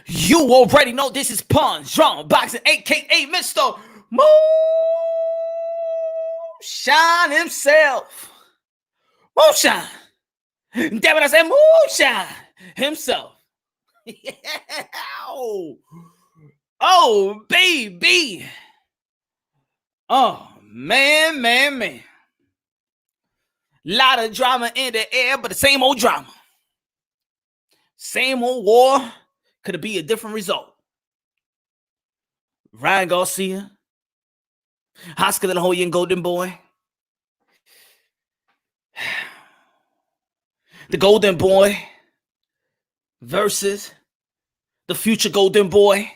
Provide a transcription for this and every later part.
You already know this is Punch Boxing, aka Mr. Moonshine himself. Moonshine. Damn it, I said Moonshine himself. Oh, baby. Oh, man. Lot of drama in the air, but the same old drama. Same old war. Could it be a different result? Ryan Garcia, Oscar de la Hoya and Golden Boy. The Golden Boy versus the future Golden Boy.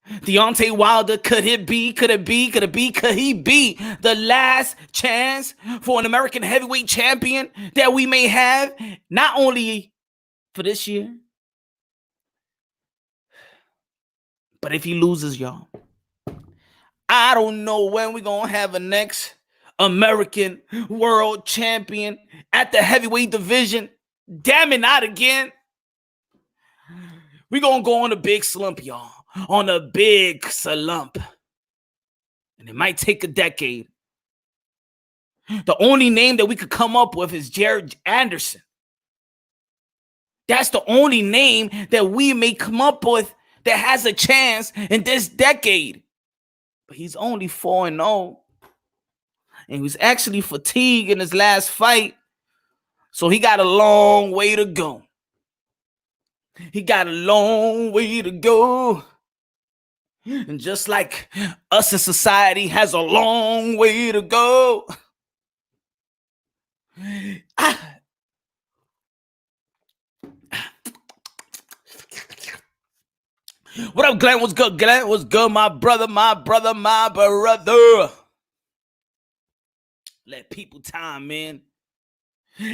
Deontay Wilder, could he be the last chance for an American heavyweight champion that we may have, not only for this year, but if he loses, y'all, I don't know when we're going to have a next American world champion at the heavyweight division. Damn it, not again. We're going to go on a big slump, y'all. On a big slump. And it might take a decade. The only name that we could come up with is Jared Anderson. That's the only name that we may come up with that has a chance in this decade. But he's only 4-0. And he was actually fatigued in his last fight. So he got a long way to go. And just like us in society has a long way to go. What up, Glenn? What's good, Glenn? What's good, my brother? Let people time, man.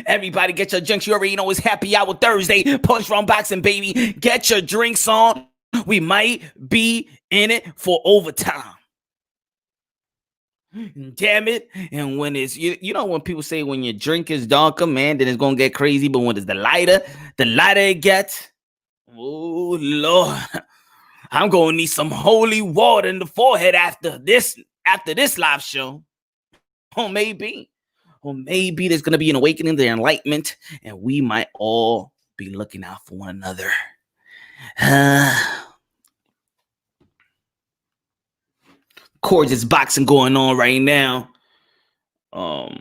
Everybody get your drinks. You already know it's Happy Hour Thursday. Punch Round Boxing, baby. Get your drinks on. We might be in it for overtime. Damn it. And when it's, you know, when people say when your drink is darker, man, then it's going to get crazy. But when it's the lighter it gets, oh, Lord, I'm going to need some holy water in the forehead after this live show. Or maybe there's going to be an awakening, the enlightenment, and we might all be looking out for one another. Gorgeous boxing going on right now. I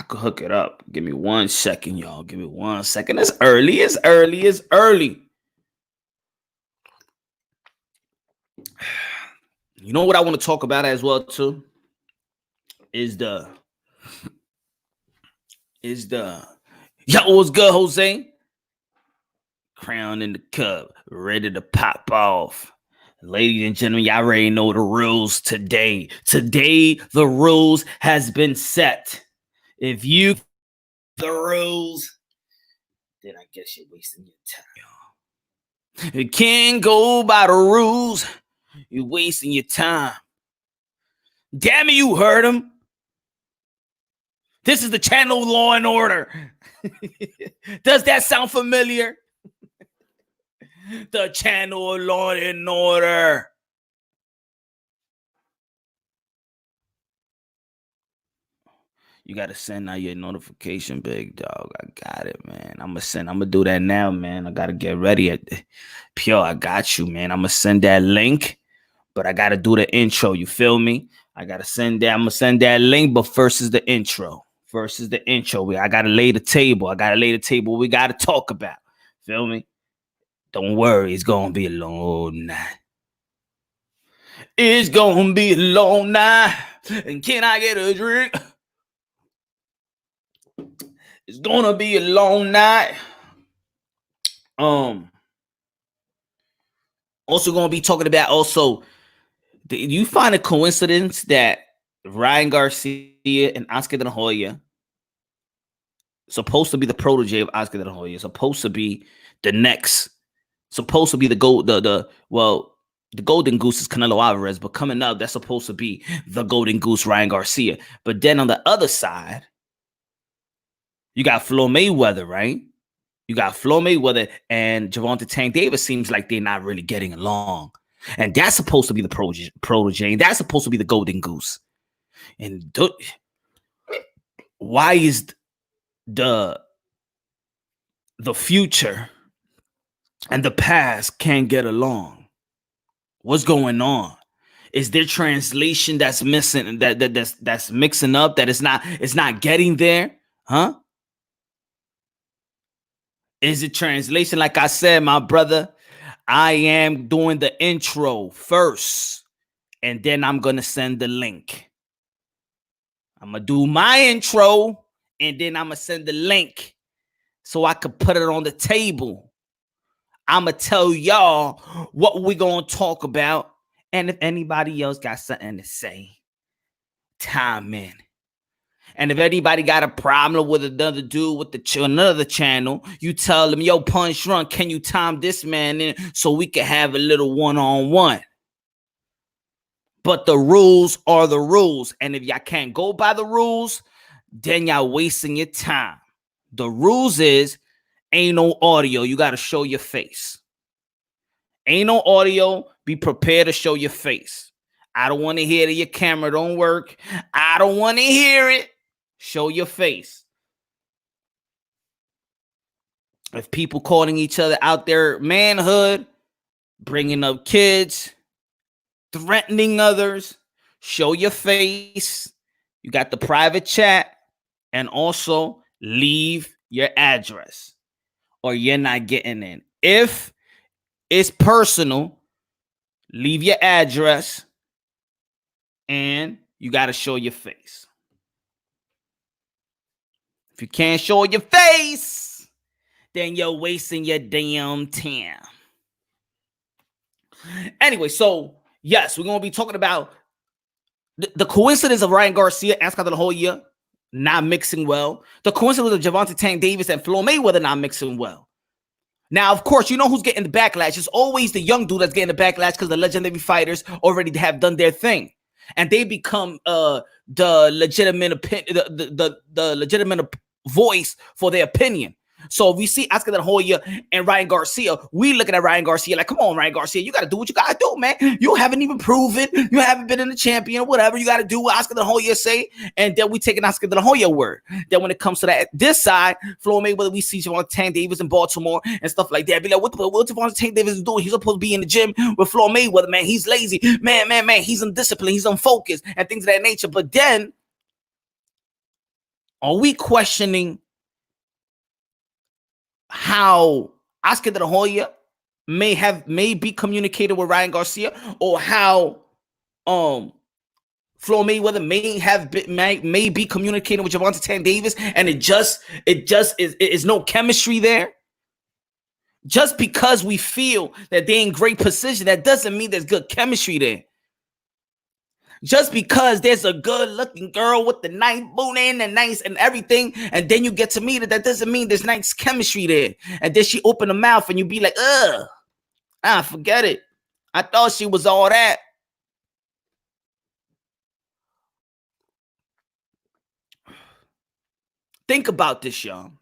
could hook it up. Give me 1 second, y'all. Give me 1 second. It's early. You know what I want to talk about as well, too? Is the yo, what's good, Jose? Crown in the cup, ready to pop off. Ladies and gentlemen, y'all already know the rules today. Today, the rules has been set. If you the rules, then I guess you're wasting your time. You can't go by the rules. You're wasting your time. Damn it, you heard him. This is the channel Law and Order. Does that sound familiar? The channel Law and Order. You got to send out your notification, big dog. I got it, man. I'm going to do that now, man. I got to get ready. Pure, I got you, man. I'm going to send that link, but I got to do the intro. You feel me? I got to send that. I'm going to send that link, but first is the intro. I got to lay the table. We got to talk about. Feel me? Don't worry. It's going to be a long night. And can I get a drink? It's going to be a long night. Also going to be talking about do you find a coincidence that Ryan Garcia and Oscar de la Hoya, supposed to be the protege of Oscar de la Hoya, supposed to be the Golden Goose is Canelo Alvarez, but coming up, that's supposed to be the Golden Goose, Ryan Garcia. But then on the other side, you got Floyd Mayweather, right? You got Floyd Mayweather and Gervonta Tank Davis. Seems like they're not really getting along. And that's supposed to be the protege. That's supposed to be the golden goose. And why is the future and the past can't get along? What's going on? Is there translation that's missing, that's mixing up, that it's not getting there? Huh? Is it translation? Like I said, my brother, I am doing the intro first, and then I'm gonna send the link. I'm gonna do my intro, and then I'm gonna send the link so I could put it on the table. I'm gonna tell y'all what we're gonna talk about, and if anybody else got something to say, time in. And if anybody got a problem with another dude with another channel, you tell them, yo, Punch Run, can you time this man in so we can have a little one-on-one? But the rules are the rules. And if y'all can't go by the rules, then y'all wasting your time. The rules is ain't no audio. You got to show your face. Ain't no audio. Be prepared to show your face. I don't want to hear that your camera don't work. I don't want to hear it. Show your face. If people calling each other out their manhood, bringing up kids, threatening others, show your face. You got the private chat, and also leave your address or you're not getting in. If it's personal, leave your address and you got to show your face. If you can't show your face, then you're wasting your damn time. Anyway, so yes, we're going to be talking about the coincidence of Ryan Garcia and Oscar de la Hoya not mixing well. The coincidence of Gervonta Tank Davis and Floyd Mayweather not mixing well. Now, of course, you know who's getting the backlash. It's always the young dude that's getting the backlash because the legendary fighters already have done their thing. And they become the legitimate the legitimate voice for their opinion. So if we see Oscar de la Hoya and Ryan Garcia, we looking at Ryan Garcia like, come on, Ryan Garcia, you got to do what you got to do, man. You haven't even proven, you haven't been in the champion or whatever. You got to do what Oscar de la Hoya say, and then we take an Oscar de la Hoya word. Then when it comes to this side, Floyd Mayweather, we see Gervonta Tank Davis in Baltimore and stuff like that. Be like, what Gervonta Tank Davis is doing? He's supposed to be in the gym with Floyd Mayweather, man. He's lazy, man. He's undisciplined, he's unfocused, and things of that nature. But then, are we questioning how Oscar de la Hoya may be communicated with Ryan Garcia, or how Floyd Mayweather may be communicating with Gervonta Tank Davis, and it just is no chemistry there? Just because we feel that they're in great position, that doesn't mean there's good chemistry there. Just because there's a good-looking girl with the nice booty and the nice and everything, and then you get to meet her, that doesn't mean there's nice chemistry there. And then she open her mouth, and you be like, forget it. I thought she was all that. Think about this, y'all.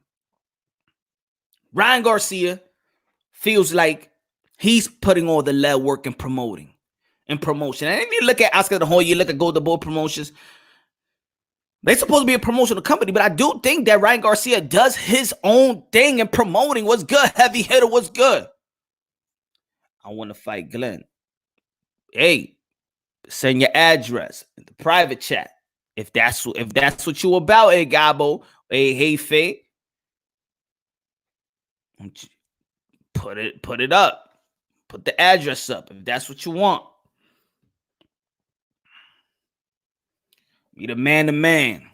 Ryan Garcia feels like he's putting all the lead work in promotion. And if you look at Oscar de la Hoya, you look at Golden Boy Promotions, they're supposed to be a promotional company, but I do think that Ryan Garcia does his own thing in promoting what's good. Heavy hitter, what's good. I want to fight Glenn. Hey, send your address in the private chat. If that's what you about, hey Gabo, hey Faye, put it up. Put the address up if that's what you want. Be the man to man.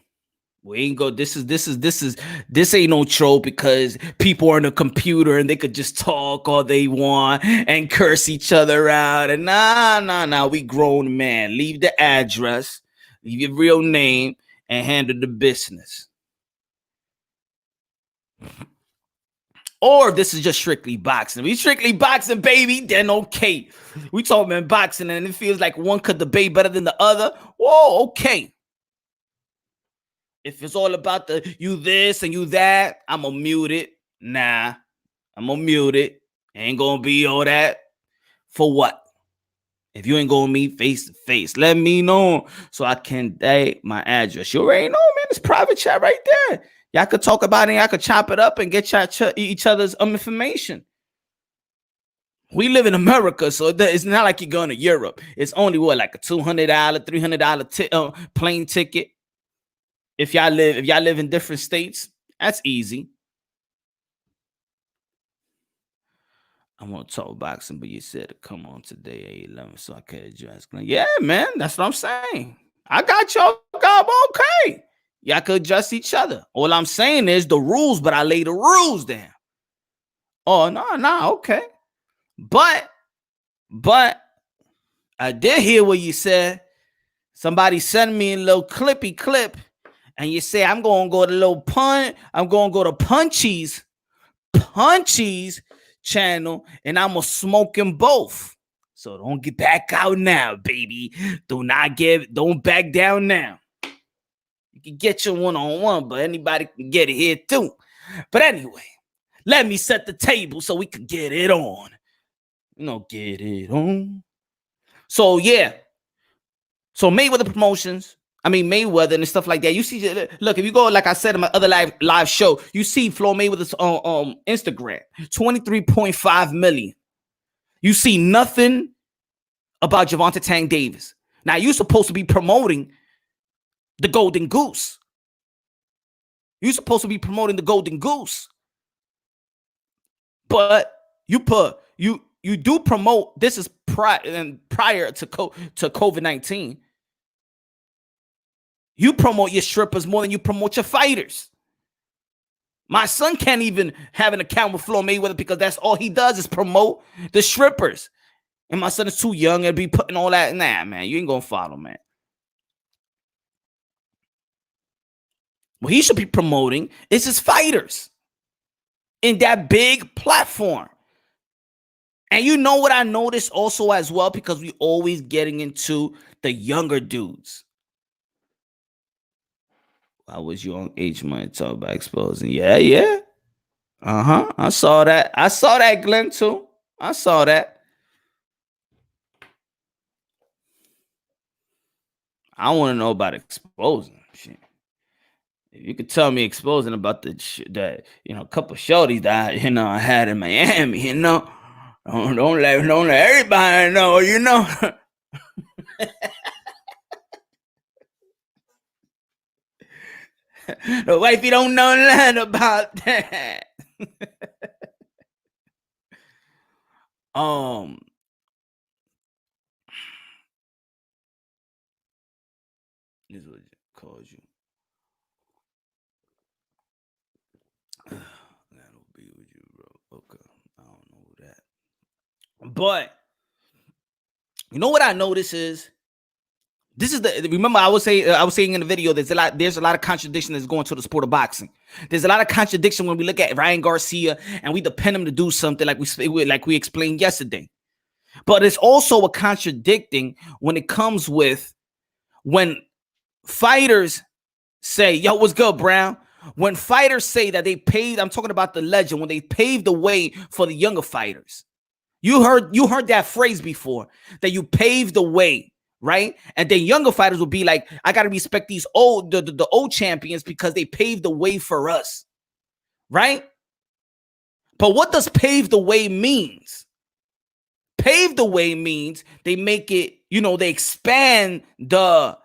We ain't go. This ain't no troll, because people are on a computer and they could just talk all they want and curse each other out. And nah. We grown man. Leave the address, leave your real name, and handle the business. Or if this is just strictly boxing. If we strictly boxing, baby, then okay. We talking about boxing and it feels like one could debate better than the other. Whoa, okay. If it's all about the you this and you that, I'm gonna mute it. Nah, I'm gonna mute it. Ain't gonna be all that. For what? If you ain't gonna meet face to face, let me know so I can date my address. You already know, man. It's private chat right there. Y'all could talk about it. Y'all could chop it up and get each other's information. We live in America, so it's not like you're going to Europe. It's only like a $200, $300 plane ticket. If y'all live in different states, that's easy. I want to talk boxing, but you said to come on today at 11, so I could address. Yeah, man, that's what I'm saying. I got y'all. Okay, y'all could adjust each other. All I'm saying is the rules, but I lay the rules down. Oh no, okay, but I did hear what you said. Somebody sent me a little clippy clip, and you say I'm gonna go to little pun. I'm gonna go to Punchy's channel, and I'm gonna smoke them both. So don't get back out now, baby. Don't back down now. You can get your one-on-one, but anybody can get it here too. But anyway, let me set the table so we can get it on. Get it on. So yeah. So Mayweather Promotions, Mayweather and stuff like that. You see, look, if you go, like I said in my other live show, you see Floyd Mayweather's Instagram, 23.5 million. You see nothing about Gervonta Tank Davis. Now you're supposed to be promoting the Golden Goose. You're supposed to be promoting the Golden Goose, but you do promote. This is prior to COVID-19. You promote your strippers more than you promote your fighters. My son can't even have an account with Floyd Mayweather because that's all he does is promote the strippers. And my son is too young to be putting all that. Nah, man, you ain't gonna follow, man. What he should be promoting is his fighters in that big platform. And you know what I noticed also as well, because we always getting into the younger dudes. I was your own age money talk about exposing. Yeah. I saw that. I saw that, Glenn, too. I saw that. I want to know about exposing. Shit. If you could tell me exposing about that, a couple shorties that I had in Miami, don't let everybody know, The wifey don't know nothing about that. This is what it calls you. That'll be with you, bro. Okay, I don't know that, but you know what I notice is. This is remember I was saying in the video, there's a lot of contradiction that's going to the sport of boxing. There's a lot of contradiction when we look at Ryan Garcia and we depend him to do something like we explained yesterday. But it's also a contradicting when it comes with when fighters say, yo, what's good, Brown? When fighters say that they paved, I'm talking about the legend, when they paved the way for the younger fighters. You heard that phrase before, that you paved the way. Right? And then younger fighters will be like, I got to respect these the old champions because they paved the way for us. Right? But what does pave the way means? Pave the way means they make it, they expand the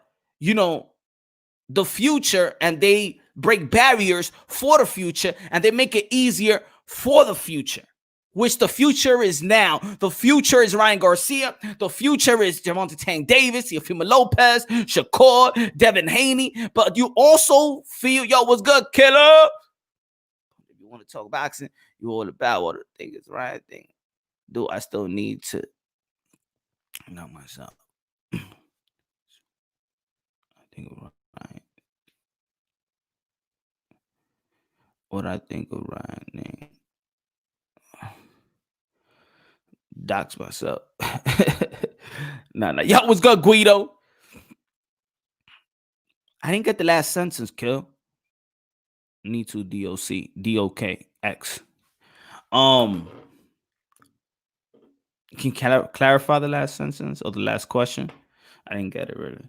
future, and they break barriers for the future, and they make it easier for the future. Which the future is now. The future is Ryan Garcia. The future is Gervonta Tank Davis, Teofimo Lopez, Shakur, Devin Haney. But you also feel, yo, what's good, killer? If you want to talk boxing, you all about what I think is right thing. Do I still need to? Not myself. I think of Ryan. What I think of Ryan name. Dox myself. Nah. Yo, what's good, Guido? I didn't get the last sentence, kill. Need to DOC, DOK, X. Um, can you clarify the last sentence or the last question? I didn't get it really.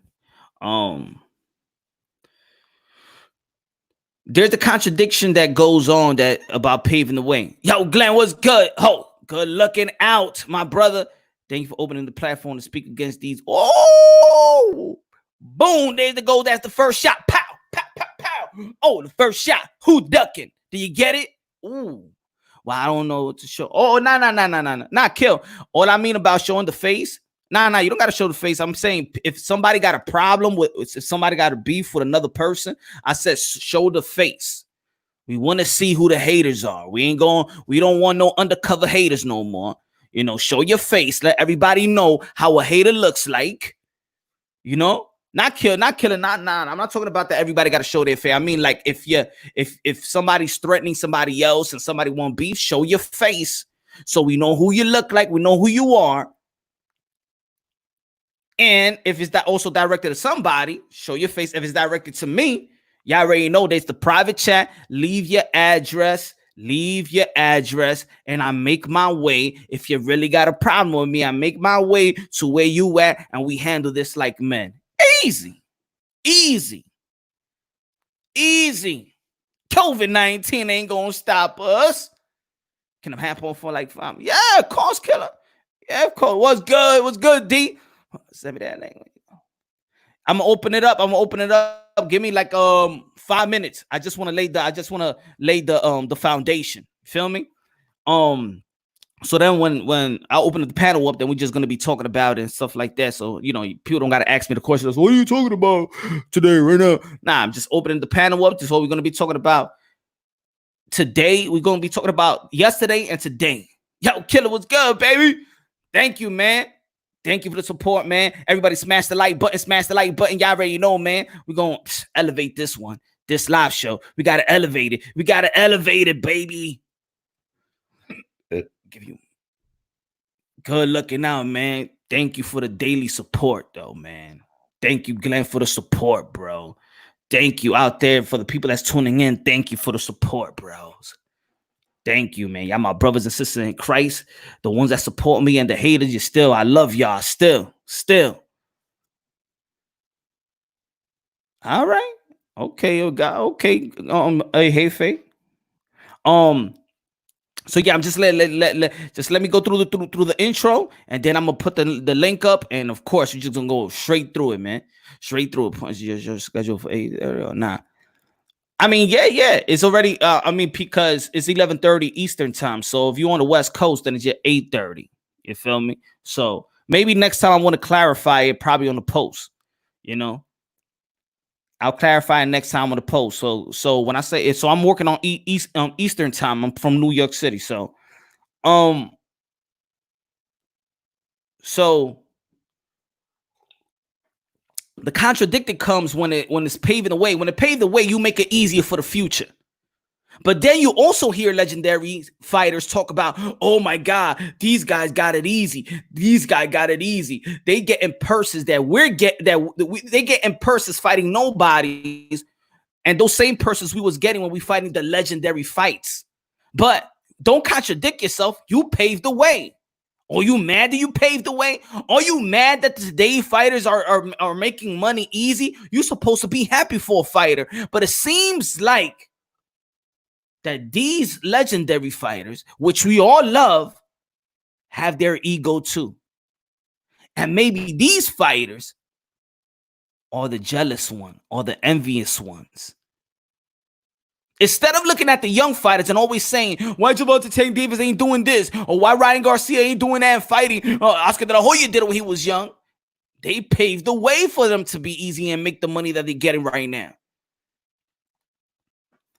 There's a contradiction that goes on that about paving the way. Yo, Glenn, what's good? Ho, good looking out, my brother. Thank you for opening the platform to speak against these. Oh, boom, there's the goal. That's the first shot. Pow, pow, pow, pow. Oh, the first shot. Who ducking? Do you get it? Ooh. Well, I don't know what to show. Oh, nah, not kill. All I mean about showing the face. Nah, you don't got to show the face. I'm saying if somebody got a problem with, if somebody got a beef with another person, I said show the face. We want to see who the haters are. We don't want no undercover haters no more. You know, show your face. Let everybody know how a hater looks like. You know, not killing. I'm not talking about that. Everybody got to show their face. I mean, like if somebody's threatening somebody else and somebody want beef, show your face so we know who you look like. We know who you are. And if it's that also directed to somebody, show your face. If it's directed to me, y'all already know there's the private chat. Leave your address, and I make my way. If you really got a problem with me, I make my way to where you at, and we handle this like men. Easy. COVID-19 ain't gonna stop us. Can I happen for like 5? Yeah, cost killer. Yeah, of course. What's good, D? Send me that language. I'm gonna open it up. Give me like 5 minutes. I just want to lay the foundation. Feel me? So then when I open the panel up, then we're just gonna be talking about it and stuff like that. So you know, people don't gotta ask me the questions. What are you talking about today, right now? Nah, I'm just opening the panel up. This is what we're gonna be talking about today. We're gonna be talking about yesterday and today. Yo, killer, what's good, baby? Thank you, man. Thank you for the support, man. Everybody smash the like button. Y'all already know, man. We're going to elevate this one, this live show. We got to elevate it. Baby. Give you good looking out, man. Thank you for the daily support, though, man. Thank you, Glenn, for the support, bro. Thank you out there for the people that's tuning in. Thank you for the support, bros. Thank you, man. Y'all my brothers and sisters in Christ. The ones that support me and the haters, I love y'all. Still. All right. Okay, okay. Hey, Faye. So yeah, I'm just let me go through the intro, and then I'm gonna put the link up, and of course you're just gonna go straight through it, man. Straight through it. Punch your schedule for 8. Nah. I mean, yeah. It's already because it's 11:30 Eastern time. So if you're on the West Coast, then it's your 8:30. You feel me? So maybe next time I want to clarify it, probably on the post. You know, I'll clarify it next time on the post. So when I say it, so I'm working on Eastern time. I'm from New York City. So the contradicted comes when it's paving the way. When it paved the way, you make it easier for the future. But then you also hear legendary fighters talk about, oh my God, these guys got it easy. They get in purses they get in purses fighting nobodies, and those same purses we was getting when we fighting the legendary fights. But don't contradict yourself. You paved the way. Are you mad that you paved the way? Are you mad that today fighters are making money easy? You're supposed to be happy for a fighter. But it seems like that these legendary fighters, which we all love, have their ego too. And maybe these fighters are the jealous one or the envious ones. Instead of looking at the young fighters and always saying, why Gervonta Tank Davis ain't doing this? Or why Ryan Garcia ain't doing that and fighting? Oscar De La Hoya did it when he was young. They paved the way for them to be easy and make the money that they're getting right now.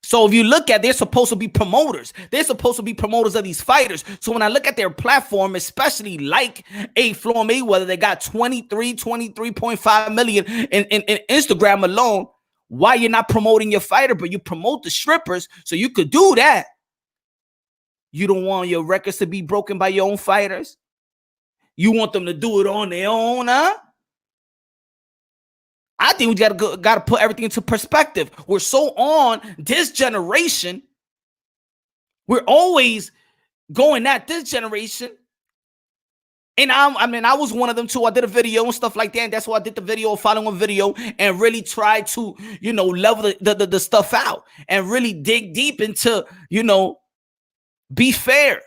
So if you look at, they're supposed to be promoters. They're supposed to be promoters of these fighters. So when I look at their platform, especially like Floyd Mayweather, they got 23.5 million in Instagram alone. Why you're not promoting your fighter, but you promote the strippers, so you could do that. You don't want your records to be broken by your own fighters. You want them to do it on their own, huh? I think we gotta put everything into perspective. We're so on this generation. We're always going at this generation. And I was one of them too. I did a video and stuff like that. And that's why I did the video, following a video, and really try to, level the stuff out and really dig deep into, be fair.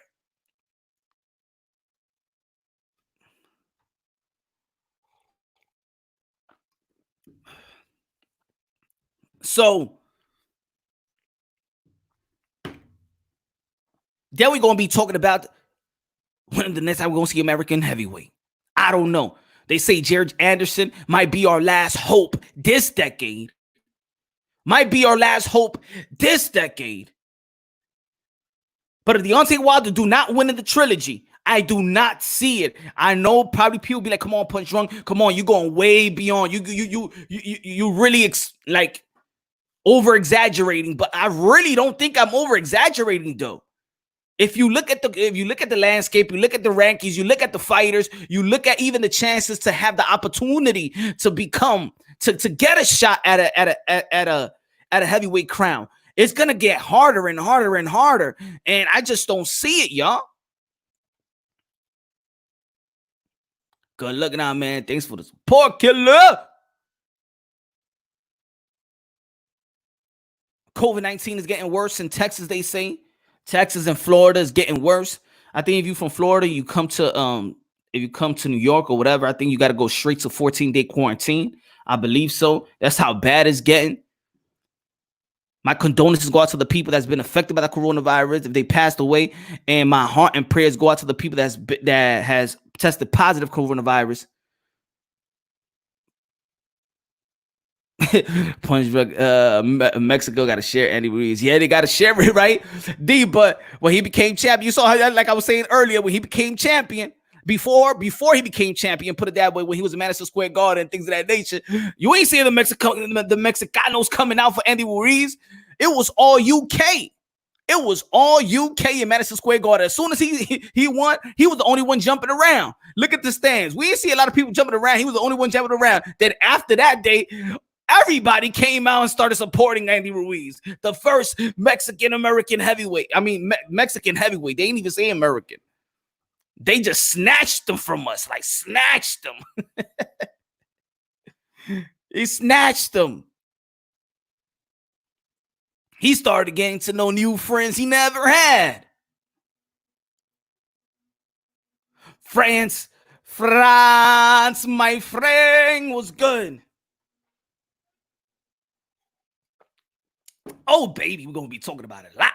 So then we're gonna be talking about when the next time we're gonna see American heavyweight. I don't know. They say Jared Anderson might be our last hope this decade. Might be our last hope this decade. But if Deontay Wilder do not win in the trilogy, I do not see it. I know probably people be like, "Come on, Punch Drunk, come on, you're going way beyond. You really like over exaggerating." But I really don't think I'm over exaggerating though. If you look at the landscape, you look at the rankings, you look at the fighters, you look at even the chances to have the opportunity to become to get a shot at a heavyweight crown, it's gonna get harder and harder and harder, and I just don't see it, y'all. Good looking out, man. Thanks for the support, killer. COVID-19 is getting worse in Texas, they say. Texas and Florida is getting worse. I think if you're from Florida, you come to if you come to New York or whatever, I think you got to go straight to 14-day quarantine. I believe so. That's how bad it's getting. My condolences go out to the people that's been affected by the coronavirus if they passed away, and my heart and prayers go out to the people that has tested positive coronavirus. Punch Drunk, Mexico got to share Andy Ruiz. Yeah, they got to share it, right? But when he became champion, you saw how, like I was saying earlier, when he became champion, before he became champion, put it that way, when he was in Madison Square Garden and things of that nature, you ain't seeing the Mexicanos coming out for Andy Ruiz. It was all UK. It was all UK in Madison Square Garden. As soon as he won, he was the only one jumping around. Look at the stands. We didn't see a lot of people jumping around. He was the only one jumping around. Then after that day, everybody came out and started supporting Andy Ruiz, the first Mexican-American heavyweight. I mean, Mexican heavyweight. They ain't even say American. They just snatched them from us, like snatched them. He snatched them. He started getting to know new friends he never had. France, my friend, was good. Oh, baby, we're going to be talking about it a lot.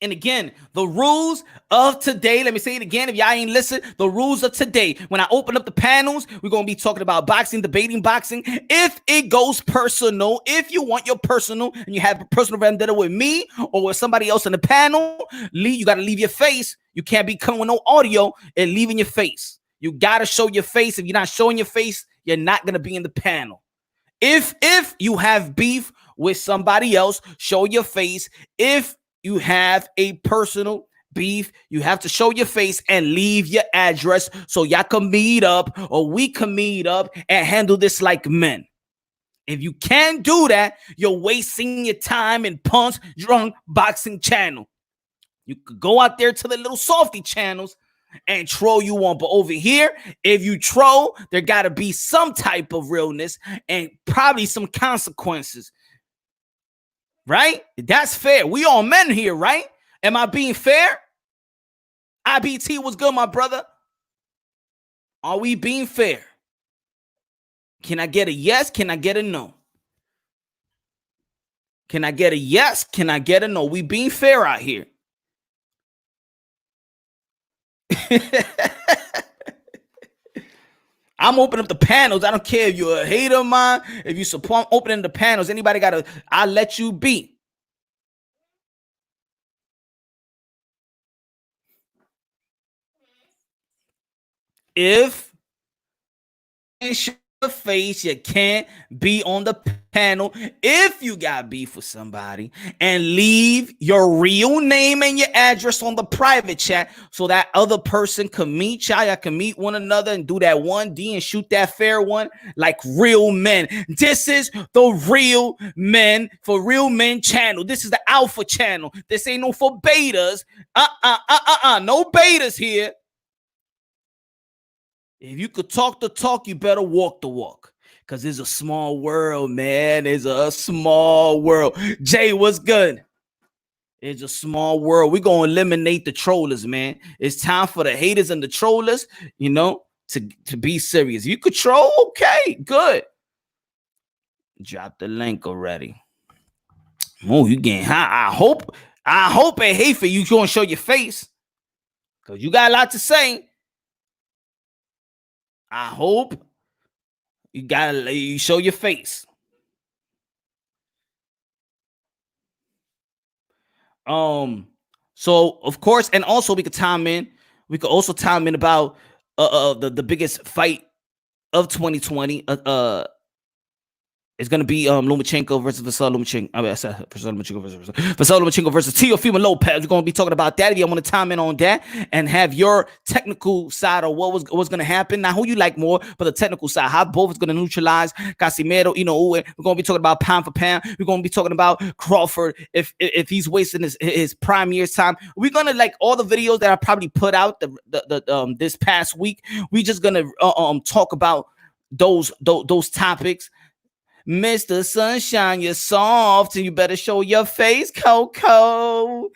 And again, the rules of today, let me say it again, if y'all ain't listen, the rules of today, when I open up the panels, we're going to be talking about boxing, debating boxing. If it goes personal, if you want your personal, and you have a personal vendetta with me or with somebody else in the panel, you got to leave your face. You can't be coming with no audio and leaving your face. You got to show your face. If you're not showing your face, you're not going to be in the panel. If you have beef with somebody else, show your face. If you have a personal beef, you have to show your face and leave your address so y'all can meet up or we can meet up and handle this like men. If you can't do that, you're wasting your time in Punch Drunk Boxing channel. You could go out there to the little softy channels and troll you on. But over here, if you troll, there got to be some type of realness and probably some consequences. Right? That's fair. We all men here, right? Am I being fair? IBT was good, my brother. Are we being fair? Can I get a yes? Can I get a no? Can I get a yes? Can I get a no? We being fair out here. I'm opening up the panels. I don't care if you're a hater of mine. If you support, I'm opening the panels. Anybody got to, I'll let you be. If face. You can't be on the panel if you got beef with somebody, and leave your real name and your address on the private chat so that other person can meet y'all can meet one another and do that 1D and shoot that fair one like real men. This is the Real Men for Real Men channel. This is the alpha channel. This ain't no for betas. No betas here. If you could talk the talk, you better walk the walk. Because it's a small world, man. It's a small world. Jay, what's good? It's a small world. We're going to eliminate the trollers, man. It's time for the haters and the trollers, to be serious. You could troll, okay, good. Drop the link already. Oh, you getting high. I hope and hate for you going to show your face. Because you got a lot to say. I hope you show your face. So of course, and also we could also time in about the biggest fight of 2020. It's gonna be Lomachenko versus Vasily Lomachenko. Vasily Lomachenko versus Teofimo Lopez. We're gonna be talking about that. If you want to time in on that and have your technical side of what's gonna happen. Now, who you like more, but the technical side, how both is gonna neutralize Casimiro. We're gonna be talking about pound for pound. We're gonna be talking about Crawford if he's wasting his prime year's time. We're gonna like all the videos that I probably put out the this past week. We just gonna talk about those topics. Mr. Sunshine, you're soft, and you better show your face, Coco.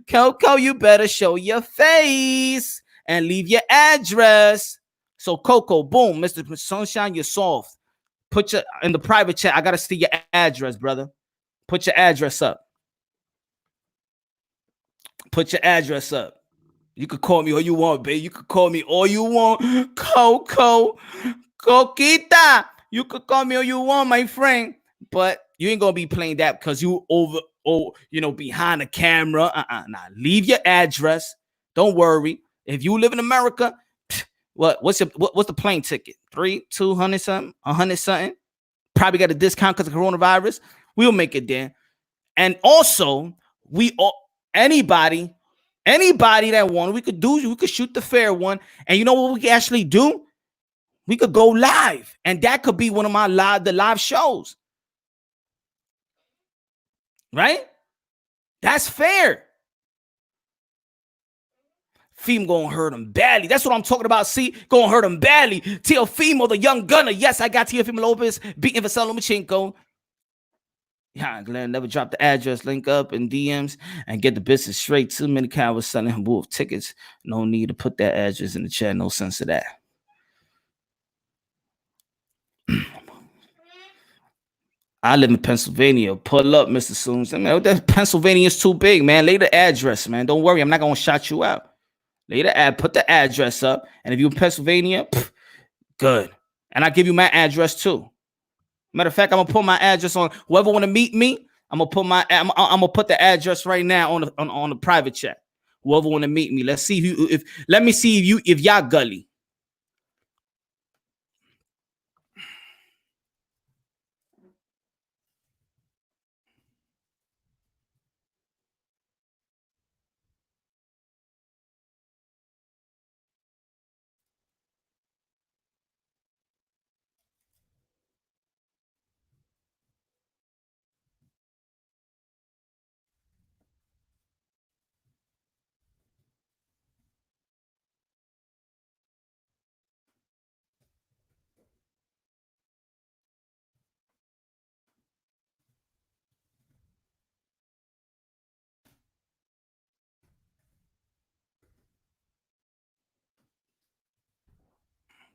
Coco, you better show your face and leave your address. So, Coco, boom, Mr. Sunshine, you're soft. Put your in the private chat. I gotta see your address, brother. Put your address up. Put your address up. You could call me all you want, babe. You could call me all you want, Coco, Coquita. You could call me all you want, my friend, but you ain't gonna be playing that because you behind the camera. Nah, leave your address. Don't worry. If you live in America, what's the plane ticket? 200 something, 100 something. Probably got a discount because of coronavirus. We'll make it there. And also, anybody that won, we could shoot the fair one. And you know what we can actually do? We could go live, and that could be one of my live shows. Right? That's fair. Fimo gonna hurt him badly. That's what I'm talking about. See, gonna hurt him badly. Teofimo, the young gunner. Yes, I got Teofimo Lopez beating Vasily Lomachenko. Yeah, Glenn, never drop the address. Link up in DMs and get the business straight. Too many cowards selling wolf tickets. No need to put that address in the chat. No sense of that. I live in Pennsylvania. Pull up, Mr. Sooms. That Pennsylvania is too big, man. Lay the address, man. Don't worry. I'm not going to shout you out. Put the address up. And if you're in Pennsylvania, good. And I'll give you my address too. Matter of fact, I'm going to put my address on. Whoever want to meet me, I'm going to put the address right now on the private chat. Whoever want to meet me. Let's see if y'all gully.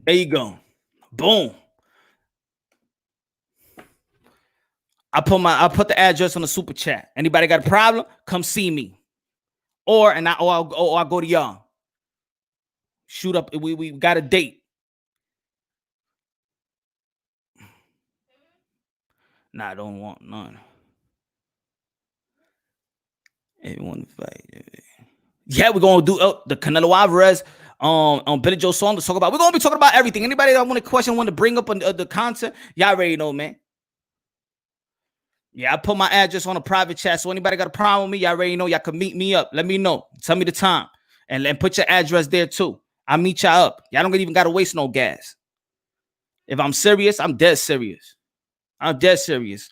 There you go. Boom. I put the address on the super chat. Anybody got a problem? Come see me. Or I'll go to y'all. Shoot up. We got a date. Nah, I don't want none. Everyone fight. Yeah, we're gonna do the Canelo Alvarez Billy Joe song to talk about. We're gonna be talking about everything. Anybody that want a question, want to bring up the content, y'all already know, man. Yeah, I put my address on a private chat, so anybody got a problem with me, y'all already know. Y'all can meet me up. Let me know. Tell me the time, and put your address there too. I'll meet y'all up. Y'all don't even gotta waste no gas. If I'm serious, I'm dead serious. I'm dead serious.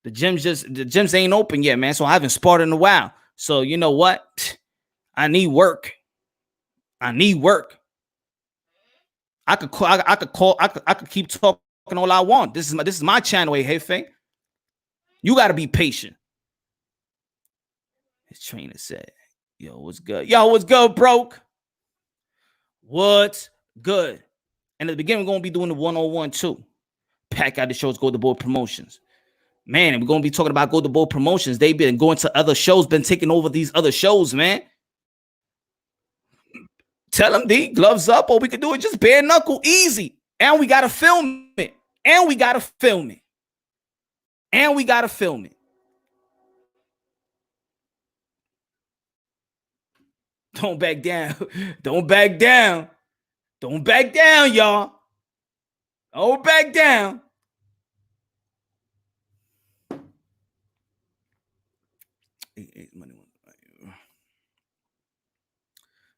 The gyms ain't open yet, man. So I haven't sparred in a while. So you know what? I need work. I need work. I could keep talking all I want. This is my channel, hey Fang. You gotta be patient. His trainer said, "Yo, what's good? Yo, what's good, broke? What's good?" And at the beginning, we're gonna be doing the 101 too. Pack out the shows, go to board promotions. Man, we're gonna be talking about Go to Bowl Promotions. They've been going to other shows, been taking over these other shows, man. Tell them, D, gloves up, or we could do it just bare knuckle, easy. And we gotta film it. And we gotta film it. And we gotta film it. Don't back down. Don't back down. Don't back down, y'all. Don't back down.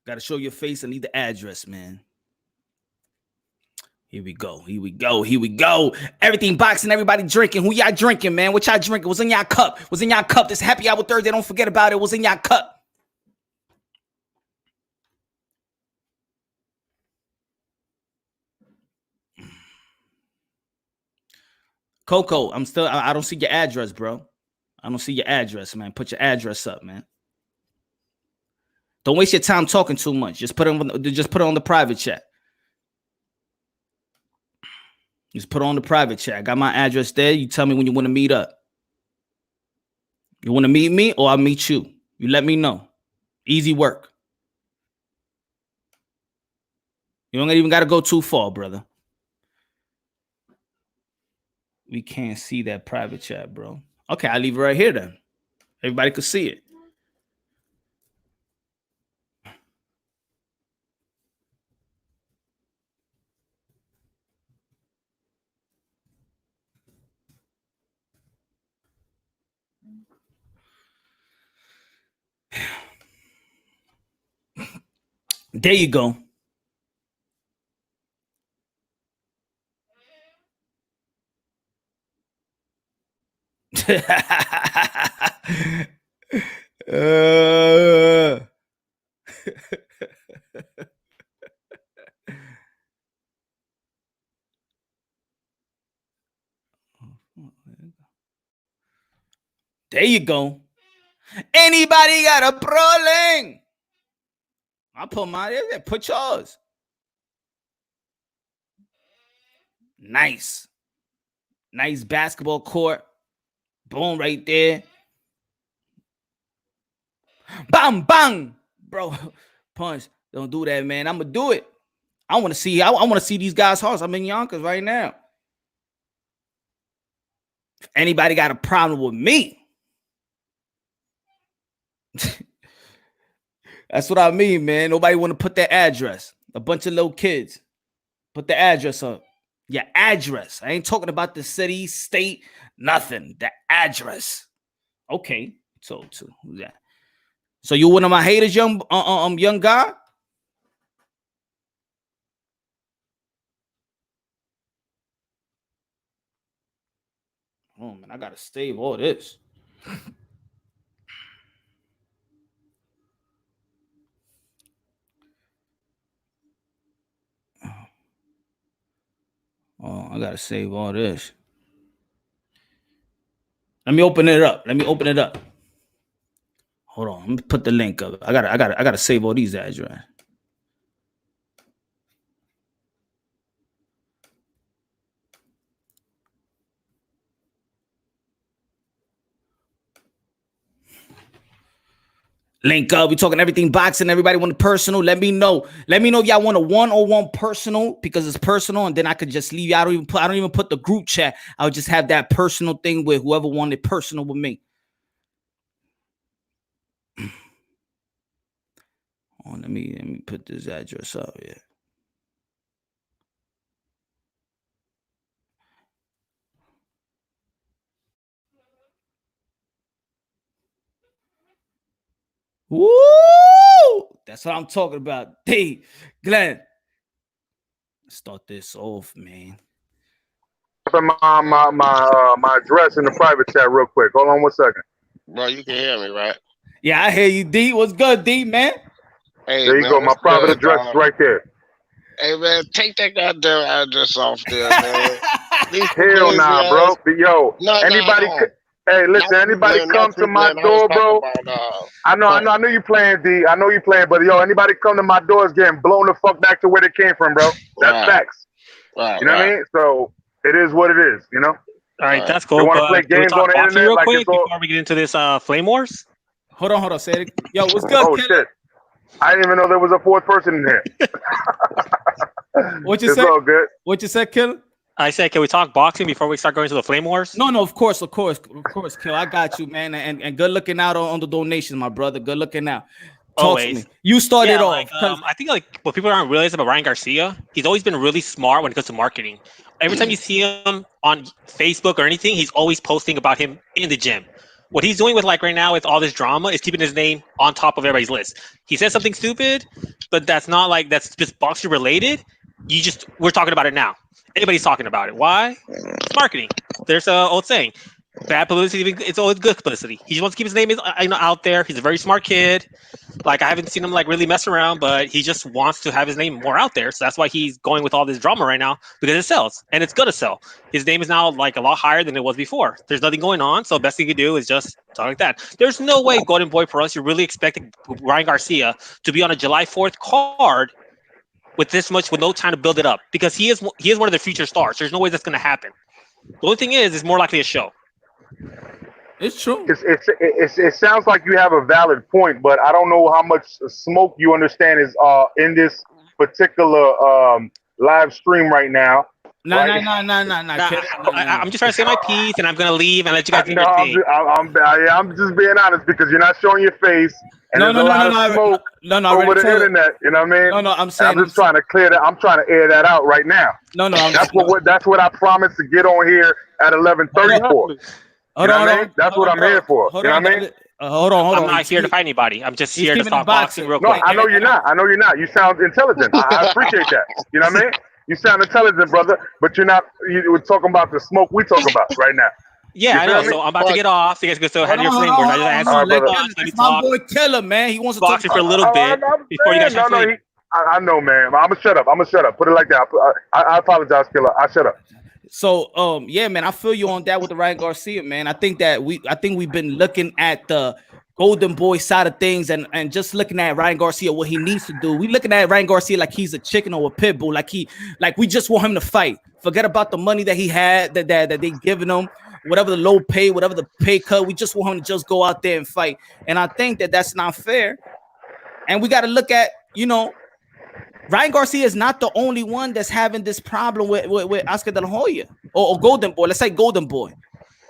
Got to show your face. I need the address, man. Here we go. Here we go. Here we go. Everything boxing, everybody drinking. Who y'all drinking, man? What y'all drinking? What's in y'all cup? What's in y'all cup? This happy hour Thursday. Don't forget about it. What's in y'all cup? Coco, I don't see your address, bro. I don't see your address, man. Put your address up, man. Don't waste your time talking too much. Just put it on the private chat. Just put it on the private chat. I got my address there. You tell me when you want to meet up. You want to meet me or I'll meet you. You let me know. Easy work. You don't even got to go too far, brother. We can't see that private chat, bro. Okay, I'll leave it right here then. Everybody could see it. There you go. There you go. Anybody got a problem? I put mine there. Put yours. Nice. Nice basketball court. Boom, right there. Bang, bang. Bro, punch. Don't do that, man. I'm going to do it. I want to see. I want to see these guys' hearts. I'm in Yonkers right now. If anybody got a problem with me, that's what I mean, man. Nobody want to put their address. A bunch of little kids. Put the address up. Your address. I ain't talking about the city, state, nothing. The address. Okay. So who's that? So you one of my haters, young guy? Oh man, I gotta save all this. Oh, I gotta save all this. Let me open it up. Hold on. Let me put the link up. I gotta save all these addresses. Link up. We talking everything boxing. Everybody want a personal. Let me know. Let me know if y'all want a 101 personal because it's personal, and then I could just leave you. I don't even put the group chat. I would just have that personal thing with whoever wanted personal with me. on. Let me put this address up here. Woo! That's what I'm talking about. Hey, Glenn. Let's start this off, man. My address in the private chat real quick. Hold on 1 second. Bro, you can hear me, right? Yeah, I hear you, D. What's good, D, man? Hey, There you man, go. My what's private good, address is dog? right there. Hey, man, take that goddamn address off there, man. These Hell crazy nah, bro. ass. Yo, No. anybody. Hey, listen. Not you, Anybody Glenn. come Not to you, my Glenn. I was door, talking bro? about I know you playing D. I know you playing, but yo, anybody come to my door is getting blown the fuck back to where they came from, bro. That's Right, facts. You know what I mean? So it is what it is. You know. All right, that's They cool. want to play But can we games on talk the boxing internet real like quick it's all. before we get into this Flame Wars? Hold on. Say it. Yo, what's good, Oh killer? shit! I didn't even know there was a fourth person in here. What you It's say? all good. What you said, killer? I said, can we talk boxing before we start going to the Flame Wars? No, of course, kill. I got you, man, and good looking out on the donations, my brother. Good looking out. Talk to me. You started off. I think like what people aren't realizing about Ryan Garcia, he's always been really smart when it comes to marketing. Every time you see him on Facebook or anything, he's always posting about him in the gym. What he's doing with like right now with all this drama is keeping his name on top of everybody's list. He says something stupid, but that's not like that's just boxing related. We're talking about it now. Everybody's talking about it. Why? It's marketing. There's an old saying. Bad publicity, it's always good publicity. He just wants to keep his name out there. He's a very smart kid. Like I haven't seen him like really mess around, but he just wants to have his name more out there. So that's why he's going with all this drama right now because it sells and it's gonna sell. His name is now like a lot higher than it was before. There's nothing going on, so the best thing you can do is just talk like that. There's no way, Golden Boy, for us, you're really expecting Ryan Garcia to be on a July 4th card with this much with no time to build it up because he is one of the future stars. There's no way that's gonna happen. The only thing is, it's more likely a show. It's true. It sounds like you have a valid point, but I don't know how much smoke you understand is in this particular live stream right now. No. I'm just trying to say my piece, and I'm gonna leave and let you guys do your thing. I'm just being honest because you're not showing your face, and there's a lot of smoke over the internet. You know what I mean? No. I'm saying I'm just trying to clear that. I'm trying to air that out right now. No. That's what I promised to get on here at 11:34. You know what I mean? That's what I'm here for. You know what I mean? Hold on. I'm not here to fight anybody. I'm just here to stop boxing real quick. No, I know you're not. You sound intelligent. I appreciate that. You know what I mean? You sound intelligent, brother, but you're not. You were talking about the smoke we talk about right now. Yeah, I know. So I'm about to get off. You guys can still have your Flame Wars. I just asked you let me talk. My boy Killer, man. He wants to boxing for a little bit before you guys start Flame. I know, man. I'm gonna shut up. Put it like that. I apologize, Killer. I shut up. So, yeah, man, I feel you on that with the Ryan Garcia, man. I think we've been looking at the Golden Boy side of things and just looking at Ryan Garcia, what he needs to do. We looking at Ryan Garcia like he's a chicken or a pit bull, like we just want him to fight. Forget about the money that he had that they giving him, whatever the low pay, whatever the pay cut. We just want him to just go out there and fight. And I think that that's not fair. And we got to look at, Ryan Garcia is not the only one that's having this problem with Oscar De La Hoya or Golden Boy. Let's say Golden Boy.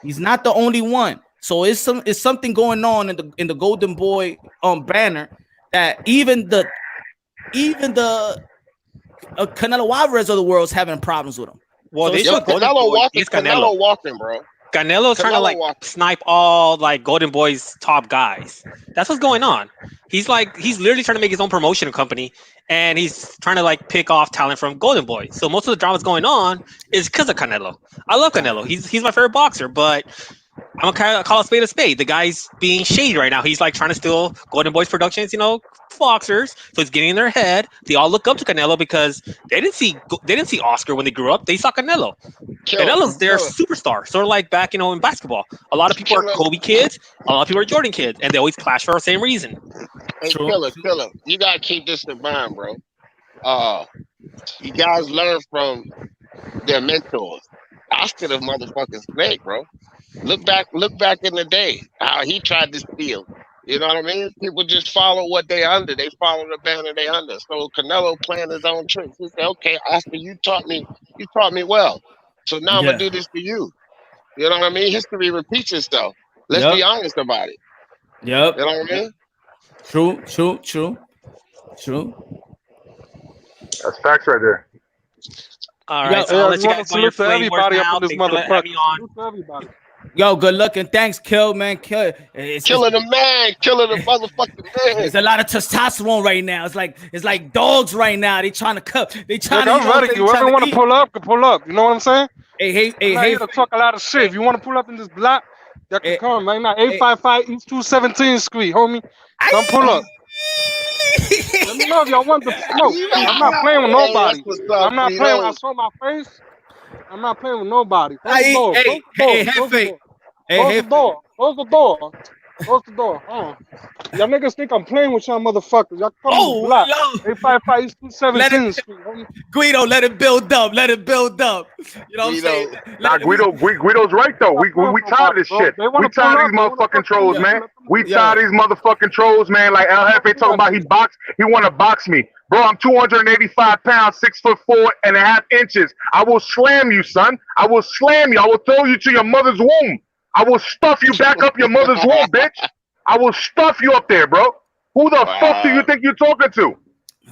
He's not the only one. So it's something going on in the Golden Boy banner that even the Canelo Alvarez of the world is having problems with him. Well, so Canelo walking, bro. Canelo's trying to like snipe all like Golden Boy's top guys. That's what's going on. He's literally trying to make his own promotion company, and he's trying to like pick off talent from Golden Boy. So most of the drama that's going on is because of Canelo. I love Canelo. He's my favorite boxer, but I'm gonna call a spade a spade. The guy's being shady right now. He's like trying to steal Golden Boy's productions, boxers. So it's getting in their head. They all look up to Canelo because they didn't see Oscar when they grew up. They saw Canelo. Canelo's their superstar. Sort of like back, in basketball. A lot of people are Kobe kids. A lot of people are Jordan kids, and they always clash for the same reason. Hey, Killer. You gotta keep this in mind, bro. You guys learn from their mentors. Oscar the motherfucking snake, bro. Look back in the day, how he tried to steal. You know what I mean? People just follow what they under. They follow the banner they under. So Canelo playing his own tricks. He said, "Okay, Oscar, you taught me well. So now I'm gonna do this to you." You know what I mean? History repeats itself. Let's be honest about it. Yep. You know what I mean? True. True. That's facts right there. All right, so I'll let you guys go your salute to everybody up now. in this Thanks for having me motherfucker. on. Salute to everybody. Yo, good looking. Thanks, Kill, man. Kill. Killing the man, killing the motherfucking man. There's a lot of testosterone right now. It's like dogs right now. They trying to cut. They trying Look, to. I'm ready. Whoever want to pull up, can pull up. You know what I'm saying? Hey, I'm not here to talk a lot of shit. If you want to pull up in this block, y'all can come right now. 855 East 217th Street, homie. Come pull up. Let me know if y'all want the smoke. I'm not playing with nobody. I'm not playing. I saw my face. I'm not playing with nobody. Close the door. Close the door. Close the door. Close the door. Y'all niggas think I'm playing with y'all motherfuckers. Y'all come to the block. 855 East 217th Street, homie. Guido, let it build up. Let it build up. You know what I'm saying? Nah, Guido's right though. We tired of this shit. We tired of these motherfucking trolls, man. We tired of these motherfucking trolls, man. Like El Jefe talking about he want to box me. Bro, I'm 285 pounds, 6'4.5 inches. I will slam you, son. I will slam you. I will throw you to your mother's womb. I will stuff you back up your mother's womb, bitch. I will stuff you up there, bro. Who the fuck do you think you're talking to?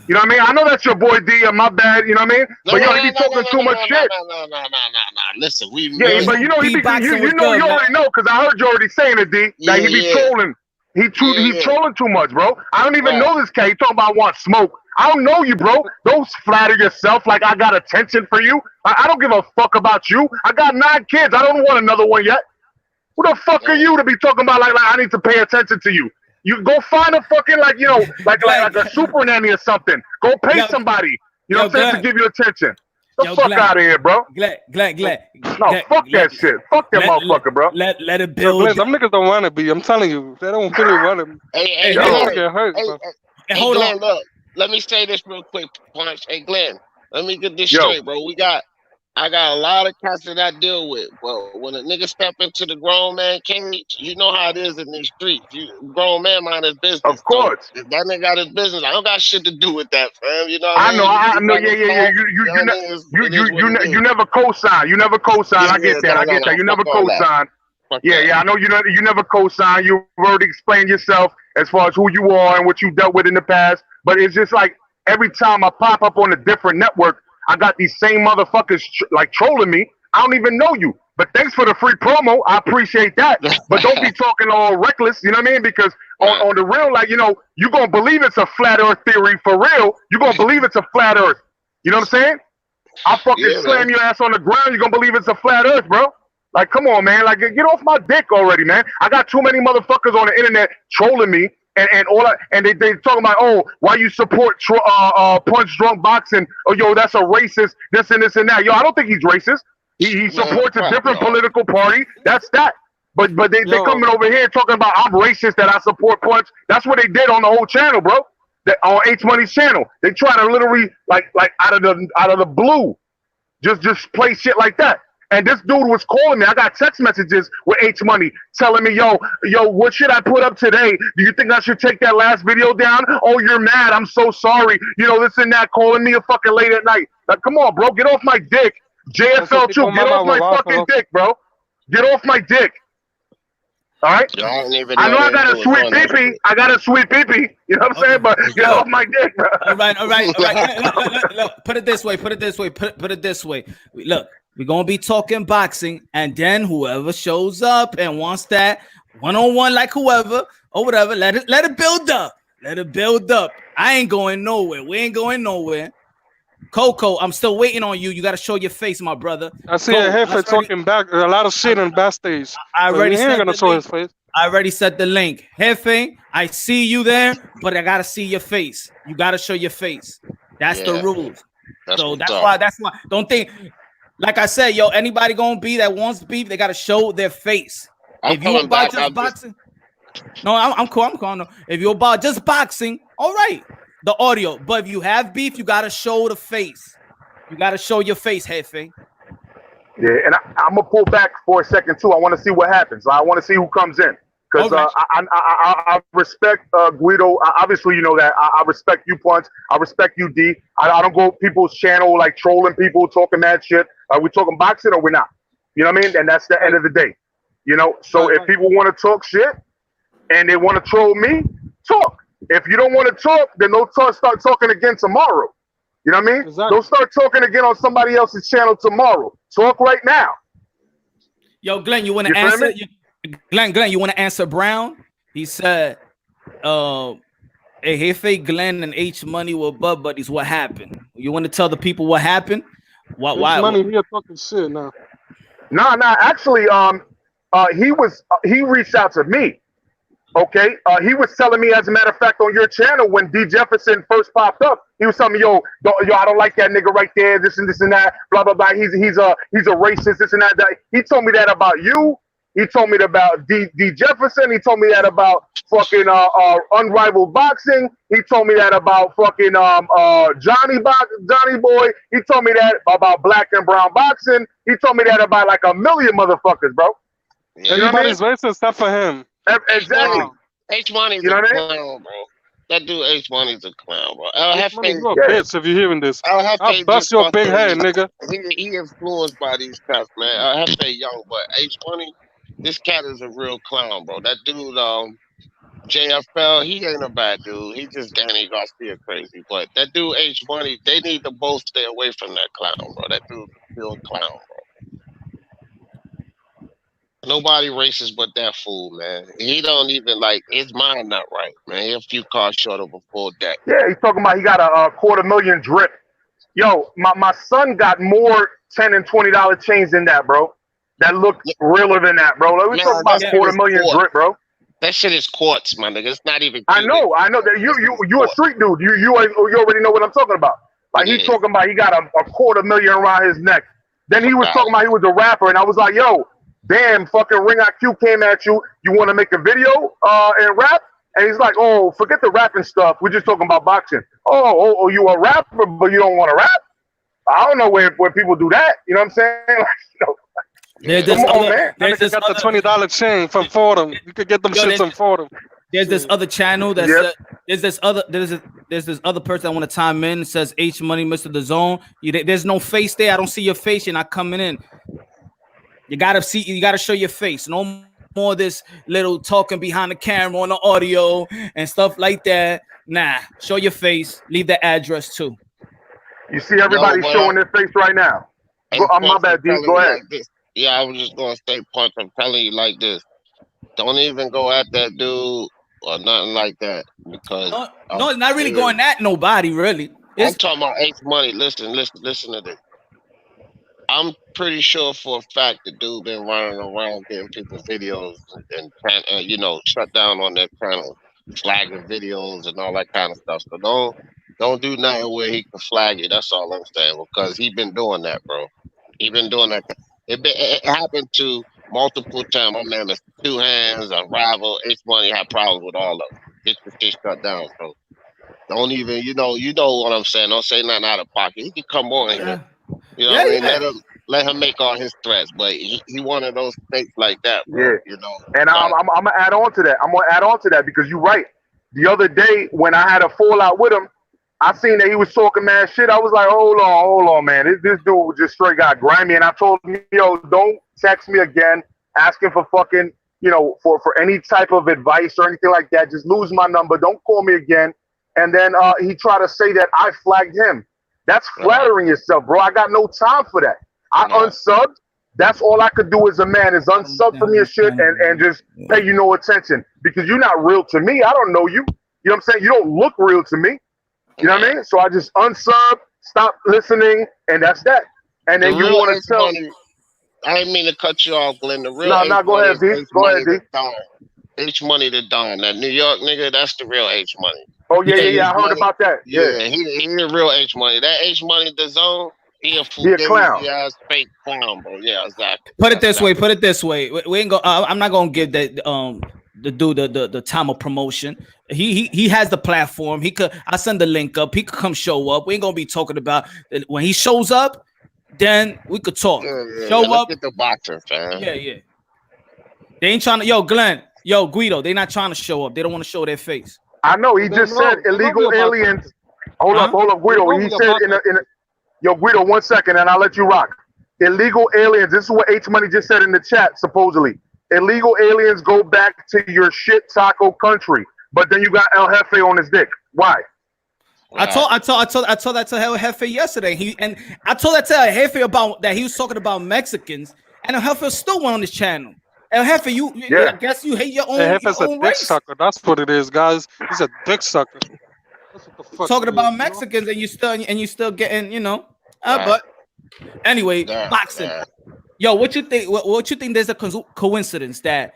You know what I mean? I know that's your boy D. My bad. You know what I mean? But yo, he be talking too much shit. No. Listen, Yeah, but you know you already know because I heard you already saying it, D. That he be trolling. He trolling too much, bro. I don't even know this cat. He talking about want smoke. I don't know you, bro. Don't flatter yourself like I got attention for you. I don't give a fuck about you. I got 9 kids. I don't want another one yet. Who the fuck are you to be talking about like I need to pay attention to you? You go find a fucking like a super nanny or something. Go pay somebody. You know what I'm saying, to give you attention. Get the fuck out of here, bro. Glad. No, fuck that shit. Fuck that motherfucker, bro. Let it build. Them niggas don't want to be. I'm telling you, they don't really want to. Hey, hold Glenn, on. Look, let me say this real quick, Punch. Hey, Glenn, let me get this straight, bro. I got a lot of cats that I deal with. Well, when a nigga step into the grown man cage, you know how it is in these streets. Grown man mind his business. Of course. So if that nigga got his business, I don't got shit to do with that, fam. You know what I know. Yeah. You never co-sign. You never co-sign. I get that. You never co-sign. Yeah. I know you never co-sign. You've already explained yourself as far as who you are and what you dealt with in the past. But it's just like every time I pop up on a different network, I got these same motherfuckers trolling me. I don't even know you. But thanks for the free promo. I appreciate that. But don't be talking all reckless, you know what I mean? Because on the real, you're going to believe it's a flat earth theory for real. You're going to believe it's a flat earth. You know what I'm saying? I'll fucking slam your ass on the ground. You're going to believe it's a flat earth, bro. Like, come on, man. Like, get off my dick already, man. I got too many motherfuckers on the internet trolling me. And they talking about, oh, why you support punch drunk boxing? Oh, yo, that's a racist. This and that. Yo, I don't think he's racist. He supports a different political party. That's that. But they coming over here talking about I'm racist that I support punch. That's what they did on the whole channel, bro. On H Money's channel, they try to literally like out of the blue, just play shit like that. And this dude was calling me. I got text messages with H Money telling me, yo, what should I put up today? Do you think I should take that last video down? Oh, you're mad. I'm so sorry. You know, this and that, calling me a fucking late at night. Like, come on, bro. Get off my dick. JFL 2, get off my fucking dick, bro. Get off my dick. All right? I know I got a sweet pee-pee. I got a sweet pee-pee. You know what I'm saying? But get off my dick, bro. All right. Look, put it this way. Put it this way. Look. We're going to be talking boxing, and then whoever shows up and wants that one-on-one, like whoever or whatever, let it build up. Let it build up. I ain't going nowhere. We ain't going nowhere. Coco, I'm still waiting on you. You got to show your face, my brother. I see a Jefe talking back. A lot of shit in backstage. I already ain't going to show his face. I already set the link. Jefe, I see you there, but I got to see your face. You got to show your face. That's the rules. That's why. Don't think... Like I said, yo, anybody gonna be that wants beef, they gotta show their face. If you about just boxing, no, I'm cool. No. If you're about just boxing, all right, the audio. But if you have beef, you gotta show the face. You gotta show your face, Jefe. Yeah, and I'm gonna pull back for a second too. I want to see what happens. I want to see who comes in. Because I respect Guido. Obviously, you know that. I respect you, Punch. I respect you, D. I don't go people's channel like trolling people, talking mad shit. Are we talking boxing or we're not? You know what I mean? And that's the end of the day. You know? So if people want to talk shit and they want to troll me, talk. If you don't want to talk, then don't start talking again tomorrow. You know what I mean? Exactly. Don't start talking again on somebody else's channel tomorrow. Talk right now. Yo, Glenn, you want to answer? Glenn, you want to answer Brown? He said, hey, fake Glenn and H Money were butt buddies. What happened? You want to tell the people what happened? Why? Money here talking shit now. Nah. Actually, he reached out to me. Okay, he was telling me, as a matter of fact, on your channel when D Jefferson first popped up, he was telling me, yo, I don't like that nigga right there, this and that, blah blah blah. He's a racist, this and that. He told me that about you. He told me that about D Jefferson. He told me that about fucking Unrivaled Boxing. He told me that about fucking Johnny Boy. He told me that about Black and Brown Boxing. He told me that about like a million motherfuckers, bro. Yeah. Everybody's racist except for him. Exactly. H Money's you know a what clown, bro. That dude H Money's a clown, bro. You're a bitch if you're hearing this. I'll bust your big head, nigga. He influenced by these cats, man. I have to say young, but H Money, this cat is a real clown, bro. That dude, JFL, he ain't a bad dude. He just Danny Garcia crazy. But that dude H Money, they need to both stay away from that clown, bro. That dude's a real clown, bro. Nobody racist but that fool, man. He don't even like his mind not right, man. He a few cars short of a full deck. Yeah, he's talking about he got a $250,000 drip. Yo, my son got more $10 and $20 chains than that, bro. That look realer than that, bro. Like, we talking about $250,000 drip, bro. That shit is quartz, my nigga. It's not even. I know that you a street dude. You already know what I'm talking about. Like he's talking about he got a $250,000 around his neck. Then he was talking about he was a rapper, and I was like, yo. Damn, fucking Ring IQ came at you. You want to make a video and rap? And he's like, oh, forget the rapping stuff. We're just talking about boxing. Oh, you a rapper, but you don't want to rap? I don't know where people do that. You know what I'm saying? Like, There's this got the $20 chain from Fordham. You could get them shits from Fordham. There's this other channel that's there's this other person that want to time in. It says H Money, Mr. The Zone. There's no face there. I don't see your face. You're not coming in. You gotta show your face. No more this little talking behind the camera on the audio and stuff like that. Nah, show your face. Leave the address too. You see everybody showing their face right now. My bad, D. Go ahead. Yeah, I was just gonna say, Punch. I'm telling you like this. Don't even go at that dude or nothing like that because no, it's not really going at nobody. Really, I'm talking about H Money. Listen to this. I'm pretty sure for a fact the dude been running around getting people's videos and shut down on their channel, flagging videos and all that kind of stuff. So don't do nothing where he can flag you. That's all I'm saying because he been doing that, bro. He been doing that. It happened to multiple times. My man, Mr. Two Hands, Unrival, H Money had problems with all of them. Get the shit shut down. So don't even, you know what I'm saying. Don't say nothing out of pocket. He can come on here. You know what I mean? Let him make all his threats, but he one of those snakes like that, bro. Yeah. And I'm gonna add on to that. I'm gonna add on to that because you're right. The other day when I had a fallout with him, I seen that he was talking mad shit. I was like, hold on, man. This dude just straight got grimy, and I told him, yo, don't text me again asking for fucking, for any type of advice or anything like that. Just lose my number. Don't call me again. And then he tried to say that I flagged him. That's flattering yourself, bro. I got no time for that. I unsubbed. That's all I could do as a man is unsub from your shit and just pay you no attention because you're not real to me. I don't know you. You know what I'm saying? You don't look real to me. You know what I mean? So I just unsub, stop listening, and that's that. And then you want to tell me. I didn't mean to cut you off, Glenn. The real go ahead, D. Go ahead, D. H Money the Don. That New York nigga, that's the real H Money. Oh, yeah. I heard about that. Yeah, he the real H Money. That H Money the Zone. He a clown. Yeah, fake clown, bro. Yeah, exactly. Put it this way. We ain't go. I'm not gonna give that the dude the time of promotion. He has the platform. He could. I send the link up. He could come show up. We ain't gonna be talking about when he shows up. Then we could talk. Show up. Get the boxing, fam. Yeah. They ain't trying to. Yo, Glenn. Yo, Guido. They not trying to show up. They don't want to show their face. I know. He just said illegal aliens. Hold up, Guido. He said in a. Yo, Guido, 1 second, and I'll let you rock. Illegal aliens. This is what H Money just said in the chat, supposedly. Illegal aliens go back to your shit taco country. but then you got El Jefe on his dick. Why? I told that to El Jefe yesterday. I told that to El Jefe about that he was talking about Mexicans, and El Jefe still went on his channel. El Jefe, I guess you hate your own. El Jefe's your a own dick race. sucker. That's what it is, guys. He's a dick sucker. That's what the fuck Talking about is, Mexicans, and you still getting, But anyway, boxing. Yo, what you think? What you think? There's a coincidence that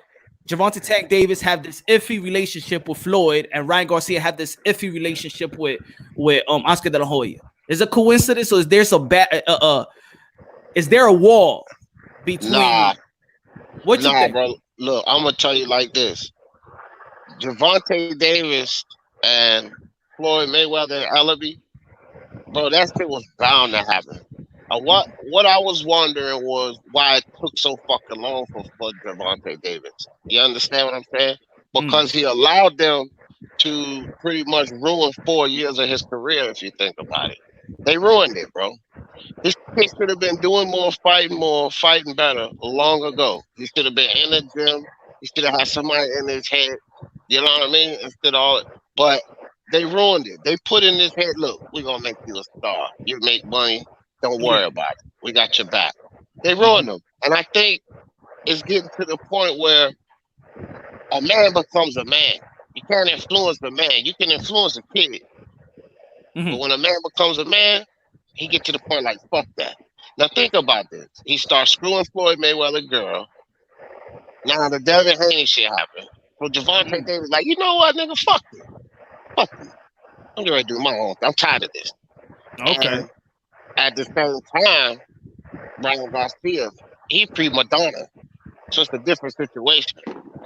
Gervonta Tank Davis have this iffy relationship with Floyd, and Ryan Garcia have this iffy relationship with Oscar De La Hoya. Is it a coincidence, or is there some is there a wall between? What you think, bro? Look, I'm gonna tell you like this: Gervonta Davis and Floyd Mayweather and Ellaby, bro, that shit was bound to happen. What I was wondering was why it took so fucking long for Gervonta Davis. You understand what I'm saying? Because he allowed them to pretty much ruin 4 years of his career, if you think about it. They ruined it, bro. This kid should have been doing more, fighting better long ago. He should have been in the gym. He should have had somebody in his head. You know what I mean? But they ruined it. They put in his head, look, we're going to make you a star. You make money. Don't worry about it. We got your back. They ruined him. And I think it's getting to the point where a man becomes a man. You can't influence the man. You can influence a kid. But when a man becomes a man, he gets to the point like, fuck that. Now think about this. He starts screwing Floyd Mayweather girl. Now the Devin Haney shit happened. So Gervonta Davis like, you know what, nigga, fuck you. Fuck you. I'm getting ready to do my own thing. I'm tired of this. Okay. And at the same time, Ryan Garcia, he prima donna. So it's a different situation.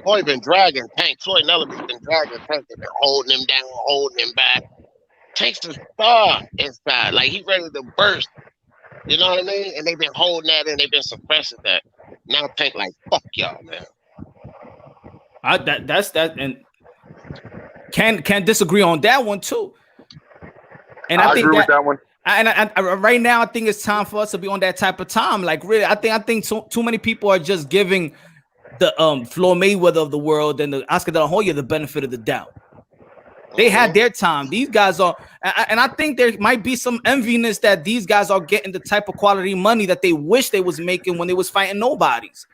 Floyd been dragging Tank. Floyd and Ellaby's been dragging Tank. They've been holding him down, holding him back. Tank's a star inside. Like, he ready to burst. You know what I mean? And they've been holding that and they've been suppressing that. Now Tank like, fuck y'all, man. That's that, and can disagree on that one too. And I think agree with that one. And right now, I think it's time for us to be on that type of time. Like, really, I think too many people are just giving the Floyd Mayweather of the world and the Oscar De La Hoya the benefit of the doubt. They had their time. These guys are, and I think there might be some enviness that these guys are getting the type of quality money that they wish they was making when they was fighting nobodies.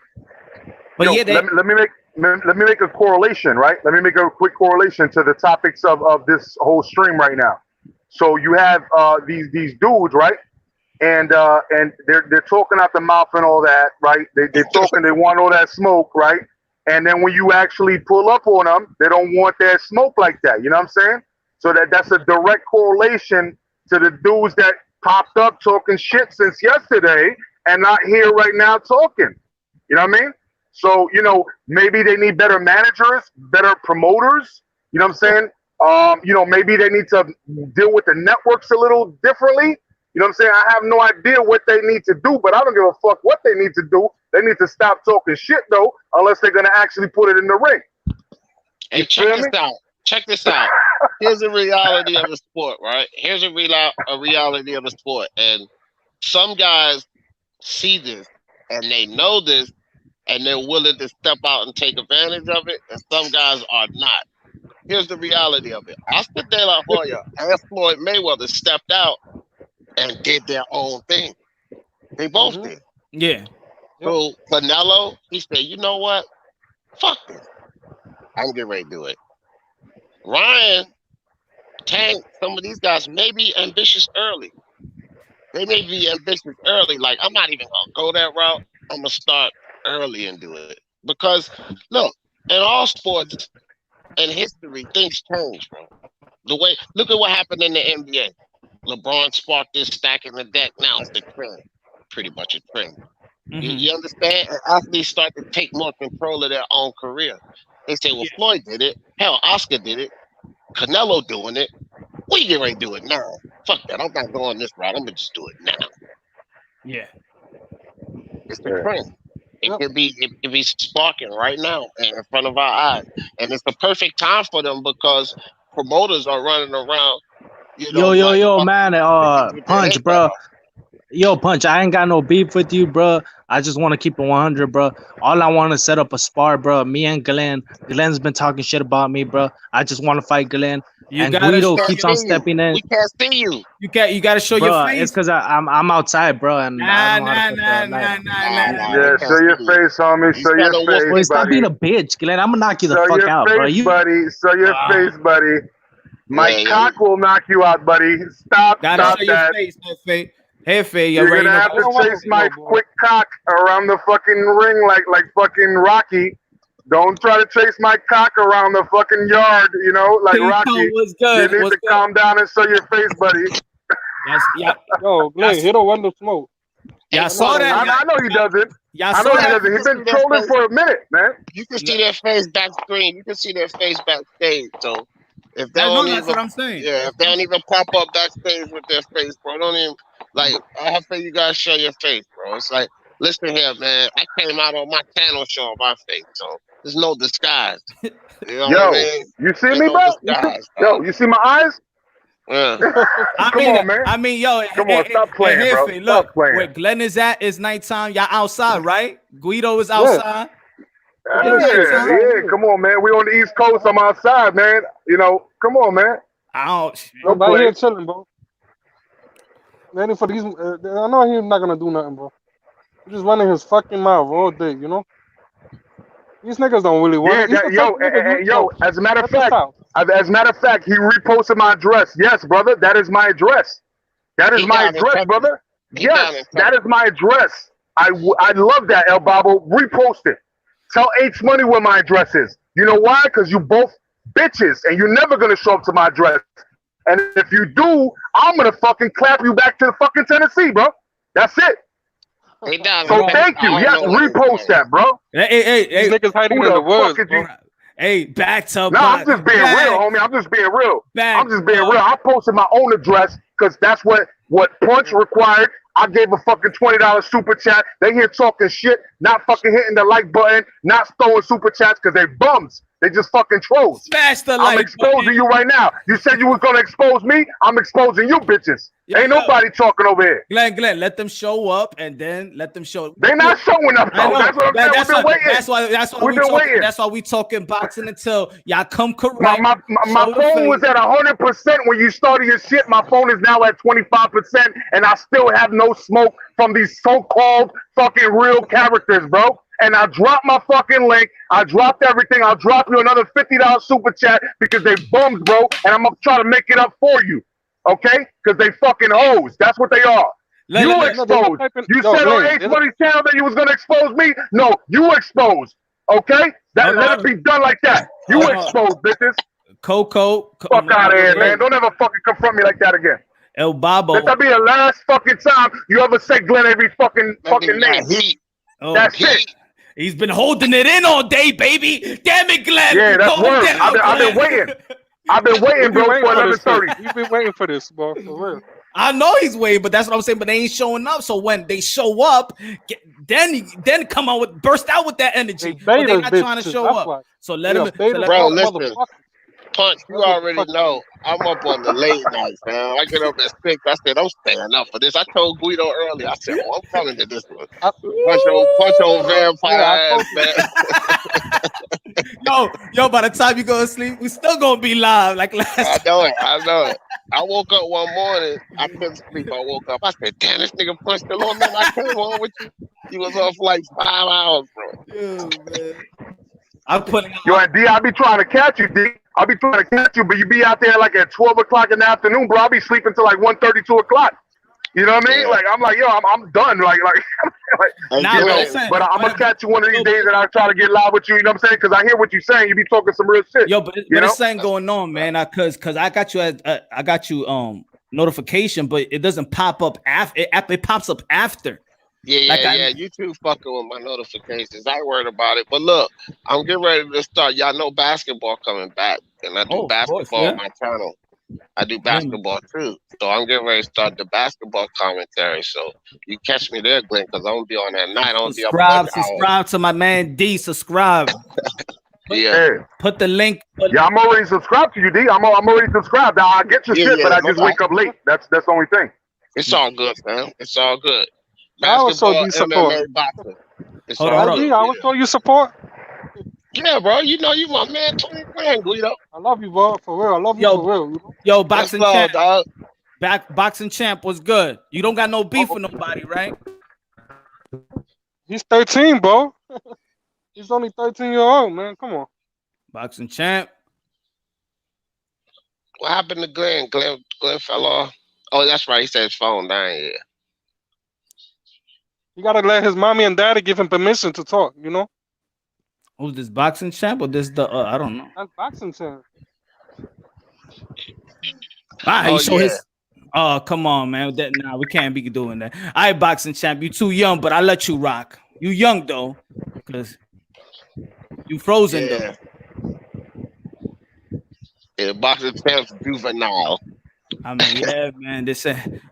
But let me make a correlation, right? Let me make a quick correlation to the topics of this whole stream right now. So you have these dudes, right? And they're talking out the mouth and all that, right? They're talking, they want all that smoke, right? And then when you actually pull up on them, they don't want that smoke like that. You know what I'm saying? So that's a direct correlation to the dudes that popped up talking shit since yesterday and not here right now talking. You know what I mean? So, maybe they need better managers, better promoters. You know what I'm saying? Maybe they need to deal with the networks a little differently. You know what I'm saying? I have no idea what they need to do, but I don't give a fuck what they need to do. They need to stop talking shit, though, unless they're going to actually put it in the ring. Hey, check this out. Here's the reality of the sport, right? Here's a reality of the sport. And some guys see this, and they know this, and they're willing to step out and take advantage of it, and some guys are not. Here's the reality of it. Oscar De La Hoya and Floyd Mayweather stepped out and did their own thing. They both did. Yeah. So Canelo, he said, you know what? Fuck this. I'm getting ready to do it. Ryan, Tank, some of these guys may be ambitious early. They may be ambitious early. Like, I'm not even going to go that route. I'm going to start early and do it. Because, look, in all sports and history, things change, bro. Look at what happened in the NBA. LeBron sparked this stacking the deck. Now it's the trend. Pretty much a trend. You understand? And athletes start to take more control of their own career. They say, well, Floyd did it. Hell, Oscar did it. Canelo doing it. We get ready to do it now. Fuck that. I'm not going this route. I'm going to just do it now. Yeah. It's the trend. It could be sparking right now in front of our eyes. And it's the perfect time for them because promoters are running around. Man. Punch, bro. Yo, Punch, I ain't got no beef with you, bro. I just want to keep it 100, bro. All I want to set up a spar, bro. Me and Glenn. Glenn's been talking shit about me, bro. I just want to fight Glenn. And Guido keeps on stepping in. We can't see you. You gotta show bro, your face. It's because I'm outside, bro. And Nah. Yeah, show your face, homie. Show your face, buddy. Stop being a bitch, Glenn. I'm gonna knock you the fuck out, bro. Buddy. Show your face, buddy. My cock will knock you out, buddy. Stop Gotta show that. your face, Hefe. Hefe, You're gonna have to chase my quick cock around the fucking ring like fucking Rocky. Don't try to chase my cock around the fucking yard, you know, like Rocky. Was good. You need to calm down and show your face, buddy. Yo, Glenn, he don't want no smoke. Yeah, I saw that. I know he doesn't. I know he doesn't. He's been trolling for a minute, man. You can see their face back screen. You can see their face backstage. So if they that's what I'm saying. Yeah, if they don't even pop up backstage with their face, bro, don't even like. I have to you guys show your face, bro. It's like, listen here, man. I came out on my channel showing my face, so there's no disguise. You know what I mean? You see me, bro? You see my eyes? Yeah. Come on, man. I mean, yo, come on, stop playing, bro. Look, stop playing. where Glenn is at is nighttime. Y'all outside, right? Guido is outside. Yeah, come on, man. We on the East Coast. I'm outside, man. You know, come on, man. I'm out here chilling, bro. Man, for these, I know he's not gonna do nothing, bro. He's just running his fucking mouth all day, you know. These niggas don't really want it. Yo. As a matter of fact, he reposted my address. Yes, brother, that is my address. That is my address, brother. Yes, that is my address. I love that, El Babo. Repost it. Tell H Money where my address is. You know why? Because you both bitches, and you're never gonna show up to my address. And if you do, I'm gonna fucking clap you back to the fucking Tennessee, bro. That's it. So thank you. Yes, repost that, bro. Hey, these niggas hiding in the woods, bro. Hey, back to I'm just being real, homie. I'm just being real. I posted my own address because that's what Punch required. I gave a fucking $20 super chat. They here talking shit, not fucking hitting the like button, not throwing super chats because they bums. They just fucking trolls. Smash the I'm exposing you right now. You said you was gonna expose me. I'm exposing you, bitches. Ain't nobody talking over here. Glenn, let them show up and then let them show. They not showing up though. That's what I'm saying. We've been waiting. That's why we talking boxing until y'all come correct. My phone was at 100% when you started your shit. My phone is now at 25%, and I still have no smoke from these so-called fucking real characters, bro. And I dropped my fucking link. I dropped everything. I'll drop you another $50 super chat because they bums, bro. And I'm gonna try to make it up for you, okay? Because they fucking hoes. That's what they are. You exposed. You said on H Money's channel that you was gonna expose me. No, you exposed. Okay? Let it be done like that. You exposed, bitches. Coco. Fuck out of here, man. Don't ever fucking confront me like that again. El Babo. Let that be the last fucking time you ever say Glenn every fucking name. That's it. He's been holding it in all day, baby. Damn it, Glenn. Yeah, that's word. I've been waiting. I've been waiting, bro, for 11:30. You've been waiting for this, bro, for real. I know he's waiting, but that's what I'm saying. But they ain't showing up. So when they show up, then come on burst out with that energy. But they're not trying to show up. So let him. Bro, listen. Punch, you already know I'm up on the late nights, man. I get up at 6. I said, I'm staying up for this. I told Guido earlier. I said, I'm coming to this one. Punch on vampire ass, man. Yo, by the time you go to sleep, we still gonna be live like last time. I know it. I woke up one morning. I couldn't sleep. I woke up. I said, damn, this nigga Punch still on, man. I came on with you. He was off like 5 hours, bro. Yo, man. I'm putting Yo, and D, I be trying to catch you, D. I'll be trying to catch you, but you be out there like at 12 o'clock in the afternoon, bro. I'll be sleeping till like 1:30, 2 o'clock. You know what I mean? Yeah. Like I'm like, yo, I'm done. But I'm gonna catch you one of these days, and I'll try to get live with you. You know what I'm saying? Because I hear what you're saying. You be talking some real shit. Yo, but it's something going on, man. Because I got you notification, but it doesn't pop up after. It pops up after. Yeah. You too fucking with my notifications. I ain't worried about it. But look, I'm getting ready to start. Y'all know basketball coming back, and I do basketball on my channel. I do basketball too, so I'm getting ready to start the basketball commentary. So you catch me there, Glenn, because I'm gonna be on that night. I'm gonna be subscribe to my man D. Subscribe. Put the link. I'm already subscribed to you, D. I'm already subscribed. Now I get your shit, but I just wake up late. That's the only thing. It's all good, man. It's all good. I was told Basketball, you support. MMA, boxing. It's Hold on, all hold good. I was told you support. Yeah, bro. You know you my man, 20 grand, Guido. I love you, bro. For real. I love you Yo, for real. You know? yo, That's boxing love, champ, dog. boxing champ was good. You don't got no beef Oh, with nobody, right? he's 13, bro. He's only 13-year-old, man. Come on. Boxing champ. What happened to Glenn? Glenn fell off. Oh, that's right. He said his phone dying. Yeah. You gotta let his mommy and daddy give him permission to talk. You know? Who's this boxing champ or this the? I don't know. That's boxing champ. Ah, Oh he show yeah. his. Oh, come on, man. Nah, we can't be doing that. I boxing champ. You too young, but I let you rock. You young though, cause you frozen though. Yeah. Yeah, boxing champs juvenile. I mean, yeah, man.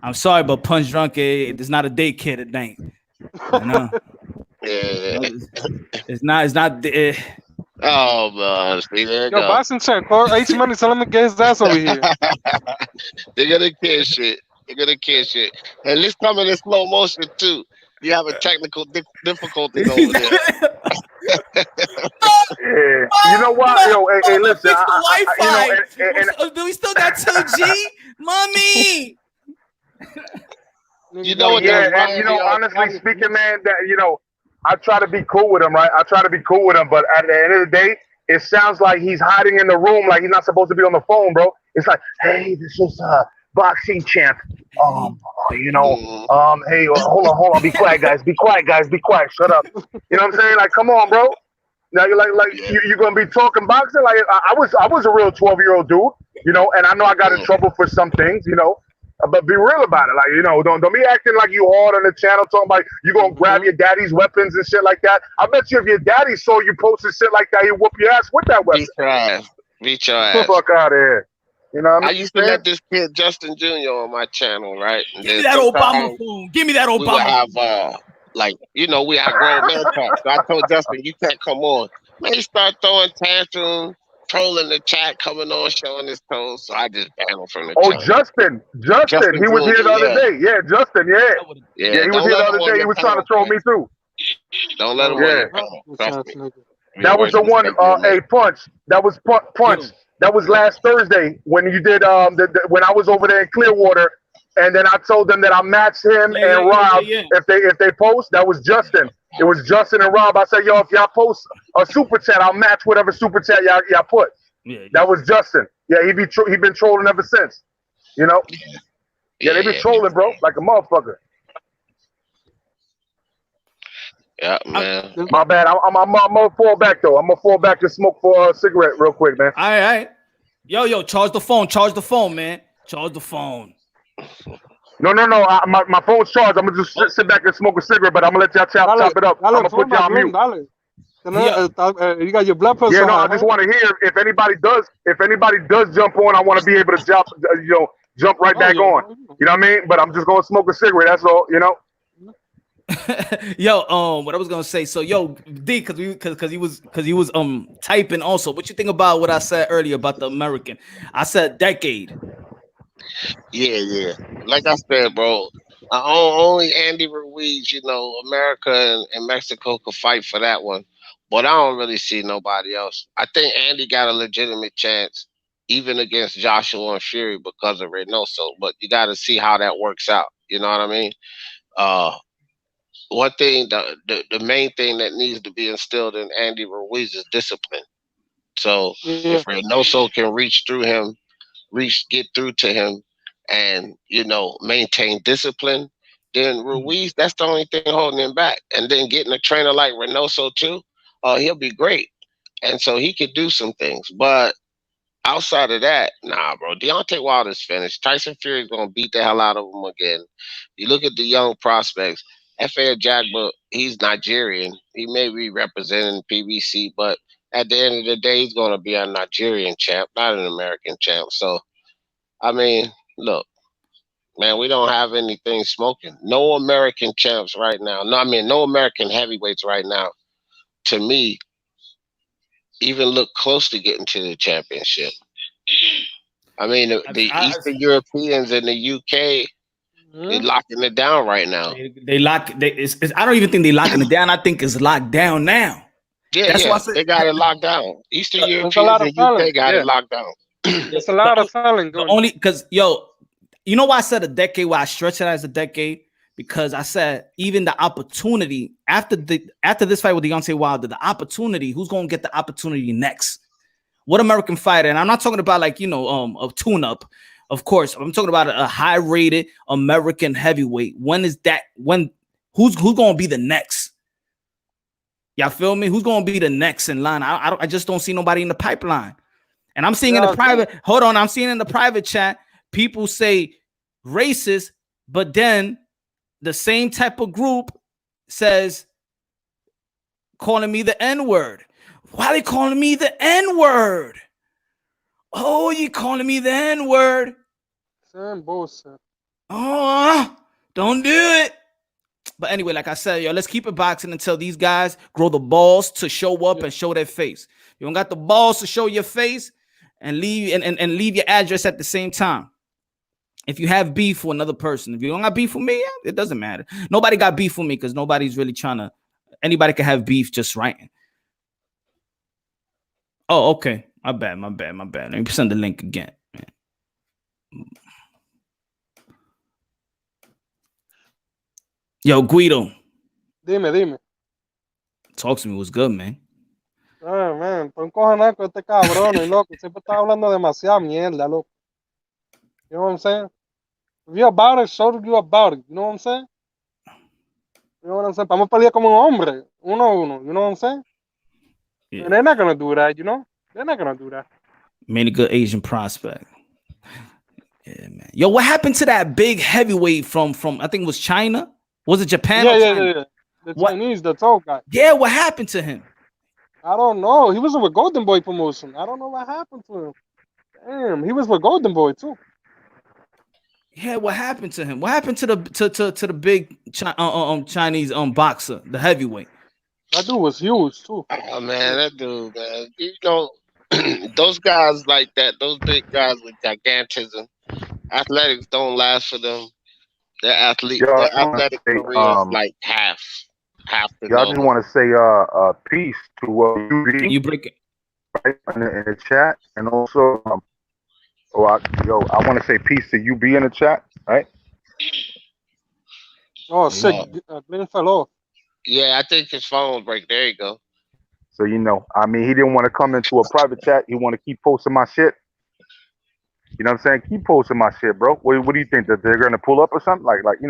I'm sorry, but Punch Drunk, it's not a daycare tonight. I know. Yeah. It's not. Oh man, see there you Yo, go. boxing champ. Call H-Money. Tell him to get his ass over here. They're gonna kid shit. They're gonna kid shit. And this coming in slow motion too. You have a technical difficulties over there. Yeah. You know what? Yo, hey, listen. Fix the Wi-Fi. You know, Do we still got 2G, mommy? You know what? yeah, That's and you know, right, honestly speaking, man, that I try to be cool with him, right? I try to be cool with him, but at the end of the day, it sounds like he's hiding in the room, like he's not supposed to be on the phone, bro. It's like, hey, this is boxing champ. Hey, hold on, be quiet, guys, be quiet, shut up. You know what I'm saying? Like, come on, bro. Now you're you're gonna be talking boxing? Like I was a real 12-year-old dude, and I know I got in trouble for some things, but be real about it. Like, don't be acting like you hard on the channel talking about you gonna grab your daddy's weapons and shit like that. I bet you if your daddy saw you posting shit like that, he'd whoop your ass with that weapon. Beat your ass. Fuck out of here. You know what I mean? I used to let this kid Justin Jr. on my channel, right? And Give me that Obama phone. Give me that Obama. We would have we had grown man talk. So I told Justin, you can't come on. Man, he started throwing tantrums, trolling the chat, coming on, showing his toes. So I just banned him from the channel. Justin, he was here the other day. Yeah, Justin, yeah, he was here the other day. He was trying to troll me too. Don't let him win. That was the one. Punch. That was Punch. That was last Thursday when you did when I was over there in Clearwater, and then I told them that I matched him and Rob if they post. That was Justin. It was Justin and Rob. I said, yo, if y'all post a super chat, I'll match whatever super chat y'all put. Yeah. That was Justin. Yeah, he been trolling ever since. You know. Yeah, they been trolling, bro, like a motherfucker. Yeah, man. My bad. I'm gonna fall back though. I'm gonna fall back and smoke for a cigarette real quick, man. All right. Yo, charge the phone, man. Charge the phone. No. My phone's charged. I'm gonna just sit back and smoke a cigarette, but I'm gonna let y'all chop it up. I'm gonna put y'all on mute. You got your blood pressure. Yeah, no, I just want to hear if anybody does jump on. I want to be able to jump right back on. You know what I mean? But I'm just gonna smoke a cigarette. That's all. You know. Yo, what I was gonna say. So, yo, D, because he was typing also. What you think about what I said earlier about the American? I said decade. Yeah. Like I said, bro, only Andy Ruiz, America and Mexico could fight for that one. But I don't really see nobody else. I think Andy got a legitimate chance, even against Joshua and Fury because of Reynoso. But you got to see how that works out. You know what I mean? One thing, the main thing that needs to be instilled in Andy Ruiz is discipline. So if Reynoso can get through to him and, maintain discipline, then Ruiz, that's the only thing holding him back. And then getting a trainer like Reynoso too, he'll be great. And so he could do some things. But outside of that, nah, bro. Deontay Wilder's finished. Tyson Fury's going to beat the hell out of him again. You look at the young prospects. F.A. Jagba, he's Nigerian. He may be representing PBC, but at the end of the day, he's going to be a Nigerian champ, not an American champ. So, I mean, look, man, we don't have anything smoking. No American champs right now. No American heavyweights right now, to me, even look close to getting to the championship. I mean, the Eastern Europeans in the UK, They're locking it down right now. They lock. I don't even think they're locking it down. I think it's locked down now. Yeah, That's why I they got it locked down. Eastern There's a lot Europeans of and UK talent. got it locked down. There's a lot of talent going. Only because you know why I said a decade? Why I stretch it as a decade? Because I said even the opportunity after this fight with Deontay Wilder, the opportunity, who's gonna get the opportunity next? What American fighter? And I'm not talking about like a tune-up, of course. I'm talking about a high-rated American heavyweight. Who's gonna be the next? Y'all feel me? Who's gonna be the next in line? I just don't see nobody in the pipeline. And I'm seeing in the private. Hold on, I'm seeing in the private chat people say racist, but then the same type of group says calling me the N-word. Why are they calling me the N-word? Oh, you calling me the N-word? Same bullshit. Oh, don't do it. But anyway, like I said, let's keep it boxing until these guys grow the balls to show up and show their face. You don't got the balls to show your face and leave and leave your address at the same time. If you have beef with another person, if you don't got beef with me, it doesn't matter. Nobody got beef with me because nobody's really trying to. Anybody can have beef just writing. Oh, okay. My bad. Let me send the link again. Yo, Guido. Dime. Talk to me. What's good, man? Man, estoy encojonado con este cabrón, loco. Siempre está hablando demasiada mierda, loco. You know what I'm saying? If you're about it, show you about it. You know what I'm saying? You know what I'm saying? Vamos a pelear como un hombre, uno a uno. You know what I'm saying? Yeah. And they're not gonna do that, you know? They're not gonna do that. Many good Asian prospect. Yeah, man. Yo, what happened to that big heavyweight from I think it was China? Was it Japan? Yeah. The Chinese, the tall guy. Yeah, what happened to him? I don't know. He was with Golden Boy promotion. I don't know what happened to him. Damn, he was with Golden Boy too. Yeah, what happened to him? What happened to the big Chinese boxer, the heavyweight? That dude was huge too. Oh man, that dude, man. You know, those guys like that, those big guys with gigantism, athletics don't last for them. Their athletic career is like half the Y'all just want to say peace to UB. You break it right in the chat, and also I want to say peace to UB in the chat, right? Oh, sick. Glenn fell off. Yeah, I think his phone break. There you go. So he didn't want to come into a private chat. He want to keep posting my shit. You know what I'm saying? Keep posting my shit, bro. What do you think, that they're gonna pull up or something? Like you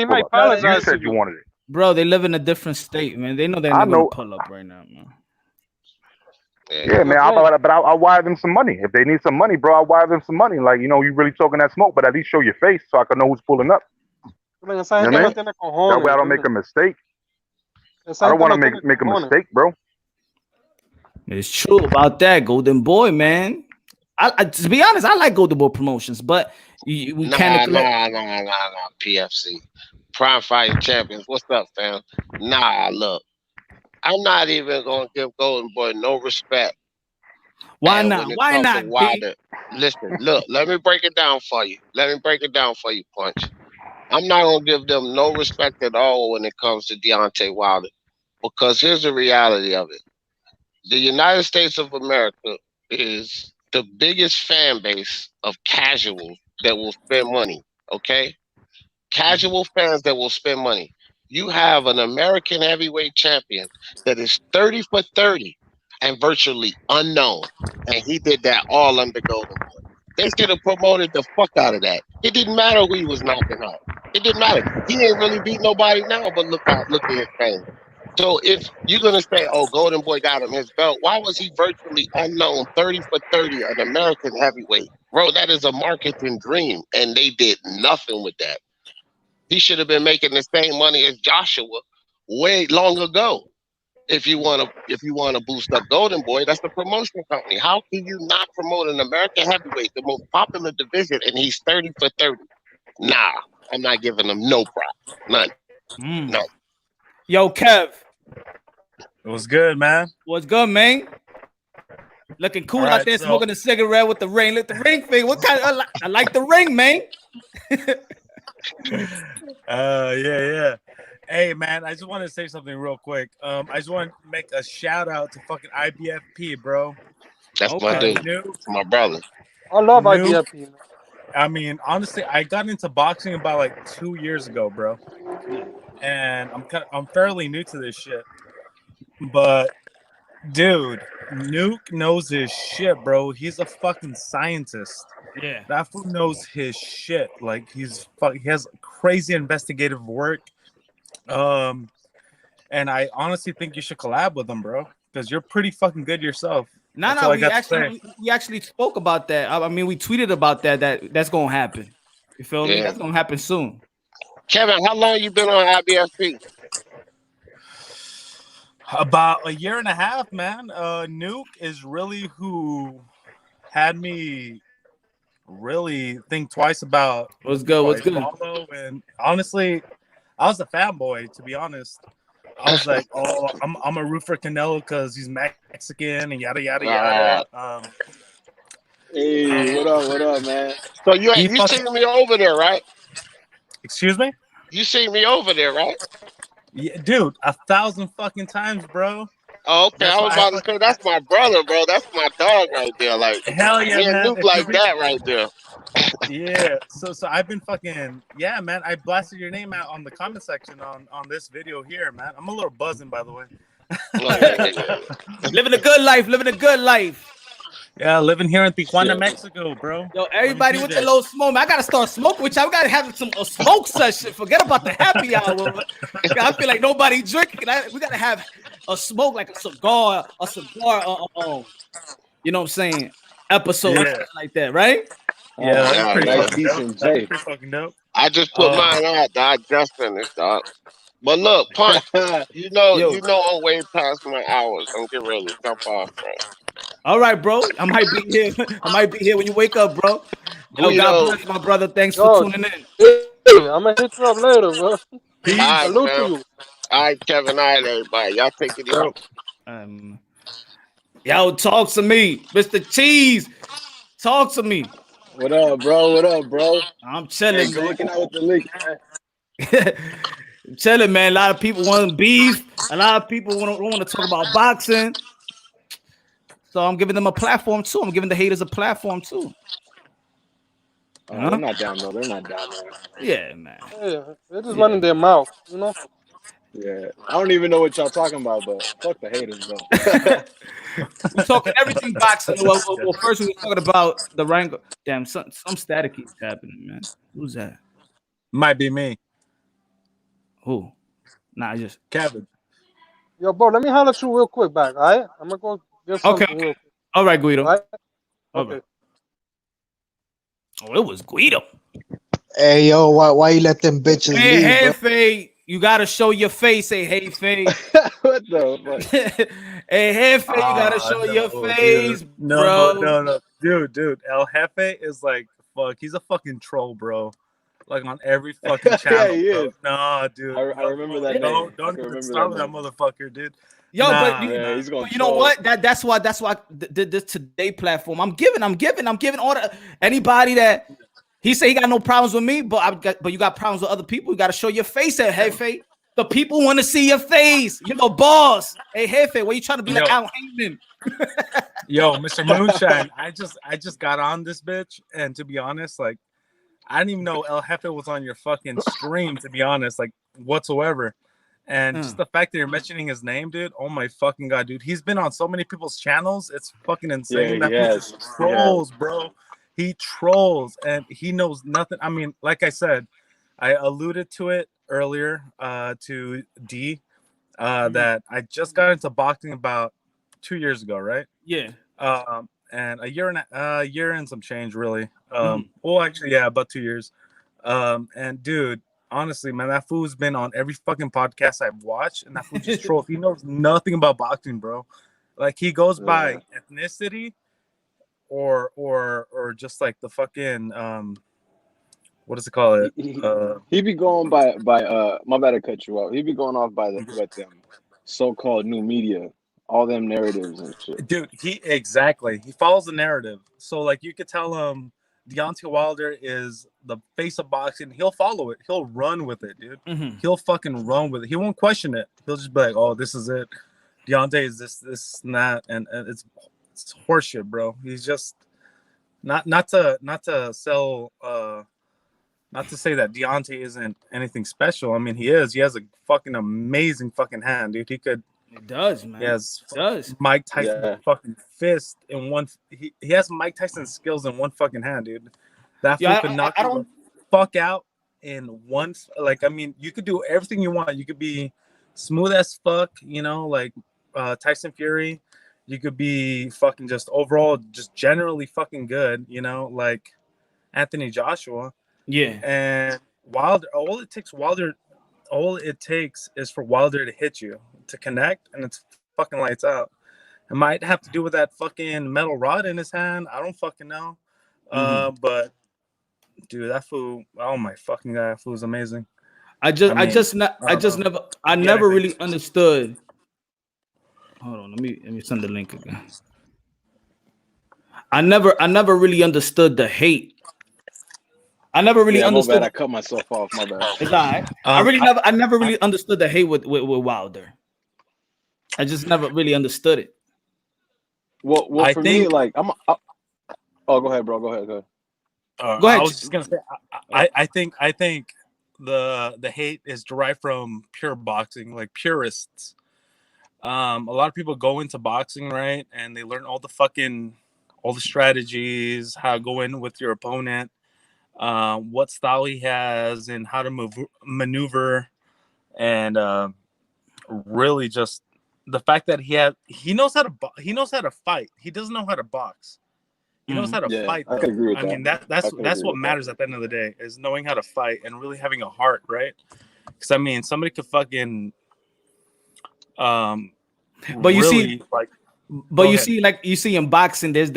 might apologize. You said you wanted it, bro. They live in a different state, man. They know they're not gonna pull up right now, man. Yeah, man. I'll wire them some money if they need some money, bro. I'll wire them some money. Like, you really talking that smoke, but at least show your face so I can know who's pulling up. You know what I mean? That way I don't make a mistake. I don't want to make a mistake, bro. It's true about that, Golden Boy, man. I to be honest, I like Golden Boy Promotions, but we can't. Nah. PFC, Prime Fighting Champions. What's up, fam? Nah, look, I'm not even gonna give Golden Boy no respect. Why not? Why not? Listen, look. Let me break it down for you. Punch. I'm not gonna give them no respect at all when it comes to Deontay Wilder, because here's the reality of it: the United States of America is the biggest fan base of casuals that will spend money, okay? Casual fans that will spend money. You have an American heavyweight champion that is 30 for 30 and virtually unknown. And he did that all under Golden Boy. They should have promoted the fuck out of that. It didn't matter who he was knocking out. It didn't matter. He ain't really beat nobody now, but look at his fame. So if you're going to say, oh, Golden Boy got him his belt, why was he virtually unknown, 30 for 30, an American heavyweight? Bro, that is a marketing dream, and they did nothing with that. He should have been making the same money as Joshua way long ago. If you want to boost up Golden Boy, that's the promotion company. How can you not promote an American heavyweight, the most popular division, and he's 30 for 30? Nah, I'm not giving him no props. None. No. Yo, Kev. What's good, man? What's good, man? Looking cool out there, smoking a cigarette with the ring. Look, the ring thing. What kind of? I like the ring, man. Yeah. Hey man, I just want to say something real quick. I just want to make a shout out to fucking IBFP, bro. That's my dude. That's my brother. I love IBFP. I mean, honestly, I got into boxing about like 2 years ago, bro. And I'm fairly new to this shit. But dude, Nuke knows his shit, bro. He's a fucking scientist. Yeah. That fool knows his shit. Like he has crazy investigative work. And I honestly think you should collab with him, bro, because you're pretty fucking good yourself. No, we actually spoke about that. I mean, we tweeted about that's gonna happen. You feel me? That's gonna happen soon. Kevin, how long you been on IBFP? About a year and a half, man. Nuke is really who had me really think twice about what's good. Follow. And honestly, I was a fanboy, to be honest. I was like, oh, I'm a root for Canelo because he's Mexican and yada yada yada. Hey, what up, man? So you seen me over there, right? Excuse me? You seen me over there, right? Yeah, dude, 1,000 fucking times, bro. Oh, okay, I was about to say that's my brother, bro. That's my dog right there. Like, hell yeah, man. Nuke like that right there. Yeah, so I've been fucking man. I blasted your name out on the comment section on this video here, man. I'm a little buzzing, by the way. Living a good life. Yeah, living here in Tijuana, Mexico, bro. Yo, everybody with the low smoke, man. I gotta start smoking with y'all. We gotta have a smoke session. Forget about the happy hour. I feel like nobody drinking. We gotta have a smoke, like a cigar. You know what I'm saying? Episode like that, right? Yeah, that's pretty decent, Jay. Pretty fucking dope. I just put mine out. I just finished, dog. But look, Punch, you know I'm way past my hours. I'm getting ready to jump off, bro. All right, bro. I might be here when you wake up, bro. Yo, God bless my brother. Thanks for tuning in. I'm gonna hit you up later, bro. Peace. Salute to you. All right, Kevin. All right, everybody. Y'all take it easy. Yo, talk to me, Mr. Cheese. Talk to me. What up, bro? I'm chilling. Hey, looking out with the leak, man. I'm chilling, man. A lot of people want beef. A lot of people want to talk about boxing. So I'm giving them a platform too. I'm giving the haters a platform too. They're not down though. Yeah, man. Yeah, they're just running their mouth, you know. Yeah, I don't even know what y'all talking about, but fuck the haters, though. We're talking everything boxing. Well, first we were talking about the rank. Damn, some static keeps happening, man. Who's that? Might be me. Who? Nah, just Kevin. Yo, bro, let me holler at you real quick back, all right? I'm gonna go get something real quick. All right, Guido. All right? Okay. Oh, it was Guido. Hey, yo, why you let them bitches leave? Hey, Faye, you gotta show your face. Hey, Faye. What the fuck? Hey, Faye, you gotta show your face, bro. No. Dude. El Jefe is like, fuck, he's a fucking troll, bro. Like on every fucking channel. Yeah, he is. No, dude. I remember that. Don't even start with that motherfucker, dude. Yo, he's going. You know what? That's why this Today platform. I'm giving all the anybody that he say he got no problems with me, but you got problems with other people. You got to show your face at Hefe. The people want to see your face. You're the boss. Hey, Hefe, what you trying to be like Al Heyman? Yo, Mr. Moonshine, I just got on this bitch, and to be honest, like I didn't even know El Jefe was on your fucking stream, to be honest, like whatsoever. And just the fact that you're mentioning his name, dude, oh my fucking god, dude. He's been on so many people's channels. It's fucking insane. Yeah, he trolls, bro. He trolls and he knows nothing. I mean, like I said, I alluded to it earlier to D that I just got into boxing about 2 years ago, right? Yeah. And a year and some change, really. Well, actually, yeah, about 2 years. And dude, honestly, man, that fool's been on every fucking podcast I've watched, and that fool just trolls. He knows nothing about boxing, bro. Like he goes by ethnicity, or just like the fucking what does it call it? He be going by my bad to cut you off. He be going off by them so-called new media, all them narratives and shit. Dude, he follows the narrative. So like you could tell him Deontay Wilder is the face of boxing. He'll follow it. He'll run with it, dude. Mm-hmm. He'll fucking run with it. He won't question it. He'll just be like, "Oh, this is it. Deontay is this, and that," and it's horseshit, bro. He's just not to sell. Not to say that Deontay isn't anything special. I mean, he is. He has a fucking amazing fucking hand, dude. He could. It does, man. He has does. Mike Tyson's fucking fist in one. He has Mike Tyson's skills in one fucking hand, dude. That fool could knock you the fuck out in one. Like, I mean, you could do everything you want. You could be smooth as fuck, you know, like Tyson Fury. You could be fucking just overall, just generally fucking good, you know, like Anthony Joshua. Yeah. And Wilder, all it takes is for Wilder to hit you, to connect, and it's fucking lights out. It might have to do with that fucking metal rod in his hand. I don't fucking know. But dude, that fool, oh my fucking god, that fool is amazing. I never really understood. Hold on, let me send the link again. I never really understood the hate. I never really understood. I cut myself off. My bad. It's all right. I never really understood the hate with Wilder. I just never really understood it. Well, for me, like oh, go ahead, bro. Go ahead. Go ahead. I was just gonna say, I think the hate is derived from pure boxing, like purists. A lot of people go into boxing, right, and they learn all the strategies, how to go in with your opponent, what style he has, and how to maneuver, and really just the fact that he knows how to fight. He doesn't know how to box. He knows how to fight. I can agree with that. I mean, that's what matters at the end of the day, is knowing how to fight and really having a heart, right? Because I mean, somebody could fucking but really, you see, like, but you see, like you see in boxing, there's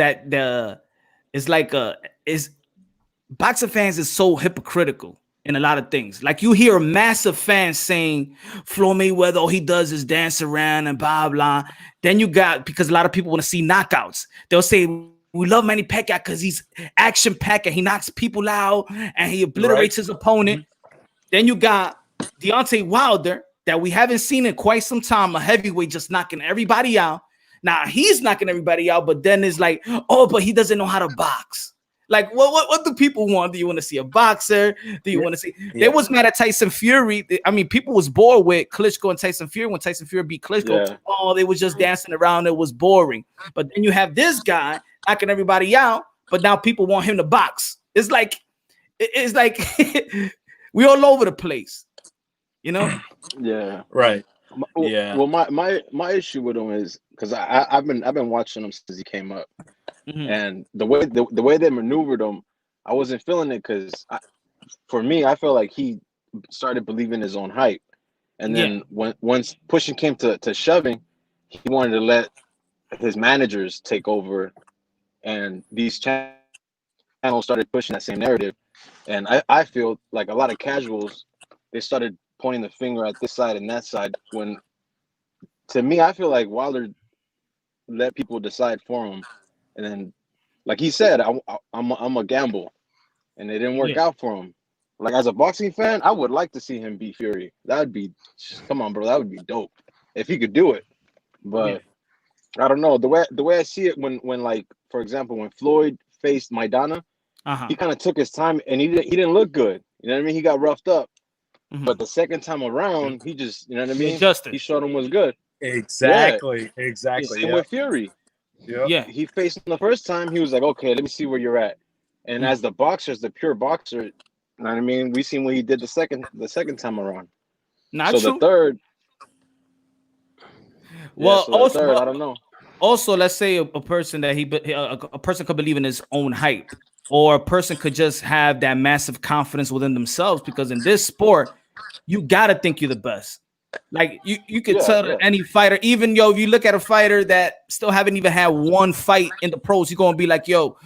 boxing fans is so hypocritical in a lot of things. Like you hear massive fans saying Floyd Mayweather, all he does is dance around and blah blah. Then you got, because a lot of people want to see knockouts, they'll say we love Manny Pacquiao because he's action packed and he knocks people out and he obliterates his opponent. Then you got Deontay Wilder, that we haven't seen in quite some time, a heavyweight just knocking everybody out. Now he's knocking everybody out, but then it's like, oh, but he doesn't know how to box. Like, what do people want? Do you want to see a boxer? Do you want to see? They was mad at Tyson Fury. I mean, people was bored with Klitschko and Tyson Fury when Tyson Fury beat Klitschko. Yeah. Oh, they was just dancing around. It was boring. But then you have this guy knocking everybody out, but now people want him to box. It's like we all over the place, you know? Yeah. Right. Yeah. Well, my issue with him is because I've been watching him since he came up. Mm-hmm. And the way they maneuvered him, I wasn't feeling it because for me, I felt like he started believing his own hype, and then once pushing came to shoving, he wanted to let his managers take over, and these channels started pushing that same narrative, and I feel like a lot of casuals, they started pointing the finger at this side and that side, when to me I feel like Wilder let people decide for him. And then, like he said, I'm a gamble, and it didn't work out for him. Like as a boxing fan, I would like to see him beat Fury. That would be, come on, bro, that would be dope if he could do it. But I don't know, the way I see it, when like, for example, when Floyd faced Maidana, he kind of took his time and he didn't look good. You know what I mean? He got roughed up. Mm-hmm. But the second time around, he just, you know what I mean? He showed him what's good. Exactly. Same with Fury. Yeah. He faced him the first time. He was like, okay, let me see where you're at. And as the boxer, as the pure boxer, you know what I mean? We seen what he did the second time around. The third. Well, also, third, I don't know. Also, let's say a person that a person could believe in his own hype, or a person could just have that massive confidence within themselves, because in this sport, you gotta think you're the best. Like you could tell any fighter, even if you look at a fighter that still haven't even had one fight in the pros, you're gonna be like, yo,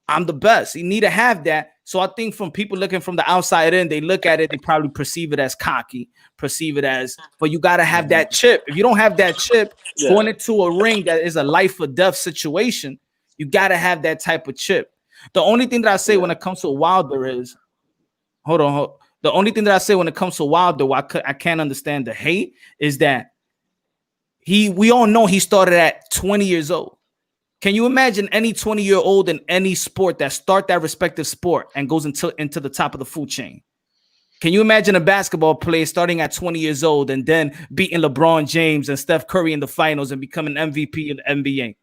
I'm the best. You need to have that. So I think from people looking from the outside in, they look at it, they probably perceive it as cocky, perceive it as, but you gotta have that chip. If you don't have that chip, going into a ring that is a life or death situation, you gotta have that type of chip. The only thing that I say when it comes to Wilder is, hold on. The only thing that I say when it comes to Wilder, why I can't understand the hate is that we all know he started at 20 years old. Can you imagine any 20-year-old in any sport that start that respective sport and goes into the top of the food chain? Can you imagine a basketball player starting at 20 years old and then beating LeBron James and Steph Curry in the finals and becoming MVP in the NBA?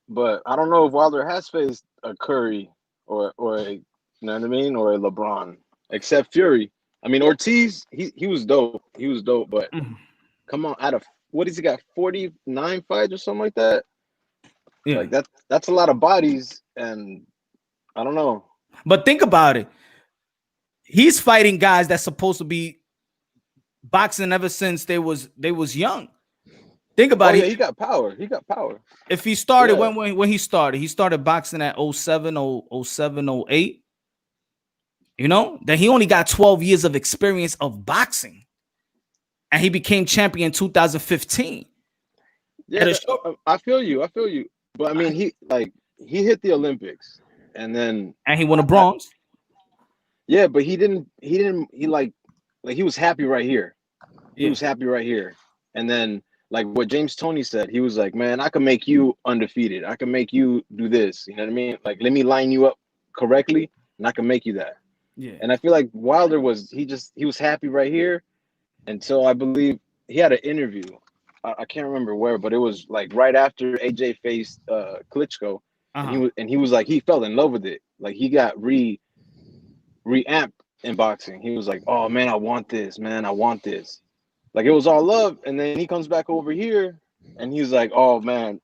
But I don't know if Wilder has faced a Curry or a, you know what I mean, or a LeBron, except Fury. I mean, Ortiz, he was dope. He was dope, but come on, out of what has he got? 49 fights or something like that? Yeah. Like that's a lot of bodies, and I don't know. But think about it. He's fighting guys that's supposed to be boxing ever since they was young. Think about it. Yeah, he got power. He got power. If he started when he started boxing at 07, 08, you know, then he only got 12 years of experience of boxing. And he became champion in 2015. Yeah, I feel you. But I mean, he hit the Olympics and he won a bronze. Yeah, but he was happy right here. He was happy right here. And then like what James Toney said, he was like, man, I can make you undefeated. I can make you do this. You know what I mean? Like, let me line you up correctly and I can make you that. Yeah. And I feel like Wilder he was happy right here. And so I believe he had an interview. I can't remember where, but it was like right after AJ faced Klitschko. And he was like, he fell in love with it. Like he got reamped in boxing. He was like, oh man, I want this, man. I want this. Like it was all love. And then he comes back over here and he's like, oh man,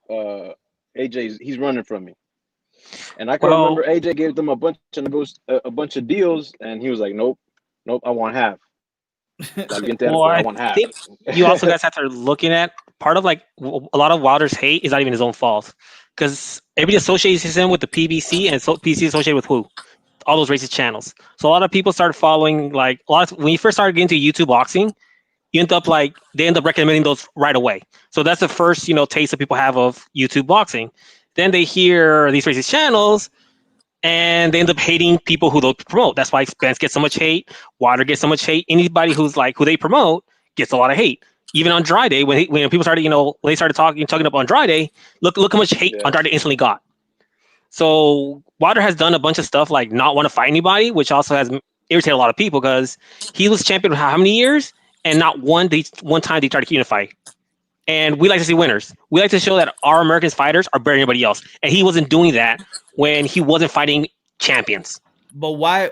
he's running from me. And I can remember AJ gave them a bunch of deals, and he was like, nope, I want half. I think you also guys have to looking at part of like a lot of Wilder's hate is not even his own fault, because everybody associates him with the PBC, and PBC associated with who? All those racist channels. So a lot of people started following when you first started getting into YouTube boxing, they end up recommending those right away. So that's the first taste that people have of YouTube boxing. Then they hear these racist channels, and they end up hating people who they promote. That's why Spence gets so much hate. Wilder gets so much hate. Anybody who's like who they promote gets a lot of hate. Even Andrade, when people started, when they started talking up Andrade, look how much hate Andrade instantly got. So Wilder has done a bunch of stuff like not want to fight anybody, which also has irritated a lot of people because he was champion for how many years, and not one time they tried to unify. And we like to see winners. We like to show that our American fighters are better than anybody else. And he wasn't doing that when he wasn't fighting champions. But why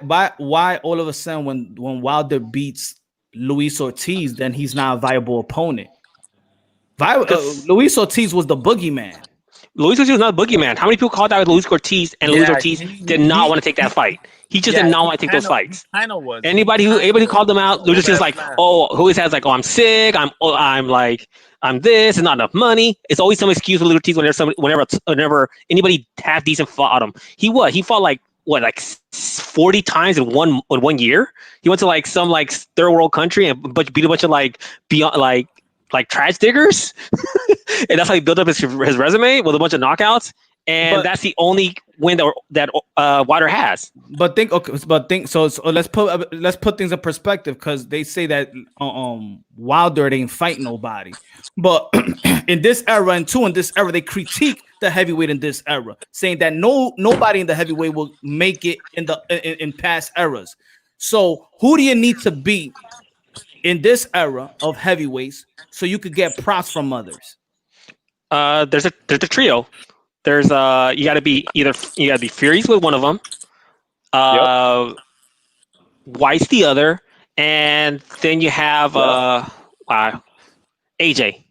all of a sudden when Wilder beats Luis Ortiz, then he's not a viable opponent? Luis Ortiz was the boogeyman. Luis Ortiz was not a boogeyman. How many people called out Luis Ortiz, and Luis Ortiz did not want to take that fight? He just did not want to take those fights. Anybody who called them out, they're just like, oh, who always has like, oh, I'm sick, I'm this, and not enough money. It's always some excuse with Luis Ortiz whenever anybody half decent fought him. He fought like 40 times in one year. He went to like some like third world country and beat a bunch of like beyond like trash diggers, and that's how he built up his resume with a bunch of knockouts. And that's the only win that Wilder has. So let's put things in perspective, because they say that Wilder ain't fight nobody. But in this era in this era, they critique the heavyweight in this era, saying that nobody in the heavyweight will make it in past eras. So who do you need to beat in this era of heavyweights so you could get props from others? There's a trio. There's you gotta be Fury's with one of them, White's the other, and then you have AJ.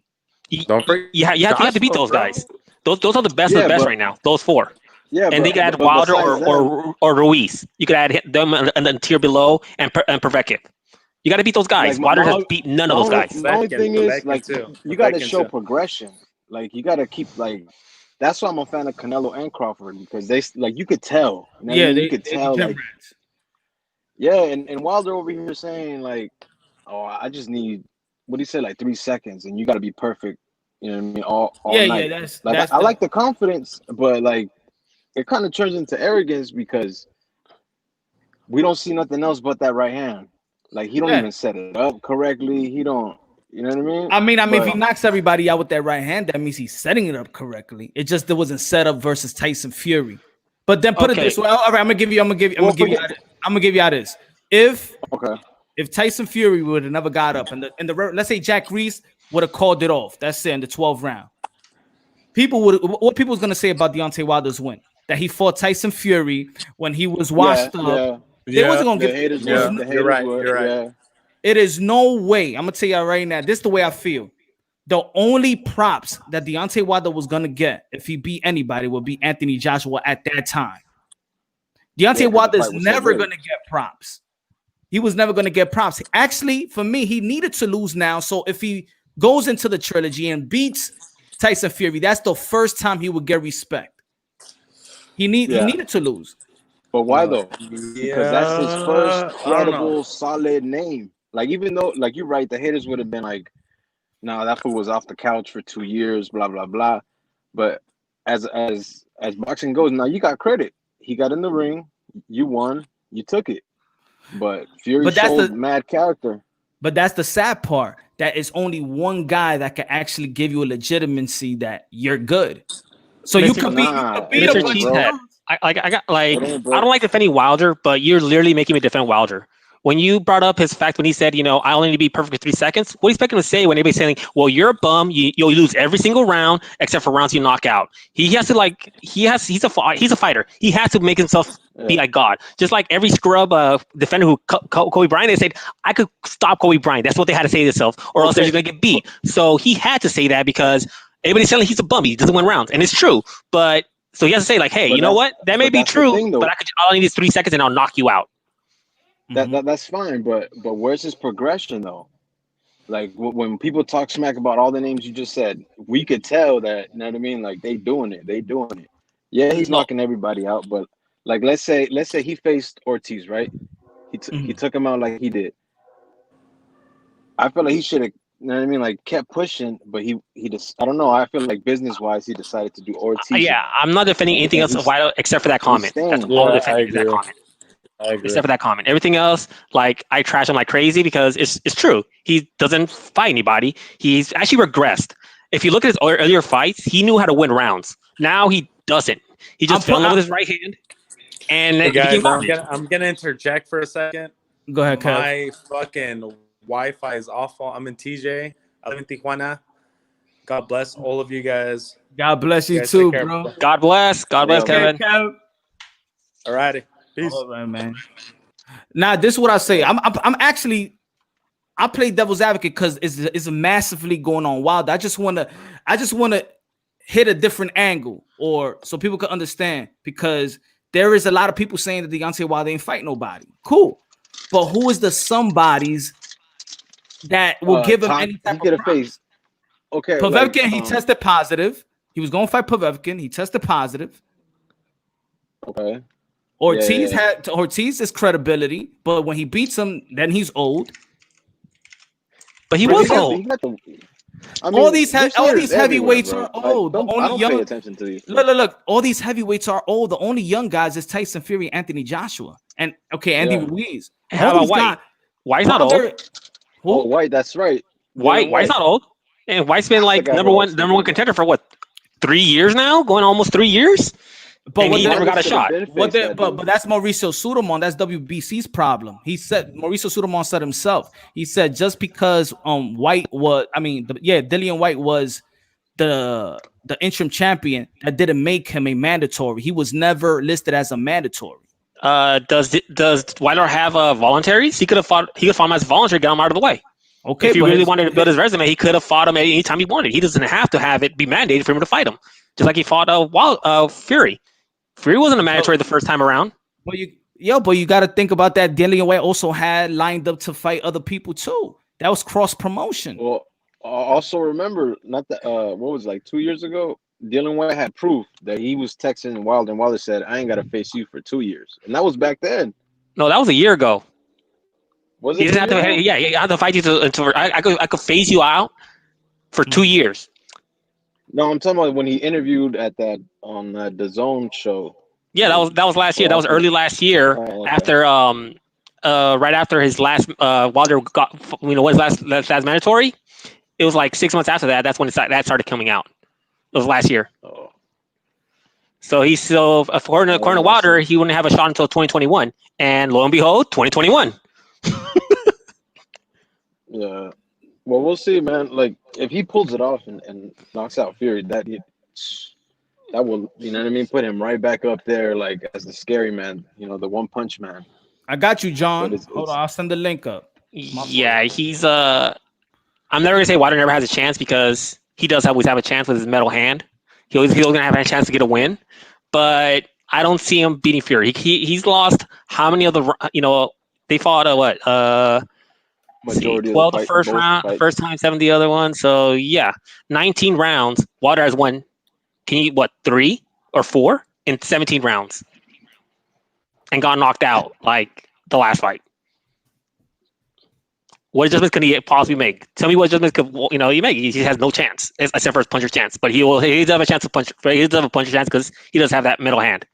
You have to beat those guys. Those are the best of the best right now. Those four. Yeah, and they could add Wilder or Ruiz. You could add them and then tier below and Povetkin. You got to beat those guys. Wilder has beat none of those guys. The only thing is, like, you got to show progression. Like, you got to keep like. That's why I'm a fan of Canelo and Crawford, because they you could tell. You could tell. Like, and Wilder over here saying like, "Oh, I just need," what he said, like 3 seconds, and you got to be perfect. You know what I mean? All night. I like the confidence, but like, it kind of turns into arrogance because we don't see nothing else but that right hand. Like he don't even set it up correctly. He don't, you know what I mean? I mean, if he knocks everybody out with that right hand, that means he's setting it up correctly. It just wasn't set up versus Tyson Fury. But then put it this way. All right, I'm gonna give you out this. If Tyson Fury would have never got up and the let's say Jack Reese would have called it off. That's it in the 12th round. What people was gonna say about Deontay Wilder's win? That he fought Tyson Fury when he was washed up. They wasn't gonna give it. You're right. Yeah. It is no way. I'm gonna tell you right now. This is the way I feel. The only props that Deontay Wilder was gonna get if he beat anybody would be Anthony Joshua at that time. Deontay Wilder is never gonna get props. He was never gonna get props. Actually, for me, he needed to lose now. So if he goes into the trilogy and beats Tyson Fury, that's the first time he would get respect. He needed to lose. But why though? Because that's his first credible, solid name. Like even though, like you're right, the haters would have been like, "Nah, that fool was off the couch for 2 years, blah blah blah." But as boxing goes, now you got credit. He got in the ring, you won, you took it. But Fury showed mad character. But that's the sad part. That is only one guy that can actually give you a legitimacy that you're good. So you could beat Mr. Cheesehead. I don't like defending Wilder, but you're literally making me defend Wilder. When you brought up his fact when he said, I only need to be perfect for 3 seconds, what do you expect him to say when everybody's saying, well, you're a bum, you'll lose every single round except for rounds you knock out. He's a fighter. He has to make himself be like God. Just like every scrub defender who Kobe Bryant, they said, I could stop Kobe Bryant. That's what they had to say to themselves, or else they're going to get beat. So he had to say that because everybody's telling he's a bum. He doesn't win rounds. And it's true. But so he has to say like, hey, you know what? That may be true, but all I need is 3 seconds and I'll knock you out. That's fine, but where's his progression though? Like when people talk smack about all the names you just said, we could tell that, you know what I mean? Like they doing it. Yeah, he's knocking everybody out, but like let's say he faced Ortiz, right? He took him out like he did. I feel like he should have, you know what I mean? Like kept pushing, but he just, I don't know. I feel like business wise, he decided to do Ortiz. Yeah, I'm not defending anything else except for that comment. That's all I'm defending is that comment. I agree. Except for that comment. Everything else, like I trash him like crazy because it's true. He doesn't fight anybody. He's actually regressed. If you look at his earlier fights, he knew how to win rounds. Now he doesn't. He just fell in love with his right hand. And hey guys, I'm gonna interject for a second. Go ahead, Kev. My fucking Wi-Fi is awful. I'm in TJ. I live in Tijuana. God bless all of you guys. God bless you too, bro. God bless. God bless, Kevin. All righty. Peace. All right, man. Now, this is what I say. I'm actually, I play devil's advocate because it's massively going on wild. I just wanna hit a different angle, or so people can understand, because there is a lot of people saying that Deontay Wilder ain't fight nobody. Cool, but who is the somebodies that will give him any type of face? Okay, Povetkin, he tested positive. He was gonna fight Povetkin. He tested positive. Okay. Ortiz had Ortiz's credibility, but when he beats him, then he's old. But he was old. All these heavyweights are old. The only young. Pay attention to these. Look. All these heavyweights are old. The only young guys is Tyson Fury, Anthony Joshua, and Andy Ruiz. How about White? White's not old. Oh, White. That's right. White's not old. And White's been like number one contender for what, 3 years now? Going almost 3 years. But he never got a shot. But that's Mauricio Sudamon. That's WBC's problem. He said Mauricio Sudamon said himself. He said just because White was, Dillian White was the interim champion, that didn't make him a mandatory. He was never listed as a mandatory. Does Wilder have voluntaries? He could have fought him as voluntary, get him out of the way. Okay, if he really wanted to build his resume, he could have fought him any time he wanted. He doesn't have to have it be mandated for him to fight him. Just like he fought Fury. Fury wasn't a mandatory the first time around. But you got to think about that. Dillian White also had lined up to fight other people too. That was cross promotion. Well, also remember, not that what was it, like 2 years ago, Dillian White had proof that he was texting Wilder, and Wilder said, "I ain't got to face you for 2 years," and that was back then. No, that was a year ago. Was it? He didn't have to. Yeah, he had to fight you until I could phase you out for 2 years. No, I'm talking about when he interviewed on the DAZN show. Yeah, that was last year. That was early last year. Okay. After right after his last Wilder got what his last mandatory. It was like 6 months after that. That's when that started coming out. It was last year. Oh. So according to Wilder, he wouldn't have a shot until 2021, and lo and behold, 2021. Yeah. Well, we'll see, man. Like, if he pulls it off and knocks out Fury, that will, you know what I mean, put him right back up there, like as the scary man, the one punch man. I got you, John. Hold on, I'll send the link up. Yeah, he's I'm never gonna say Wilder never has a chance because he does always have a chance with his metal hand. He's always gonna have a chance to get a win, but I don't see him beating Fury. He's lost how many of the they fought what majority 12 of the first round, fights. first time 7 the other one. So yeah, 19 rounds. Wilder has won. Can you 3 or 4 in 17 rounds, and got knocked out like the last fight. What adjustments can he possibly make? Tell me what adjustments could you make? He has no chance except for his puncher chance, but he does have a chance to punch. He does have a puncher chance because he does have that middle hand,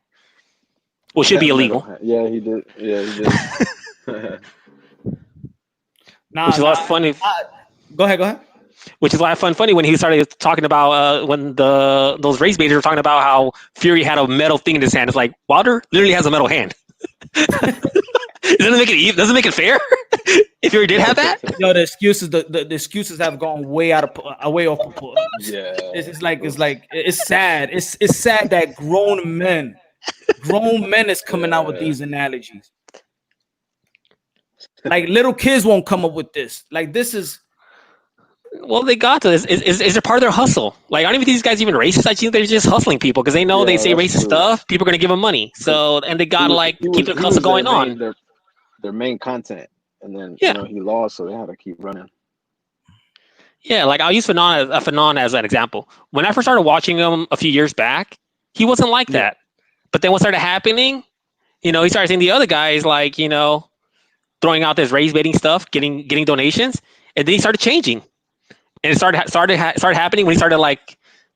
which should be illegal. Yeah, he did. Yeah, he did. Which is a lot funny. Go ahead. Which is a lot of funny when he started talking about when those race baiters were talking about how Fury had a metal thing in his hand. It's like Wilder literally has a metal hand. Doesn't make it fair. If Fury did have that, the excuses the excuses have gone way off proportion. Yeah, it's sad. It's sad that grown men is coming out with these analogies. Like little kids won't come up with this. Like this is. Well, they got to this. Is it part of their hustle? Like, I don't even think these guys even racist. I think they're just hustling people because they know they say racist stuff. People are gonna give them money. So, and they got to keep the hustle going on. Their main content, and then he lost, so they had to keep running. Yeah, like I'll use Fanon as an example. When I first started watching him a few years back, he wasn't like that. But then what started happening, he started seeing the other guys throwing out this race baiting stuff, getting donations, and then he started changing. And it started happening when he started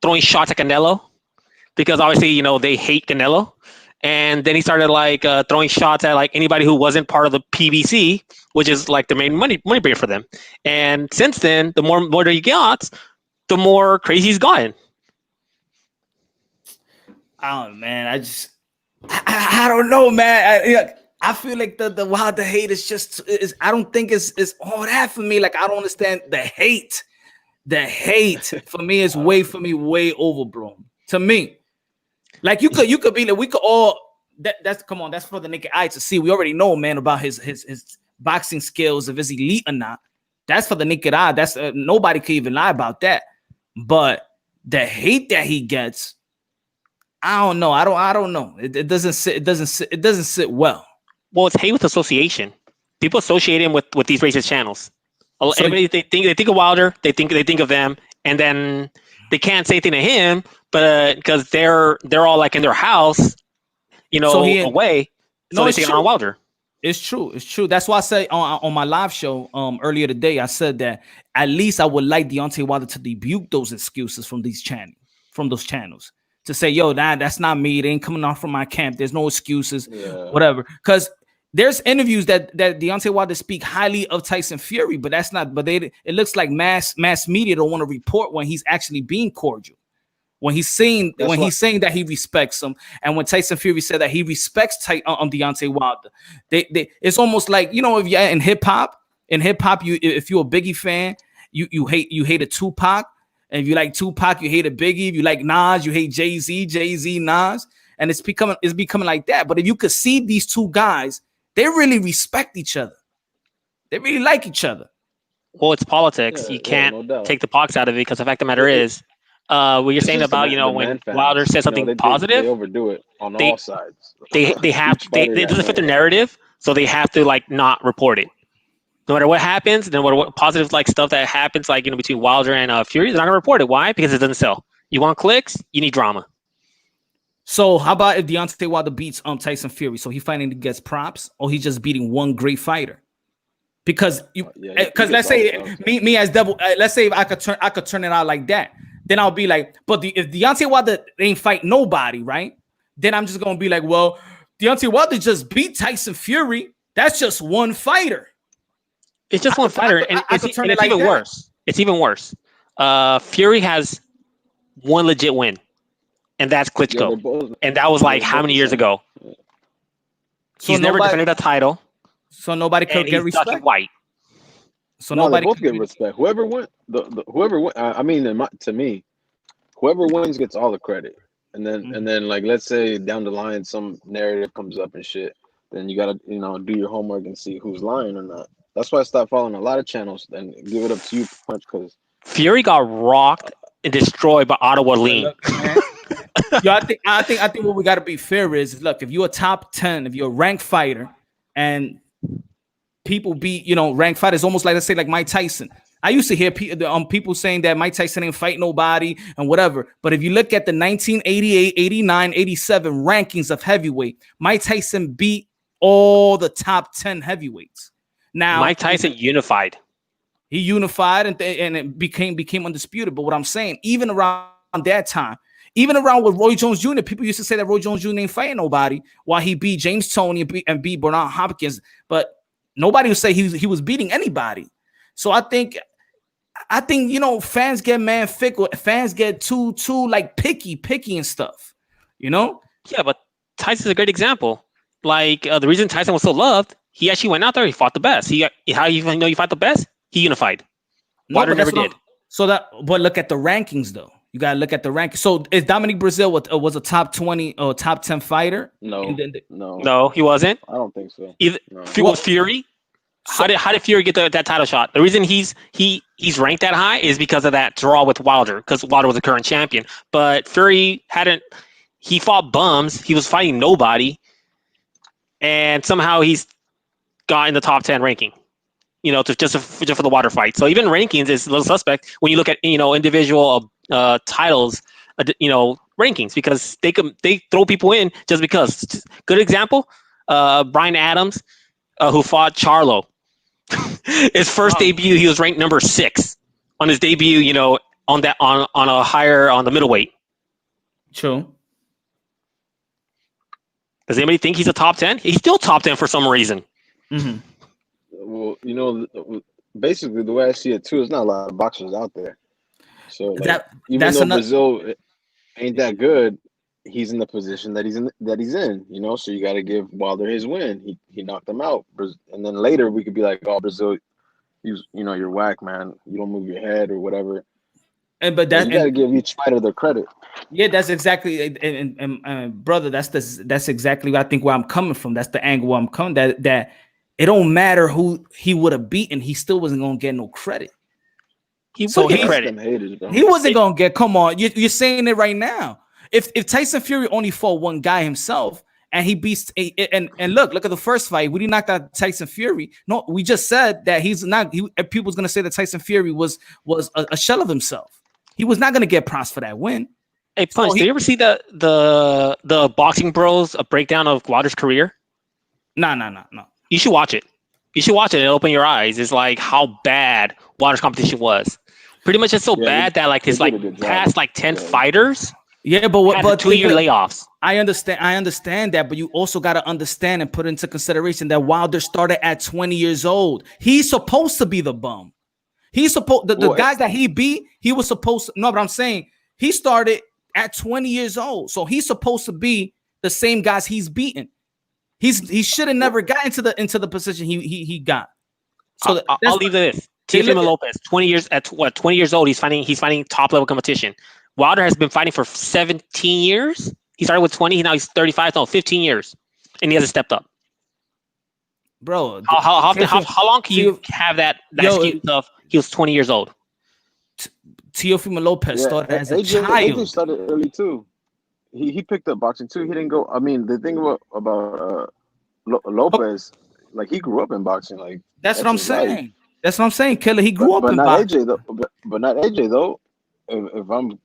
throwing shots at Canelo, because obviously they hate Canelo, and then he started throwing shots at anybody who wasn't part of the PBC, which is the main money brinker for them. And since then, the more he got, the more crazy he's gotten. Oh man, I don't know, man. I feel like the Wilder hate is I don't think it's all that for me. Like I don't understand the hate. The hate for me is way overblown. To me, you could be we could all that's for the naked eye to see. We already know, man, about his boxing skills, if it's elite or not. That's for the naked eye. That's nobody can even lie about that. But the hate that he gets, I don't know. I don't know. It doesn't sit well. Well, it's hate with association. People associate him with these racist channels. Everybody they think of Wilder, they think of them, and then they can't say anything to him, but because they're all in their house, away. So they say it on Wilder. It's true. That's why I said on my live show earlier today, I said that at least I would like Deontay Wilder to rebuke those excuses from those channels to say, yo, that's not me. It ain't coming off from my camp. There's no excuses, whatever. Because there's interviews that Deontay Wilder speak highly of Tyson Fury, but that's not. But it looks like mass media don't want to report when he's actually being cordial, when he's saying that he respects him, and when Tyson Fury said that he respects Deontay Wilder. It's almost like if you're in hip hop, if you're a Biggie fan, you hate a Tupac, and if you like Tupac, you hate a Biggie. If you like Nas, you hate Jay-Z, Nas, and it's becoming like that. But if you could see these two guys, they really respect each other. They really like each other. Well, it's politics. You can't take the box out of it because the fact of the matter is, what you're saying about when Wilder says something positive, they overdo it on all sides. They it doesn't fit their narrative, so they have to not report it. No matter what happens, then what positive stuff that happens between Wilder and Fury, they're not gonna report it. Why? Because it doesn't sell. You want clicks, you need drama. So how about if Deontay Wilder beats Tyson Fury? So he finally gets props, or he's just beating one great fighter? Because let's say me as double, let's say if I could turn it out like that, then I'll be like, but if Deontay Wilder ain't fight nobody, right? then I'm just gonna be like, well, Deontay Wilder just beat Tyson Fury. That's just one fighter. It's just one fighter, and it's even worse. It's even worse. Fury has one legit win, and that's Klitschko. And that was like how many years ago? He's never defended a title. So nobody could get respect. White. So nobody both get respect. Whoever wins, whoever wins. I mean, to me, whoever wins gets all the credit. And then like, let's say down the line some narrative comes up and shit, then you gotta do your homework and see who's lying or not. That's why I stopped following a lot of channels and give it up to you much because Fury got rocked and destroyed by Ottawa Lean. Yo, I think what we gotta be fair is, look, if you're a top 10, if you're a ranked fighter, and people beat ranked fighters, almost like, let's say, like Mike Tyson. I used to hear people saying that Mike Tyson ain't fight nobody and whatever. But if you look at the 1988, 89, 87 rankings of heavyweight, Mike Tyson beat all the top 10 heavyweights. Now Mike Tyson unified. He unified and it became undisputed. But what I'm saying, even around that time, even around with Roy Jones Jr., people used to say that Roy Jones Jr. ain't fighting nobody while he beat James Toney and beat Bernard Hopkins. But nobody would say he was beating anybody. So I think fans get man fickle. Fans get too like picky and stuff. Yeah, but Tyson's a great example. Like the reason Tyson was so loved, he actually went out there. He fought the best. How you know you fought the best? He unified. Wilder never did. But look at the rankings though. You gotta look at the rankings. So is Dominic Breazeale was a top 20 or top 10 fighter? No, he wasn't. I don't think so. Was Fury? How did Fury get that title shot? The reason he's ranked that high is because of that draw with Wilder, because Wilder was the current champion. But Fury he fought bums. He was fighting nobody, and somehow he's got in the top 10 ranking. Just for the Wilder fight. So even rankings is a little suspect when you look at individual titles, rankings, because they throw people in just because. Good example, Brian Adams, who fought Charlo. His first debut, he was ranked number 6 on his debut. On a higher on the middleweight. True. Does anybody think he's a top 10? He's still top 10 for some reason. Mm-hmm. Well, basically the way I see it too, there's not a lot of boxers out there. So even though Brazil ain't that good, he's in the position that he's in. So you got to give Wilder his win. He knocked him out, and then later we could be like, "Oh, Brazil, you're whack, man. You don't move your head or whatever." You got to give each fighter their credit. Yeah, that's exactly, and brother, that's exactly I think where I'm coming from. That's the angle where I'm coming. That it don't matter who he would have beaten, he still wasn't gonna get no credit. He wasn't gonna get. Come on, you're saying it right now. If Tyson Fury only fought one guy himself and he beats and look at the first fight, we didn't knock out Tyson Fury. No, we just said that he's not. People's gonna say that Tyson Fury was a shell of himself. He was not gonna get props for that win. Hey, Punch, did you ever see the Boxing Bros a breakdown of Wilder's career? No. You should watch it. It'll open your eyes. It's like how bad Wilder's competition was. Pretty much it's so bad that like his past 10 fighters. Yeah, but 2-year layoffs. I understand that, but you also got to understand and put into consideration that Wilder started at 20 years old. He's supposed to be the bum. He's supposed the guys that he beat, he was supposed to. No, but I'm saying he started at 20 years old, so he's supposed to be the same guys he's beaten. He should have never got into the position he got. So I'll leave this. Teofimo Lopez, 20 years old, he's fighting top level competition. Wilder has been fighting for 17 years. He started with 20, now he's 35, 15 years, and he hasn't stepped up. Bro, how long can you have that excuse of he was 20 years old? Teofimo Lopez started as a child. AJ started early too. He picked up boxing too. He didn't go. I mean, the thing about Lopez, like he grew up in boxing. Like that's what I'm saying. Life. That's what I'm saying, Killer. He grew up in boxing. But not AJ though. If I'm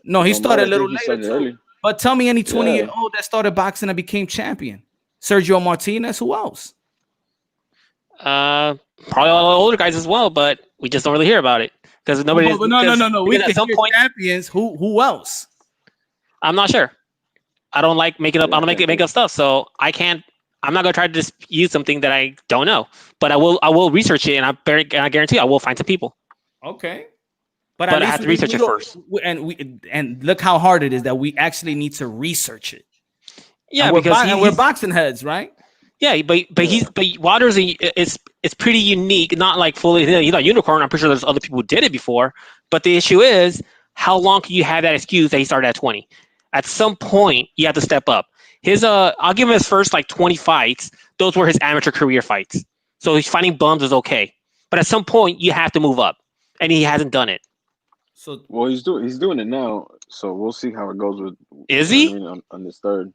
he started a little later too. But tell me any 20-year-old that started boxing and became champion. Sergio Martinez. Who else? Probably all the older guys as well, but we just don't really hear about it because nobody. No. We can hear champions. Who else? I'm not sure. I don't like making up. I don't make up stuff. So I can't. I'm not gonna try to just use something that I don't know. But I will research it, and I guarantee I will find some people. Okay. But I have to research it first. And look how hard it is that we actually need to research it. Yeah, and we're boxing heads, right? Yeah, but Wilder's it's pretty unique. Not like fully, he's not a unicorn. I'm pretty sure there's other people who did it before. But the issue is, how long can you have that excuse that he started at 20? At some point, you have to step up. I'll give him his first like 20 fights. Those were his amateur career fights. So he's fighting bums is okay. But at some point, you have to move up, and he hasn't done it. So well, he's doing it now. So we'll see how it goes with. Is he on this third?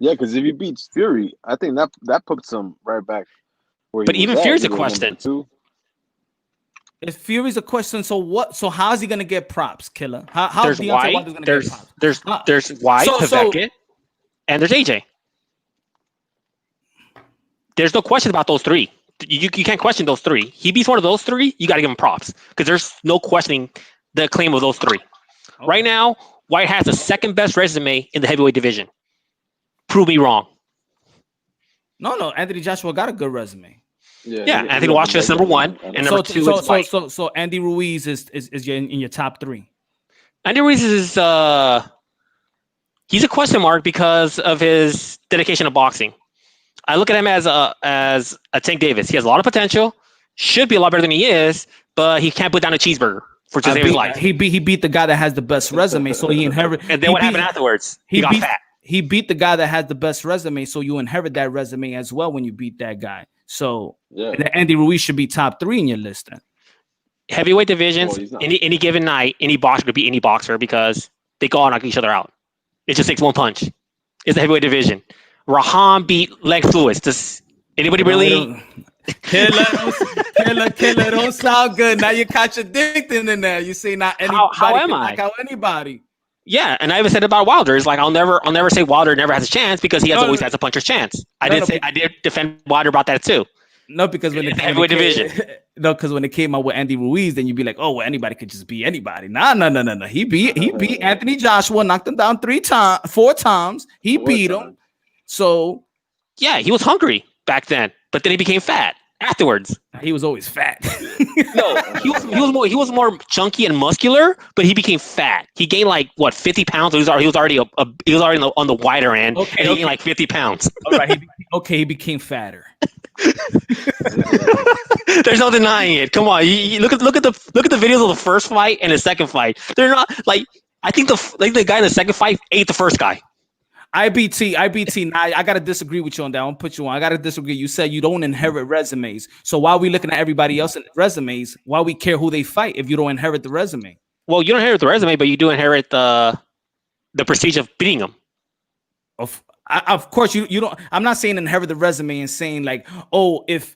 Yeah, because if he beats Fury, I think that puts him right back where. But even Fury's a question. If Fury's a question, so what? So how is he gonna get props, Killer? How there's Deontay Wilder's gonna get props? There's White, Pavekit, and there's AJ. There's no question about those three. You can't question those three. He beats one of those three, you got to give him props because there's no questioning the claim of those three. Okay. Right now, White has the second best resume in the heavyweight division. Prove me wrong. No, Anthony Joshua got a good resume. Yeah, Anthony Joshua is number one, and number two is White. So Andy Ruiz is in your top three. Andy Ruiz is he's a question mark because of his dedication to boxing. I look at him as a Tank Davis. He has a lot of potential, should be a lot better than he is, but he can't put down a cheeseburger for to save his life. He beat the guy that has the best resume, so he inherited. And then what happened afterwards? He got fat. He beat the guy that has the best resume, so you inherit that resume as well when you beat that guy. So Andy Ruiz should be top 3 in your list then. Heavyweight divisions, any given night, any boxer could beat any boxer because they go out and knock each other out. It just takes one punch. It's the heavyweight division. Raham beat Lex Lewis. Does anybody really? Killer, don't sound good. Now you're contradicting in there. You say not anybody. How am I? Knock out anybody. Yeah, and I even said about Wilder. It's like I'll never say Wilder never has a chance because he always has a puncher's chance. I did defend Wilder about that too. No, because when the heavyweight division. No, because when it came out with Andy Ruiz, then you'd be like, oh, well, anybody could just beat anybody. No. He beat Anthony Joshua, knocked him down 4 times. He beat him. So yeah, he was hungry back then, but then he became fat afterwards. He was always fat. No, he was more chunky and muscular, but he became fat. He gained like 50 pounds. He was already on the wider end, and he gained like 50 pounds. All right, he became fatter. There's no denying it. Come on, you look at the videos of the first fight and the second fight. They're not like I think the guy in the second fight ate the first guy. IBT. Now I gotta disagree with you on that. I'll put you on. I gotta disagree. You said you don't inherit resumes. So why are we looking at everybody else's resumes? Why we care who they fight if you don't inherit the resume? Well, you don't inherit the resume, but you do inherit the prestige of beating them. Of course, you don't. I'm not saying inherit the resume and saying like, oh, if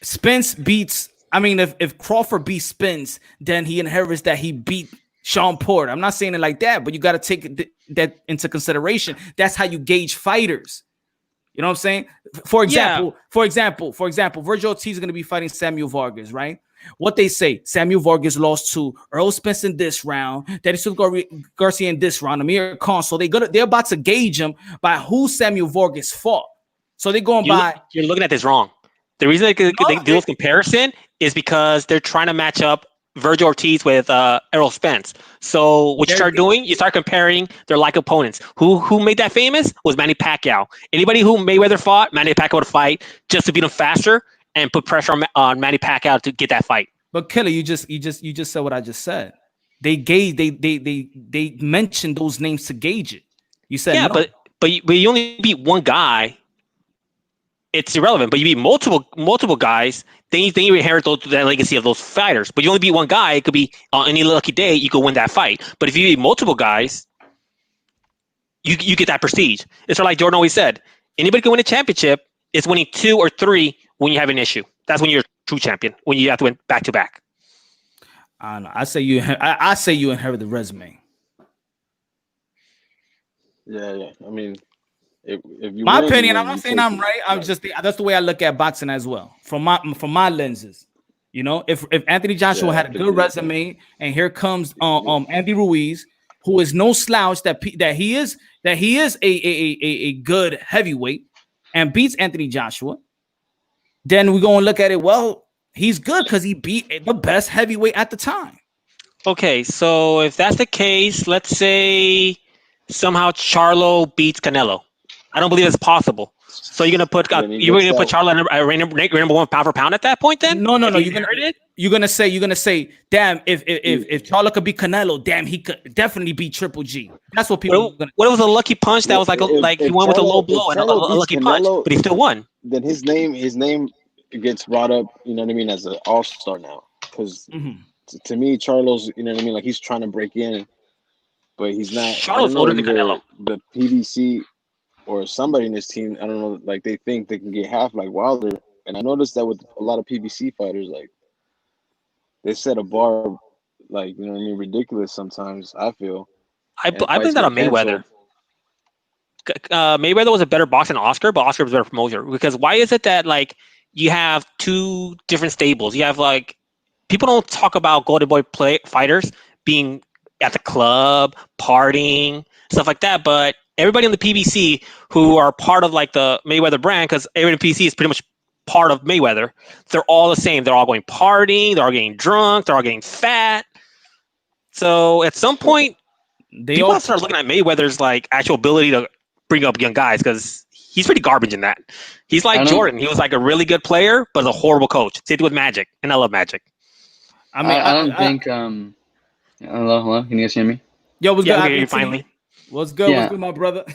Spence beats, I mean, if Crawford beats Spence, then he inherits that he beat Sean Porter. I'm not saying it like that, but you got to take that into consideration. That's how you gauge fighters. You know what I'm saying? For example, Virgil Ortiz is going to be fighting Samuel Vargas, right? What they say, Samuel Vargas lost to Earl Spence in this round, Daddy Garcia in this round, Amir Khan. So they're about to gauge him by who Samuel Vargas fought. So they're going by. You're looking at this wrong. The reason they do this comparison is because they're trying to match up Virgil Ortiz with Errol Spence. So what you start doing, you start comparing their like opponents. Who made that famous was Manny Pacquiao. Anybody who Mayweather fought, Manny Pacquiao would fight just to beat him faster and put pressure on Manny Pacquiao to get that fight. But Killer, you just said what I just said. They mentioned those names to gauge it. You said no. but you only beat one guy. It's irrelevant. But you beat multiple guys. Then you inherit that legacy of those fighters. But you only beat one guy. It could be on any lucky day you could win that fight. But if you beat multiple guys, you get that prestige. It's like Jordan always said. Anybody can win a championship. It's winning 2 or 3 when you have an issue. That's when you're a true champion. When you have to win back to back. I don't know. I say you inherit the resume. Yeah. I mean, if you my opinion, I'm not saying I'm right. I'm just that's the way I look at boxing as well, from my lenses. You know, if Anthony Joshua had a good resume, and here comes Andy Ruiz, who is no slouch, that he is a good heavyweight, and beats Anthony Joshua, then we're gonna look at it. Well, he's good because he beat the best heavyweight at the time. Okay, so if that's the case, let's say somehow Charlo beats Canelo. I don't believe it's possible. So you're gonna put Charlo at number one pound for pound at that point? Then no. You're gonna say, damn, if Charlo could beat Canelo, damn, he could definitely beat Triple G. That's what people. What was a lucky punch that was like he won with a low blow and a lucky punch, but he still won. Then his name gets brought up. You know what I mean, as an all-star now, because to me, Charlo's, you know what I mean, like he's trying to break in, but he's not. Charlo's older than Canelo. The PBC or somebody in this team, I don't know, like they think they can get half like Wilder. And I noticed that with a lot of PBC fighters, like they set a bar, like, you know what I mean, ridiculous sometimes, I feel. I blame that on Mayweather. Mayweather was a better boxer than Oscar, but Oscar was a better promoter. Because why is it that, like, you have two different stables? You have, like, people don't talk about Golden Boy fighters being at the club, partying, stuff like that, but everybody in the PBC who are part of like the Mayweather brand, because everybody in the PBC is pretty much part of Mayweather, they're all the same. They're all going partying, they're all getting drunk, they're all getting fat. So at some point, people start looking at Mayweather's like actual ability to bring up young guys, because he's pretty garbage in that. He's like Jordan. He was like a really good player, but a horrible coach. Same thing with Magic, and I love Magic. I mean, I don't think. Hello. Can you guys hear me? Yo, what's good? Okay, finally. What's good? What's good, my brother?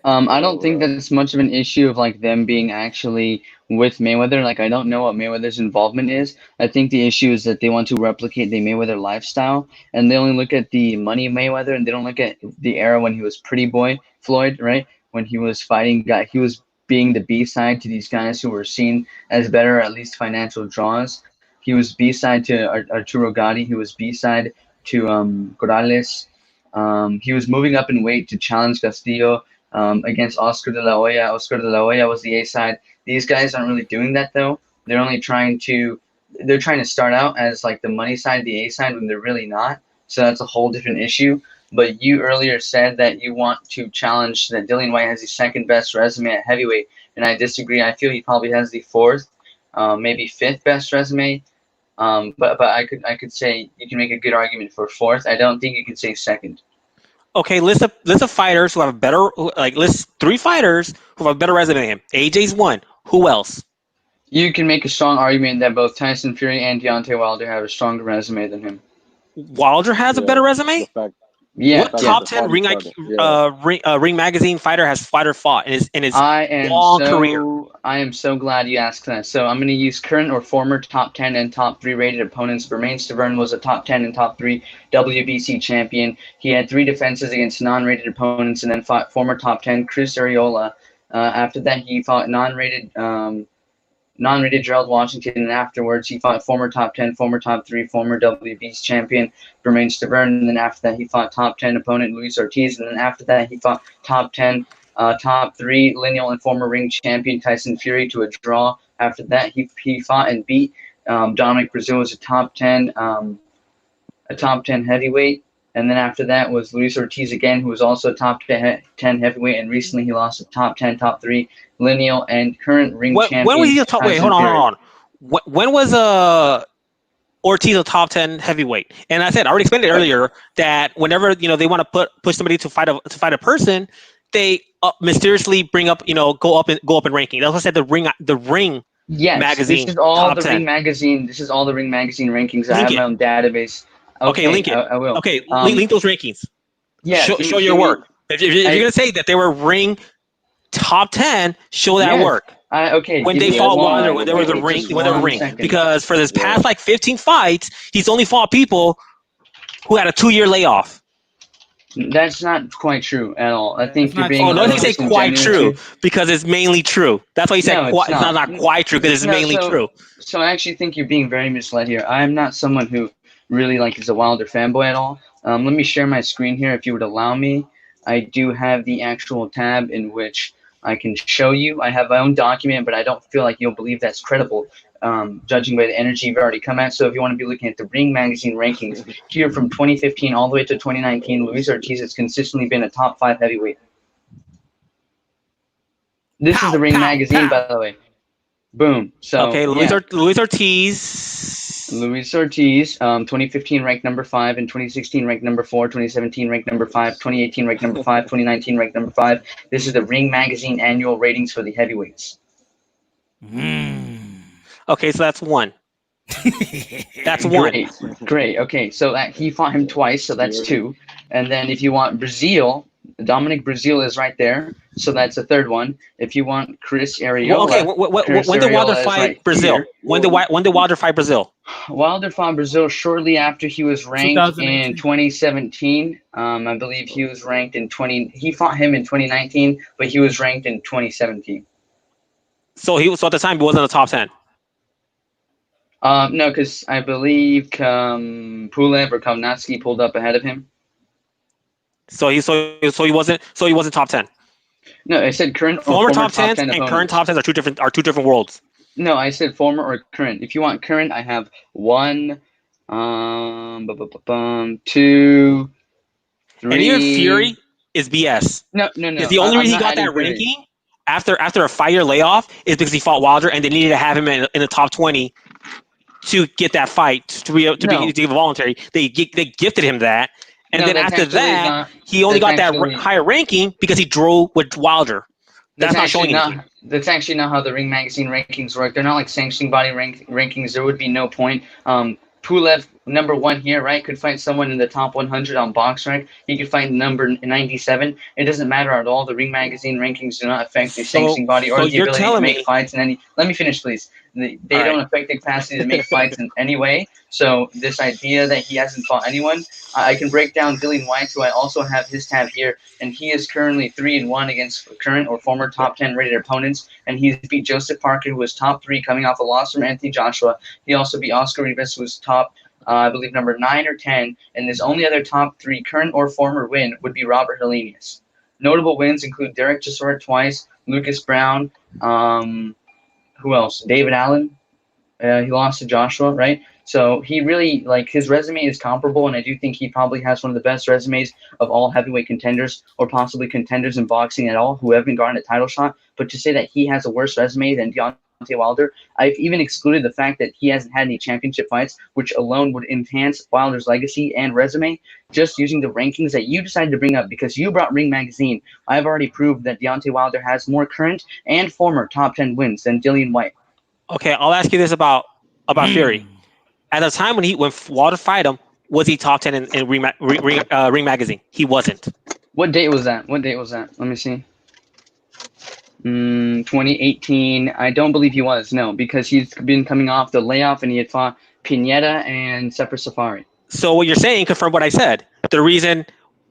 I don't think that it's much of an issue of like them being actually with Mayweather. Like, I don't know what Mayweather's involvement is. I think the issue is that they want to replicate the Mayweather lifestyle, and they only look at the money of Mayweather, and they don't look at the era when he was Pretty Boy Floyd, right? When he was fighting, he was being the B-side to these guys who were seen as better, at least financial draws. He was B-side to Arturo Gatti. He was B-side to Corrales. He was moving up in weight to challenge Castillo against Oscar de la Hoya. Oscar de la Hoya was the A side. These guys aren't really doing that though. They're only trying to start out as like the money side, the A side, when they're really not. So that's a whole different issue. But you earlier said that you want to challenge that Dillian Whyte has the second best resume at heavyweight, and I disagree. I feel he probably has the fourth, maybe fifth best resume. But I could say you can make a good argument for fourth. I don't think you can say second. Okay, list of fighters who have a better, list 3 fighters who have a better resume than him. AJ's one. Who else? You can make a strong argument that both Tyson Fury and Deontay Wilder have a stronger resume than him. Wilder has a better resume? Yeah. What top 10 Ring Magazine fighter has fought in his long career? I am so glad you asked that. So I'm going to use current or former top 10 and top 3 rated opponents. Bermane Stiverne was a top 10 and top 3 WBC champion. He had 3 defenses against non-rated opponents and then fought former top 10 Chris Arreola. After that, he fought non-rated Gerald Washington, and afterwards he fought former top 10, former top 3, former WBC champion Bermane Stiverne, and then after that he fought top 10 opponent Luis Ortiz, and then after that he fought top 10, top 3 lineal and former ring champion Tyson Fury to a draw. After that he fought and beat Dominic Brazil as a top 10 heavyweight. And then after that was Luis Ortiz again, who was also a top 10 heavyweight, and recently he lost a top 10, top 3 lineal and current ring champion. When was he a top? Wait, hold on. When was Ortiz a top 10 heavyweight? And I already explained it earlier that whenever they want to push somebody to fight a person, they mysteriously bring up go up in ranking. That's what I said. The ring. Yes, magazine. This is all top the 10. Ring magazine. This is all the Ring magazine rankings. I have my own database. Okay, link it. I will. Okay, link those rankings. Yeah, show your work. If you're gonna say that they were ring top 10, show that work. Okay. When they fought Wilder, when they were the ring, because for this past 15 fights, he's only fought people who had a 2-year layoff. That's not quite true at all. I think you're being. Oh no, they say quite true because it's mainly true. That's why you said no, it's not quite true because it's mainly true. So I actually think you're being very misled here. I'm not someone who really is a Wilder fanboy at all. Let me share my screen here if you would allow me. I do have the actual tab in which I can show you. I have my own document, but I don't feel like you'll believe that's credible, judging by the energy you've already come at. So if you want to be looking at the Ring Magazine rankings, here from 2015 all the way to 2019, Luis Ortiz has consistently been a top 5 heavyweight. This is the Ring Magazine, by the way. Boom. So okay, Luis Ortiz. Luis Ortiz, 2015 ranked number 5, in 2016 ranked number 4, 2017 ranked number 5, 2018 ranked number 5, 2019 ranked number 5. This is the Ring Magazine annual ratings for the heavyweights. Okay, so that's 1. That's 1. Great. Okay, so he fought him twice, so that's 2. And then if you want Brazil, Dominic Brazil is right there, so that's the 3rd one. If you want Chris Arreola, when did Wilder fight Brazil? When did Wilder fight Brazil? Wilder fought Brazil shortly after he was ranked in 2017. I believe he was ranked in He fought him in 2019, but he was ranked in 2017. So at the time he wasn't a top 10. No, because I believe Pulev or Kovnatsky pulled up ahead of him. So he wasn't top 10. No, I said current. Former top 10s and current top 10s are two different worlds. No, I said former or current. If you want current, I have 1, 2, 3. And even Fury is BS. No. Because the only reason he got that ranking after a 5-year layoff is because he fought Wilder, and they needed to have him in the top 20 to get that fight to be voluntary. They gifted him that. And then after that, he only got that higher ranking because he drew with Wilder. That's not showing anything. That's actually not how the Ring Magazine rankings work. They're not like sanctioning body rankings. There would be no point. Pulev, number 1 here, right, could fight someone in the top 100 on BoxRec. He could fight number 97. It doesn't matter at all. The Ring Magazine rankings do not affect the sanctioning body or the ability to make fights in any. Let me finish, please. They don't affect the capacity to make fights in any way. So this idea that he hasn't fought anyone, I can break down Dillian Whyte, who I also have his tab here, and he is currently 3-1 against current or former top 10 rated opponents, and he's beat Joseph Parker, who was top 3, coming off a loss from Anthony Joshua. He also beat Oscar Rivas, who was top, I believe, number 9 or 10, and his only other top 3 current or former win would be Robert Helenius. Notable wins include Derek Chisora twice, Lucas Brown, who else? David Allen. He lost to Joshua, right? So he really, his resume is comparable, and I do think he probably has one of the best resumes of all heavyweight contenders, or possibly contenders in boxing at all, who haven't gotten a title shot. But to say that he has a worse resume than Deontay Wilder, I've even excluded the fact that he hasn't had any championship fights, which alone would enhance Wilder's legacy and resume. Just using the rankings that you decided to bring up because you brought Ring Magazine, I've already proved that Deontay Wilder has more current and former top 10 wins than Dillian Whyte. Okay, I'll ask you this about Fury. At the time when Wilder fight him, was he top 10 in Ring Magazine? He wasn't. What date was that? Let me see. 2018. I don't believe he was, no, because he's been coming off the layoff and he had fought Pineda and Sefer Safari. So what you're saying confirmed what I said. The reason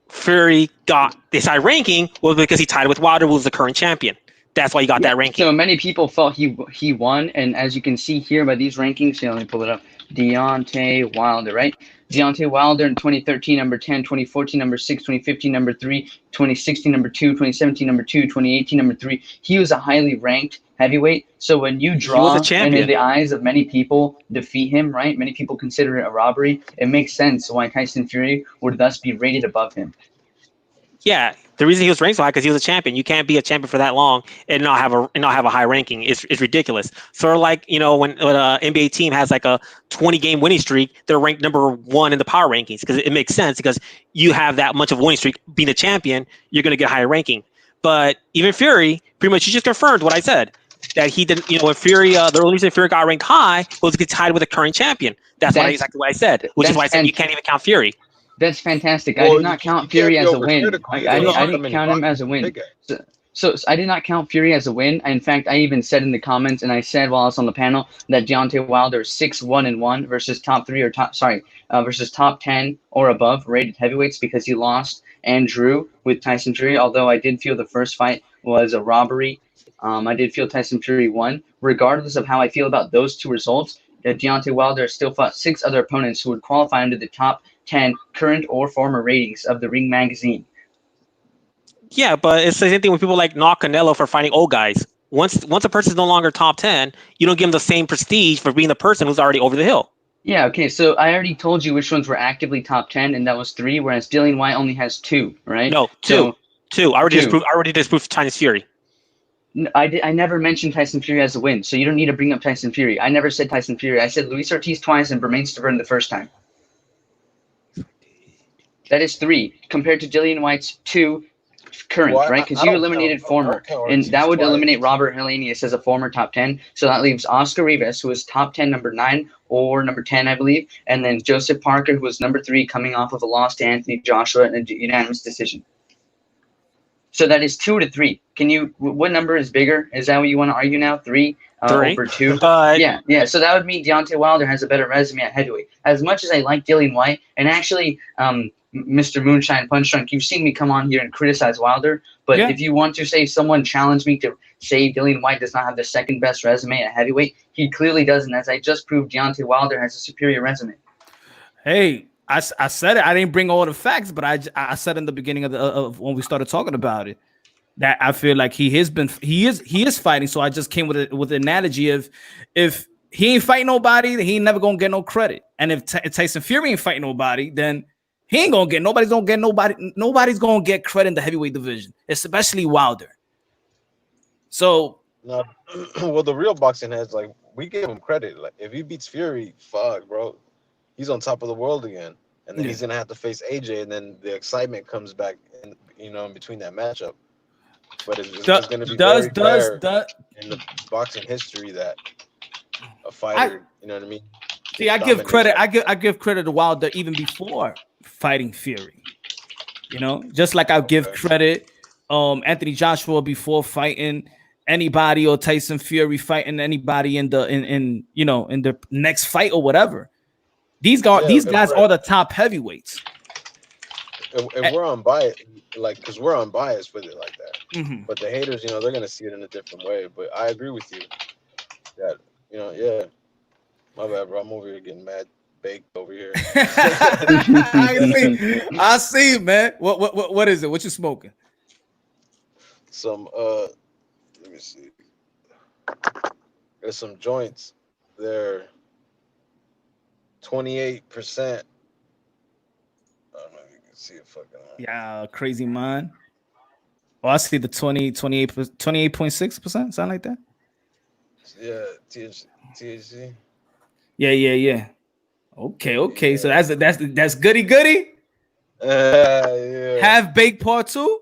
Fury got this high ranking was because he tied with Wilder, who was the current champion. That's why he got that ranking. So many people felt he won, and as you can see here by these rankings, let me pull it up. Deontay Wilder, right? Deontay Wilder in 2013, number 10, 2014, number 6, 2015, number 3, 2016, number 2, 2017, number 2, 2018, number 3. He was a highly ranked heavyweight. So when you draw and in the eyes of many people defeat him, right? Many people consider it a robbery. It makes sense why Tyson Fury would thus be rated above him. Yeah, the reason he was ranked so high because he was a champion. You can't be a champion for that long and not have a high ranking. It's ridiculous. Sort of like when an NBA team has like a 20-game winning streak, they're ranked number 1 in the power rankings because it makes sense because you have that much of a winning streak. Being a champion, you're going to get a higher ranking. But even Fury, pretty much, you just confirmed what I said that he didn't. When Fury, the only reason Fury got ranked high was because tied with a current champion. That's exactly what I said, which is why I said you can't even count Fury. That's fantastic. I did not count Fury as a win. I didn't count him as a win. So I did not count Fury as a win. In fact, I even said in the comments, and I said while I was on the panel, that Deontay Wilder is 6-1-1 versus top 10 or above rated heavyweights because he lost and drew with Tyson Fury. Although I did feel the first fight was a robbery. I did feel Tyson Fury won. Regardless of how I feel about those two results, Deontay Wilder still fought 6 other opponents who would qualify under the top 10 current or former ratings of the Ring Magazine. Yeah, but it's the same thing with people like knock Canelo for fighting old guys. Once a person's no longer top 10, you don't give them the same prestige for being the person who's already over the hill. Yeah, okay, so I already told you which ones were actively top 10, and that was 3, whereas Dillian White only has 2, right? No, 2. 2. I already disproved Tyson Fury. I never mentioned Tyson Fury as a win, so you don't need to bring up Tyson Fury. I never said Tyson Fury. I said Luis Ortiz twice and Bermane Stiverne the first time. That is 3, compared to Dillian White's 2 current, right? Because you eliminated former, and that would eliminate Robert Helenius as a former top 10. So that leaves Oscar Rivas, who was top 10, number 9 or number 10, I believe, and then Joseph Parker, who was number 3, coming off of a loss to Anthony Joshua in a unanimous decision. So that is 2 to 3. Can you? What number is bigger? Is that what you want to argue now? 3 over 2? Yeah. So that would mean Deontay Wilder has a better resume at heavyweight. As much as I like Dillian White, and actually, Mr. Moonshine Punch Drunk, you've seen me come on here and criticize Wilder, but if you want to say someone challenged me to say Dillian White does not have the second best resume at heavyweight, he clearly doesn't. As I just proved, Deontay Wilder has a superior resume. Hey, I said it. I didn't bring all the facts, but I said in the beginning of when we started talking about it that I feel like he is fighting. So I just came with an analogy of if he ain't fighting nobody, then he ain't never gonna get no credit. And if Tyson Fury ain't fighting nobody, then he ain't gonna get nobody's gonna get credit in the heavyweight division, especially Wilder. So no, well, the real boxing heads, like, we give him credit. Like, if he beats Fury, fuck, bro, he's on top of the world again. And then he's gonna have to face AJ, and then the excitement comes back, in between that matchup. But it's gonna be very rare in the boxing history that a fighter, you know what I mean? See, I give credit. I give credit to Wilder even before fighting Fury. Just like I give credit Anthony Joshua before fighting anybody, or Tyson Fury fighting anybody in the next fight or whatever. These guys are the top heavyweights. If we're unbiased, because we're unbiased with it like that. Mm-hmm. But the haters, they're gonna see it in a different way. But I agree with you that, yeah. My bad, bro. I'm over here getting mad baked over here. I see, man. What is it? What you smoking? Some let me see. There's some joints. They're 28%. I don't know if you can see it fucking. Yeah, Crazy Mind. Oh, I see the 28.6%, something like that. Yeah, THC. Yeah. Okay. So that's goody. Yeah. Half baked part 2.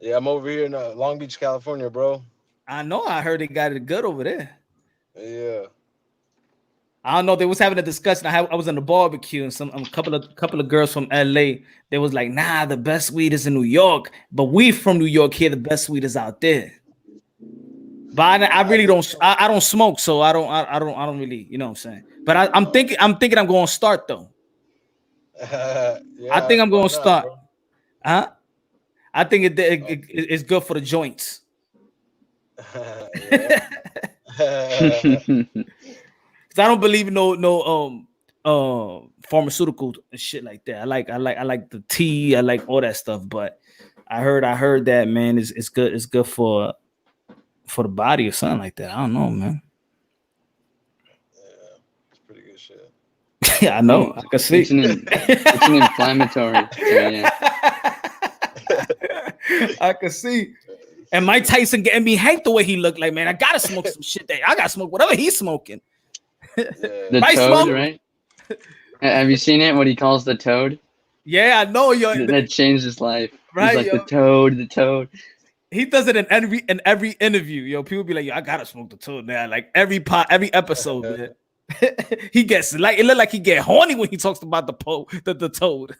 Yeah, I'm over here in Long Beach, California, bro. I know. I heard they got it good over there. Yeah. I don't know. They was having a discussion. I was on the barbecue, and a couple of girls from LA. They was like, "Nah, the best weed is in New York, but we from New York here. The best weed is out there." But I really don't. I don't smoke, so I don't really. You know what I'm saying? But I'm thinking I'm going to start though. Yeah, I think I'm going to start. Bro. Huh? I think it's good for the joints. I don't believe in no pharmaceutical shit like that. I like the tea. I like all that stuff. But I heard that, man, it's good. It's good for the body or something like that. I don't know, man. Yeah, it's pretty good shit. Yeah, I know. I can see. It's an inflammatory. So, yeah. I can see. And Mike Tyson getting me hyped the way he looked like, man, I gotta smoke some shit there. I gotta smoke whatever he's smoking. The toad, right? Have you seen it? What he calls the toad? Yeah, I know. That changed his life. Right, he's like, the toad. He does it in every interview. People be like, I gotta smoke the toad now. Like every episode, man. He gets it look like he get horny when he talks about the toad.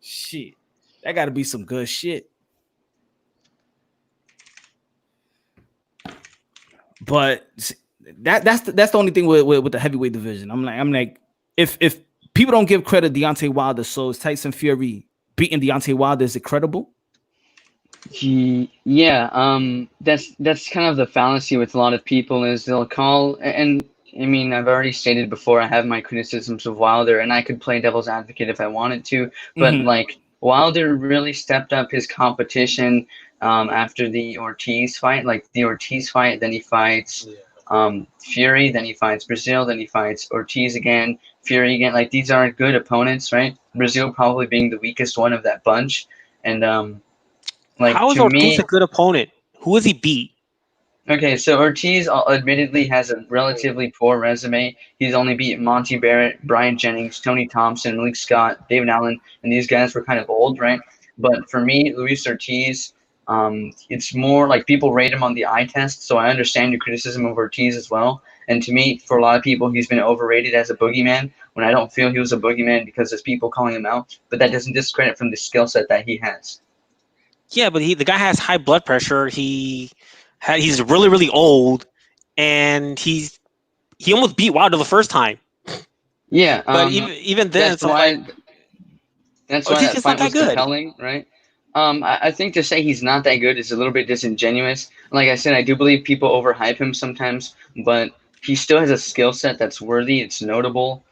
Shit, that gotta be some good shit. But that's the only thing with the heavyweight division. I'm like, if people don't give credit to Deontay Wilder, so is Tyson Fury beating Deontay Wilder, is it credible? Yeah, that's kind of the fallacy with a lot of people is they'll call, and I mean, I've already stated before, I have my criticisms of Wilder, and I could play devil's advocate if I wanted to, but like Wilder really stepped up his competition after the Ortiz fight. Like the Ortiz fight, then he fights Fury, then he fights Brazil, then he fights Ortiz again, Fury again. Like these are good opponents, right? Brazil probably being the weakest one of that bunch. And like how is to Ortiz me, a good opponent? Who has he beat? okay, so Ortiz admittedly has a relatively poor resume. He's only beat Monty Barrett, Brian Jennings, Tony Thompson, Malik Scott, David Allen, and these guys were kind of old, right? But for me, Luis Ortiz, it's more like people rate him on the eye test, so I understand your criticism of Ortiz as well. And to me, for a lot of people, he's been overrated as a boogeyman when I don't feel he was a boogeyman because there's people calling him out. But that doesn't discredit from the skill set that he has. Yeah, but the guy has high blood pressure. He's really, really old, and he almost beat Wilder the first time. Yeah, but even then, that's why that fight was good. Compelling, right? I think to say he's not that good is a little bit disingenuous. Like I said, I do believe people overhype him sometimes, but he still has a skill set that's worthy. It's notable.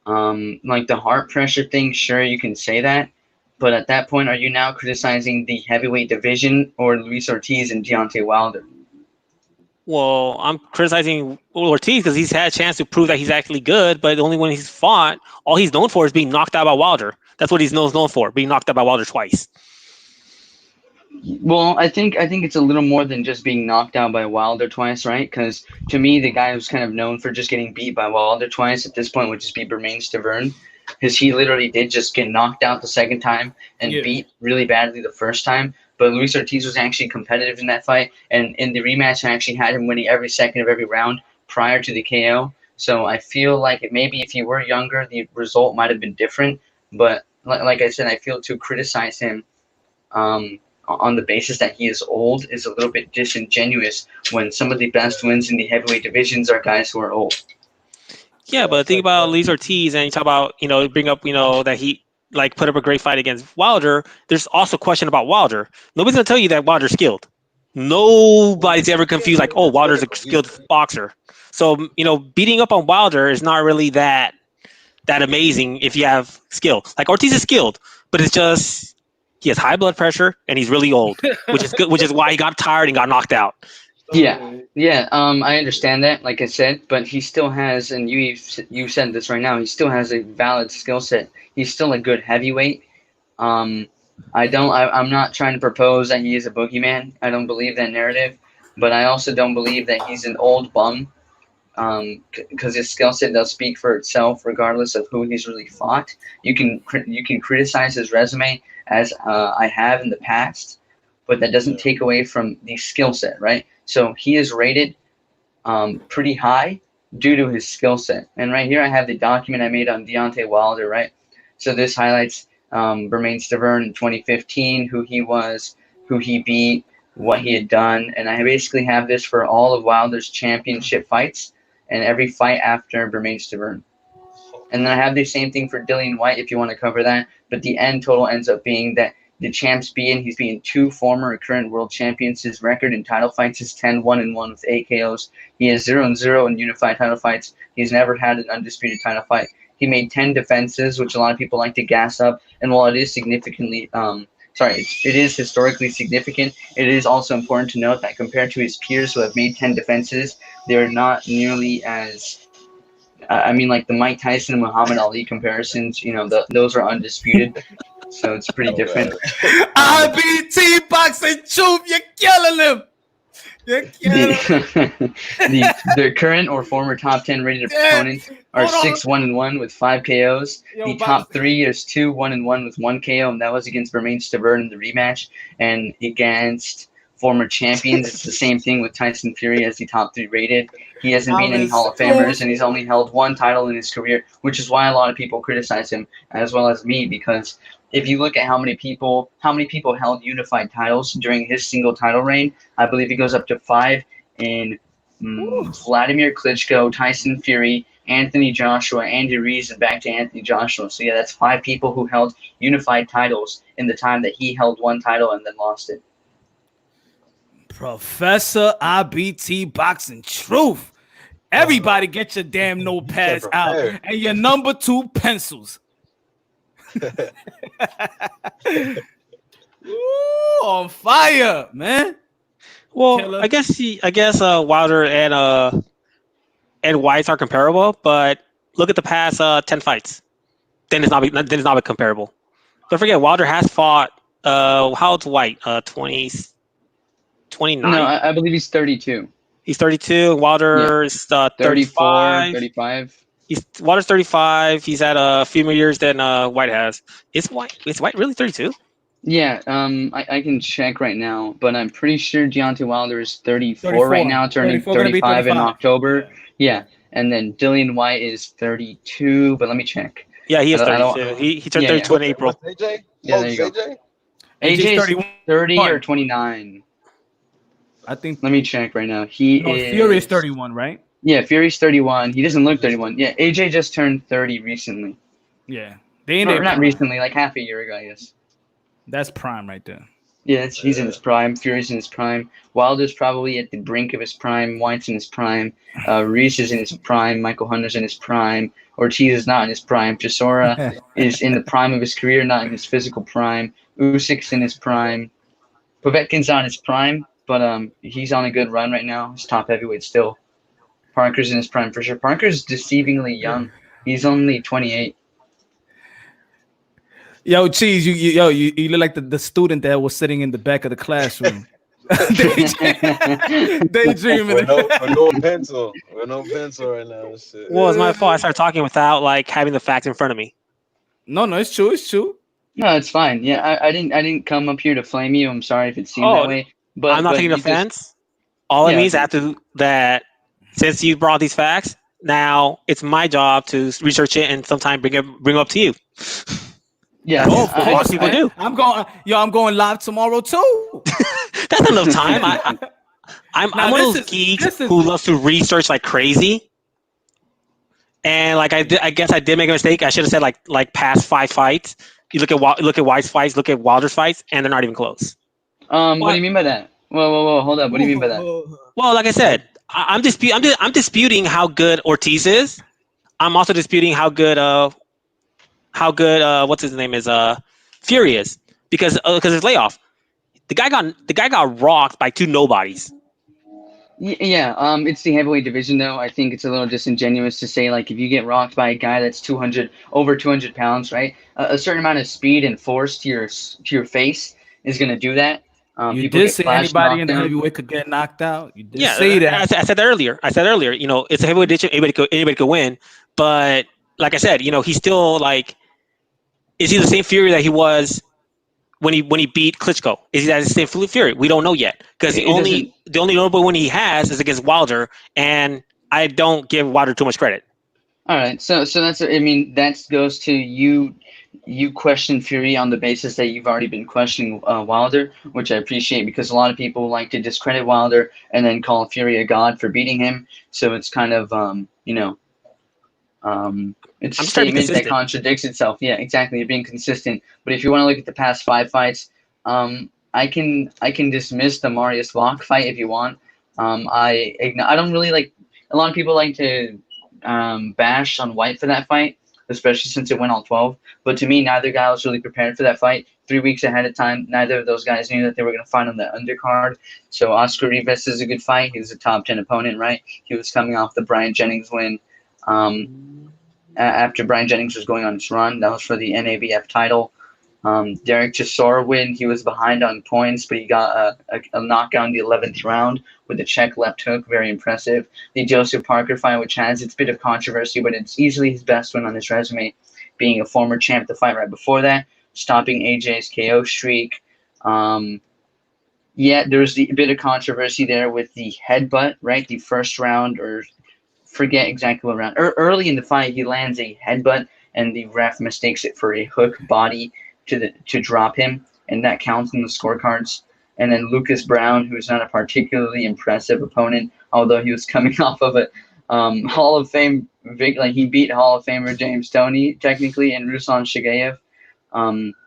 Like the heart pressure thing, sure, you can say that. But at that point, are you now criticizing the heavyweight division or Luis Ortiz and Deontay Wilder? Well, I'm criticizing Ortiz because he's had a chance to prove that he's actually good, but only when he's fought, all he's known for is being knocked out by Wilder. That's what he's known for, being knocked out by Wilder twice. Well, I think it's a little more than just being knocked out by Wilder twice, right? Because to me, the guy who's kind of known for just getting beat by Wilder twice at this point would just be Bermane Stiverne, because he literally did just get knocked out the second time and beat really badly the first time. But Luis Ortiz was actually competitive in that fight, and in the rematch, I actually had him winning every second of every round prior to the KO. So I feel like maybe if he were younger, the result might have been different. But like I said, I feel to criticize him on the basis that he is old is a little bit disingenuous when some of the best wins in the heavyweight divisions are guys who are old. Yeah, but think about Luis Ortiz, and you talk about, bring up, that he put up a great fight against Wilder. There's also a question about Wilder. Nobody's gonna tell you that Wilder's skilled. Nobody's ever confused oh, Wilder's a skilled boxer. So beating up on Wilder is not really that amazing if you have skill. Like Ortiz is skilled, but it's just he has high blood pressure and he's really old, which is good, which is why he got tired and got knocked out. Yeah. I understand that, like I said, but he still has, and you said this right now, he still has a valid skill set. He's still a good heavyweight. I'm not trying to propose that he is a boogeyman. I don't believe that narrative, but I also don't believe that he's an old bum, because his skill set does speak for itself, regardless of who he's really fought. You can criticize his resume as I have in the past, but that doesn't take away from the skill set, right? So he is rated pretty high due to his skill set. And right here I have the document I made on Deontay Wilder, right? So this highlights Bermane Stiverne in 2015, who he was, who he beat, what he had done. And I basically have this for all of Wilder's championship fights and every fight after Bermane Stiverne. And then I have the same thing for Dillian White if you want to cover that. But the end total ends up being that the champ's he's beaten two former or current world champions. His record in title fights is 10-1-1 with 8 KOs. He has 0-0 in unified title fights. He's never had an undisputed title fight. He made 10 defenses, which a lot of people like to gas up. And while it is significantly, it is historically significant, it is also important to note that compared to his peers who have made 10 defenses, they're not nearly as like the Mike Tyson and Muhammad Ali comparisons, those are undisputed. So it's pretty different. IBT boxing truth, you're killing him. The current or former top 10 rated opponents are 6-1-1 with 5 KOs. The top 3 is 2-1-1 with 1 KO, and that was against Bermane Stiverne in the rematch. And against former champions, it's the same thing with Tyson Fury as the top 3 rated. He hasn't been any Hall of Famers, and he's only held 1 title in his career, which is why a lot of people criticize him, as well as me, because if you look at how many people held unified titles during his single title reign, I believe it goes up to 5 in Vladimir Klitschko, Tyson Fury, Anthony Joshua, Andy Ruiz, and back to Anthony Joshua. So yeah, that's 5 people who held unified titles in the time that he held 1 title and then lost it. Professor IBT boxing truth. Everybody get your damn notepads out and your number 2 pencils. Ooh, on fire, man. Well, Killer. I guess Wilder and Whites are comparable, but look at the past 10 fights. Then it's not comparable. Don't forget, Wilder has fought. How old's White? 29. No, I believe he's 32. He's 32. Wilder's 34, 35. 35. Wilder's 35. He's had a few more years than White has. Is White really 32? Yeah, I can check right now, but I'm pretty sure Deontay Wilder is 34 right now, turning 35 in October. Yeah, and then Dillian White is 32, but let me check. Yeah, he is 32. He turned 32 in April. What's AJ? Yeah, there you go. AJ's 30 or 29. I think. Let me check right now. Fury is 31, right? Yeah, Fury's 31. He doesn't look 31. Yeah, AJ just turned 30 recently. Yeah, not recently, like half a year ago, I guess. That's prime right there. Yeah, he's in his prime. Fury's in his prime. Wilder's probably at the brink of his prime. White's in his prime. Reese is in his prime. Michael Hunter's in his prime. Ortiz is not in his prime. Chisora is in the prime of his career, not in his physical prime. Usyk's in his prime. Povetkin's not in his prime, but he's on a good run right now. He's top heavyweight still. Parker's in his prime for sure. Parker's deceivingly young. He's only 28. Yo, Cheese, you look like the student that was sitting in the back of the classroom. Daydreaming. With no pencil. With no pencil right now. Shit. Well, it's my fault. I started talking without like having the facts in front of me. No, it's true. It's true. No, it's fine. Yeah, I didn't come up here to flame you. I'm sorry if it seemed that way. But I'm not taking offense. All it means after that, since you brought these facts, now it's my job to research it and sometime bring them up to you. Yeah, of course people do. I'm going live tomorrow too. That's enough time. I'm one of those geeks who loves to research like crazy. And like I guess I did make a mistake. I should have said like past 5 fights. You look at White's fights, look at Wilder's fights, and they're not even close. What do you mean by that? Whoa, hold up. What do you mean by that? Well, like I said, I'm disputing how good Ortiz is. I'm also disputing how good what's his name is Fury is because his layoff. The guy got rocked by 2 nobodies. Yeah, it's the heavyweight division though. I think it's a little disingenuous to say like if you get rocked by a guy that's over 200 pounds, right? A certain amount of speed and force to your face is going to do that. You did say anybody in the heavyweight could get knocked out. You did say that. I said that earlier. You know, it's a heavyweight division. Anybody could win. But like I said, you know, he's still like, is he the same Fury that he was when he beat Klitschko? Is he that the same Fury? We don't know yet because the only notable win he has is against Wilder, and I don't give Wilder too much credit. All right, so that's that goes to you. You question Fury on the basis that you've already been questioning Wilder, which I appreciate because a lot of people like to discredit Wilder and then call Fury a god for beating him. So it's kind of it's a statement that contradicts itself. Yeah, exactly. You're being consistent. But if you want to look at the past 5 fights, I can dismiss the Marius Bach fight if you want. I don't really like. A lot of people like to bash on White for that fight, especially since it went all 12. But to me, neither guy was really prepared for that fight. 3 weeks ahead of time, neither of those guys knew that they were going to fight on the undercard. So Oscar Rivas is a good fight. He was a top 10 opponent, right? He was coming off the Brian Jennings win. After Brian Jennings was going on his run, that was for the NABF title. Derek Chisora win. He was behind on points, but he got a knockout in the 11th round with a check left hook. Very impressive. The Joseph Parker fight, which has its bit of controversy, but it's easily his best win on his resume, being a former champ the fight right before that, stopping AJ's KO streak. There's a bit of controversy there with the headbutt, right? The first round, or forget exactly what round. Early in the fight, he lands a headbutt, and the ref mistakes it for a hook body to drop him, and that counts in the scorecards. And then Lucas Brown, who's not a particularly impressive opponent, although he was coming off of a Hall of Fame he beat Hall of Famer James Toney technically, and Ruslan Shigaev.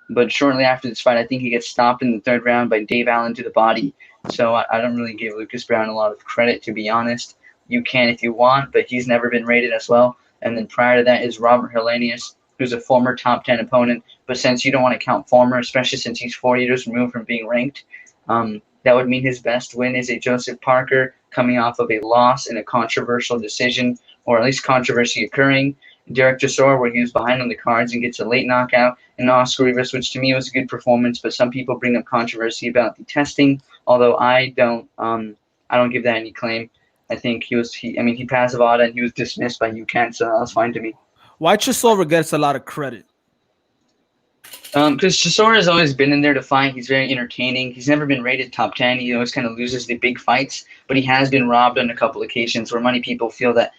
But shortly after this fight, I think he gets stopped in the 3rd round by Dave Allen to the body. So I don't really give Lucas Brown a lot of credit, to be honest. You can if you want, but he's never been rated as well. And then prior to that is Robert Helenius, who's a former top 10 opponent. But since you don't want to count former, especially since he's 4 years removed from being ranked, that would mean his best win is a Joseph Parker coming off of a loss in a controversial decision, or at least controversy occurring. Derek Chisora, where he was behind on the cards and gets a late knockout, and Oscar Rivas, which to me was a good performance, but some people bring up controversy about the testing, although I don't give that any claim. I think he passed Avada and he was dismissed by UCAN, so that was fine to me. Why Chisora gets a lot of credit? Because Chisora has always been in there to fight. He's very entertaining. He's never been rated top 10. He always kind of loses the big fights, but he has been robbed on a couple occasions where many people feel that,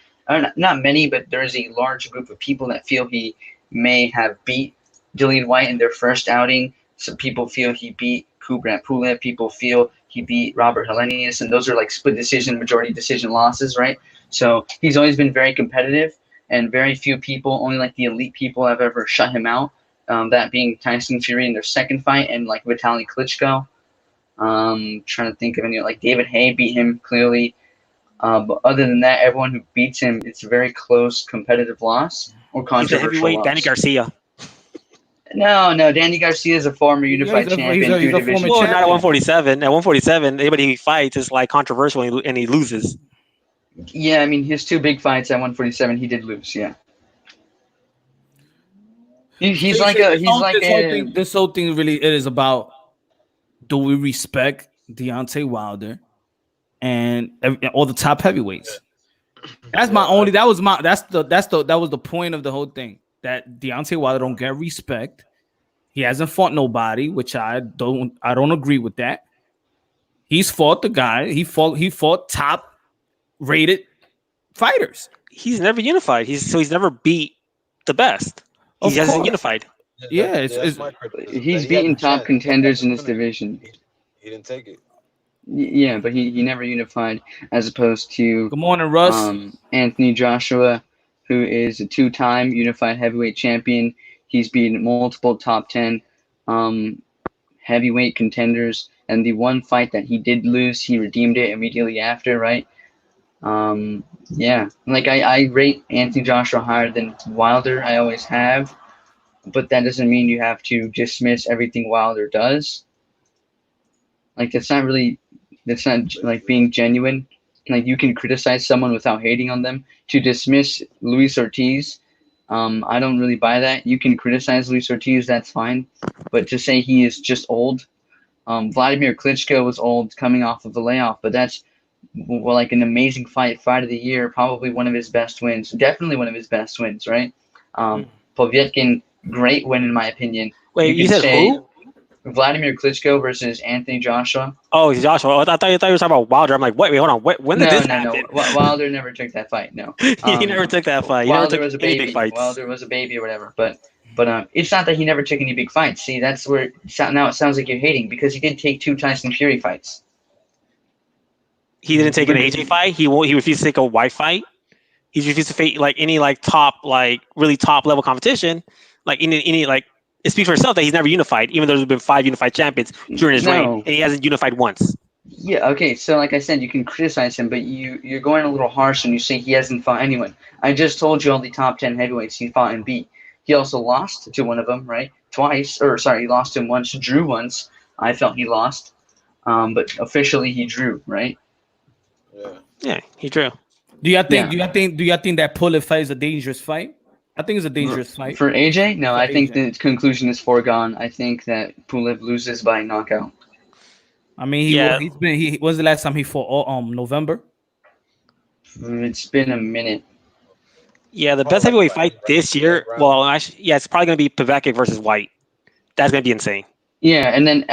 not many, but there's a large group of people that feel he may have beat Dillian White in their first outing. Some people feel he beat Kubrat Pulev. People feel he beat Robert Helenius, and those are like split decision, majority decision losses, right? So he's always been very competitive, and very few people, only like the elite people, have ever shut him out. That being Tyson Fury in their second fight, and like Vitaly Klitschko. Trying to think of any, like David Haye beat him clearly. But other than that, everyone who beats him, it's a very close competitive loss or controversial He's a heavyweight loss. Danny Garcia. No, Danny Garcia is a former unified champion. He's a well, not at 147. At 147, anybody he fights is like controversial, and he loses. Yeah, I mean, his two big fights at 147, he did lose. Yeah. He's like this whole thing really it is about, do we respect Deontay Wilder and all the top heavyweights? That's my only. That was the point of the whole thing. That Deontay Wilder don't get respect. He hasn't fought nobody, which I don't agree with that. He's fought the guy. He fought top rated fighters. He's never unified. He's never beat the best. He hasn't unified. Yeah, he's beaten top contenders in this division. He didn't take it. Yeah, but he never unified, as opposed to good morning, Russ. Anthony Joshua, who is a two-time unified heavyweight champion. He's beaten multiple top 10 heavyweight contenders, and the one fight that he did lose, he redeemed it immediately after, right? Yeah, like I rate Anthony Joshua higher than Wilder. I always have, but that doesn't mean you have to dismiss everything Wilder does. Like that's not like being genuine. Like you can criticize someone without hating on them. To dismiss Luis Ortiz, I don't really buy that. You can criticize Luis Ortiz, that's fine, but to say he is just old, Vladimir Klitschko was old coming off of the layoff, but that's like an amazing fight of the year, probably one of his best wins, definitely one of his best wins, right? Povetkin, great win in my opinion. Wait, you said who? Vladimir Klitschko versus Anthony Joshua. Oh, he's Joshua. I thought you were talking about Wilder. I'm like, wait, hold on. When did this happen? No. Wilder never took that fight. No, he never took that fight. He Wilder never was a took any baby. big fights. Wilder was a baby or whatever. But it's not that he never took any big fights. See, that's where now it sounds like you're hating, because he did take 2 Tyson Fury fights. He didn't take an AJ fight. He refused to take a White fight. He refused to fight like any like top like really top level competition. Like any like it speaks for itself that he's never unified, even though there's been 5 unified champions during his reign, and he hasn't unified once. Yeah, okay, so like I said, you can criticize him, but you're going a little harsh when you say he hasn't fought anyone. I just told you all the top 10 heavyweights he fought and beat. He also lost to one of them, right? Twice, or sorry, he lost to him once, drew once. I felt he lost, but officially he drew, right? Yeah, he drew. Do you think that Pulev fight is a dangerous fight? I think it's a dangerous fight. For AJ? No, I think the conclusion is foregone. I think that Pulev loses by knockout. I mean, when's the last time he fought? November? It's been a minute. Yeah, the best heavyweight fight this year. Well, actually, yeah, it's probably going to be Povetkin versus White. That's going to be insane. Yeah, and then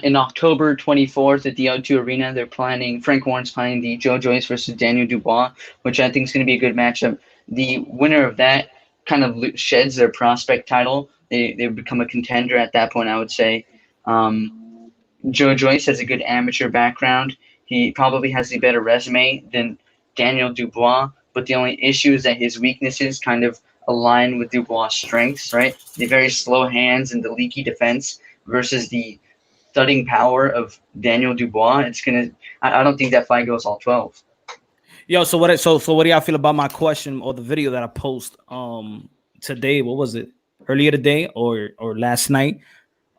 in October 24th at the O2 Arena, Frank Warren's planning the Joe Joyce versus Daniel Dubois, which I think is going to be a good matchup. The winner of that kind of sheds their prospect title. They become a contender at that point, I would say. Joe Joyce has a good amateur background. He probably has a better resume than Daniel Dubois, but the only issue is that his weaknesses kind of align with Dubois' strengths, right? The very slow hands and the leaky defense versus the thudding power of Daniel Dubois. I don't think that fight goes all 12. Yo, so what do y'all feel about my question or the video that I post today? What was it? earlier today or last night.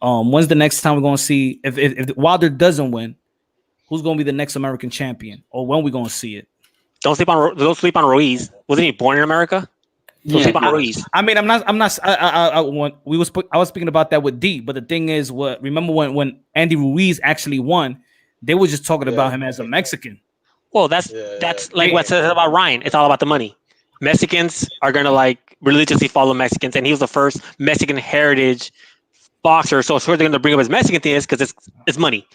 When's the next time we're gonna see if Wilder doesn't win? Who's gonna be the next American champion, or when we gonna see it? Don't sleep on Ruiz. Wasn't he born in America? So sleep on Ruiz. I mean, I'm not. I was speaking about that with D, but the thing is, remember when Andy Ruiz actually won, they were just talking about him as a Mexican. Well, that's like what says about Ryan. It's all about the money. Mexicans are gonna like religiously follow Mexicans, and he was the first Mexican heritage boxer. So sure they're gonna bring up his Mexican thing is because it's money.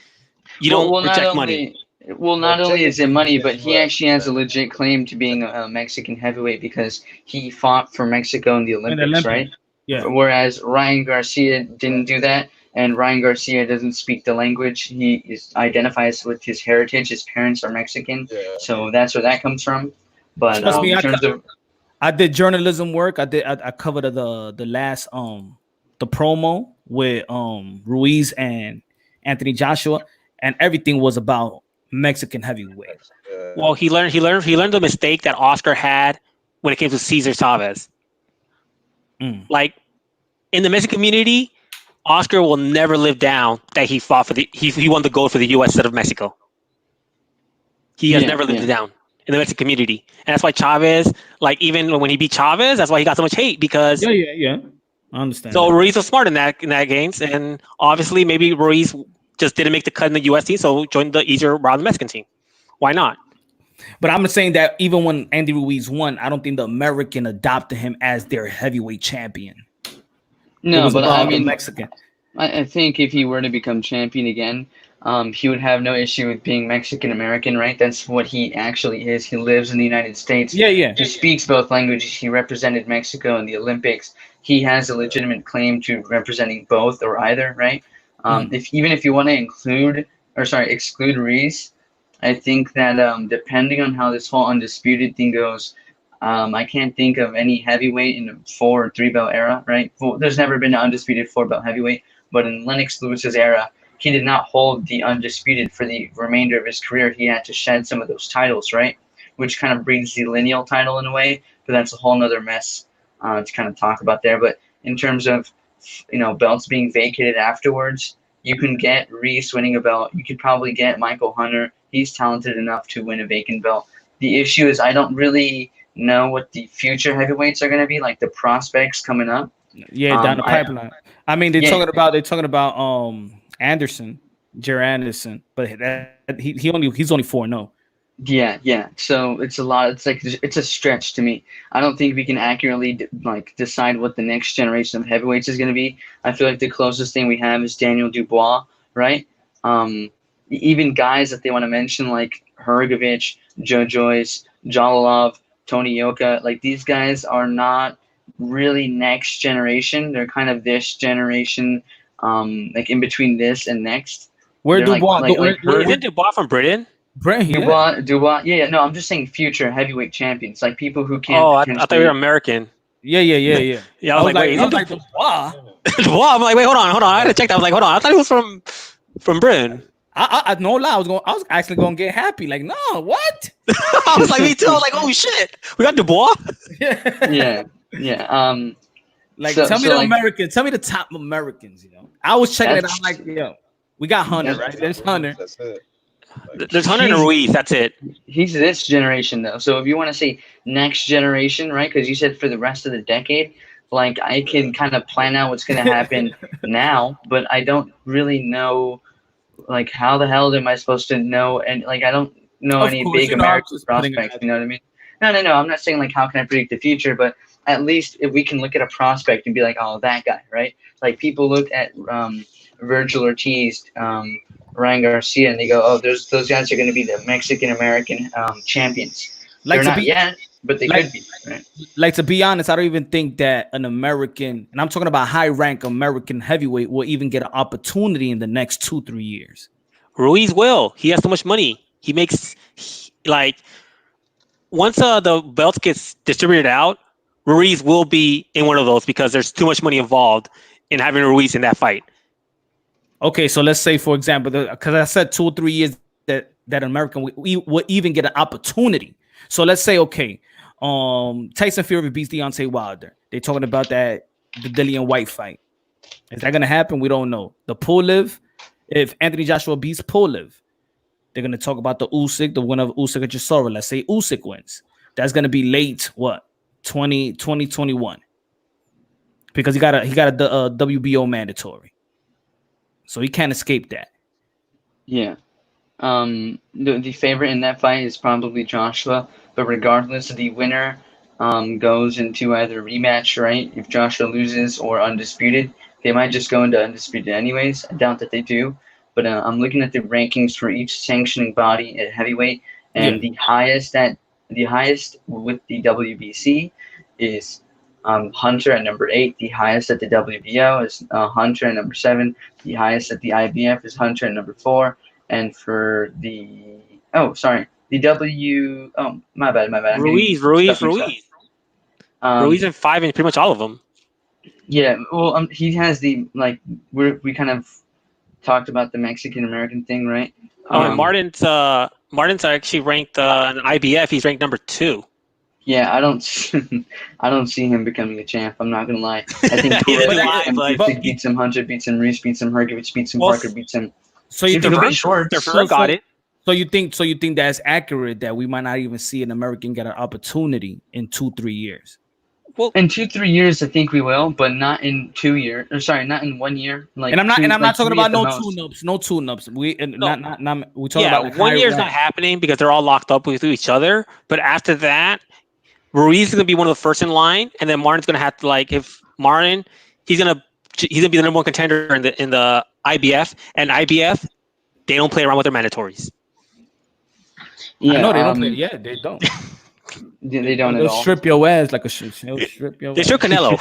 You don't reject money. Well, not only is it money, but he actually has a legit claim to being a Mexican heavyweight because he fought for Mexico in the Olympics, right? Yeah. Whereas Ryan Garcia didn't do that, and Ryan Garcia doesn't speak the language. He identifies with his heritage. His parents are Mexican, so that's where that comes from. But Trust me, in terms of, I did journalism work. I covered the last the promo with Ruiz and Anthony Joshua, and everything was about Mexican heavyweight. Well, he learned the mistake that Oscar had when it came to Cesar Chavez. Like in the Mexican community, Oscar will never live down that he fought for he won the gold for the U.S. instead of Mexico. He has never lived it down in the Mexican community, and that's why Chavez, like even when he beat Chavez, that's why he got so much hate because I understand. So Ruiz was smart in that games, and obviously maybe Ruiz just didn't make the cut in the U.S. team, so joined the easier route of the Mexican team. Why not? But I'm saying that even when Andy Ruiz won, I don't think the American adopted him as their heavyweight champion. No, but I mean, Mexican. I think if he were to become champion again, he would have no issue with being Mexican American, right? That's what he actually is. He lives in the United States. Yeah. He speaks both languages. He represented Mexico in the Olympics. He has a legitimate claim to representing both or either, right? If you want to exclude Ruiz, I think that depending on how this whole undisputed thing goes, I can't think of any heavyweight in the 4 or 3 belt era, right? Well, there's never been an undisputed 4 belt heavyweight, but in Lennox Lewis's era, he did not hold the undisputed for the remainder of his career. He had to shed some of those titles, right? Which kind of breeds the lineal title in a way, but that's a whole nother mess to kind of talk about there. But in terms of, belts being vacated afterwards, you can get Reese winning a belt. You could probably get Michael Hunter. He's talented enough to win a vacant belt. The issue is I don't really know what the future heavyweights are going to be, like the prospects coming up. Yeah, down the pipeline. I mean, they're talking about Anderson, Jared Anderson, but he's only 4-0. Yeah. So it's a lot. It's a stretch to me. I don't think we can accurately decide what the next generation of heavyweights is going to be. I feel like the closest thing we have is Daniel Dubois, right? Even guys that they want to mention like Hergovich, Joe Joyce, Jalalov, Tony Yoka, like these guys are not really next generation. They're kind of this generation, like in between this and next. Where Dubois? Isn't Dubois from Britain? Dubois. Yeah. No, I'm just saying future heavyweight champions, like people who can't. Oh, I thought you were American. Yeah. Yeah, I was like, wait, Dubois. Dubois. I'm like, wait, hold on. I had to check that. I was like, hold on. I thought he was from Britain. I no lie. I was actually gonna get happy. Like, no, what? I was like, me too. I was like, oh shit, we got Dubois. Yeah. Tell me the Americans. Tell me the top Americans. I was checking it. I'm like, we got Hunter, right? There's Hunter. That's it. There's Hunter and Ruiz. That's it. He's this generation though. So if you want to say next generation, right? Because you said for the rest of the decade, like I can kind of plan out what's going to happen now, but I don't really know. Like, how the hell am I supposed to know? And like, I don't know any big American prospects. You know what I mean? No. I'm not saying like how can I predict the future, but at least if we can look at a prospect and be like, oh, that guy, right? Like people look at Virgil Ortiz, Ryan Garcia, and they go, oh, those guys are going to be the Mexican American champions. They're not yet, but they could be. Right? Like, to be honest, I don't even think that an American, and I'm talking about high-rank American heavyweight, will even get an opportunity in the next 2-3 years. Ruiz will. He has so much money. He makes once the belts gets distributed out, Ruiz will be in one of those because there's too much money involved in having Ruiz in that fight. Okay, so let's say, for example, because I said 2 or 3 years that American will even get an opportunity. So let's say, okay, Tyson Fury beats Deontay Wilder. They're talking about that the Dillian White fight. Is that gonna happen? We don't know. The Pulev, if Anthony Joshua beats Pulev, they're gonna talk about the Usyk, the winner of Usyk and Chisora. Let's say Usyk wins. That's gonna be late. What 2021? Because he got a WBO mandatory, so he can't escape that. Yeah. The favorite in that fight is probably Joshua, but regardless, the winner goes into either rematch, right? If Joshua loses, or undisputed. They might just go into undisputed anyways. I doubt that they do. But I'm looking at the rankings for each sanctioning body at heavyweight, and the highest with the WBC is Hunter at number 8. The highest at the WBO is Hunter at number 7. The highest at the IBF is Hunter at number 4. And for the my bad. Ruiz. Ruiz in 5 in pretty much all of them. Yeah, well, he has the we kind of talked about the Mexican American thing, right? And Martin's actually ranked in IBF. He's ranked number 2. Yeah, I don't see him becoming a champ. I'm not gonna lie. I think Usyk beats him, Hunter beats him, Reese beats him, Hergovich beats him, Parker beats him. So you think got it? So you think that's accurate that we might not even see an American get an opportunity in 2-3 years? Well, in 2-3 years, I think we will, but not in 2 years. Or sorry, not in 1 year. Like, and I'm not talking about no tune-ups. We're talking about 1 year's not happening because they're all locked up with each other. But after that, Ruiz is gonna be one of the first in line, and then Martin's gonna have to if Martin, he's gonna be the number 1 contender in the IBF, and IBF they don't play around with their mandatories. Yeah, no, they don't play. Yeah, they don't. They don't at all. They'll strip your ass like a strip your. They shook Canelo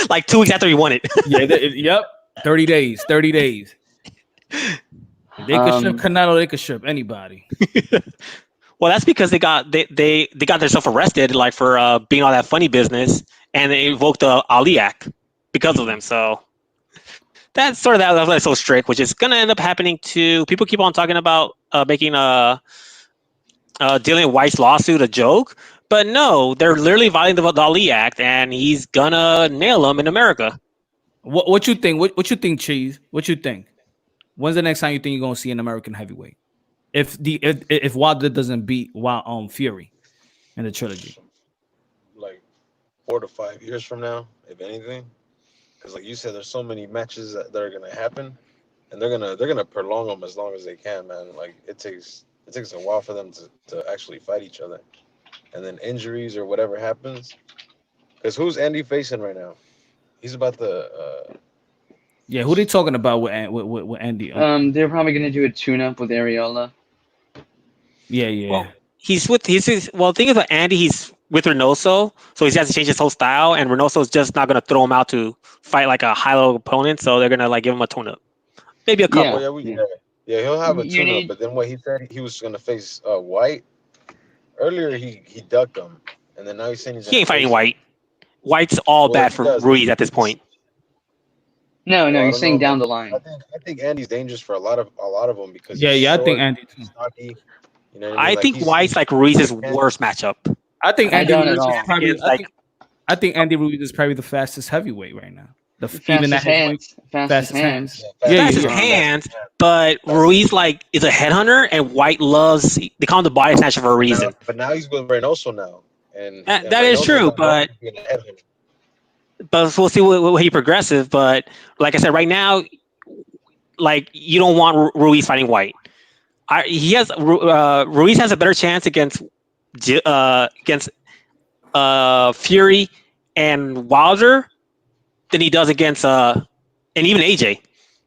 like 2 weeks after he won it. Yep. 30 days. 30 days. They could strip Canelo. They could strip anybody. Well, that's because they got themselves arrested for being all that funny business, and they invoked the Ali Act because of them. So that's sort of that's so strict, which is gonna end up happening to people. Keep on talking about making Dillian White's lawsuit a joke, but no, they're literally violating the Ali Act, and he's gonna nail them in America. What you think? What you think, Cheese? What you think? When's the next time you think you're gonna see an American heavyweight? If Wilder doesn't beat Fury in the trilogy, like 4 to 5 years from now, if anything, because like you said, there's so many matches that are gonna happen, and they're gonna prolong them as long as they can, man. Like it takes a while for them to actually fight each other, and then injuries or whatever happens. Because who's Andy facing right now? He's about to. Yeah, who they talking about with Andy? They're probably gonna do a tune-up with Areola. Yeah. Well, the thing is about Andy, he's with Reynoso, so he has to change his whole style, and Reynoso's just not gonna throw him out to fight like a high-level opponent, so they're gonna give him a tune-up, maybe a couple. Yeah, he'll have a tune-up, but then what he said he was gonna face White. Earlier he ducked him, and then now he's saying he ain't fighting White. White's all bad for Ruiz at this point. No, he's saying down the line. I think Andy's dangerous for a lot of them because I think Andy too. Stocky, you know what I mean? I think White's like Ruiz's worst matchup. I think Andy Ruiz is probably the fastest heavyweight right now. Fastest hands. Fastest hands, but Ruiz is a headhunter, and White they call him the body snatcher for a reason. But now he's with Reynoso now, and that is true. But we'll see what he progresses. But like I said, right now, you don't want Ruiz fighting White. Ruiz has a better chance against Fury and Wilder than he does against and even AJ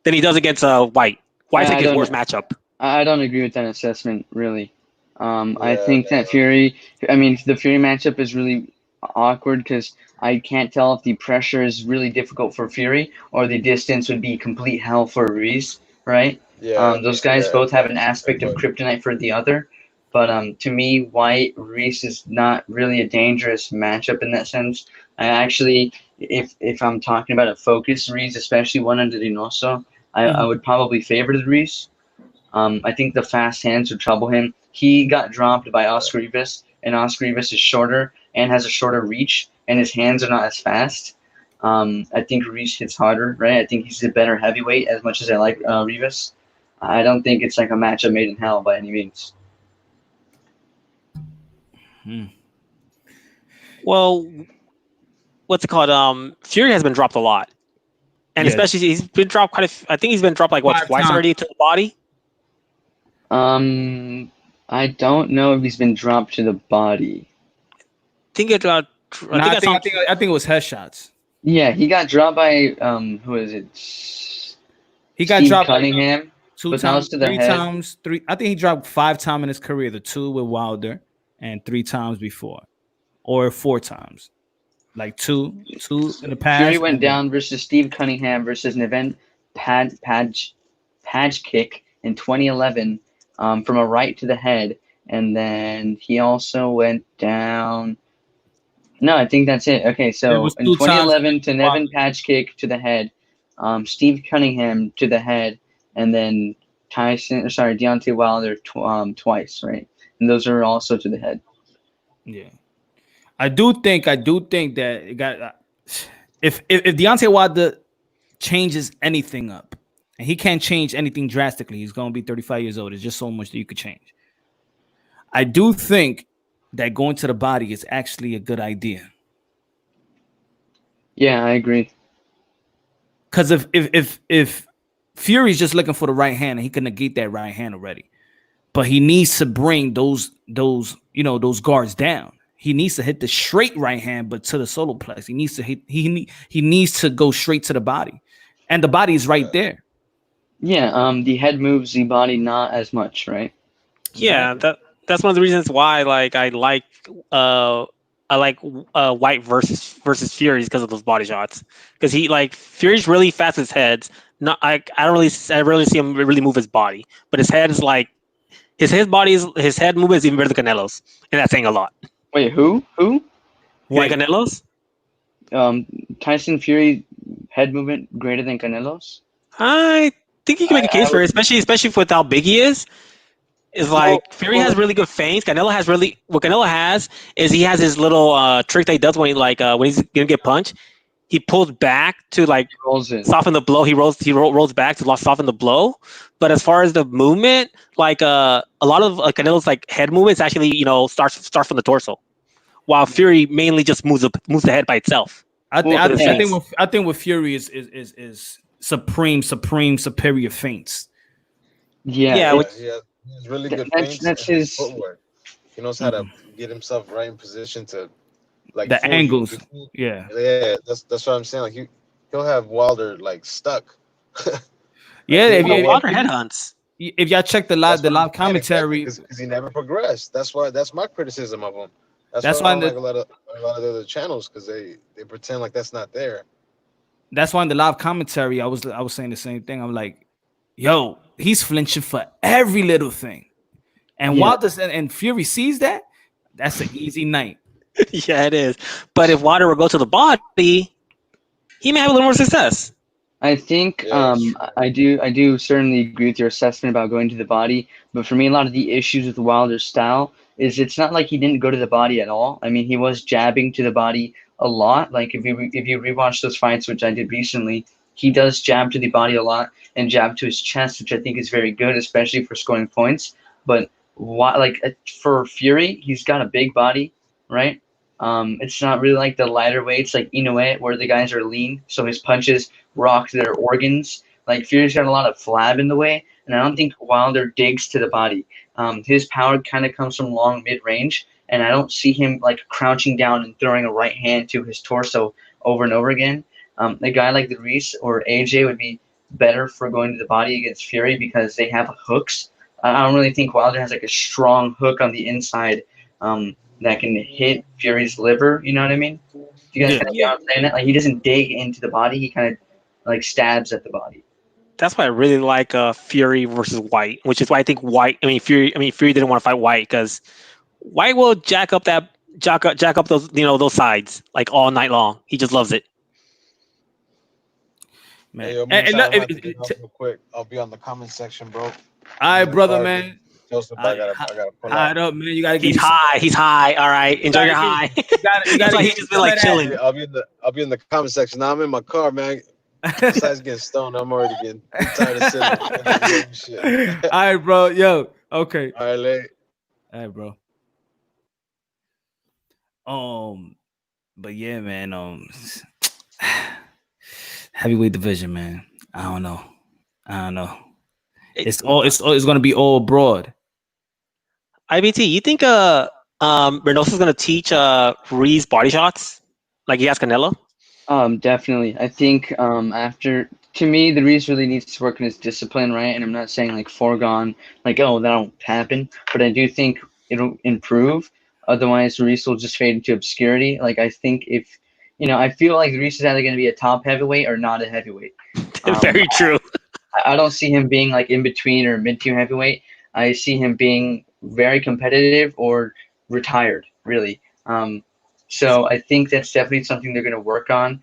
than he does against White. White's his worst matchup. I don't agree with that assessment, really. I think that the Fury matchup is really awkward because I can't tell if the pressure is really difficult for Fury or the distance would be complete hell for Ruiz, right? Those guys both have an aspect of kryptonite for the other. But to me, White Ruiz is not really a dangerous matchup in that sense. I actually, if I'm talking about a focus Ruiz, especially one under Reynoso, I would probably favor the Ruiz. I think the fast hands would trouble him. He got dropped by Oscar Rivas, and Oscar Rivas is shorter and has a shorter reach, and his hands are not as fast. I think Ruiz hits harder, right? I think he's a better heavyweight. As much as I like Rivas, I don't think it's like a matchup made in hell by any means. Well, what's it called? Fury has been dropped a lot, and especially he's been dropped I think he's been dropped like what, twice already to the body. I don't know if he's been dropped to the body. I think it was headshots. Yeah, he got dropped by who is it? He got Steve dropped Cunningham. two times, three times. I think he dropped 5 times in his career. The 2 with Wilder and 3 times before, or 4 times. Like two in the past. Fury went down versus Steve Cunningham versus an event Padge kick in 2011 from a right to the head, and then he also went down. No, I think that's it. Okay, so in 2011, to Nevin Padge kick to the head, Steve Cunningham to the head, and then Deontay Wilder twice, right? And those are also to the head. Yeah. I do think that it got if Deontay Wilder changes anything up, and he can't change anything drastically, he's going to be 35 years old. There's just so much that you could change. I do think that going to the body is actually a good idea. Yeah, I agree. Because if Fury's just looking for the right hand, and he can negate that right hand already, but he needs to bring those guards down. He needs to hit the straight right hand, but to the solar plex. He needs to hit. He needs to go straight to the body, and the body is right there. Yeah. The head moves the body not as much, right? Yeah, that's one of the reasons why I like White versus Fury because of those body shots. Because Fury's really fast with his heads. I rarely see him really move his body, but his head is like his head movement is even better than Canelo's, and that's saying a lot. Wait, who? White Canelo's? Tyson Fury head movement greater than Canelo's? I think you can make a case for it, especially with how big he is. Fury has really good feints. What Canelo has is he has his little trick that he does when he's gonna get punched. He pulls back to soften the blow. He rolls back to soften the blow. But as far as the movement, a lot of Canelo's head movements actually starts from the torso, while Fury mainly just moves the head by itself. I think with Fury is superior feints. Yeah. He's really good feints. That's his footwork. He knows how to get himself right in position to the angles. Yeah, that's what I'm saying. He'll have Wilder stuck. Yeah, Wilder headhunts. If y'all check the live commentary, because he never progressed. That's my criticism of him. That's why I like a lot of the other channels, because they pretend like that's not there. That's why in the live commentary I was saying the same thing. I'm like, yo, he's flinching for every little thing, and Wilder and Fury sees that. That's an easy night. Yeah, it is. But if Wilder will go to the body, he may have a little more success. I think I do certainly agree with your assessment about going to the body. But for me, a lot of the issues with Wilder's style is it's not like he didn't go to the body at all. I mean, he was jabbing to the body a lot. Like if you rewatch those fights, which I did recently, he does jab to the body a lot and jab to his chest, which I think is very good, especially for scoring points. But for Fury, he's got a big body, right? It's not really like the lighter weights like Inoue, where the guys are lean, so his punches rock their organs. Like Fury's got a lot of flab in the way, and I don't think Wilder digs to the body. His power kind of comes from long mid-range, and I don't see him crouching down and throwing a right hand to his torso over and over again. A guy like Reese or AJ would be better for going to the body against Fury because they have hooks. I don't really think Wilder has a strong hook on the inside that can hit Fury's liver. You know what I mean? You guys kind of get what I'm saying? That he doesn't dig into the body; he kind of stabs at the body. That's why I really like Fury versus White, which is why I think Fury didn't want to fight White, because White will jack up those those sides all night long. He just loves it. Man. Hey, yo, real quick, I'll be on the comment section, bro. All right, brother, man. Joseph, I gotta pull high out. up, man. You gotta get He's high. He's high. All right, enjoy your high. That's why he's just been like chilling. I'll be in the comment section. Now I'm in my car, man. Besides getting stoned, I'm already getting tired of sitting. Shit. All right, bro. Yo, okay. All right, late. All right, bro. But yeah, man. Heavyweight division, man. I don't know. It's gonna be all broad. IBT, you think Reynoso's gonna teach Ruiz body shots like he asked Canelo? Definitely. I think to me, the Ruiz really needs to work on his discipline, right? And I'm not saying like foregone, like, oh, that'll happen, but I do think it'll improve. Otherwise, Ruiz will just fade into obscurity. Like, I think if, I feel like Ruiz is either going to be a top heavyweight or not a heavyweight. Very true. I don't see him being like in between or mid-tier heavyweight. I see him being very competitive or retired, really. So I think that's definitely something they're going to work on.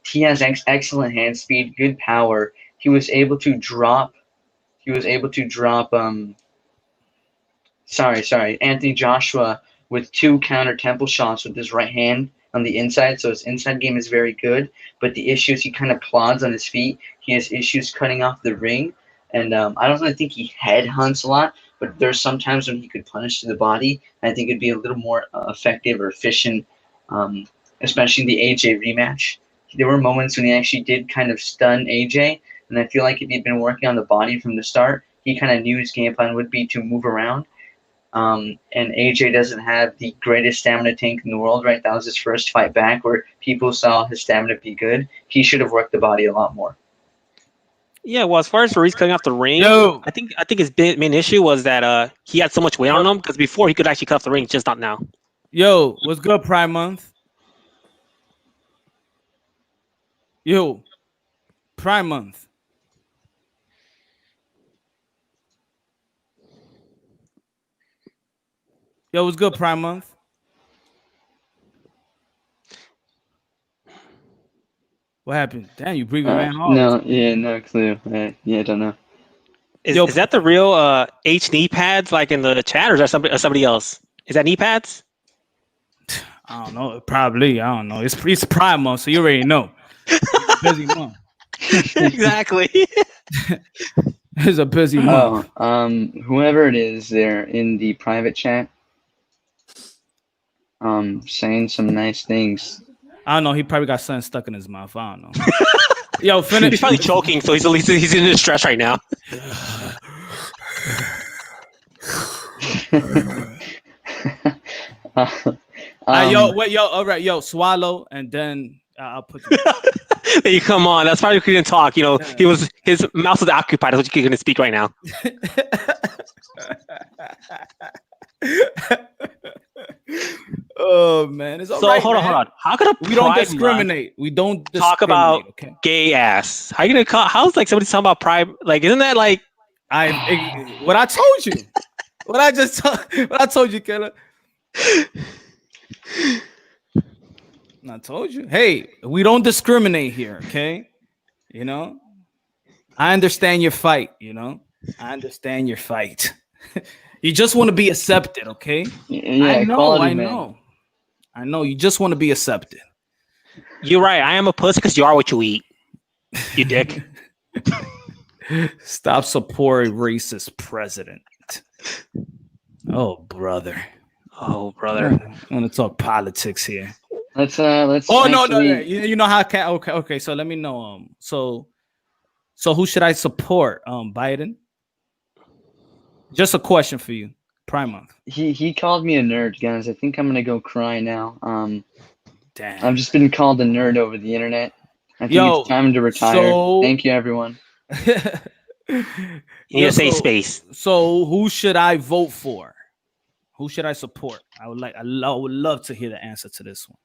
He has excellent hand speed, good power. He was able to drop. Anthony Joshua with 2 counter temple shots with his right hand on the inside. So his inside game is very good. But the issue is he kind of plods on his feet. He has issues cutting off the ring. And I don't really think he headhunts a lot, but there's some times when he could punish to the body. I think it'd be a little more effective or efficient, especially in the AJ rematch. There were moments when he actually did kind of stun AJ, and I feel like if he'd been working on the body from the start, he kind of knew his game plan would be to move around. And AJ doesn't have the greatest stamina tank in the world, right? That was his first fight back where people saw his stamina be good. He should have worked the body a lot more. Yeah, well, as far as Ruiz cutting off the ring, I think his main issue was that he had so much weight on him because before he could actually cut off the ring, just not now. Yo, what's good, Prime Month? Yo, Prime Month. Yo, what's good, Prime Month? What happened? Damn, you breathing man hard. No clue. I don't know. Is that the real H knee pads like in the chat, or is that somebody else? Is that knee pads? I don't know. Probably. I don't know. It's Prime Month, so you already know. It's a busy month. Exactly. It's a busy month. Whoever it is there in the private chat, saying some nice things. I don't know. He probably got something stuck in his mouth. I don't know. Yo, finish. He's probably choking, so he's in distress right now. All right, swallow, and then I'll put you. Hey, come on, that's probably he didn't talk. His mouth was occupied. That's what you couldn't speak right now. Oh man, it's all so right, hold on. How could we don't discriminate? We don't talk about gay ass. How you gonna call? How's like somebody talking about pride? Like, isn't that like what I told you? What I told you, Killer. I told you. Hey, we don't discriminate here, okay? I understand your fight. I understand your fight. You just want to be accepted, okay? Yeah, I know. You just want to be accepted. You're right. I am a pussy because you are what you eat. You dick. Stop supporting racist president. Oh, brother. I want to talk politics here. Let's. Oh no. You know how? Okay. So let me know. So who should I support? Biden. Just a question for you, Prime Month. He called me a nerd, guys. I think I'm gonna go cry now. Damn. I've just been called a nerd over the internet. I think it's time to retire. Thank you, everyone. safe space. So who should I vote for? Who should I support? I would love to hear the answer to this one.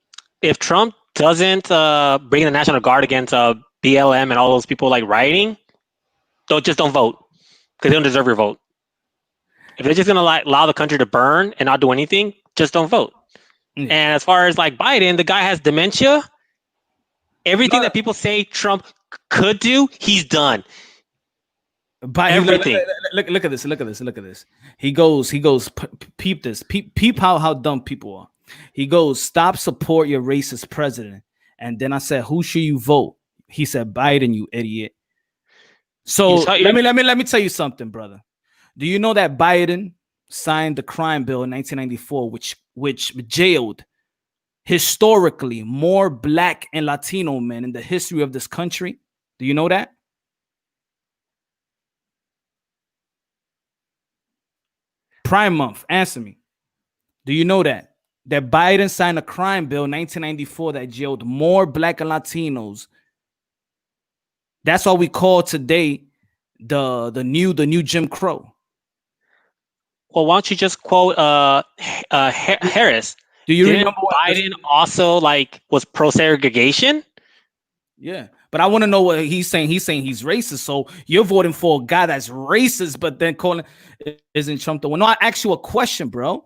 If Trump doesn't bring in the National Guard against BLM and all those people like rioting, don't vote because they don't deserve your vote. If they're just gonna allow the country to burn and not do anything, just don't vote. And as far as like Biden, the guy has dementia. Everything that people say Trump could do, he's done. everything. Look at this. Look at this. Look at this. He goes. Peep this. Peep how dumb people are. He goes, stop support your racist president. And then I said, who should you vote? He said, Biden, you idiot. So let me tell you something, brother. Do you know that Biden signed the crime bill in 1994, which jailed historically more black and Latino men in the history of this country? Do you know that? Prime Month, answer me. Do you know that Biden signed a crime bill in 1994 that jailed more black and Latinos? That's what we call today the new Jim Crow. Well, why don't you just quote Harris? Do you Didn't remember Biden also was pro segregation? Yeah, but I want to know what he's saying. He's saying he's racist. So you're voting for a guy that's racist, but then calling isn't Trump the one? No, I asked you a question, bro.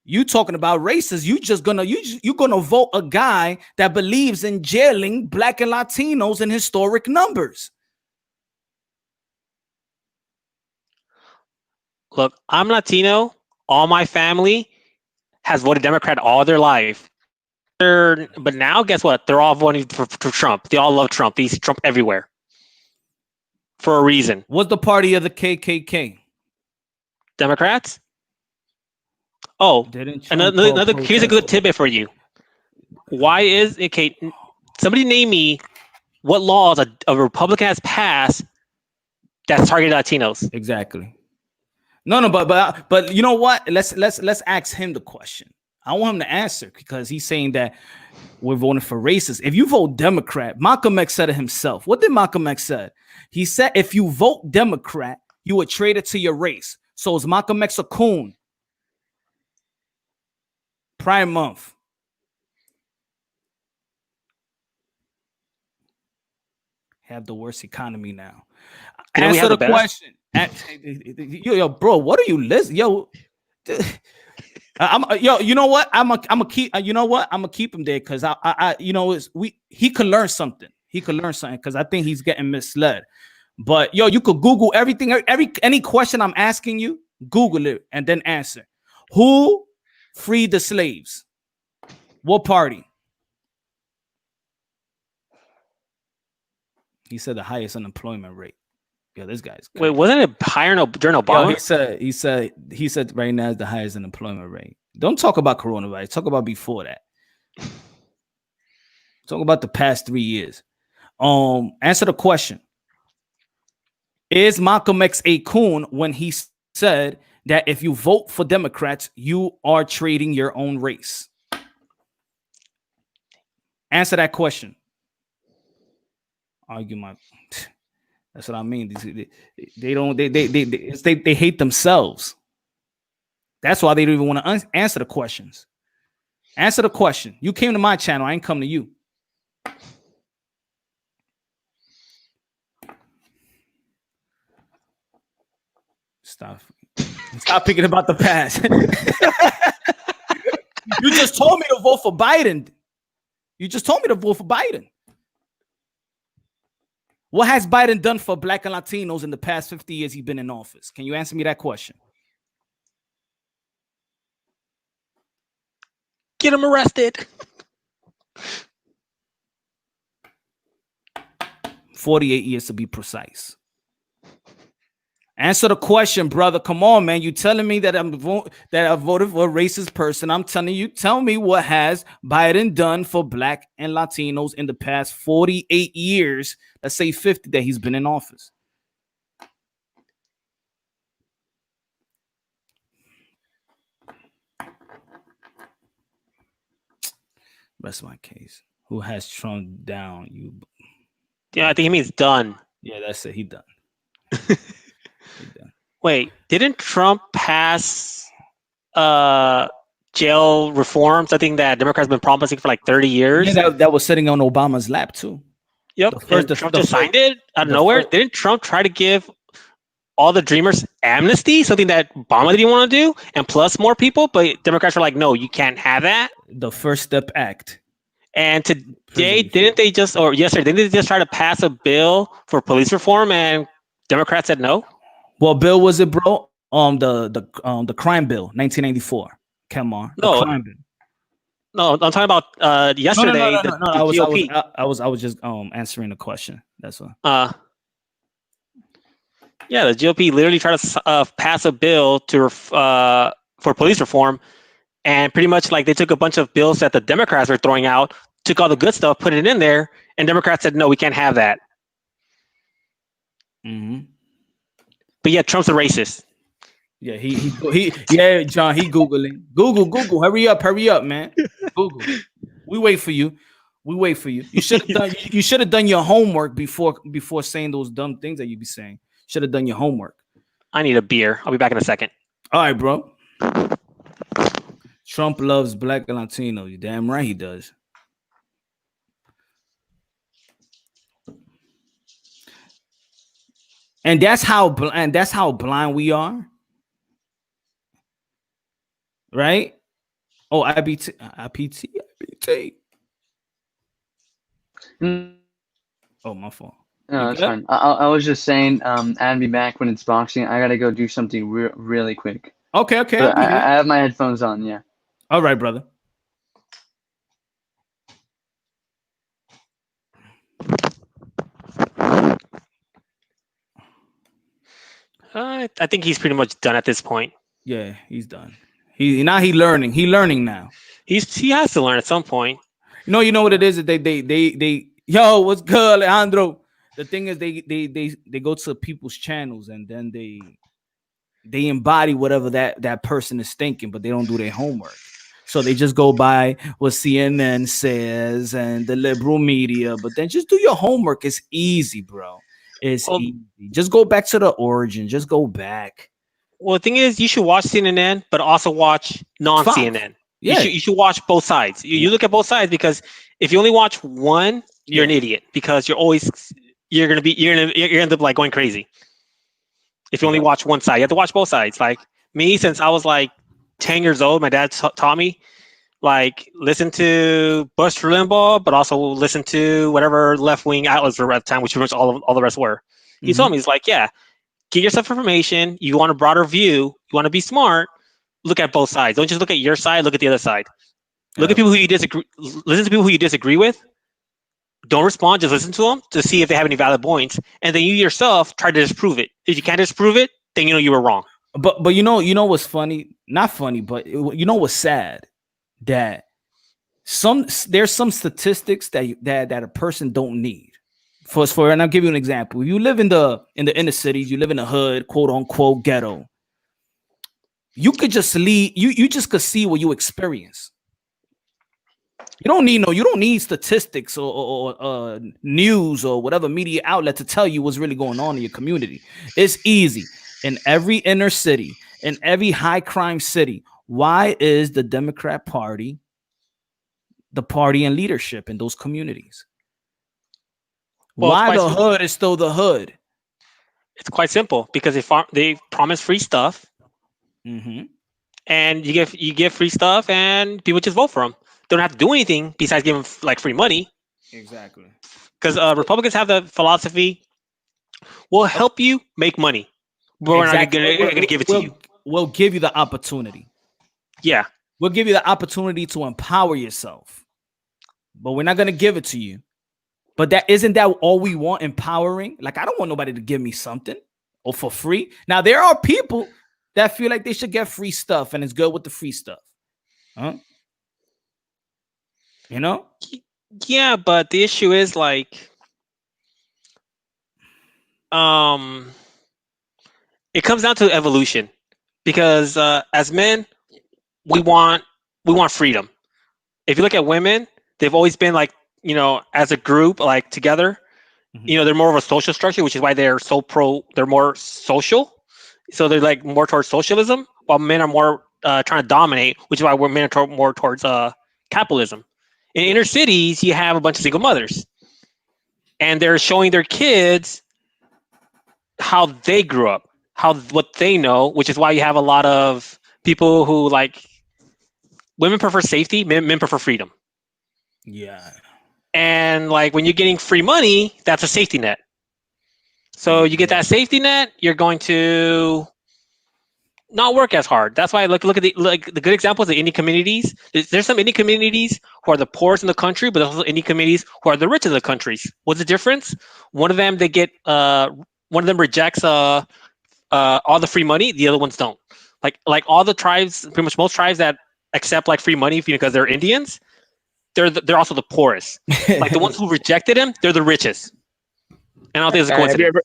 You talking about racist? You're gonna vote a guy that believes in jailing black and Latinos in historic numbers. Look, I'm Latino. All my family has voted Democrat all their life. But now, guess what? They're all voting for Trump. They all love Trump. They see Trump everywhere for a reason. What's the party of the KKK? Democrats? Oh, another. Here's a good tidbit for you. Why is it? Okay, somebody name me what laws a Republican has passed that's targeted Latinos. Exactly. No, but you know what? Let's ask him the question. I want him to answer because he's saying that we're voting for racists. If you vote Democrat, Malcolm X said it himself. What did Malcolm X said? He said if you vote Democrat, you are traitor to your race. So is Malcolm X a coon? Prime Month. Have the worst economy now. Answer the question. Yo, bro, what are you listening? Yo, you know what? I'm gonna keep. You know what? I'm gonna keep him there because he can learn something. He can learn something because I think he's getting misled. But yo, you could Google everything. Any question I'm asking you, Google it and then answer. Who freed the slaves? What party? He said the highest unemployment rate. Yo, this guy's crazy. Wait, wasn't it higher during Obama? Yo, he said right now is the highest unemployment rate. Don't talk about coronavirus. Talk about before that. Talk about the past 3 years. Answer the question. Is Malcolm X a coon when he said that if you vote for Democrats, you are trading your own race? Answer that question. Argue my. That's what I mean. They hate themselves. That's why they don't even want to answer the questions. Answer the question. You came to my channel. I ain't come to you. Stop thinking about the past. You just told me to vote for Biden. What has Biden done for black and Latinos in the past 50 years he's been in office? Can you answer me that question? Get him arrested. 48 years to be precise. Answer the question, brother. Come on, man. You telling me that I voted for a racist person. I'm telling you, tell me what has Biden done for black and Latinos in the past 48 years, let's say 50 that he's been in office. Rest my case. Who has Trump down? You. Yeah, I think he means done. Yeah, that's it. He done. Wait, didn't Trump pass jail reforms? I think that Democrats have been promising for like 30 years. Yeah, that was sitting on Obama's lap too. Yep. Trump just signed it out of nowhere. Didn't Trump try to give all the Dreamers amnesty, something that Obama didn't want to do, and plus more people? But Democrats were like, no, you can't have that. The First Step Act. And today, didn't they just try to pass a bill for police reform? And Democrats said no. What bill was it, bro? The crime bill, 1994. Come on, the crime bill. No, I'm talking about yesterday. No. The GOP. I was just answering the question. That's what. Yeah, the GOP literally tried to pass a bill to for police reform, and pretty much like they took a bunch of bills that the Democrats were throwing out, took all the good stuff, put it in there, and Democrats said no, we can't have that. Mm-hmm. But yeah, Trump's a racist. Yeah, yeah, John, he Googling. Google, hurry up, man. Google. We wait for you. You should have done your homework before saying those dumb things that you be saying. Should have done your homework. I need a beer. I'll be back in a second. All right, bro. Trump loves black and Latino. You damn right he does. And that's how blind we are. Right? Oh, IPT. Oh, my fault. No, that's fine. I was just saying, add me back when it's boxing. I gotta go do something really quick. Okay. I have my headphones on. Yeah. All right, brother. I think he's pretty much done at this point. Yeah, he's done. He learning. He learning now. He has to learn at some point. You know what it is? They yo, what's good, Alejandro? The thing is they go to people's channels and then they embody whatever that person is thinking, but they don't do their homework. So they just go by what CNN says and the liberal media, but then just do your homework. It's easy, bro. It's easy. Just go back to the origin. Just go back. Well, the thing is, you should watch CNN, but also watch non-CNN. Yeah. You should watch both sides. You look at both sides, because if you only watch one, you're an idiot, because you're gonna end up like going crazy. If you only watch one side, you have to watch both sides. Like me, since I was like 10 years old, my dad taught me, like, listen to Bush Limbaugh, but also listen to whatever left-wing outlets were at the time, which pretty much all the rest were. He told me, he's like, yeah, get yourself information. You want a broader view. You want to be smart. Look at both sides. Don't just look at your side. Look at the other side. Look at people who you disagree. Listen to people who you disagree with. Don't respond. Just listen to them to see if they have any valid points, and then you yourself try to disprove it. If you can't disprove it, then you know you were wrong. But you know what's funny? Not funny, but you know what's sad? That there's some statistics that a person don't need. And I'll give you an example. If you live in the inner cities, you live in the hood, quote unquote ghetto, you could just leave. You just could see what you experience. You don't need statistics or news or whatever media outlet to tell you what's really going on in your community. It's easy. In every inner city, in every high crime city, why is the Democrat Party the party in leadership in those communities? Well, why the hood is still the hood? It's quite simple, because they promise free stuff, and you give free stuff, and people just vote for them. They don't have to do anything besides give them like free money. Exactly. Because Republicans have the philosophy: we'll help you make money, but we're not going to give it to you. We'll give you the opportunity. Yeah. We'll give you the opportunity to empower yourself, but we're not going to give it to you. But isn't that all we want? Empowering? Like, I don't want nobody to give me something or for free. Now, there are people that feel like they should get free stuff, and it's good with the free stuff. Huh? You know? Yeah, but the issue is like, it comes down to evolution, because as men, we want freedom. If you look at women, they've always been like, as a group, like together, they're more of a social structure, which is why they're more social. So they're like more towards socialism, while men are more trying to dominate, which is why men are more towards capitalism. In inner cities, you have a bunch of single mothers, and they're showing their kids how they grew up, what they know, which is why you have a lot of people who, like, women prefer safety, men prefer freedom. Yeah. And like when you're getting free money, that's a safety net. So you get that safety net, you're going to not work as hard. That's why look at the good examples of Indian communities. There's some Indian communities who are the poorest in the country, but there's also Indian communities who are the richest in the countries. What's the difference? One of them rejects all the free money. The other ones don't. Like all the tribes, pretty much most tribes that accept like free money because they're Indians, they're also the poorest. Like the ones who rejected him, they're the richest. And I don't think it's a coincidence.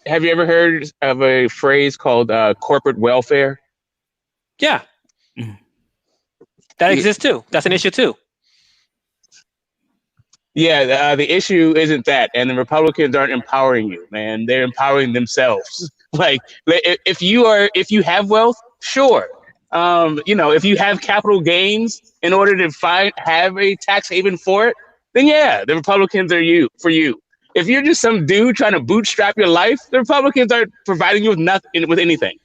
Have you ever heard of a phrase called corporate welfare? Yeah. That exists too. That's an issue too. Yeah, the issue isn't that, and the Republicans aren't empowering you, man. They're empowering themselves. Like, if you have wealth, sure. If you have capital gains in order to have a tax haven for it, then yeah, the Republicans are for you. If you're just some dude trying to bootstrap your life, the Republicans aren't providing you with anything.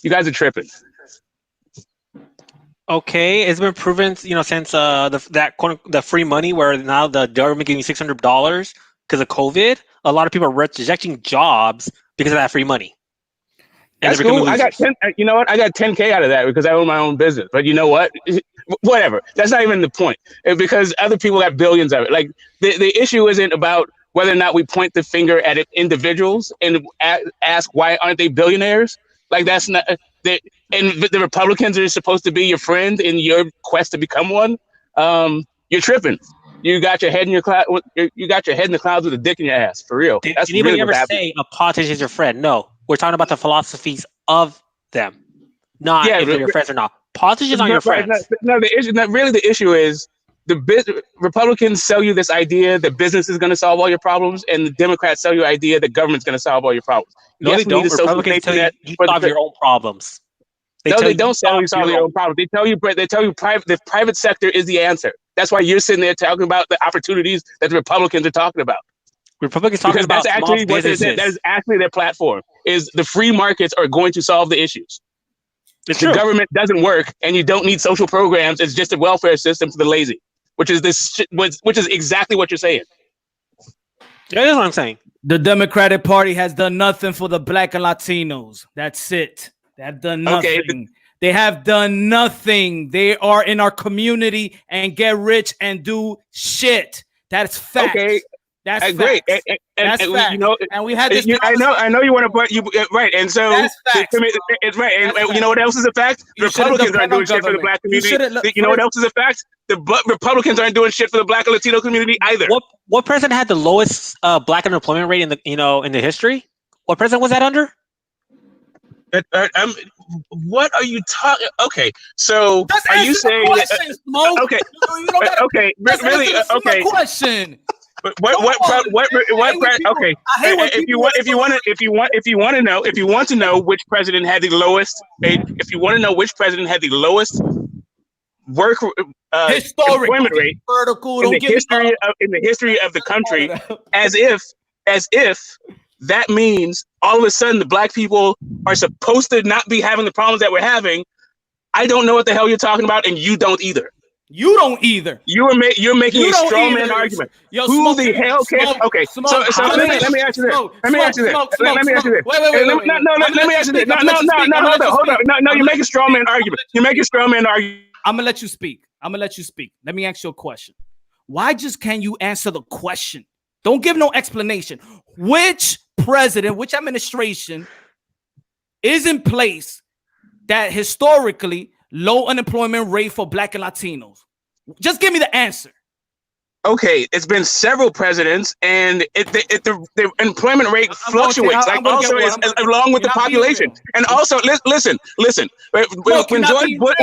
You guys are tripping. Okay, it's been proven, since the free money, where now the government giving $600 because of COVID, a lot of people are rejecting jobs because of that free money. And that's cool. I got I got 10K out of that because I own my own business. But you know what? Whatever. That's not even the point. Because other people have billions of it. Like the issue isn't about whether or not we point the finger at individuals and ask why aren't they billionaires? Like that's not. And the Republicans are supposed to be your friend in your quest to become one. You're tripping. You got your head in your cloud. You got your head in the clouds with a dick in your ass. For real. Did anybody ever say a politician is your friend? No, we're talking about the philosophies of them, not if they're your friends or not. Politicians aren't your friends. No, the issue is the Republicans sell you this idea that business is going to solve all your problems, and the Democrats sell you the idea that government's going to solve all your problems. No, yes, they don't. Republicans tell you solve your own problems. They don't sell you solve your own problems. They tell you the private sector is the answer. That's why you're sitting there talking about the opportunities that the Republicans are talking about. Republicans talking about that's actually what that is actually their platform. Is the free markets are going to solve the issues. It's the true. Government doesn't work, and you don't need social programs. It's just a welfare system for the lazy, which is exactly what you're saying. That is what I'm saying. The Democratic Party has done nothing for the Black and Latinos. That's it. They have done nothing. Okay. They have done nothing. They are in our community and get rich and do shit. That's fact. Okay. That's great. That's fact. And we had this. I know you want to put you right, and so it's right. And you know what else is a fact? The Republicans aren't doing shit for the Black community. You know what else is a fact? The Republicans aren't doing shit for the Black and Latino community either. What president had the lowest Black unemployment rate in the history? What president was that under? What are you talking? Okay, so are you saying that? Okay, okay, really? Okay. Question. What? Okay. If you want to know which president had the lowest, work employment rate in the history of the country, as if that means all of a sudden the Black people are supposed to not be having the problems that we're having. I don't know what the hell you're talking about, and you don't either. You don't either. You're making a straw man argument. Yo, who the hell can? Okay, so let me ask you this. Let me ask you this. Let me ask you this. Let me ask you this. Hold up. No, you're making a straw man argument. You're making a straw man argument. I'm gonna let you speak. Let me ask you a question. Why just can't you answer the question? Don't give no explanation. Which president, which administration is in place that historically low unemployment rate for Black and Latinos? Just give me the answer. Okay, it's been several presidents, and the employment rate fluctuates, along with the population. And also, listen. When George Bush,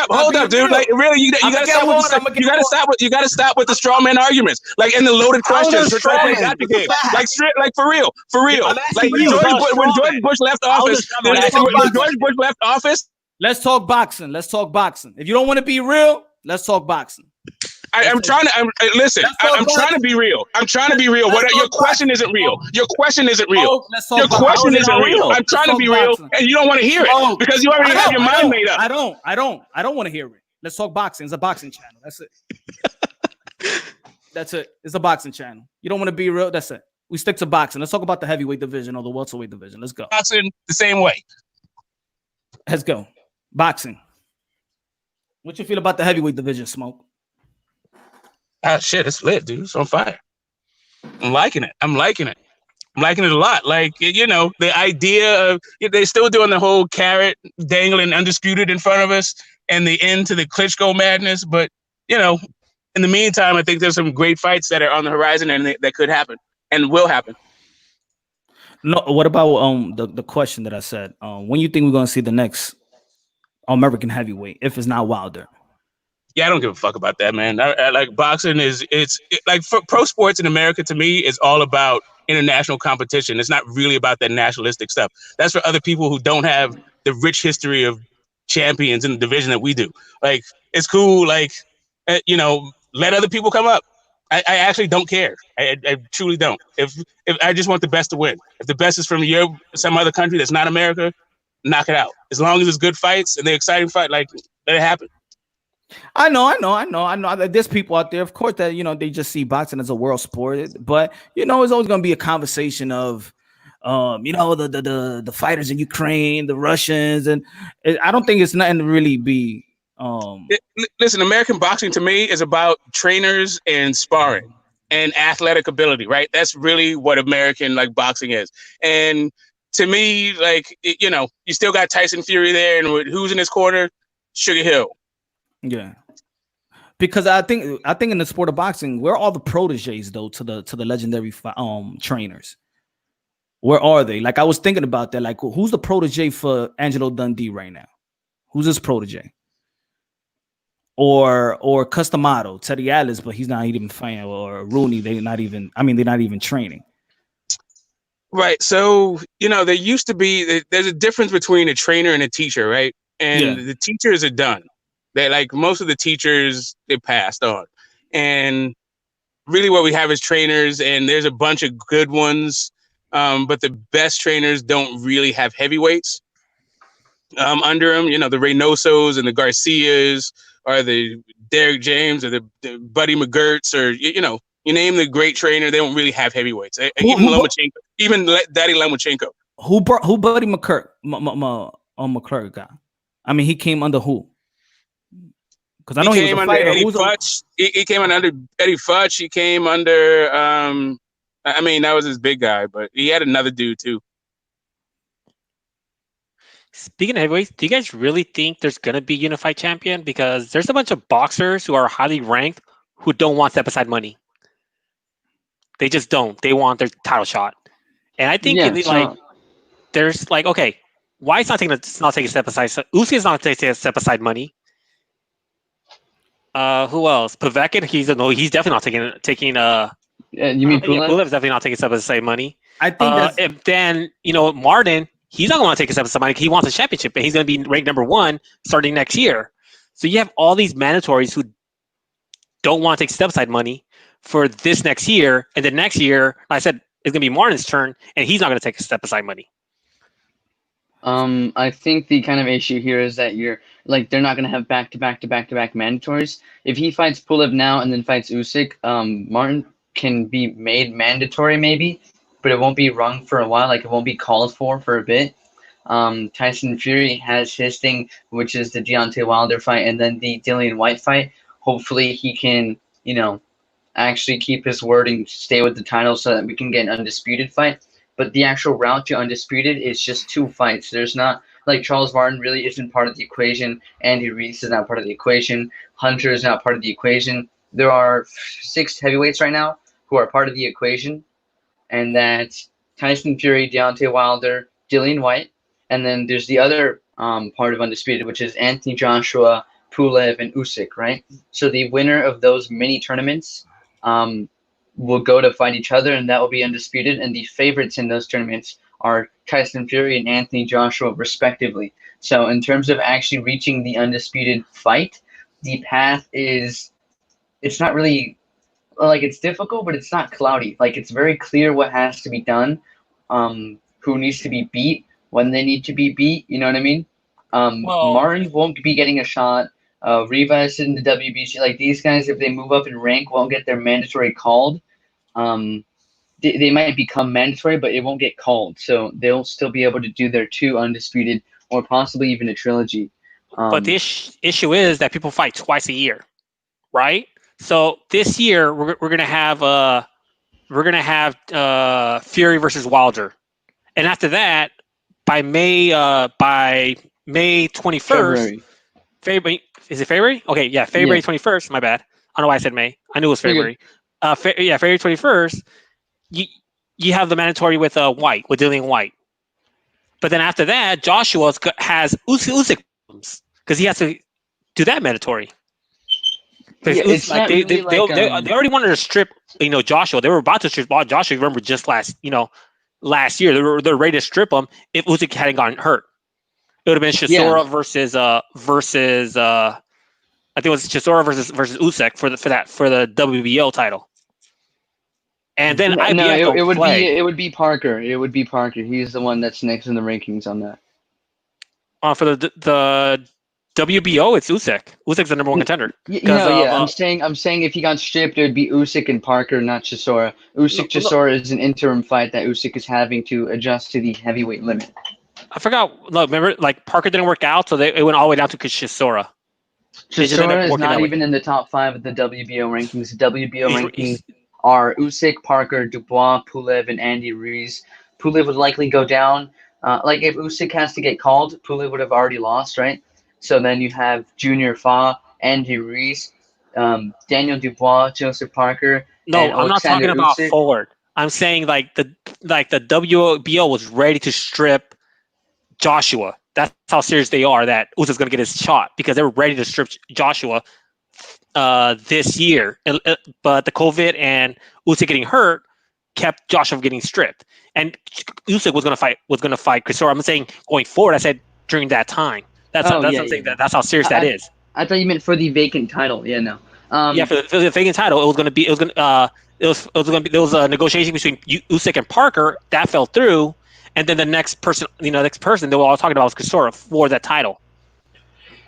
hold up, dude. Like, really, you gotta stop with the straw man arguments, like in the loaded questions. Like for real. Like when George Bush left office, let's talk boxing. If you don't want to be real, let's talk boxing. I'm trying to be real. Your question isn't real. Your question isn't real. I'm trying to be real, and you don't want to hear it because you already have your mind made up. I don't want to hear it. Let's talk boxing. It's a boxing channel. That's it. It's a boxing channel. You don't want to be real. That's it. We stick to boxing. Let's talk about the heavyweight division or the welterweight division. Let's go. Boxing the same way. Let's go. Boxing. What you feel about the heavyweight division, Smoke? Ah, shit, it's lit, dude. It's on fire. I'm liking it. I'm liking it a lot. Like, you know, the idea of they're still doing the whole carrot dangling undisputed in front of us and the end to the Klitschko madness. But, you know, in the meantime, I think there's some great fights that are on the horizon and that could happen and will happen. No, what about the question that I said? When you think we're gonna see the next American heavyweight, if it's not Wilder? Yeah, I don't give a fuck about that, man. I like boxing like for pro sports in America, to me, is all about international competition. It's not really about that nationalistic stuff. That's for other people who don't have the rich history of champions in the division that we do. Like, it's cool, like, you know, let other people come up. I actually don't care. I truly don't. If I just want the best to win. If the best is from some other country that's not America, knock it out. As long as it's good fights and they're exciting fight, like, let it happen. I know. There's people out there, of course, that they just see boxing as a world sport, but it's always going to be a conversation of, the fighters in Ukraine, the Russians, and I don't think it's nothing to really be. Listen, American boxing to me is about trainers and sparring and athletic ability, right? That's really what American boxing is. And to me, you still got Tyson Fury there, and who's in his corner? Sugar Hill. Yeah, because I think in the sport of boxing, we're all the proteges though to the legendary trainers. Where are they? Like, I was thinking about that. Like, who's the protege for Angelo Dundee right now? Who's his protege? Or Customado, Teddy Atlas, but he's not even fighting. Or Rooney, they're not even training. Right. So, there used to be, there's a difference between a trainer and a teacher, right? And the teachers are done. They most of the teachers, they passed on. And really what we have is trainers, and there's a bunch of good ones. But the best trainers don't really have heavyweights under them. The Reynosos and the Garcias, or the Derek James, or the Buddy McGirts, or you name the great trainer, they don't really have heavyweights. Even Daddy Lomachenko. Who Buddy McGirt? McClurg guy. I mean, he came under who? Because I know he was a fighter. Eddie Futch. He came under Eddie Futch. He came under. I mean, that was his big guy, but he had another dude too. Speaking of heavyweights, do you guys really think there's going to be a unified champion? Because there's a bunch of boxers who are highly ranked who don't want step aside money. They just don't. They want their title shot. And I think there's okay, why it's not taking a step aside? Usyk is not taking a step aside money. Who else? Povetkin, he's definitely not taking you mean Pulev? Pulev's definitely not taking a step aside money. I think if then Martin, he's not going to take a step aside money. He wants a championship, and he's going to be ranked number 1 starting next year. So you have all these mandatories who don't want to take step aside money for this next year, and then next year, like I said, it's going to be Martin's turn, and he's not going to take a step aside money. I think the kind of issue here is that they're not going to have back-to-back mandatories. If he fights Pulev now and then fights Usyk, Martin can be made mandatory maybe, but it won't be rung for a while. It won't be called for a bit. Tyson Fury has his thing, which is the Deontay Wilder fight and then the Dillian White fight. Hopefully he can, actually keep his word and stay with the title so that we can get an undisputed fight. But the actual route to undisputed is just 2 fights. There's not, Charles Martin really isn't part of the equation. Andy Reese is not part of the equation. Hunter is not part of the equation. There are 6 heavyweights right now who are part of the equation. And that's Tyson Fury, Deontay Wilder, Dillian White. And then there's the other part of undisputed, which is Anthony Joshua, Pulev, and Usyk, right? So the winner of those mini tournaments will go to fight each other, and that will be undisputed. And the favorites in those tournaments are Tyson Fury and Anthony Joshua, respectively. So in terms of actually reaching the undisputed fight, the path is, it's not really, it's difficult, but it's not cloudy. It's very clear what has to be done, who needs to be beat, when they need to be beat, you know what I mean? Martin won't be getting a shot. Rivas in the WBC, these guys, if they move up in rank, won't get their mandatory called. they might become mandatory, but it won't get called. So they'll still be able to do their 2 undisputed or possibly even a trilogy. But the issue is that people fight twice a year, right? So this year we're gonna have Fury versus Wilder, and after that, by May 21st, February is it February? Okay, yeah, February 21st. My bad. I don't know why I said May. I knew it was February. February 21st. You have the mandatory with White, with Dillian White, but then after that, Joshua has Usyk problems because he has to do that mandatory. Yeah, it's like not they already wanted to strip Joshua. They were about to strip Joshua. Remember, just last year they're ready to strip him if Usyk hadn't gotten hurt. It would have been Chisora versus I think it was Chisora versus Usyk for the WBO title. And then it would be Parker. It would be Parker. He's the one that's next in the rankings on that. For the WBO, it's Usyk. Usyk's the number 1 contender. I'm saying if he got stripped, it would be Usyk and Parker, not Chisora. Chisora is an interim fight that Usyk is having to adjust to the heavyweight limit. I forgot. Look, remember, like Parker didn't work out, so it went all the way down to Chisora. Chisora is not even in the top 5 of the WBO rankings. The WBO rankings are Usyk, Parker, Dubois, Pulev, and Andy Ruiz. Pulev would likely go down. Like if Usyk has to get called, Pulev would have already lost, right? So then you have Junior Fa, Andy Ruiz, Daniel Dubois, Joseph Parker. No, I'm not talking about forward. I'm saying like the WBO was ready to strip Joshua. That's how serious they are that Usyk's going to get his shot because they were ready to strip Joshua this year. But the COVID and Usyk getting hurt kept Joshua from getting stripped. And Usyk was going to fight Chisora. I'm saying going forward. I said during that time. That's how serious that is. I thought you meant for the vacant title. Yeah, no. For the vacant title, there was a negotiation between Usyk and Parker that fell through, and then the next person they were all talking about was Chisora for that title.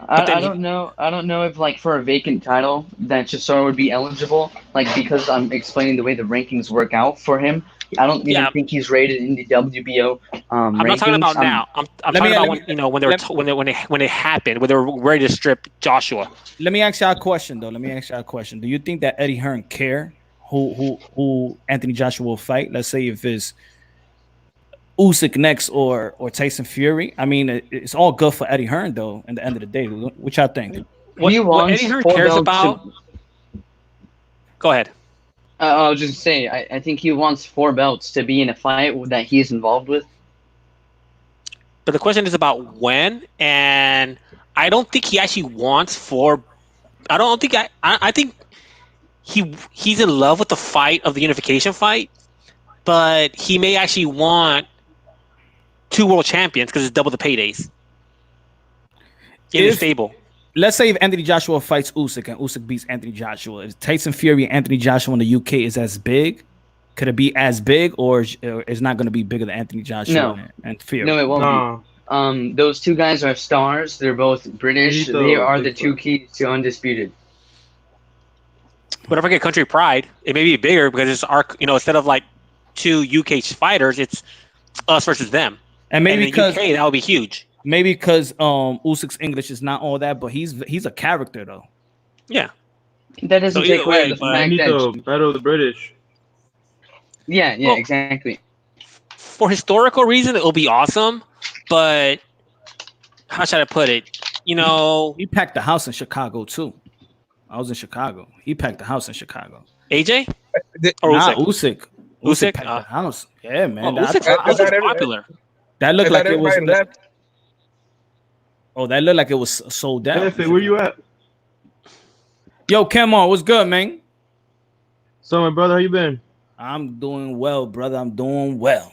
I don't know if like for a vacant title that Chisora would be eligible, like because I'm explaining the way the rankings work out for him. I don't even think he's rated in the WBO. I'm not talking about now. I'm talking about when it happened, when they were ready to strip Joshua. Let me ask y'all a question though. Do you think that Eddie Hearn care who Anthony Joshua will fight? Let's say if it's Usyk next or Tyson Fury. I mean, it's all good for Eddie Hearn though. At the end of the day, what y'all think? What Eddie Hearn cares about? Go ahead. I was just saying, I think he wants 4 belts to be in a fight that he is involved with. But the question is about when, and I don't think he actually wants 4. I think he's in love with the fight of the unification fight, but he may actually want 2 world champions because it's double the paydays in the stable. Let's say if Anthony Joshua fights Usyk and Usyk beats Anthony Joshua, if Tyson Fury and Anthony Joshua in the UK is as big, could it be as big, or it's not going to be bigger than Anthony Joshua and Fury? No, it won't be. Those 2 guys are stars. They're both British. They are the 2 keys to undisputed. But if I get country pride, it may be bigger because it's our, instead of like 2 UK fighters, it's us versus them. And maybe because UK, that would be huge. Maybe because Usyk's English is not all that, but he's a character though. Yeah, that doesn't take away the fact that battle the British. Yeah, exactly. For historical reason, it'll be awesome, but how should I put it? He packed the house in Chicago too. I was in Chicago. He packed the house in Chicago. AJ or Usyk? Usyk packed the house. Yeah, man. Usyk's popular. That looked like it was. Oh, that looked like it was sold out. Where you at? Yo, Kemon, what's good, man? So, my brother, how you been? I'm doing well, brother. I'm doing well.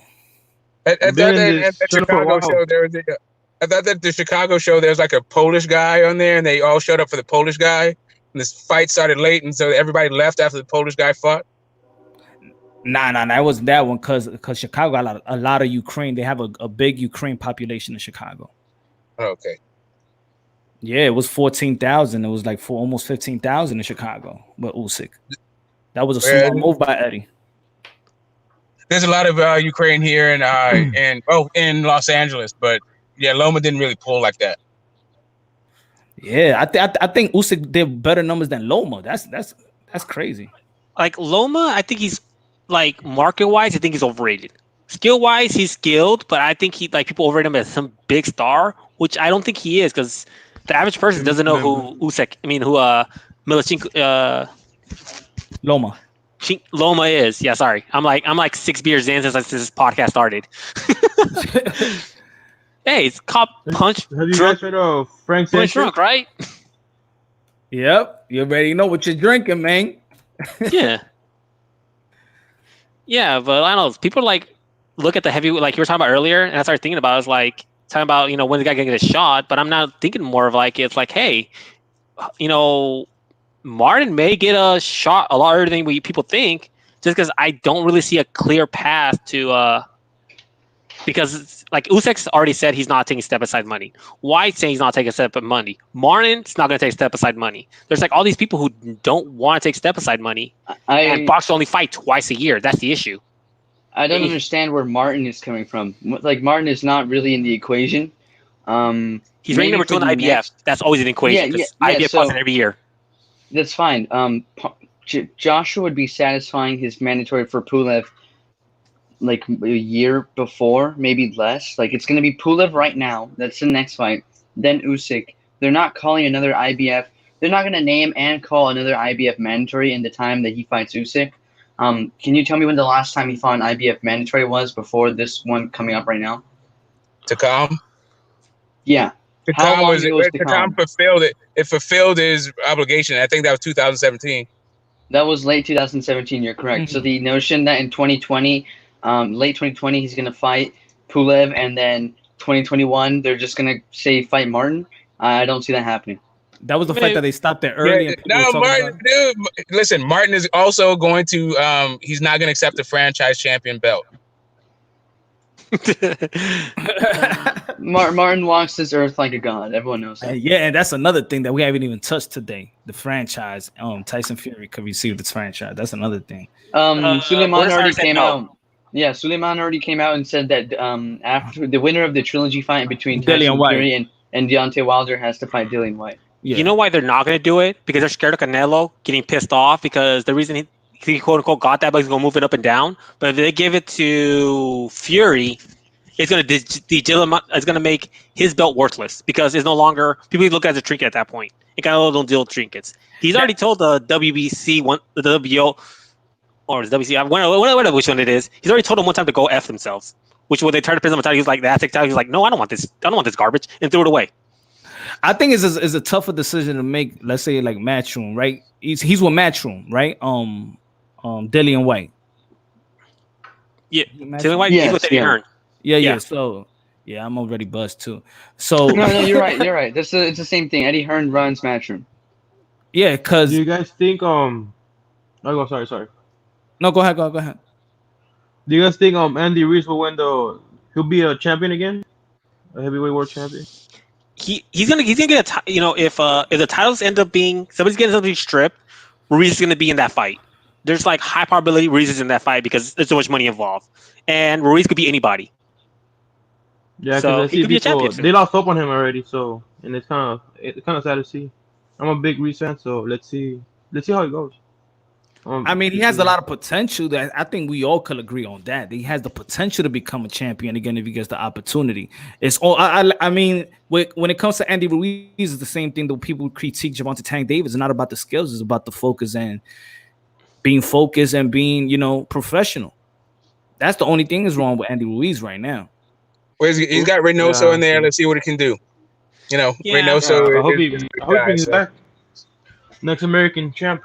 At the Chicago show, the Chicago show, there was like a Polish guy on there, and they all showed up for the Polish guy. And this fight started late, and so everybody left after the Polish guy fought. Nah, it wasn't that one because Chicago got a lot of Ukraine. They have a big Ukraine population in Chicago. Okay. Yeah, it was 14,000. It was like almost 15,000 in Chicago. But Usyk, that was a smart move by Eddie. There's a lot of Ukraine here in Los Angeles, but yeah, Loma didn't really pull like that. Yeah, I think Usyk did better numbers than Loma. That's crazy. Like Loma, I think he's like market wise, I think he's overrated. Skill wise, he's skilled, but I think he like people overrate him as some big star, which I don't think he is because the average person doesn't know who Usyk. I mean, who Milachenko, Loma. Loma is. Yeah, sorry, I'm like 6 beers in since this podcast started. Hey, it's cop punch. Have you guys heard of Frank Sanchez? Drunk, right? Yep, you already know what you're drinking, man. Yeah. Yeah, but I don't know. People like look at the heavy, like you were talking about earlier, and I started thinking about it, was like talking about when the guy can get a shot, but I'm not thinking more of like it's like, hey, Martin may get a shot a lot earlier than people think, just because I don't really see a clear path to because like Usyk's already said he's not taking step aside money. White's saying he's not taking a step aside money. Martin's not going to take step aside money. There's like all these people who don't want to take step aside money, and boxers only fight twice a year. That's the issue. I don't understand where Martin is coming from. Like Martin is not really in the equation. He's ranked number 2 in the IBF. That's always an equation. IBF fights every year. That's fine. Joshua would be satisfying his mandatory for Pulev like a year before, maybe less. Like it's going to be Pulev right now. That's the next fight. Then Usyk. They're not calling another IBF. They're not going to name and call another IBF mandatory in the time that he fights Usyk. Can you tell me when the last time he fought an IBF mandatory was before this one coming up right now? Takam? Yeah. Takam fulfilled it. It fulfilled his obligation. I think that was 2017. That was late 2017. You're correct. Mm-hmm. So the notion that in 2020, late 2020, he's going to fight Pulev, and then 2021, they're just going to say fight Martin. I don't see that happening. That was the fact that they stopped it early. No, Martin, dude. Listen, Martin is also going to. He's not going to accept the franchise champion belt. Martin walks this earth like a god. Everyone knows that. Yeah, and that's another thing that we haven't even touched today. The franchise. Tyson Fury could receive this franchise. That's another thing. Suleiman already came out. Yeah, Suleiman already came out and said that after the winner of the trilogy fight between Tyson Fury and Deontay Wilder has to fight Dillian White. Yeah. You know why they're not going to do it? Because they're scared of Canelo getting pissed off, because the reason he quote unquote got that, but he's going to move it up and down. But if they give it to Fury, it's going to it's going to make his belt worthless, because it's no longer, people look at it as a trinket at that point. And Canelo don't deal with trinkets. He's already told the WBC, the WBO, or the WC, whatever which one it is. He's already told them one time to go F themselves. Which when they tried to piss him aside, he was like, he was like, no, I don't want this. I don't want this garbage, and threw it away. I think it's a tougher decision to make. Let's say like Matchroom, right? He's with Matchroom, right? Dillian White. Yeah, Dillian White. He's with Eddie Hearn. Yeah. So yeah, I'm already buzzed too. So no, you're right. You're right. It's the same thing. Eddie Hearn runs Matchroom. Yeah, because do you guys think sorry. No, go ahead. Do you guys think Andy Ruiz will win he'll be a champion again? A heavyweight world champion? He's gonna get if the titles end up being somebody's getting something stripped, Ruiz is gonna be in that fight. There's like high probability Ruiz is in that fight because there's so much money involved, and Ruiz could be anybody. Yeah, because he could be a champion. They lost hope on him already, and it's kind of sad to see. I'm a big Ruiz fan, so let's see how it goes. I mean, he has a lot of potential. That I think we all could agree on that. He has the potential to become a champion again if he gets the opportunity. It's all. I mean, when it comes to Andy Ruiz, it's the same thing that people critique Gervonta Tank Davis. It's not about the skills; it's about the focus and being focused and being, professional. That's the only thing is wrong with Andy Ruiz right now. Well, he's got Reynoso in there. Let's see what he can do. Reynoso. I hope he's back. Next American champ.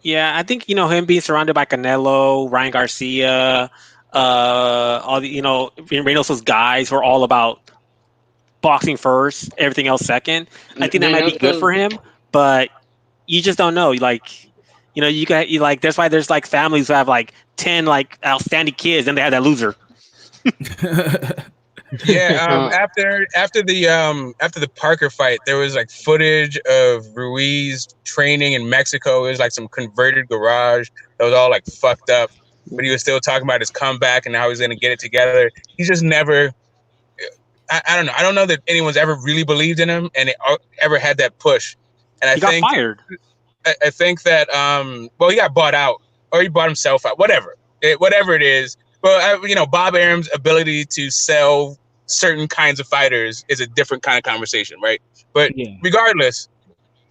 Yeah, I think him being surrounded by Canelo, Ryan Garcia, all the Reynoso's guys who are all about boxing first, everything else second. I think that might be good for him, but you just don't know. That's why there's like families who have like 10 like outstanding kids, and they have that loser. Yeah, after the Parker fight, there was like footage of Ruiz training in Mexico. It was like some converted garage that was all like fucked up. but he was still talking about his comeback and how he's going to get it together. He's just never. I don't know. I don't know that anyone's ever really believed in him and ever had that push. And I think got fired. I think that well, he got bought out or he bought himself out. Whatever it is. But Bob Arum's ability to sell certain kinds of fighters is a different kind of conversation, right? But regardless,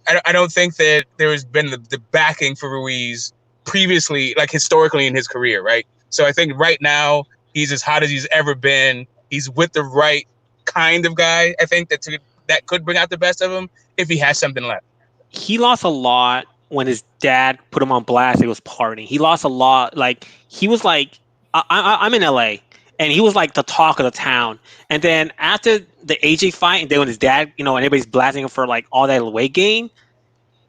I don't think that there has been the backing for Ruiz previously, like historically in his career, right? So I think right now he's as hot as he's ever been. He's with the right kind of guy. I think that could bring out the best of him if he has something left. He lost a lot when his dad put him on blast. He was partying. He lost a lot. Like he was like, I'm in LA, and he was like the talk of the town. And then after the AJ fight, and then when his dad, and everybody's blasting him for like all that weight gain,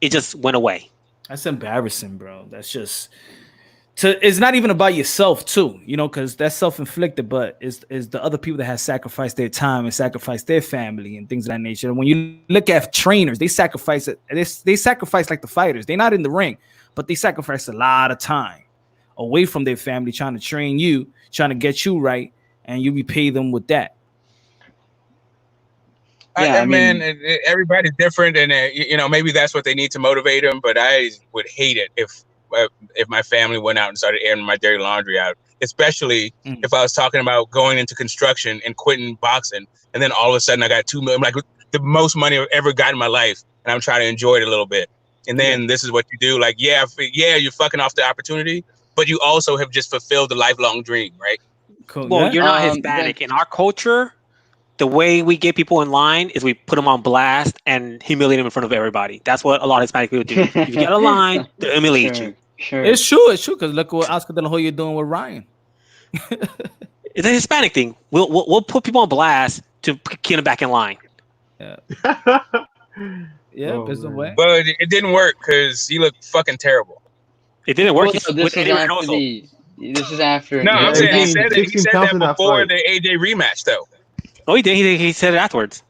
it just went away. That's embarrassing, bro. That's just. It's not even about yourself too, because that's self-inflicted, but it's the other people that have sacrificed their time and sacrificed their family and things of that nature. And when you look at trainers, they sacrifice it. They sacrifice like the fighters. They're not in the ring, but they sacrifice a lot of time away from their family, trying to train you, trying to get you right, and you repay them with that. I mean, everybody's different, and maybe that's what they need to motivate them. But I would hate it if my family went out and started airing my dirty laundry out, especially if I was talking about going into construction and quitting boxing, and then all of a sudden I got $2 million, like the most money I've ever got in my life, and I'm trying to enjoy it a little bit. And then this is what you do. Like, you're fucking off the opportunity, but you also have just fulfilled the lifelong dream, right? Cool. Well, you're not Hispanic. In our culture, the way we get people in line is we put them on blast and humiliate them in front of everybody. That's what a lot of Hispanic people do. If you get a line, they humiliate you. Sure. It's true, because look what Oscar De La Hoya doing with Ryan. It's a Hispanic thing. We'll put people on blast to get them back in line. Yeah. It's the way. But it didn't work because he looked fucking terrible. It didn't work. This is after. No, I'm saying he said that before the AJ rematch, though. Oh, he did. He said it afterwards.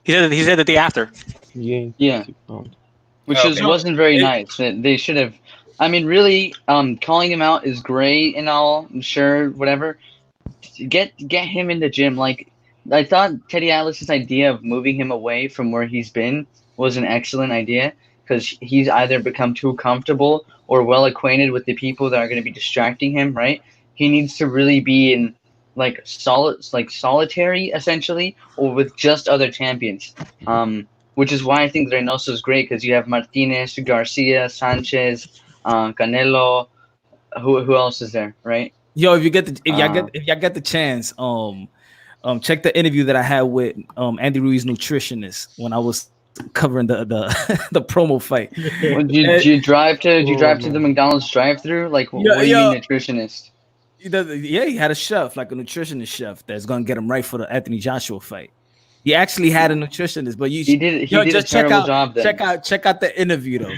He said the day after. Yeah. Which wasn't very nice. They should have. I mean, really, calling him out is great and all. I'm sure, whatever. Get him in the gym. Like, I thought Teddy Atlas's idea of moving him away from where he's been was an excellent idea, because he's either become too comfortable or well acquainted with the people that are going to be distracting him. Right? He needs to really be in solitary, essentially, or with just other champions. Which is why I think Reynoso is great, because you have Martinez, Garcia, Sanchez, Canelo. Who else is there, right? Yo, if y'all get the chance, check the interview that I had with Andy Ruiz nutritionist when I was covering the promo fight. Well, did you drive to the McDonald's drive-through? Like, what do you mean nutritionist? He had a chef, like a nutritionist chef, that's gonna get him right for the Anthony Joshua fight. He actually had a nutritionist, but he did just check out the interview though,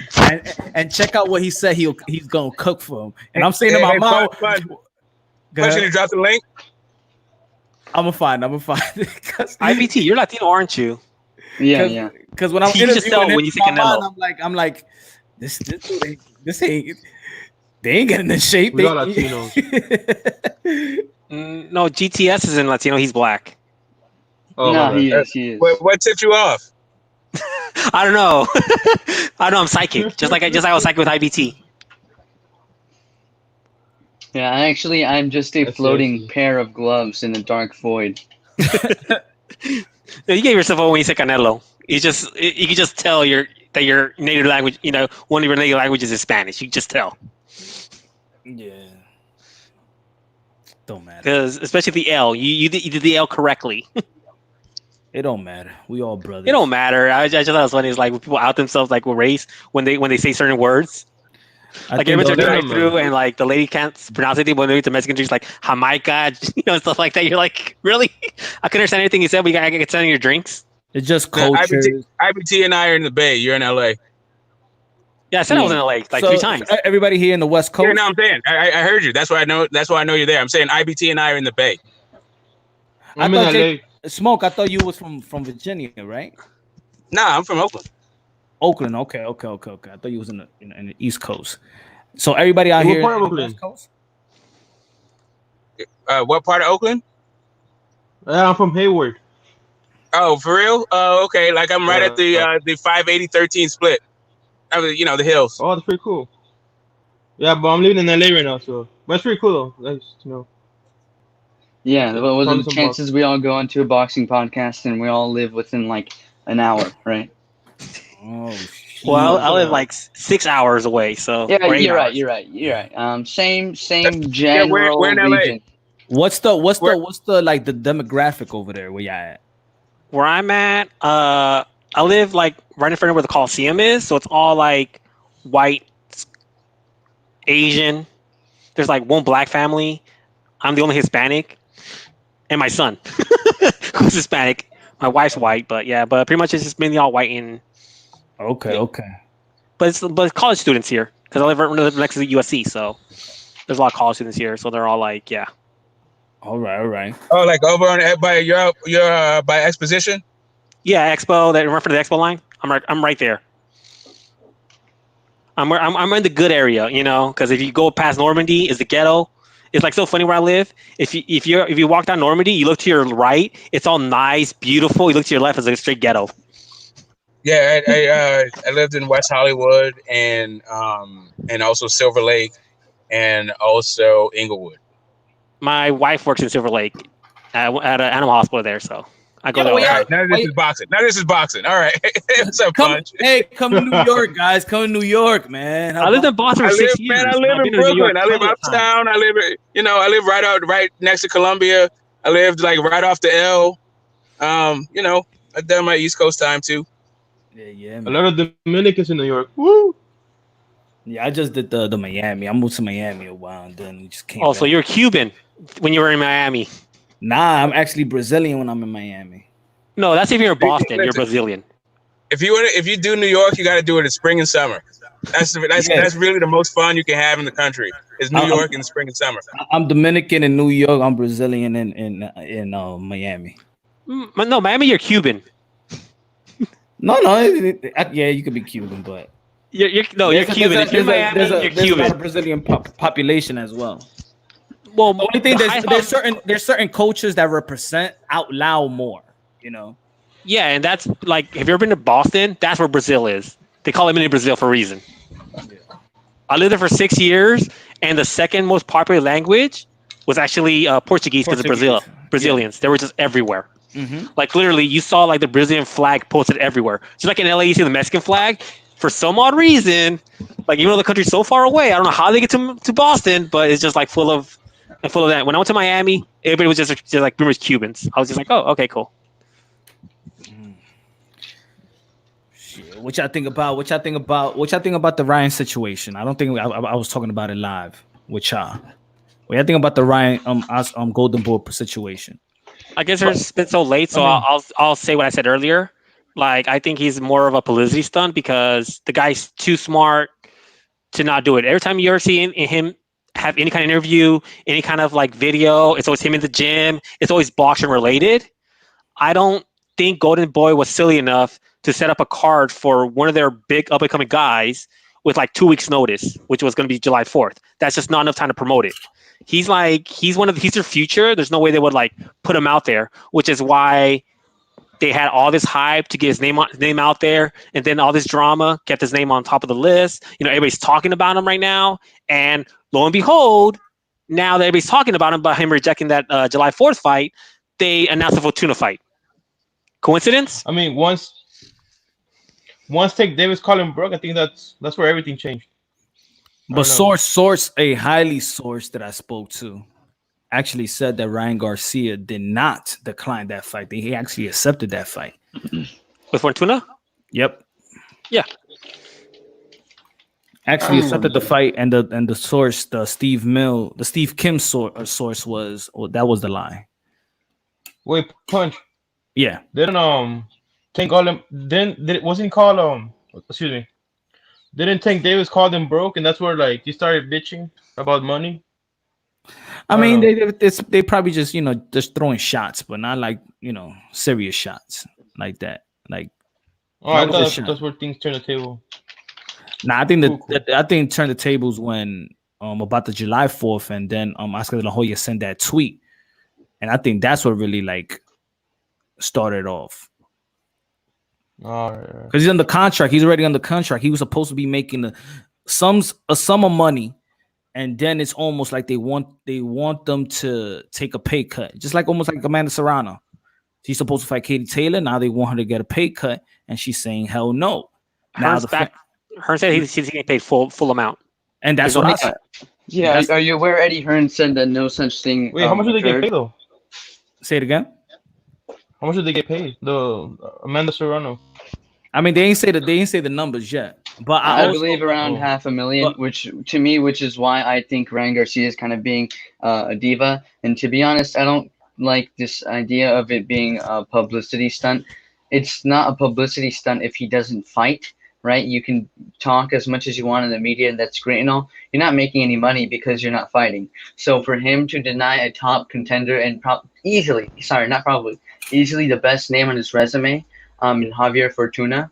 and check out what he said he's gonna cook for him. And I'm saying to my mom, question to drop the link. I'm gonna find. IBT, you're Latino, aren't you? Yeah. Because when I'm interviewing him, I'm like, this ain't. They ain't getting in shape. We are Latinos. No, GTS isn't Latino. He's black. Oh, no, he is. What tipped you off? I don't know. I'm psychic. Just like I was psychic with IBT. Yeah, I'm just a floating pair of gloves in the dark void. You gave yourself away when you said Canelo. You can just tell that your native language, one of your native languages is Spanish. You can just tell. Yeah. Don't matter. Because especially the L, you did the L correctly. It don't matter. We all brothers. It don't matter. I just thought it was funny. It's like when people out themselves like with race when they say certain words. Like you went to a drive-through and like the lady can't pronounce anything, but maybe the Mexican drinks like Jamaica, stuff like that. You're like, really? I couldn't understand anything you said, but you gotta get some of your drinks. It's just culture. IBT and I are in the Bay. You're in LA. Yeah, I said I was in LA like 3 times. Everybody here in the West Coast. Yeah, no, I'm saying I heard you. That's why I know. That's why I know you're there. I'm saying IBT and I are in the Bay. I'm in LA. Smoke. I thought you was from Virginia, right? Nah, I'm from Oakland. Oakland. Okay. I thought you was in the East Coast. So everybody out here in the West Coast. What part of Oakland? I'm from Hayward. Oh, for real? Oh, okay. Like I'm right at the 580-13 split. The hills. Oh, that's pretty cool. Yeah, but I'm living in LA right now, so but it's pretty cool though. Like, Yeah, well, probably the some chances we all go onto a boxing podcast and we all live within like an hour, right? Oh, well, I live like 6 hours away, so yeah, or 8 you're hours. right. You're right. Same Yeah, general we're in LA. region. What's the like the demographic over there where y'all at? Where I'm at, I live like right in front of where the Coliseum is, so it's all like white, Asian. There's like one black family. I'm the only Hispanic, and my son, who's Hispanic. My wife's white, but pretty much it's just mainly all white and. Okay. But it's college students here because I live next to the USC, so there's a lot of college students here. So they're all like, yeah. All right. Oh, like over on by your by Exposition. Yeah, Expo. That run for the Expo line. I'm right there. I'm in the good area, because if you go past Normandy, is the ghetto. It's like so funny where I live. If you walk down Normandy, you look to your right, it's all nice, beautiful. You look to your left, it's like a straight ghetto. Yeah, I lived in West Hollywood and also Silver Lake and also Inglewood. My wife works in Silver Lake at an animal hospital there, so I go there. Right. Now this is boxing. All right. What's up, Punch? Hey, come to New York, guys. Come to New York, man. I lived in Boston for 6 years. Man, I live in Brooklyn. I live uptown. I live right next to Columbia. I lived like right off the L. I've done my East Coast time too. Yeah. Man. A lot of Dominicans in New York. Woo! Yeah, I just did the Miami. I moved to Miami a while, and then we just came. Oh, back. So you're Cuban when you were in Miami? Nah, I'm actually Brazilian when I'm in Miami. No, that's if you're in Boston. You're Brazilian. If you do New York, you got to do it in spring and summer. That's really the most fun you can have in the country. Is New York in the spring and summer. I'm Dominican in New York. I'm Brazilian in Miami. No, Miami, you're Cuban. No, yeah, you could be Cuban, but you're Cuban. If you're in Miami, you're Cuban. There's a lot of Brazilian population as well. Well, the only thing there's certain cultures that represent out loud more, Yeah, and that's like, have you ever been to Boston? That's where Brazil is. They call it Mini Brazil for a reason. Yeah. I lived there for 6 years, and the second most popular language was actually Portuguese because of Brazilians. Yeah. They were just everywhere. Mm-hmm. Like literally, you saw like the Brazilian flag posted everywhere. Just like in LA, you see the Mexican flag. For some odd reason, like even though the country's so far away, I don't know how they get to Boston, but it's just like full of that. When I went to Miami, everybody was just like pretty much Cubans. I was just like, oh, okay, cool. Shit. What y'all think about the Ryan situation? I don't think I was talking about it live with y'all. What y'all think about the Ryan Golden Boy situation? I guess it's been so late, so I'll say what I said earlier. Like, I think he's more of a publicity stunt because the guy's too smart to not do it. Every time you ever see him have any kind of interview, any kind of like video, it's always him in the gym. It's always boxing related. I don't think Golden Boy was silly enough to set up a card for one of their big up and coming guys with like 2 weeks notice, which was going to be July 4th. That's just not enough time to promote it. He's their future. There's no way they would like put him out there, which is why they had all this hype to get his name out there, and then all this drama kept his name on top of the list. Everybody's talking about him right now, and lo and behold, now that everybody's talking about him rejecting that July 4th fight, they announced a Fortuna fight. Coincidence? I mean, once Tank Davis called him broke, I think that's where everything changed. But a highly source that I spoke to actually said that Ryan Garcia did not decline that fight. He actually accepted that fight. With Fortuna? Yep. Yeah. Actually accepted the fight, and the source, the Steve Kim source was that was the lie. Wait, Punch. Yeah. Didn't Tank call him? Wasn't called excuse me. Didn't Tank Davis call them broke, and that's where like he started bitching about money? I mean, they probably just just throwing shots, but not like serious shots like that. Like, I thought that's where things turn the table. Nah, I think I think turn the tables when about the July 4th, and then Oscar de la Hoya sent that tweet, and I think that's what really like started off. Because he's under contract, he's already under contract. He was supposed to be making a sum of money, and then it's almost like they want them to take a pay cut, just like almost like Amanda Serrano. She's supposed to fight Katie Taylor. Now they want her to get a pay cut, and she's saying hell no. Now Hearn said he's getting paid full amount, and that's what I said. Yeah, are you aware Eddie Hearn said that no such thing? Wait, how much did they get paid though? Say it again. How much did they get paid? The Amanda Serrano. I mean, they ain't say the numbers yet, but I believe around $500,000, which to me, which is why I think Ryan Garcia is kind of being a diva. And to be honest, I don't like this idea of it being a publicity stunt. It's not a publicity stunt if he doesn't fight, right? You can talk as much as you want in the media, and that's great and all. You're not making any money because you're not fighting. So for him to deny a top contender and easily the best name on his resume, in Javier Fortuna,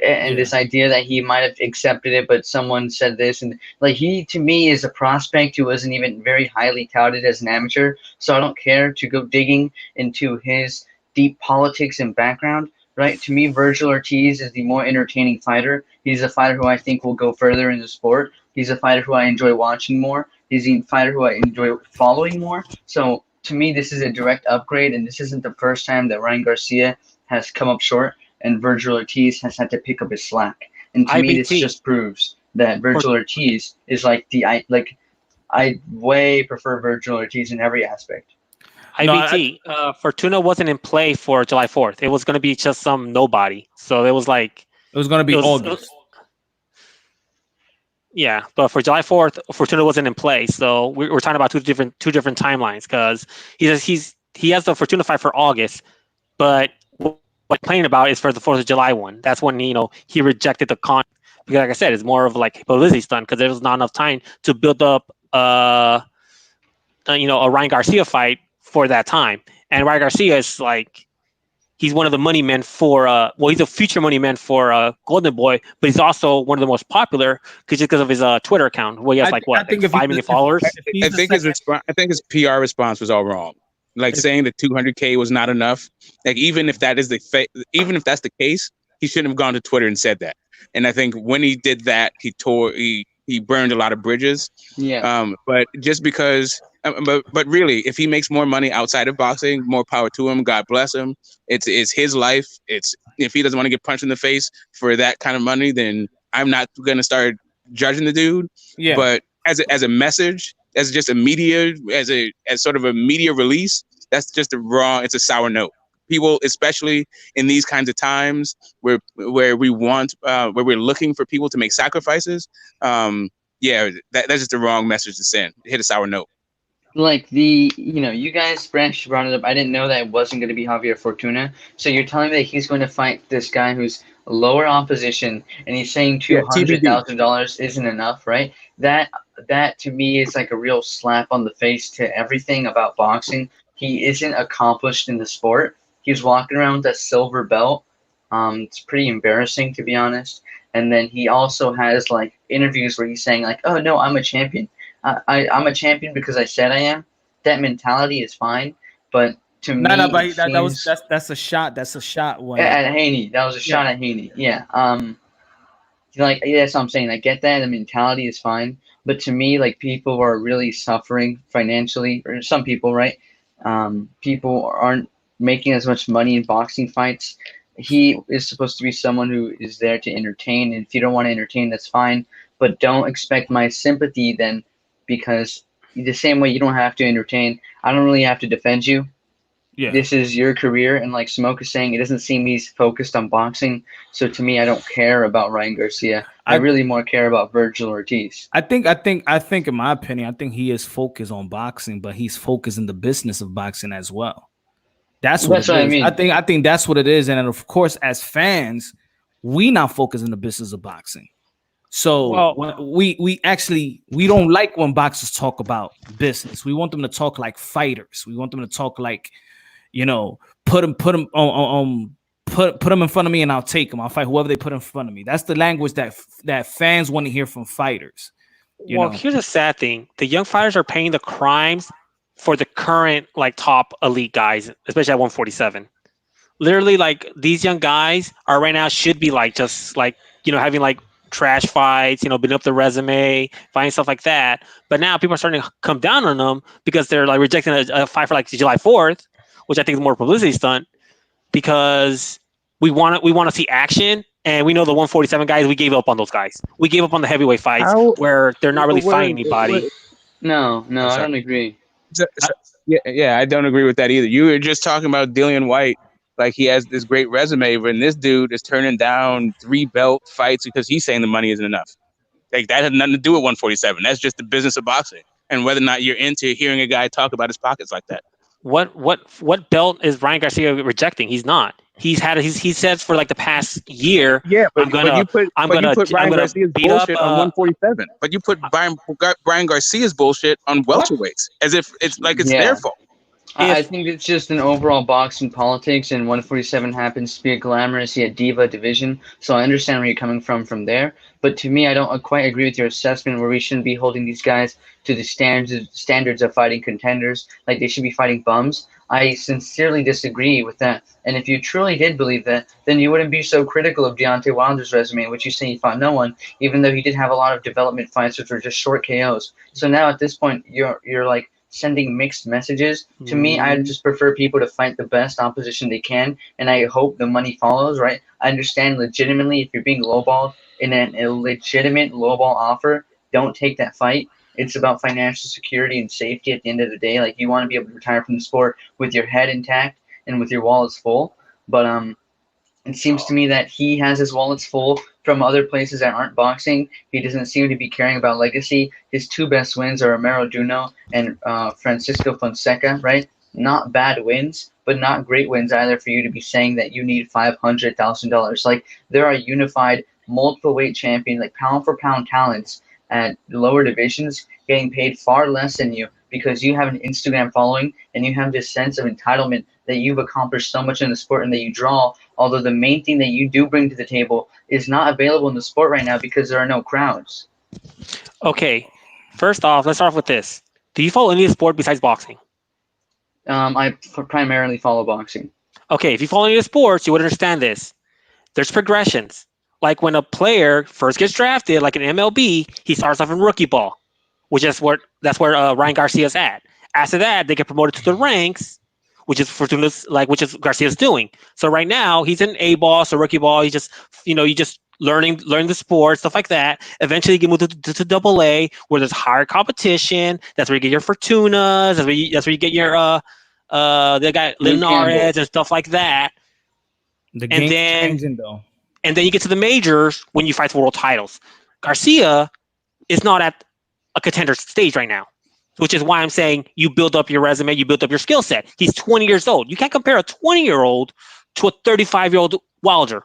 and this idea that he might have accepted it, but someone said this, and like he to me is a prospect who wasn't even very highly touted as an amateur. So I don't care to go digging into his deep politics and background. Right, to me, Virgil Ortiz is the more entertaining fighter. He's a fighter who I think will go further in the sport. He's a fighter who I enjoy watching more. He's a fighter who I enjoy following more. So to me, this is a direct upgrade, and this isn't the first time that Ryan Garcia has come up short and Virgil Ortiz has had to pick up his slack. And to me, this just proves that Virgil Ortiz is I way prefer Virgil Ortiz in every aspect. IBT, Fortuna wasn't in play for July 4th. It was going to be just some nobody. So it was like... It was going to be August. Yeah, but for July 4th, Fortuna wasn't in play. So we're talking about two different timelines, because he has the Fortuna fight for August, but what I'm complaining about is for the 4th of July one. That's when, he rejected the con. Because like I said, it's more of like a publicity stunt, because there was not enough time to build up a Ryan Garcia fight for that time. And Ryan Garcia is like, he's one of the money men for he's a future money man for Golden Boy, but he's also one of the most popular because of his Twitter account, where he has 5 million followers. I think his PR response was all wrong. Like saying that 200K was not enough. Like even if that's the case, he shouldn't have gone to Twitter and said that. And I think when he did that, he burned a lot of bridges. Yeah. But just because. But really, if he makes more money outside of boxing, more power to him. God bless him. It's his life. If he doesn't want to get punched in the face for that kind of money, then I'm not gonna start judging the dude. Yeah. But as a message, as just as sort of a media release, that's just it's a sour note. People, especially in these kinds of times where we're looking for people to make sacrifices. That's just the wrong message to send. Hit a sour note. Like you guys brought it up. I didn't know that it wasn't going to be Javier Fortuna. So you're telling me that he's going to fight this guy who's lower opposition, and he's saying $200,000 isn't enough, right? That to me is like a real slap on the face to everything about boxing. He isn't accomplished in the sport. He's walking around with a silver belt. It's pretty embarrassing, to be honest. And then he also has like interviews where he's saying like, "Oh no, I'm a champion. I'm a champion because I said I am." That mentality is fine, but to me, that's a shot. That's a shot at Haney. That was a shot at Haney. Yeah. That's what I'm saying. I get that. The mentality is fine, but to me, like people who are really suffering financially, or some people, right? People aren't making as much money in boxing fights. He is supposed to be someone who is there to entertain, and if you don't want to entertain, that's fine. But don't expect my sympathy then, because the same way you don't have to entertain, I don't really have to defend you. Yeah. This is your career, and like Smoke is saying, it doesn't seem he's focused on boxing. So to me, I don't care about Ryan Garcia. I really more care about Virgil Ortiz. I think in my opinion, I think he is focused on boxing, but he's focused in the business of boxing as well. That's what I mean. I think that's what it is. And of course, as fans, we not focus in the business of boxing. So we don't like when boxers talk about business. We want them to talk like fighters. We want them to talk like, put them in front of me and I'll take them. I'll fight whoever they put in front of me. That's the language that fans want to hear from fighters. Well, here's a sad thing: the young fighters are paying the crimes for the current like top elite guys, especially at 147. Literally, like these young guys are right now should be like just like having like trash fights, building up their resume, fighting stuff like that. But now people are starting to come down on them because they're like rejecting a fight for like July 4th, which I think is more publicity stunt because we want to see action. And we know the 147 guys, we gave up on those guys. We gave up on the heavyweight fights where they're not really fighting anybody. No, I don't agree. Yeah, I don't agree with that either. You were just talking about Dillian White, like he has this great resume, and this dude is turning down 3 belt fights because he's saying the money isn't enough. Like that had nothing to do with 147. That's just the business of boxing, and whether or not you're into hearing a guy talk about his pockets like that. What belt is Ryan Garcia rejecting? He's not. He says for like the past year. Yeah, but you put Ryan Garcia's beat bullshit up, on 147. But you put Brian Garcia's bullshit on welterweights as if it's like it's their fault. I think it's just an overall boxing politics, and 147 happens to be a glamorous yet diva division. So I understand where you're coming from there. But to me, I don't quite agree with your assessment where we shouldn't be holding these guys to the standards of fighting contenders. Like they should be fighting bums. I sincerely disagree with that. And if you truly did believe that, then you wouldn't be so critical of Deontay Wilder's resume, in which you say he fought no one, even though he did have a lot of development fights, which were just short KOs. So now at this point, you're like sending mixed messages. To me, I just prefer people to fight the best opposition they can, and I hope the money follows, right? I understand legitimately if you're being lowballed in an illegitimate lowball offer, don't take that fight. It's about financial security and safety at the end of the day. Like you want to be able to retire from the sport with your head intact and with your wallets full. But it seems to me that he has his wallets full from other places that aren't boxing. He doesn't seem to be caring about legacy. His 2 best wins are Romero Duno and Francisco Fonseca, right? Not bad wins, but not great wins either for you to be saying that you need $500,000. Like there are unified multiple weight champions, like pound for pound talents at lower divisions getting paid far less than you because you have an Instagram following and you have this sense of entitlement that you've accomplished so much in the sport and that you draw, although the main thing that you do bring to the table is not available in the sport right now because there are no crowds. Okay, first off, let's start off with this. Do you follow any sport besides boxing? I primarily follow boxing. Okay, if you follow any sports, you would understand this. There's progressions. Like when a player first gets drafted, like in MLB, he starts off in rookie ball, that's where Ryan Garcia's at. After that, they get promoted to the ranks, which is Garcia's doing. So right now, he's in A ball, so rookie ball. He just learning the sport, stuff like that. Eventually, you get moved to Double A, where there's higher competition. That's where you get your Fortunas. That's where you get your the guy Linares and stuff like that. The game's changing though. And then you get to the majors when you fight for world titles. Garcia is not at a contender stage right now, which is why I'm saying you build up your resume, you build up your skill set. He's 20 years old. You can't compare a 20-year-old to a 35-year-old Wilder.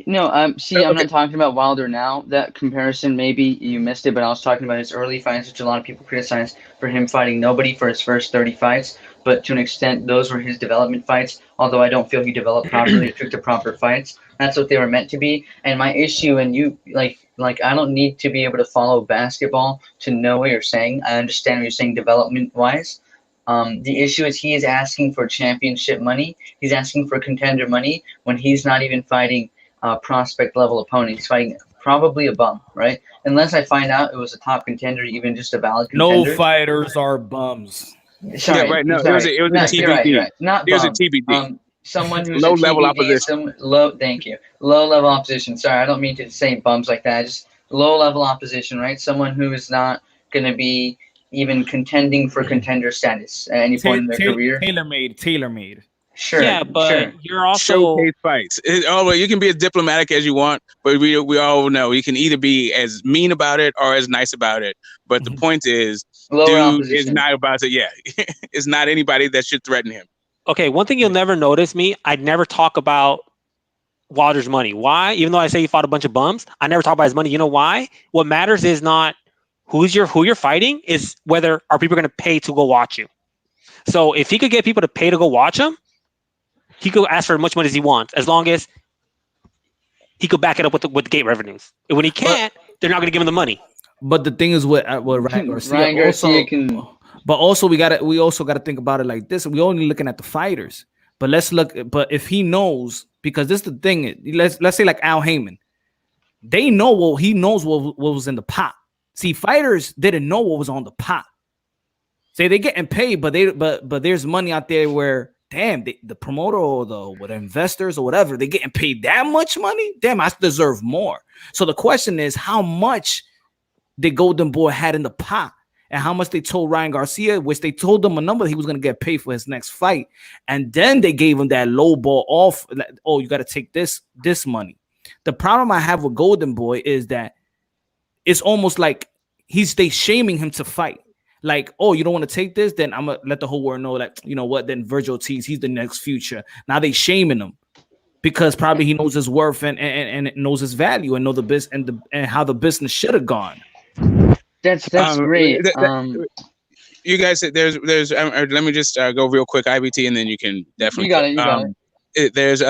No, I'm not talking about Wilder now. That comparison, maybe you missed it, but I was talking about his early fights, which a lot of people criticize for him fighting nobody for his first 30 fights. But to an extent, those were his development fights, although I don't feel he developed properly or took the proper fights. That's what they were meant to be. And my issue, and you, like I don't need to be able to follow basketball to know what you're saying. I understand what you're saying development-wise. The issue is he is asking for championship money. He's asking for contender money when he's not even fighting prospect level opponent. He's fighting probably a bum, right? Unless I find out it was a top contender, even just a valid contender. No fighters are bums. Sorry, yeah, right. No, sorry. it was a TBD. You're right. Not it was bum. a TBD. Someone who's low a level TBD, opposition. Thank you. Low level opposition. Sorry, I don't mean to say bums like that. Just low level opposition, right? Someone who is not going to be even contending for contender status at any point in their career. Tailor-made. Sure. Yeah, but you're also showcase fights. You can be as diplomatic as you want, but we all know you can either be as mean about it or as nice about it. But the point is, dude is not about to. Yeah, it's not anybody that should threaten him. Okay, one thing you'll never notice me, I'd never talk about Wilder's money. Why? Even though I say he fought a bunch of bums, I never talk about his money. You know why? What matters is not who you're fighting, is whether are people going to pay to go watch you. So if he could get people to pay to go watch him, he could ask for as much money as he wants, as long as he could back it up with the gate revenues. And when he can't, they're not going to give him the money. But the thing is with Ryan Garcia, Ryan Garcia can. But also we also gotta think about it like this. We only looking at the fighters. But let's look. But if he knows, because this is the thing. Let's say like Al Heyman, they know he knows what was in the pot. See, fighters didn't know what was on the pot. Say they getting paid, but there's money out there where damn the promoter or the investors or whatever, they getting paid that much money. Damn, I deserve more. So the question is, how much the Golden Boy had in the pot? And how much they told Ryan Garcia, which they told him a number he was going to get paid for his next fight. And then they gave him that low ball off. Like, oh, you got to take this money. The problem I have with Golden Boy is that it's almost like they shaming him to fight. Like, oh, you don't want to take this? Then I'm going to let the whole world know that, you know what, then Virgil Ortiz, he's the next future. Now they shaming him because probably he knows his worth and knows his value and know the business and how the business should have gone. That's great. You guys, there's. Let me just go real quick, IBT, and then you can definitely. You got it. There's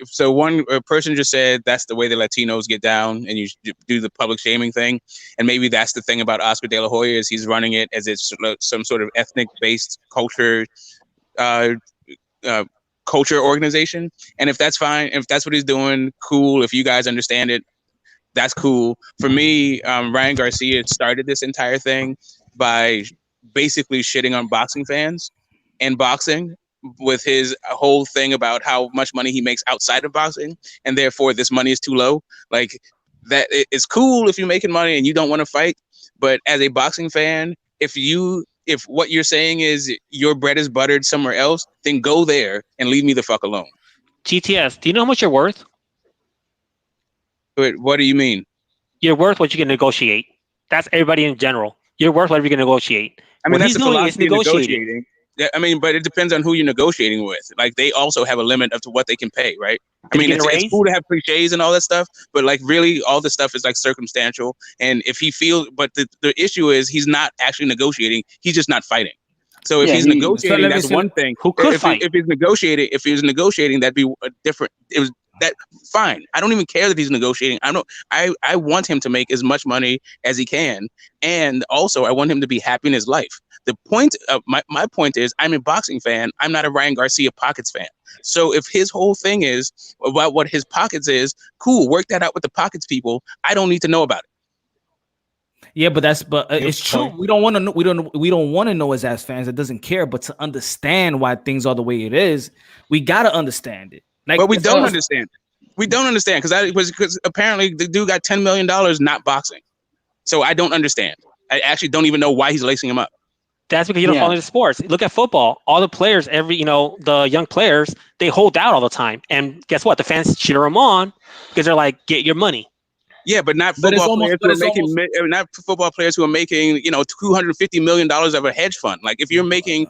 so one person just said that's the way the Latinos get down, and you do the public shaming thing, and maybe that's the thing about Oscar De La Hoya is he's running it as it's some sort of ethnic based culture organization, and if that's fine, if that's what he's doing, cool. If you guys understand it, that's cool. For me, Ryan Garcia started this entire thing by basically shitting on boxing fans and boxing with his whole thing about how much money he makes outside of boxing, and therefore this money is too low. Like that, it's cool if you're making money and you don't want to fight, but as a boxing fan, if what you're saying is your bread is buttered somewhere else, then go there and leave me the fuck alone. GTS, do you know how much you're worth? But what do you mean? You're worth what you can negotiate. That's everybody in general. You're worth whatever you can negotiate. I mean, what that's the philosophy of negotiating. I mean, but it depends on who you're negotiating with. Like, they also have a limit of to what they can pay, right? I mean, it's cool to have cliches and all that stuff, but like really all this stuff is like circumstantial. And if he feels, but the issue is he's not actually negotiating. He's just not fighting. So if he's negotiating, that's one thing. Who could fight? If he's negotiating, that'd be a different. That fine. I don't even care that he's negotiating. I want him to make as much money as he can, and also I want him to be happy in his life. The point of my point is, I'm a boxing fan. I'm not a Ryan Garcia pockets fan. So if his whole thing is about what his pockets is, cool. Work that out with the pockets people. I don't need to know about it. Yeah, but it's true. We don't want to know. We don't want to know as fans. It doesn't care. But to understand why things are the way it is, we gotta understand it. Like, but we don't understand. We don't understand because apparently the dude got $10 million not boxing. So I don't understand. I actually don't even know why he's lacing him up. That's because you don't follow the sports. Look at football. All the players, the young players, they hold out all the time. And guess what? The fans cheer them on because they're like, get your money. Yeah, but not football players who are making $250 million of a hedge fund. Like if you're making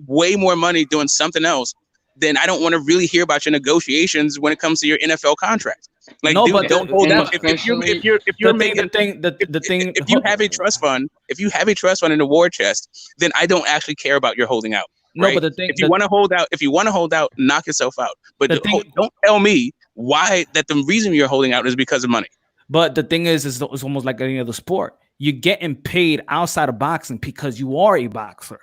way more money doing something else, then I don't want to really hear about your negotiations when it comes to your NFL contract. Like, no, dude, don't hold out. If you have a trust fund, in the war chest, then I don't actually care about your holding out. No, right? but the thing, if you want to hold out, knock yourself out. But don't tell me why that the reason you're holding out is because of money. But the thing is it's almost like any other sport. You're getting paid outside of boxing because you are a boxer.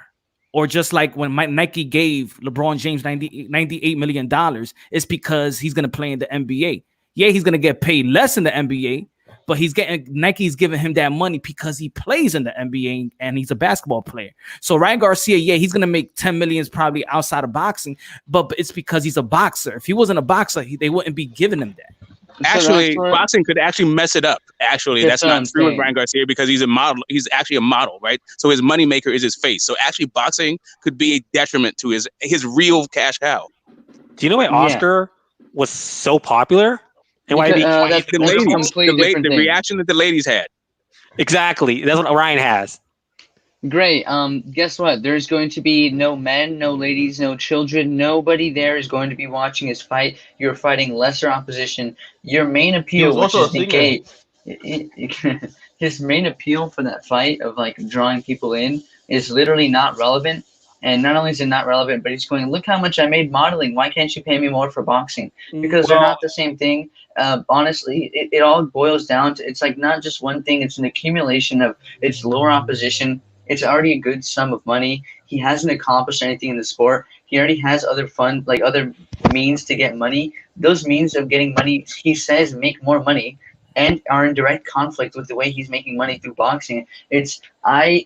Or just like when Nike gave LeBron James $98 million, it's because he's going to play in the NBA. Yeah, he's going to get paid less in the NBA, but Nike's giving him that money because he plays in the NBA and he's a basketball player. So Ryan Garcia, yeah, he's going to make $10 million probably outside of boxing, but it's because he's a boxer. If he wasn't a boxer, they wouldn't be giving him that. Actually, boxing could actually mess it up. Actually, that's not true with Ryan Garcia because he's a model. He's actually a model, right? So his moneymaker is his face. So actually, boxing could be a detriment to his real cash cow. Do you know why Oscar was so popular and why the reaction that the ladies had? Exactly, that's what Ryan has. Great. Guess what? There's going to be no men, no ladies, no children. Nobody there is going to be watching his fight. You're fighting lesser opposition. Your main appeal, which is the gate, his main appeal for that fight of like drawing people in is literally not relevant. And not only is it not relevant, but he's going, look how much I made modeling. Why can't you pay me more for boxing? Because they're not the same thing. Honestly, it all boils down to, it's like not just one thing. It's an accumulation of, it's lower opposition. It's already a good sum of money. He hasn't accomplished anything in the sport. He already has other fun, like other means to get money. Those means of getting money, he says, make more money, and are in direct conflict with the way he's making money through boxing. I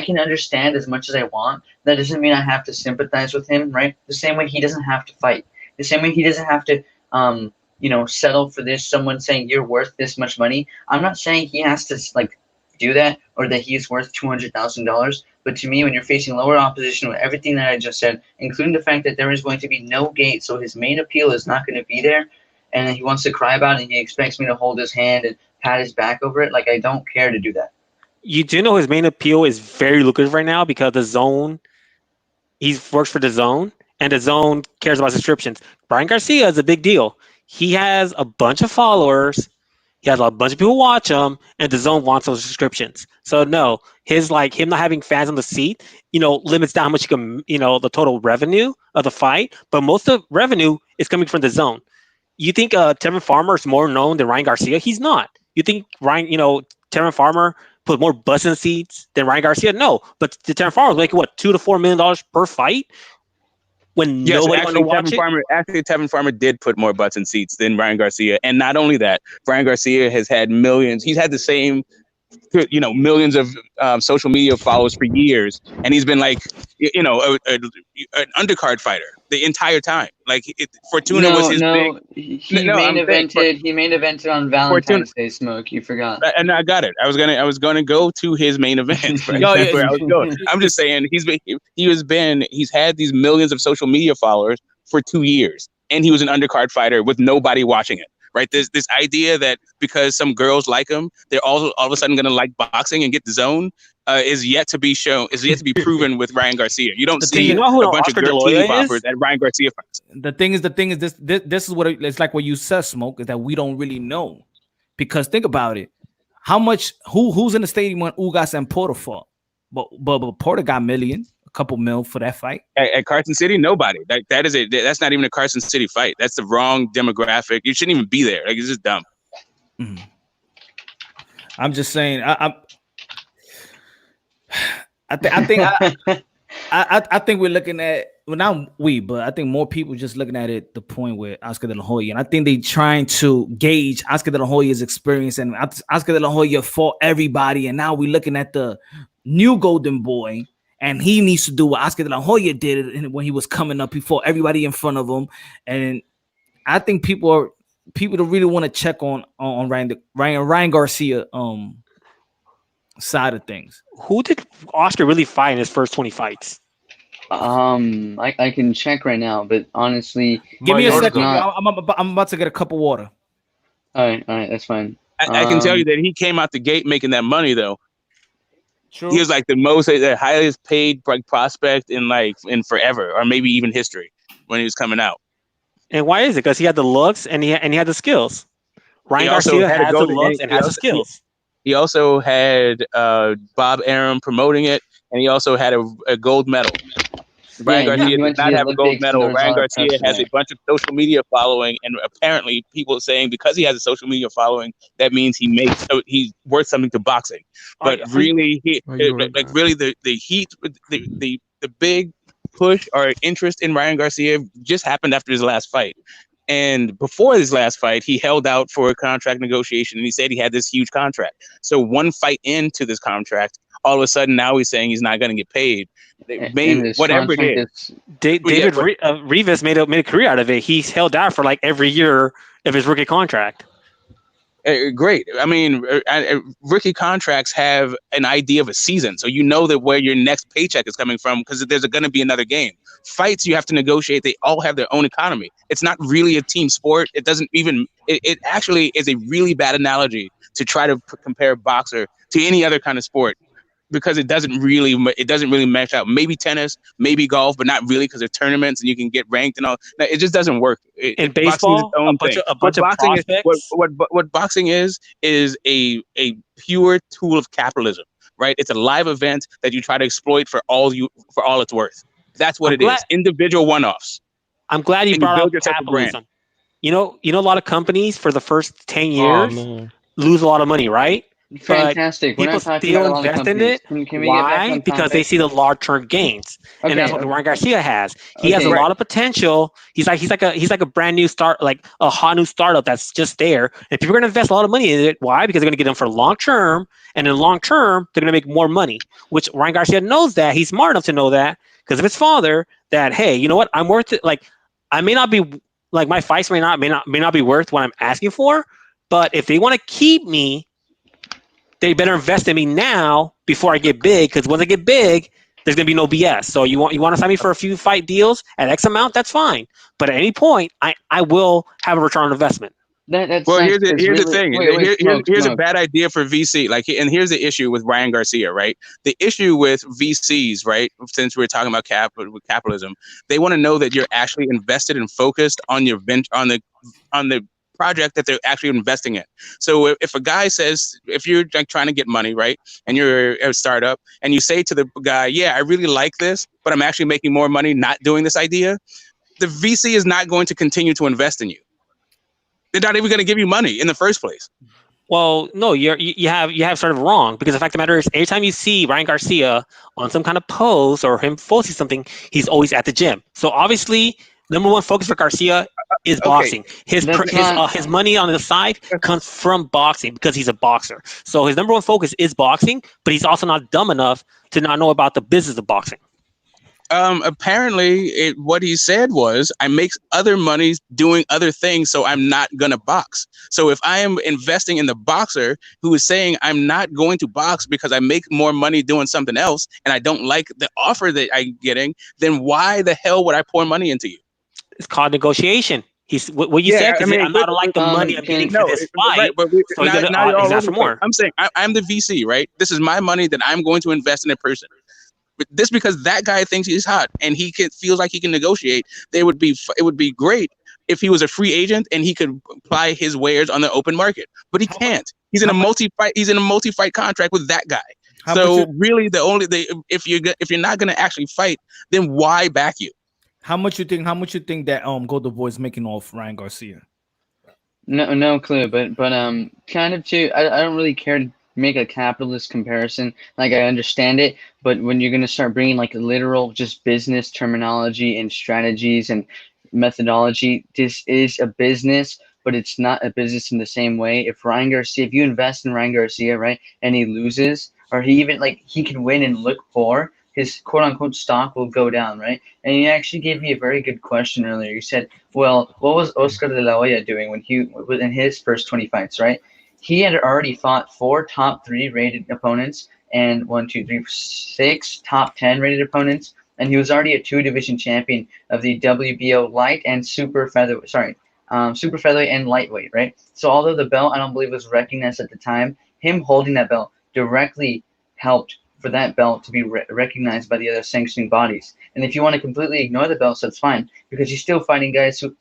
can understand as much as I want. That doesn't mean I have to sympathize with him, right? The same way he doesn't have to fight. The same way he doesn't have to settle for this, someone saying you're worth this much money. I'm not saying he has to do that or that he is worth $200,000. But to me, when you're facing lower opposition with everything that I just said, including the fact that there is going to be no gate, so his main appeal is not going to be there, and he wants to cry about it, and he expects me to hold his hand and pat his back over it, I don't care to do that. You do know his main appeal is very lucrative right now because the zone, he works for the zone, and the zone cares about subscriptions. Brian Garcia is a big deal. He has a bunch of followers. He has a bunch of people watch him, and the zone wants those subscriptions. So no, his him not having fans on the seat, limits down how much you can, the total revenue of the fight. But most of the revenue is coming from the zone. You think Tevin Farmer is more known than Ryan Garcia? He's not. You think Tevin Farmer put more butts in seats than Ryan Garcia? No, but the Tevin Farmer was making what, $2 to $4 million per fight. When yes, nobody actually, wanted to watch Tevin Farmer did put more butts in seats than Ryan Garcia, and not only that, Ryan Garcia has had millions. He's had the same, millions of social media followers for years, and he's been an undercard fighter the entire time. Fortuna was his big. He main evented on Valentine's Day. Smoke, you forgot. And I got it. I was gonna go to his main event. Right? That's where I was going. I'm just saying he's had these millions of social media followers for 2 years, and he was an undercard fighter with nobody watching it. Right, this idea that because some girls like him, they're all of a sudden going to like boxing and get the zone is yet to be shown. Is yet to be proven with Ryan Garcia. You don't see a bunch of girl team poppers at Ryan Garcia fights. The thing is, this is what it's like. What you said, Smoke, is that we don't really know, because think about it. How much? Who's in the stadium when Ugas and Porter fought? But Porter got millions. A couple mil for that fight at Carson City. Nobody. That's not even a Carson City fight. That's the wrong demographic. You shouldn't even be there. It's just dumb. Mm-hmm. I'm just saying. I think we're looking at, well, not we, but I think more people just looking at it the point with Oscar De La Hoya, and I think they trying to gauge Oscar De La Hoya's experience, and Oscar De La Hoya fought everybody, and now we're looking at the new Golden Boy. And he needs to do what Oscar De La Hoya did when he was coming up. He fought everybody in front of him. And I think people don't really want to check on Ryan Garcia side of things. Who did Oscar really fight in his first 20 fights? I can check right now, but honestly, give me a second. I'm about to get a cup of water. All right, that's fine. I can tell you that he came out the gate making that money though. True. He was the highest paid prospect in forever, or maybe even history, when he was coming out. And why is it? Because he had the looks and he had the skills. Ryan Garcia has the looks and has the skills. He also had Bob Arum promoting it, and he also had a gold medal. Ryan Garcia did not have a gold medal. Ryan Garcia has a bunch of social media following, and apparently people are saying because he has a social media following, that means he's worth something to boxing. But really, the big push or interest in Ryan Garcia just happened after his last fight. And before his last fight, he held out for a contract negotiation, and he said he had this huge contract. So one fight into this contract, all of a sudden now he's saying he's not going to get paid. They made whatever it is. David Rivas made a career out of it. He held out for every year of his rookie contract. Great. I mean, rookie contracts have an idea of a season, so you know that where your next paycheck is coming from because there's going to be another game. Fights you have to negotiate. They all have their own economy. It's not really a team sport. It doesn't even. It actually is a really bad analogy to try to compare boxer to any other kind of sport. Because it doesn't really match out. Maybe tennis, maybe golf, but not really because they're tournaments and you can get ranked and all. No, it just doesn't work. In baseball, a bunch of prospects. What boxing is a pure tool of capitalism, right? It's a live event that you try to exploit for all it's worth. That's what it is. Individual one-offs. I'm glad you brought up capitalism. You know, a lot of companies for the first 10 years lose a lot of money, right? Fantastic. But people still invest in it. Why? Because they see the large-term gains, and that's what Ryan Garcia has. He has a lot of potential. He's like a brand new start, like a hot new startup that's just there. And people are going to invest a lot of money in it. Why? Because they're going to get them for long term, and in long term, they're going to make more money. Which Ryan Garcia knows that. He's smart enough to know that because of his father. That hey, you know what? I'm worth it. Like I may not be like my fights may not be worth what I'm asking for, but if they want to keep me, they better invest in me now before I get big, because once I get big, there's gonna be no BS. So you want to sign me for a few fight deals at X amount, that's fine. But at any point, I will have a return on investment. That's well, nice, here's the thing. Here's a bad idea for VC. And here's the issue with Ryan Garcia, right? The issue with VCs, right? Since we're talking about capitalism, they want to know that you're actually invested and focused on your on the project that they're actually investing in. So if a guy says, if you're like trying to get money, right, and you're a startup, and you say to the guy, yeah, I really like this, but I'm actually making more money not doing this idea, the VC is not going to continue to invest in you. They're not even going to give you money in the first place. Well, no, you have sort of wrong, because the fact of the matter is, anytime you see Ryan Garcia on some kind of post or him posting something, he's always at the gym. So obviously, number one focus for Garcia is boxing. His money on the side comes from boxing because he's a boxer. So his number one focus is boxing, but he's also not dumb enough to not know about the business of boxing. Apparently, what he said was, I make other money doing other things, so I'm not going to box. So if I am investing in the boxer who is saying I'm not going to box because I make more money doing something else and I don't like the offer that I'm getting, then why the hell would I pour money into you? It's called negotiation. What you said, because I'm not gonna like the money I'm getting for this fight. Right, but so he's ask for more. I'm saying I'm the VC, right? This is my money that I'm going to invest in a person. But this because that guy thinks he's hot and feels like he can negotiate. It would be great if he was a free agent and he could apply his wares on the open market, but he can't. He's in a multi-fight contract with that guy. Really, if you're not gonna actually fight, then why back you? How much you think that Golden Boy is making off Ryan Garcia? No clue, but kind of too. I don't really care to make a capitalist comparison. Like, I understand it, but when you're gonna start bringing like literal just business terminology and strategies and methodology, this is a business, but it's not a business in the same way. If you invest in Ryan Garcia, right, and he loses, or he can win and look poor, his quote-unquote stock will go down, right? And you actually gave me a very good question earlier. You said, well, what was Oscar de la Hoya doing when he was in his first 20 fights, right? He had already fought 4 top 3 rated opponents and 6 top 10 rated opponents, and he was already a 2-division champion of the WBO light and super featherweight and lightweight, right? So although the belt I don't believe was recognized at the time, him holding that belt directly helped for that belt to be recognized by the other sanctioning bodies. And if you want to completely ignore the belts, that's fine, because you're still fighting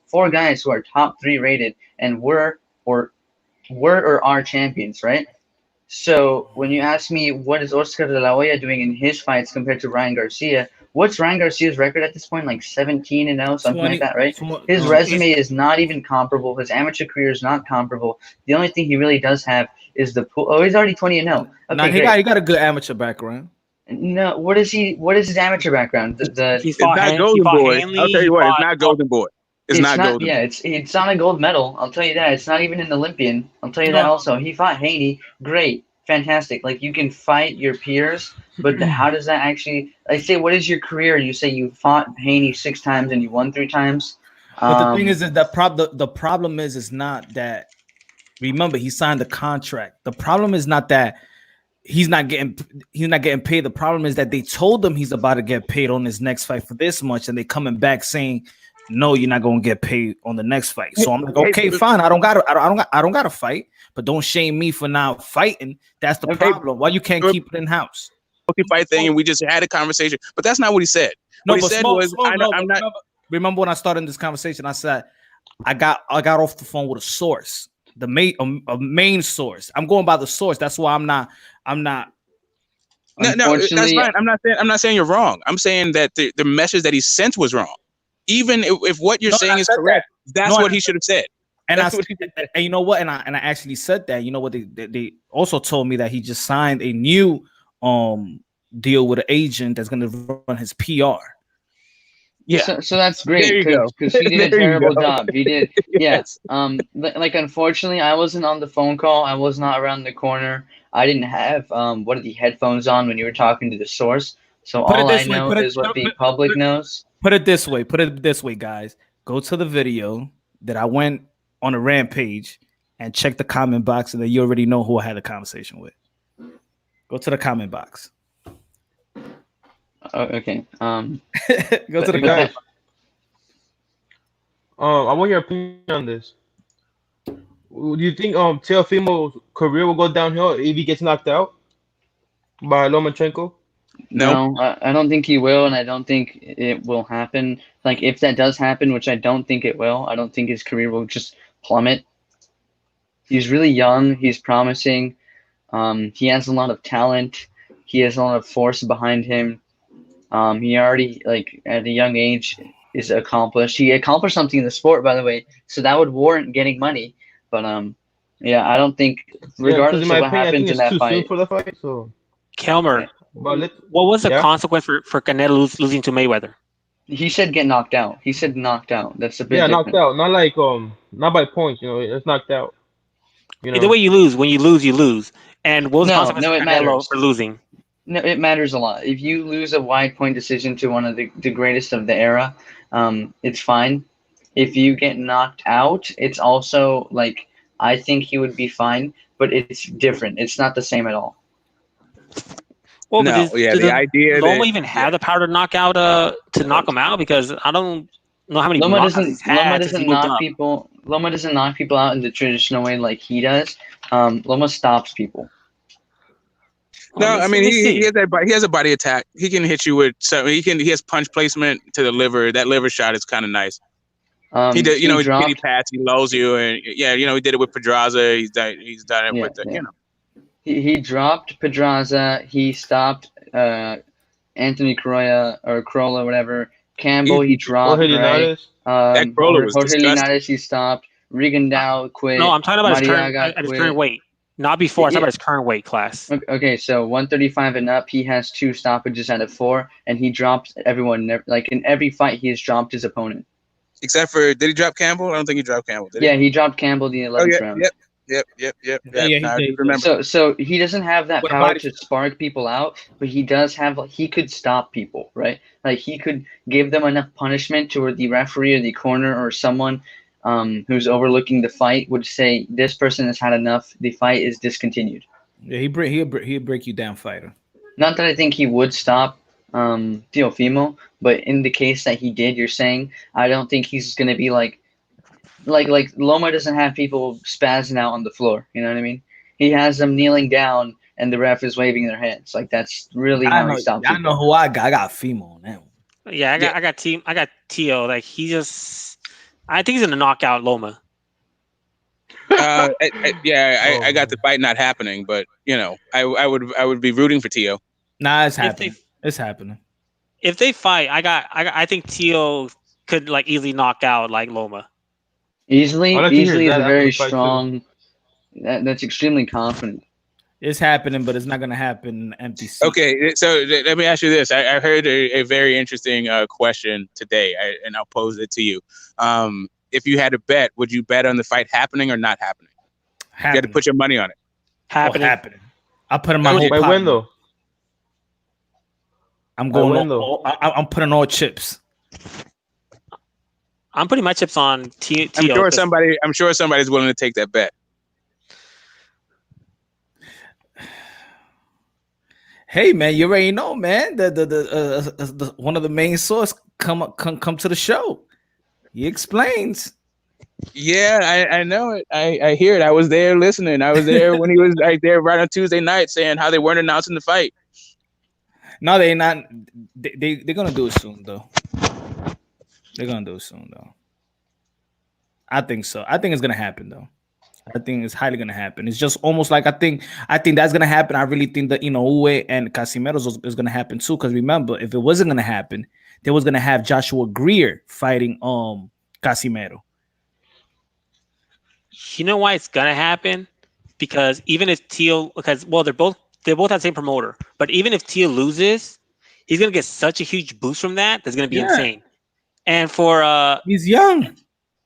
4 guys who are top 3 rated and were or are champions, right? So when you ask me what is Oscar de la Hoya doing in his fights compared to Ryan Garcia, what's Ryan Garcia's record at this point? Like 17-0, something like that, right? His resume is not even comparable. His amateur career is not comparable. The only thing he really does have is the pool. Oh, he's already 20-0. Okay, he got a good amateur background. No, what is his amateur background? It's not Golden Boy. I'll tell you what, it's not Golden Boy. It's not Golden. Yeah, it's not a gold medal. I'll tell you that. It's not even an Olympian. I'll tell you that also. He fought Haney. Great. Fantastic. Like, you can fight your peers, but how does that actually, I say, what is your career? You say you fought Haney 6 times and you won 3 times. But the thing is that the problem is not that, remember, he signed a contract. The problem is not that he's not getting paid. The problem is that they told him he's about to get paid on his next fight for this much, and they coming back saying, no, you're not gonna get paid on the next fight. So I'm like, okay, fine. I don't gotta fight, but don't shame me for not fighting. That's the problem. Why you can't keep it in house? Fight thing, and we just had a conversation, but that's not what he said. What he said was, I'm not. Remember when I started this conversation? I said I got off the phone with a source, a main source. I'm going by the source. That's why I'm not No, that's fine. I'm not saying you're wrong. I'm saying that the message that he sent was wrong. Even if what you're saying is correct, that's what he should have said. And and you know what? And I actually said that. You know what? They also told me that he just signed a new deal with an agent that's going to run his PR. Yeah. So that's great because he did a terrible job. He did. Yes. Like unfortunately, I wasn't on the phone call. I was not around the corner. I didn't have what are the headphones on when you were talking to the source. So all I know is what the public knows. Put it this way, guys. Go to the video that I went on a rampage and check the comment box, and then you already know who I had a conversation with. Go to the comment box. Oh, okay. Go to the guys. I want your opinion on this. Do you think Teofimo's career will go downhill if he gets knocked out by Lomachenko? No, I don't think he will, and I don't think it will happen. Like if that does happen, which I don't think it will, I don't think his career will just plummet. He's really young. He's promising. He has a lot of talent. He has a lot of force behind him. He already, like, at a young age is accomplished. He accomplished something in the sport, by the way, so that would warrant getting money. But yeah, I don't think, regardless of what happens in that fight. For the fight, so. Kelmer, what was the consequence for Canelo losing to Mayweather? He said get knocked out. He said knocked out. That's a bit different. Knocked out. Not like not by points. You know, it's knocked out. You know? The way you lose, when you lose, you lose. And what was the consequence for Canelo matters. for losing? No, it matters a lot. If you lose a wide point decision to one of the greatest of the era, it's fine. If you get knocked out, it's also like I think he would be fine, but it's different. It's not the same at all. Well, no, the idea Loma even have the power to knock him out, because I don't know how many Loma knockouts he's had. Loma doesn't knock people. Loma doesn't knock people out in the traditional way like he does. Loma stops people. No, I mean he has a body attack. He can hit you with he has punch placement to the liver. That liver shot is kind of nice. He did, he pity pats, he lulls you, and he did it with Pedraza. He's done it with He dropped Pedraza. He stopped Anthony Crolla, whatever. Campbell, he dropped. Jorge Linares, he stopped. Rigondeaux quit. No, I'm talking about his current weight. Not before. I'm talking about his current weight class. Okay, so 135 and up, he has 2 stoppages out of 4, and he dropped everyone. Like in every fight, he has dropped his opponent. Except for, did he drop Campbell? I don't think he dropped Campbell. Did he? He dropped Campbell the 11th round. Yep. So he doesn't have that power to spark people out, but he does have. He could stop people, right? Like he could give them enough punishment to where the referee or the corner or someone who's overlooking the fight would say, this person has had enough. The fight is discontinued. Yeah, he'll break you down, fighter. Not that I think he would stop Teofimo, but in the case that he did, you're saying, I don't think he's going to be like Loma doesn't have people spazzing out on the floor. You know what I mean? He has them kneeling down and the ref is waving their hands. Like that's really how he stops people. I know who I got. I got Fimo on that one. Yeah, I got Tio. Like I think he's gonna knock out Loma. I got the fight not happening, but I would be rooting for Tio. Nah, it's happening. It's happening. If they fight, I think Tio could like easily knock out like Loma. Easily is a very strong. That's extremely confident. It's happening, but it's not going to happen in empty seat. Okay, so let me ask you this. I heard a very interesting question today, and I'll pose it to you. If you had to bet, would you bet on the fight happening or not happening? You had to put your money on it. Happening. I put in my whole pot. Win though. I'm going. I'm putting all chips. I'm putting my chips on Tio. I'm sure somebody's willing to take that bet. Hey man, you already know, man. The one of the main source come to the show. He explains. Yeah, I know it. I hear it. I was there listening. I was there when he was right there right on Tuesday night saying how they weren't announcing the fight. No, they're not. They're gonna do it soon though. They're gonna do it soon though. I think so. I think it's gonna happen though. I think it's highly gonna happen. It's just almost like I think that's gonna happen. I really think that Inoue and Casimero is gonna happen too. Because remember, if it wasn't gonna happen, they was gonna have Joshua Greer fighting Casimero. You know why it's gonna happen? Because even if Teal, they're both have the same promoter, but even if Teal loses, he's gonna get such a huge boost from that's gonna be insane. And for he's young.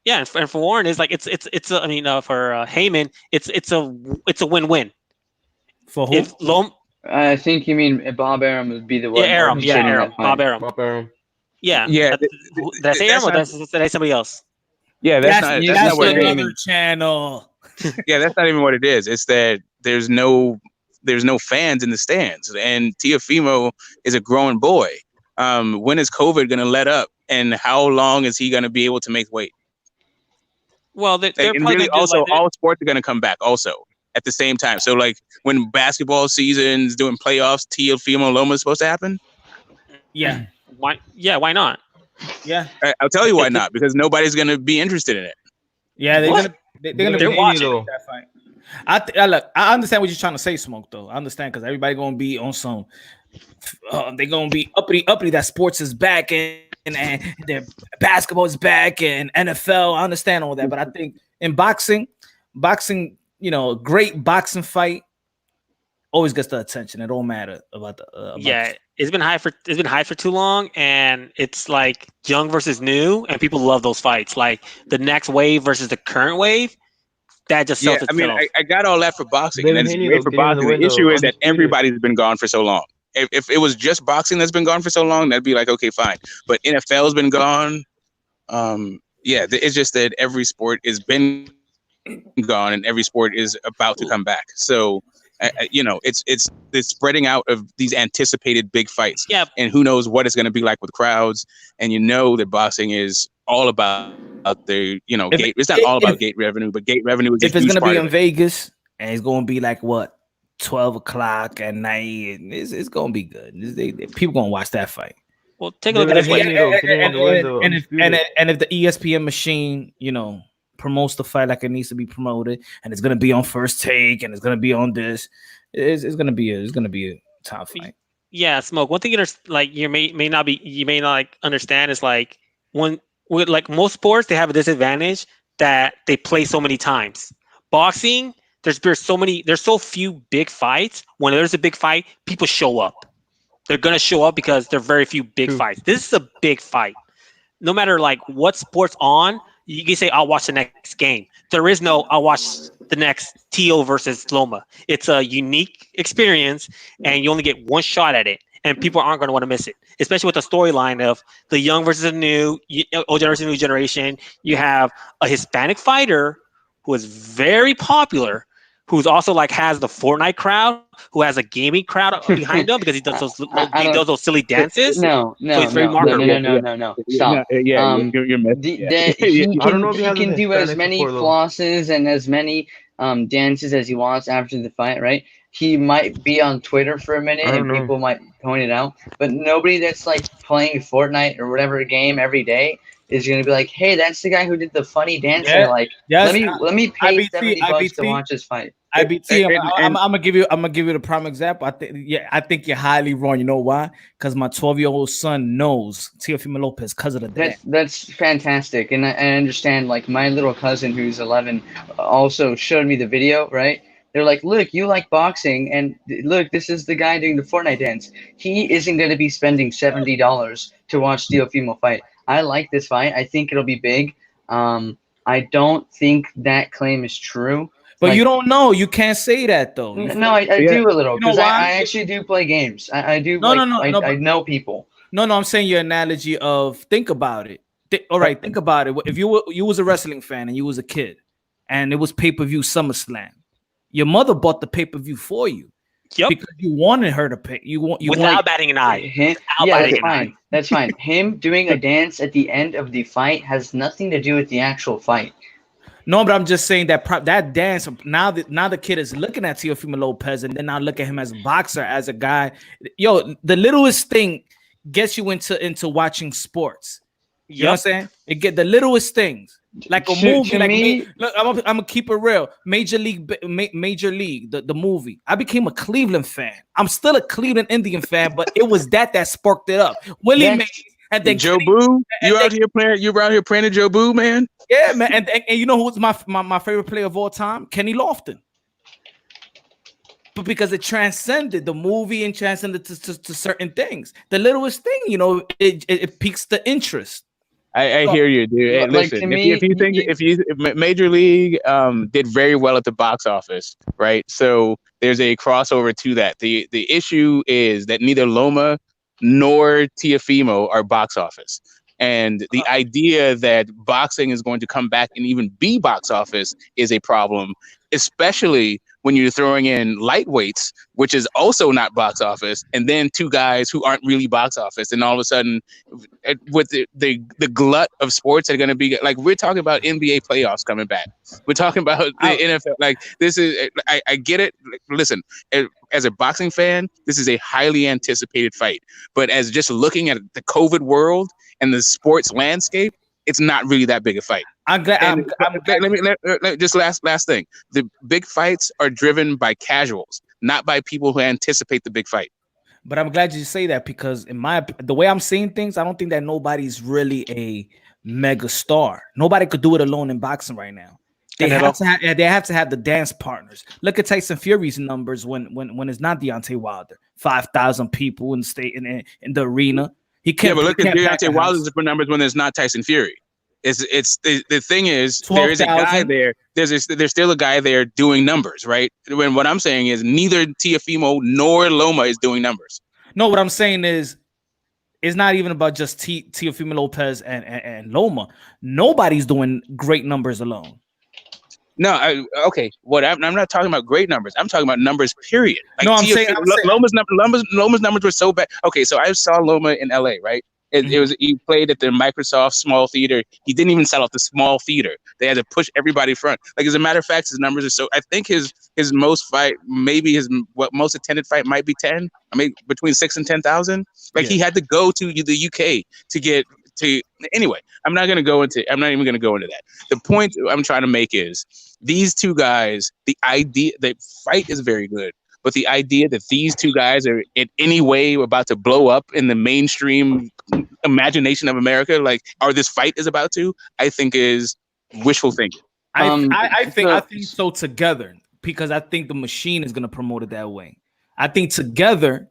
Yeah, and for Warren, it's like it's for Heyman, it's a win-win. For who? I think you mean Bob Arum would be the one. Bob Arum. Yeah. Did I say Arum or did I say somebody else? Yeah, that's not what another channel. Yeah, that's not even what it is. It's that there's no fans in the stands, and Teofimo is a growing boy. When is COVID going to let up, and how long is he going to be able to make weight? Well, they're and really also all sports are going to come back also at the same time. So like when basketball season's doing playoffs, Teofimo Loma is supposed to happen. Yeah. Why? Yeah. Why not? Yeah. I'll tell you why not. Because nobody's going to be interested in it. Yeah, they're gonna watching that fight. I understand what you're trying to say, Smoke. Though I understand because everybody gonna be on some. They're gonna be uppity that sports is back and their basketball is back and NFL. I understand all that, but I think in boxing, a great boxing fight always gets the attention. It don't matter about the. It's been high for too long, and it's like young versus new, and people love those fights. Like the next wave versus the current wave. That just sells itself. I mean, I got all that for boxing, and it's great for boxing. The issue is that everybody's been gone for so long. If it was just boxing that's been gone for so long, that'd be like, okay, fine. But NFL's been gone. It's just that every sport has been gone, and every sport is about to come back. So, it's spreading out of these anticipated big fights. Yeah. And who knows what it's going to be like with crowds. And that boxing is all about gate. It's not all about gate revenue, but gate revenue is if it's going to be in Vegas and it's going to be like what 12 o'clock at night, it's going to be good. People going to watch that fight. Well, take a look at this way. And if the ESPN machine, promotes the fight like it needs to be promoted, and it's gonna be on First Take, and it's gonna be on this, it's gonna be a top fight. Yeah, Smoke. One thing you may not understand is like with like most sports, they have a disadvantage that they play so many times. Boxing, there's so few big fights. When there's a big fight, people show up. They're gonna show up because there are very few big fights. This is a big fight. No matter like what sport's on, you can say I'll watch the next game. There is no I'll watch the next Tio versus Loma. It's a unique experience, and you only get one shot at it, and people aren't going to want to miss it. Especially with the storyline of the young versus the new, old generation, new generation. You have a Hispanic fighter who is very popular, who's also like has the Fortnite crowd, who has a gaming crowd behind him because he does those silly dances. No. Stop. You're he can do as many flosses and as many dances as he wants after the fight, right? He might be on Twitter for a minute and people might point it out, but nobody that's like playing Fortnite or whatever game every day is going to be like, hey, that's the guy who did the funny dance. Let me pay $70 to watch this fight. IBT, I'm gonna give you the prime example. I think you're highly wrong. You know why? Because my 12-year-old son knows Teofimo Lopez because of the dance. That's fantastic, and I understand. Like my little cousin who's 11 also showed me the video. Right? They're like, look, you like boxing, and look, this is the guy doing the Fortnite dance. He isn't going to be spending $70 to watch Teofimo fight. I like this fight. I think it'll be big. I don't think that claim is true. But you don't know. You can't say that though. No, I do a little because I actually do play games. I do. I know people. No, I'm saying your analogy of think about it. All right, think about it. If you was a wrestling fan and you was a kid, and it was pay-per-view SummerSlam, your mother bought the pay-per-view for you. Yep. Because you wanted her to pay. Without batting an eye. That's fine. That's fine. Him doing a dance at the end of the fight has nothing to do with the actual fight. No, but I'm just saying that that dance. Now the kid is looking at Teofimo Lopez, and then now look at him as a boxer, as a guy. Yo, the littlest thing gets you into watching sports. You know what I'm saying? It get the littlest things. Like a movie, like look, I'm gonna keep it real. Major League, the movie. I became a Cleveland fan. I'm still a Cleveland Indian fan, but it was that sparked it up. Willie Mays, and then Joe Boo. You out here praying to Joe Boo, man? Yeah, man. And you know who's my favorite player of all time? Kenny Lofton. But because it transcended the movie and transcended to certain things. The littlest thing, you know, it piques the interest. I hear you, dude. Hey, listen, if Major League did very well at the box office, right? So there's a crossover to that. The issue is that neither Loma nor Teofimo are box office. And the idea that boxing is going to come back and even be box office is a problem, especially when you're throwing in lightweights, which is also not box office, and then two guys who aren't really box office, and all of a sudden, with the glut of sports that are going to be like, we're talking about NBA playoffs coming back. We're talking about the NFL. Like, this is, I get it. Listen, as a boxing fan, this is a highly anticipated fight. But as just looking at the COVID world and the sports landscape, it's not really that big a fight. I'm glad. Just last thing. The big fights are driven by casuals, not by people who anticipate the big fight. But I'm glad you say that, because the way I'm seeing things, I don't think that nobody's really a mega star. Nobody could do it alone in boxing right now. They have to have the dance partners. Look at Tyson Fury's numbers when it's not Deontay Wilder. 5,000 people in the state in the arena. He can't. Yeah, but look at Deontay Wilder's numbers when there's not Tyson Fury. It's the thing is, there is a guy there. There's still a guy there doing numbers, right? When what I'm saying is neither Teofimo nor Loma is doing numbers. No, what I'm saying is, it's not even about just Teofimo Lopez and Loma. Nobody's doing great numbers alone. No, okay. What I'm not talking about great numbers. I'm talking about numbers. Period. Like, no, I'm saying Loma's numbers were so bad. Okay, so I saw Loma in LA, right? It was, he played at the Microsoft Small Theater. He didn't even sell out the small theater. They had to push everybody front. Like, as a matter of fact, his numbers are so. I think his most fight, maybe his most attended fight might be 10. I mean, between 6,000 and 10,000. Like, he had to go to the UK to get to. Anyway, I'm not even going to go into that. The point I'm trying to make is these two guys. The idea that fight is very good. But the idea that these two guys are in any way about to blow up in the mainstream imagination of America, like, or this fight is about to, I think is wishful thinking. I think so together, because I think the machine is going to promote it that way. I think together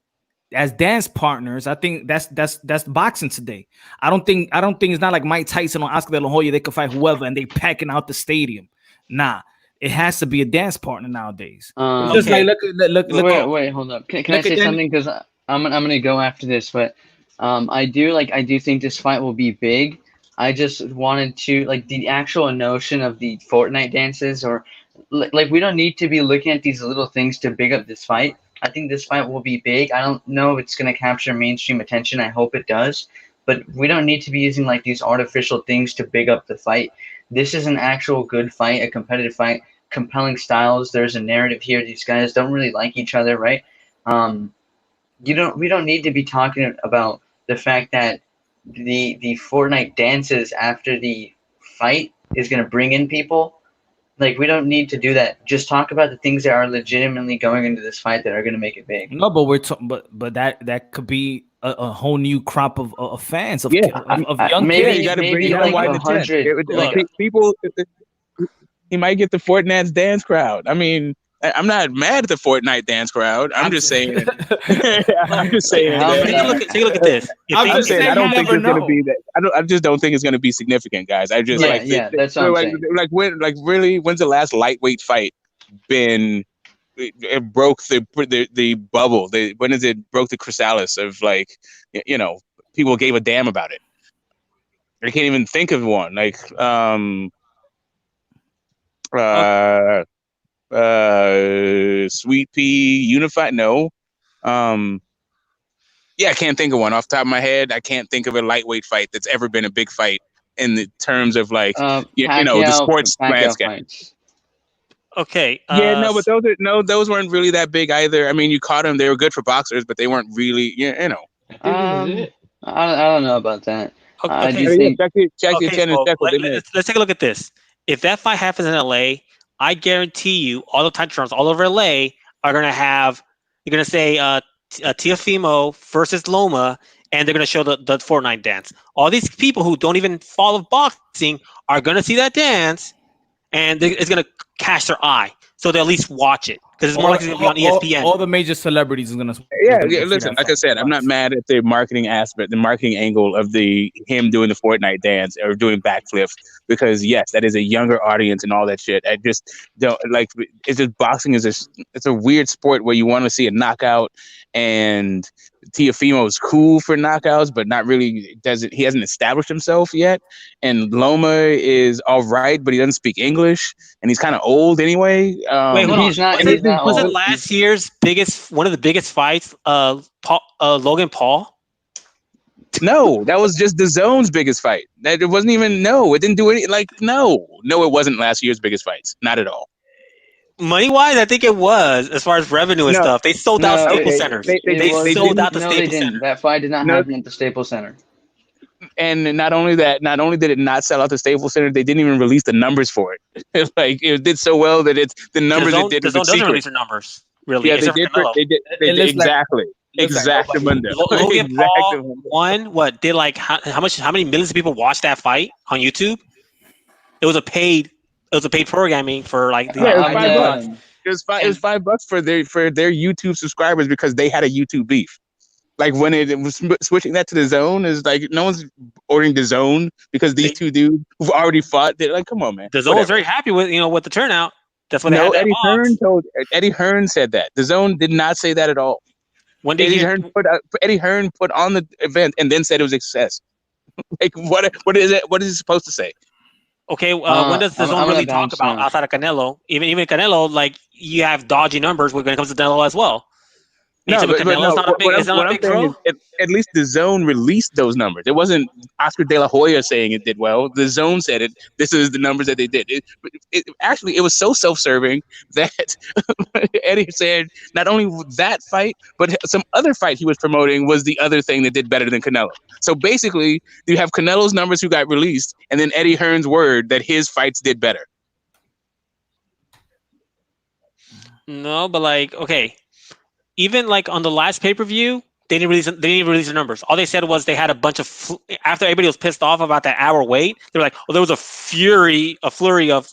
as dance partners, I think that's boxing today. I don't think it's not like Mike Tyson or Oscar De La Hoya. They could fight whoever and they packing out the stadium. Nah. It has to be a dance partner nowadays. Just okay. like look. Wait, hold up. Can I say something? Because I'm gonna go after this, but I do think this fight will be big. I just wanted to, like, the actual notion of the Fortnite dances, or like, we don't need to be looking at these little things to big up this fight. I think this fight will be big. I don't know if it's gonna capture mainstream attention. I hope it does, but we don't need to be using like these artificial things to big up the fight. This is an actual good fight, a competitive fight, compelling styles. There's a narrative here. These guys don't really like each other, right? We don't need to be talking about the fact that the Fortnite dances after the fight is going to bring in people. Like, we don't need to do that. Just talk about the things that are legitimately going into this fight that are going to make it big. No, but but that could be a whole new crop of fans of young kids. You got to bring like wide the people. He might get the Fortnite dance crowd. I mean, I'm not mad at the Fortnite dance crowd. I'm just saying. I'm just saying. Take a look at this. I'm just saying. I don't think it's going to be that. I just don't think it's going to be significant, guys. I just that's what I'm saying. When's the last lightweight fight been? It broke the bubble. When is it broke the chrysalis of, like, people gave a damn about it? I can't even think of one. Like Sweet Pea Unified. No. I can't think of one off the top of my head. I can't think of a lightweight fight that's ever been a big fight in the terms of, like, the sports landscape. Okay. But those weren't really that big either. I mean, you caught them; they were good for boxers, but they weren't really, I don't know about that. Okay, check the attendance. So let's take a look at this. If that fight happens in LA, I guarantee you, all the title charts all over LA are gonna have. You're gonna say Teofimo versus Loma, and they're gonna show the Fortnite dance. All these people who don't even follow boxing are gonna see that dance, and it's gonna catch their eye, so they'll at least watch it because it's more likely to be on ESPN. All the major celebrities are gonna. Yeah. Listen, like I said, I'm not mad at the marketing aspect, the marketing angle of him doing the Fortnite dance or doing backflips, because yes, that is a younger audience and all that shit. I just don't like. It's just boxing is it's a weird sport where you want to see a knockout, and Teofimo is cool for knockouts, but not really. He hasn't established himself yet, and Loma is all right, but he doesn't speak English, and he's kind of old anyway. Wait, hold on. Was it last year's one of the biggest fights? Logan Paul. No, that was just the Zone's biggest fight. It wasn't even. No, it didn't do any. No, it wasn't last year's biggest fights. Not at all. Money wise, I think it was, as far as revenue and stuff. They sold out Staples Centers. They sold out the Staples Center. That fight did not happen at the Staples Center. And not only that, not only did it not sell out the Staples Center, they didn't even release the numbers for it. It did so well that it's the numbers it did. The Zone doesn't release the numbers, really. Yeah, they did. Exactly. Exactly. Logan Paul won. What did how many millions of people watched that fight on YouTube? It was a paid programming for it was $5 for their YouTube subscribers because they had a YouTube beef. Like when it was switching that to the Zone, is like no one's ordering the Zone because these two dudes who've already fought. They're like, come on, man. The Zone was very happy with with the turnout. That's what Eddie Hearn said that. The Zone did not say that at all. When did Eddie Hearn put on the event and then said it was a success? Like what is it? What is it supposed to say? Okay, when does the Zone really talk about outside of Canelo? Even Canelo, you have dodgy numbers when it comes to Canelo as well. What I'm saying is, at least the Zone released those numbers. It wasn't Oscar De La Hoya saying it did well. The Zone said it. This is the numbers that they did. Actually, it was so self-serving that Eddie said not only that fight, but some other fight he was promoting was the other thing that did better than Canelo. So basically, you have Canelo's numbers who got released, and then Eddie Hearn's word that his fights did better. No, but okay. Even on the last pay-per-view, they didn't release the numbers. All they said was they had a bunch of after everybody was pissed off about that hour wait. They were like, "Oh, there was a flurry of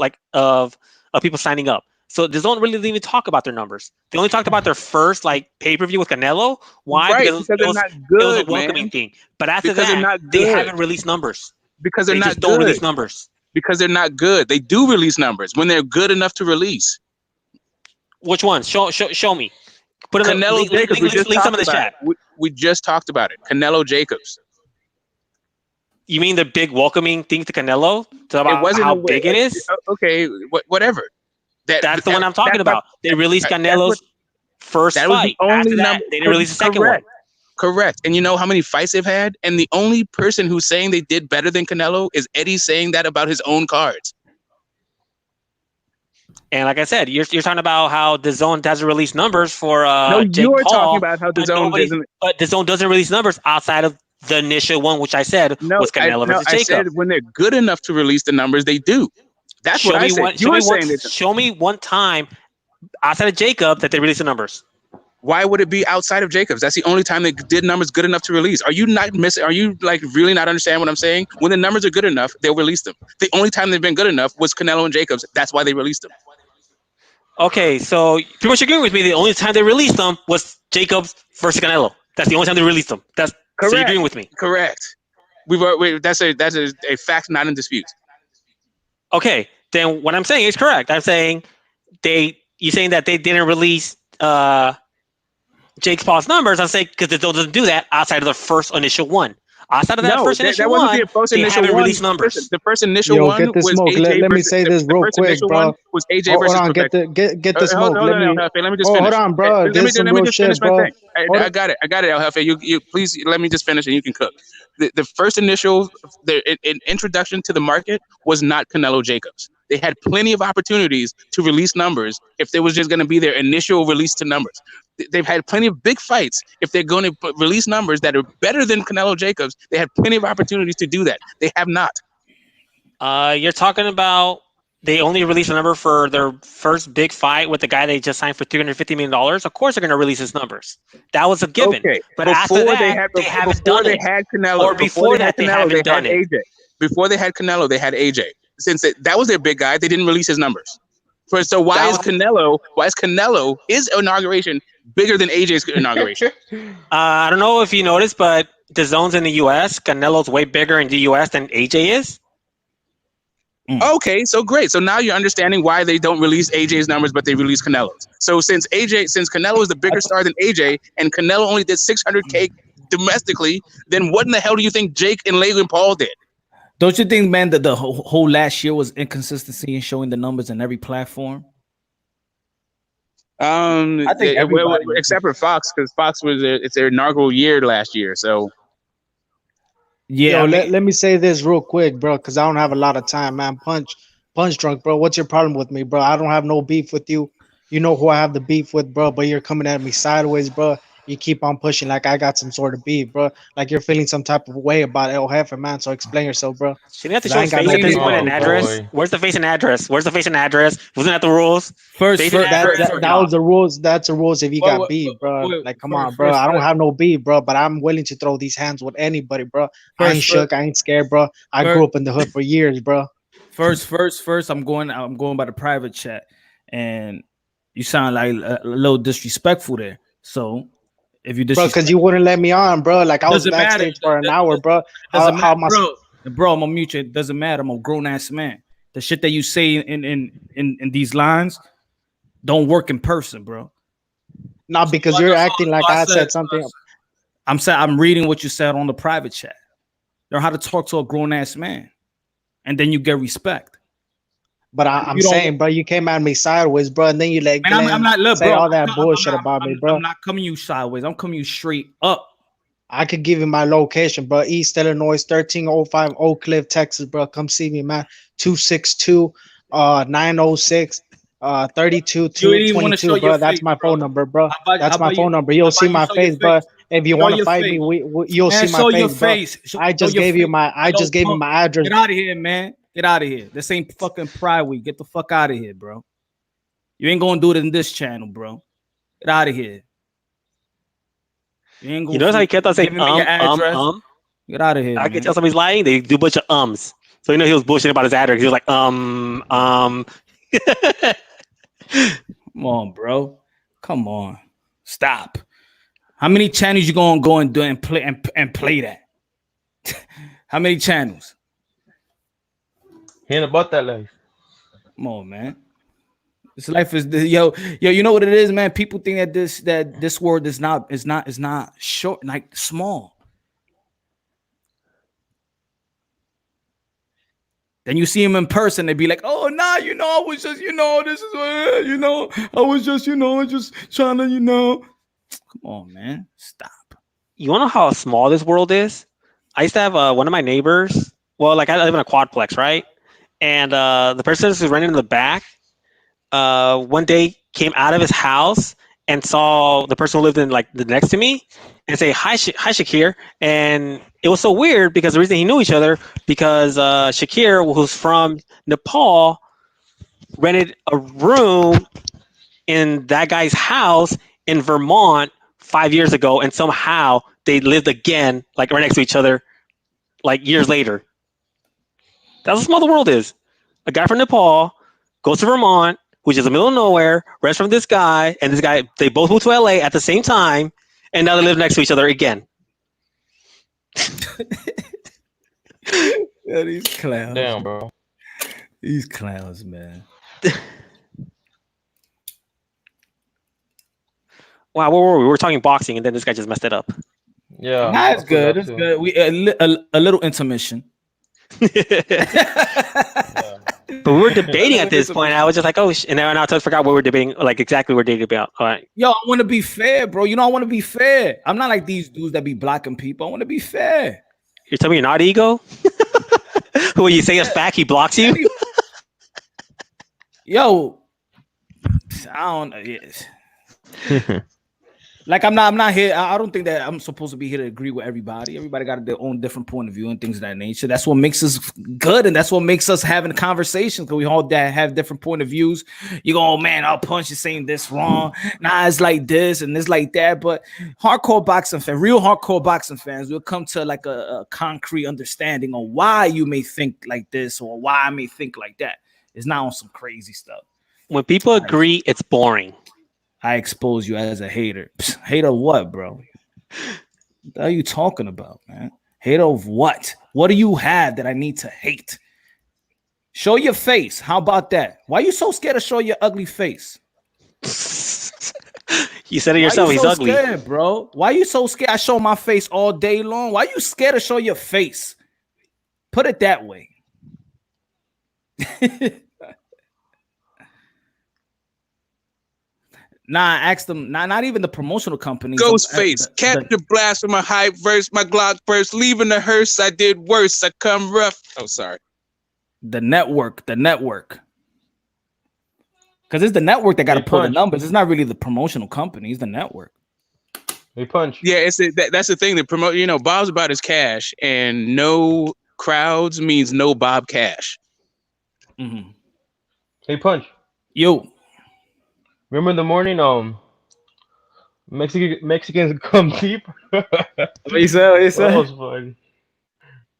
people signing up." So they don't really even talk about their numbers. They only talked about their first pay-per-view with Canelo. Why? Right, because they're not good, it was a welcoming thing. But after that, they haven't released numbers. Because they're not good. Don't release numbers. Because they're not good. They do release numbers when they're good enough to release. Which ones? Show me. Put Canelo Jacobs. Link some in the chat. We just talked about it. Canelo Jacobs. You mean the big welcoming thing to Canelo? About how big it is? Okay, whatever. That's the one I'm talking about. They released Canelo's first fight. After that, they didn't release the second one. Correct. And you know how many fights they've had? And the only person who's saying they did better than Canelo is Eddie saying that about his own cards. And like I said, you're talking about how the Zone doesn't release numbers for no, Jake you're Paul, talking about how the Zone doesn't. But the Zone doesn't release numbers outside of the initial one, which I said was Canelo versus Jacob. I said when they're good enough to release the numbers, they do. That's what I said. Show me one time outside of Jacob that they release the numbers. Why would it be outside of Jacobs? That's the only time they did numbers good enough to release. Are you not missing? Are you really not understand what I'm saying? When the numbers are good enough, they'll release them. The only time they've been good enough was Canelo and Jacobs. That's why they released them. Okay, so pretty much agreeing with me. The only time they released them was Jacobs versus Canelo. That's the only time they released them. That's correct. So you're agreeing with me? Correct. That's a fact not in dispute. Okay, then what I'm saying is correct. I'm saying you're saying that they didn't release Jake Paul's numbers. I'm saying because they doesn't do that outside of the first initial one. Outside of that first initial one, they haven't released numbers. The first initial one get the was smoke. AJ. Let me say this real quick, bro. Was AJ versus hold on, get the smoke. Let me just finish. Hold on, bro. Let me just finish my thing. I got it, El Jefe. You please let me just finish and you can cook. The first initial introduction to the market was not Canelo Jacobs. They had plenty of opportunities to release numbers if there was just going to be their initial release to numbers. they've had plenty of big fights. If they're going to release numbers that are better than Canelo Jacobs, they have plenty of opportunities to do that. They have not. You're talking about they only released a number for their first big fight with the guy they just signed for $350 million. Of course, they're going to release his numbers. That was a given. Okay, but after that, they haven't done it. Had Canelo, or before that, they haven't done it. AJ. Before they had Canelo, they had AJ. Since that was their big guy, they didn't release his numbers. So why is Canelo his inauguration bigger than AJ's inauguration? I don't know if you noticed, but the zones in the U.S., Canelo's way bigger in the U.S. than AJ is. Okay, so great. So now you're understanding why they don't release AJ's numbers, but they release Canelo's. So since Canelo is the bigger star than AJ, and Canelo only did 600K domestically, then what in the hell do you think Jake and Logan Paul did? Don't you think, man, that the whole last year was inconsistency in showing the numbers in every platform? I think except for Fox, because Fox was it's their inaugural year last year. So yeah, let me say this real quick, bro, because I don't have a lot of time, man. Punch drunk, bro. What's your problem with me, bro? I don't have no beef with you. You know who I have the beef with, bro. But you're coming at me sideways, bro. You keep on pushing like I got some sort of beef, bro. Like you're feeling some type of way about El Jefe, man. So explain yourself, bro. Shouldn't you have to show his face at this point and address? Where's the face and address? Where's the face and address? Wasn't that the rules? That was the rules. That's the rules if you got beef, bro. Like, come on, bro. I don't have no beef, bro. But I'm willing to throw these hands with anybody, bro. I ain't shook. I ain't scared, bro. I grew up in the hood for years, bro. First, I'm going by the private chat, and you sound like a little disrespectful there. So. If you bro, because you wouldn't let me on, bro. Like I was backstage for an hour, bro. Bro, I'm gonna mute you. It doesn't matter. I'm a grown ass man. The shit that you say in these lines don't work in person, bro. Not because you're acting like I said something. I'm reading what you said on the private chat. Learn how to talk to a grown ass man, and then you get respect. But I'm saying, bro, you came at me sideways, bro, and then you like I'm not say all that bullshit about me, bro. I'm not coming you sideways. I'm coming you straight up. I could give you my location, bro. East Illinois, 1305 Oak Cliff, Texas, bro. Come see me, man. 262 906 32 222, bro. That's my phone number, bro. That's my phone number. You'll see my face, bro. If you want to fight me, you'll see my face, bro. I just gave you my address. Get out of here, man. Get out of here. This ain't fucking Pride Week. Get the fuck out of here, bro. You ain't gonna do it in this channel, bro. Get out of here. You ain't gonna. You notice how he kept on saying Get out of here. I can tell somebody's lying. They do a bunch of ums. So you know he was bullshitting about his address. He was like, Come on, bro. Come on. Stop. How many channels you gonna go and do and play that? How many channels? He ain't about that life. Come on, man. This life is yo. You know what it is, man. People think that this world is not short, like small. Then you see him in person, they be like, "Oh, nah, I was just, this is, I was just, just trying to, Come on, man, stop. You wanna know how small this world is? I used to have one of my neighbors. Well, like I live in a quadplex, right? And the person who's renting in the back, one day came out of his house and saw the person who lived in like the next to me and say, hi Shakir. And it was so weird because the reason he knew each other, because Shakir, who's from Nepal, rented a room in that guy's house in Vermont 5 years ago. And somehow they lived again, like right next to each other, like years later. That's how small the world is. A guy from Nepal goes to Vermont, which is the middle of nowhere, rents from this guy, and this guy, they both moved to LA at the same time, and now they live next to each other again. Yeah, these clowns. Damn, bro. These clowns, man. Wow, where were we? We were talking boxing, and then this guy just messed it up. Yeah, that's good. It's good. We a little intermission. But we were debating at this point. I was just like, oh, and then I totally forgot what we were debating, like exactly what we're debating about. All right. Yo, I want to be fair, bro. I want to be fair. I'm not like these dudes that be blocking people. I want to be fair. You're telling me you're not ego? When you say a fact, he blocks you? Yo, I don't know. Yes. Like I'm not here. I don't think that I'm supposed to be here to agree with everybody. Everybody got their own different point of view and things of that nature. That's what makes us good, and that's what makes us having conversations, because we all have different point of views. You go, oh man, I'll punch you saying this wrong. Nah, it's like this and it's like that. But hardcore boxing fans, real hardcore boxing fans, will come to like a concrete understanding on why you may think like this or why I may think like that. It's not on some crazy stuff. When people agree, it's boring. I expose you as a hater. Psst, hater what, bro? What are you talking about, man? Hater of what? What do you have that I need to hate? Show your face. How about that? Why are you so scared to show your ugly face? You said it yourself. He's ugly, scared, bro. Why are you so scared? I show my face all day long. Why are you scared to show your face? Put it that way. Nah, I asked them. Not even the promotional companies. Ghostface, capture blast with my hype verse, my Glock burst, leaving the hearse. I did worse. I come rough. Oh, sorry. The network. Because it's the network that got to pull the numbers. It's not really the promotional company. It's the network. They punch. Yeah, that's the thing. That promote. You know, Bob's about his cash, and no crowds means no Bob cash. Mm-hmm. Hey, punch. Yo. Remember in the morning, Mexicans come deep. What you said? That was funny.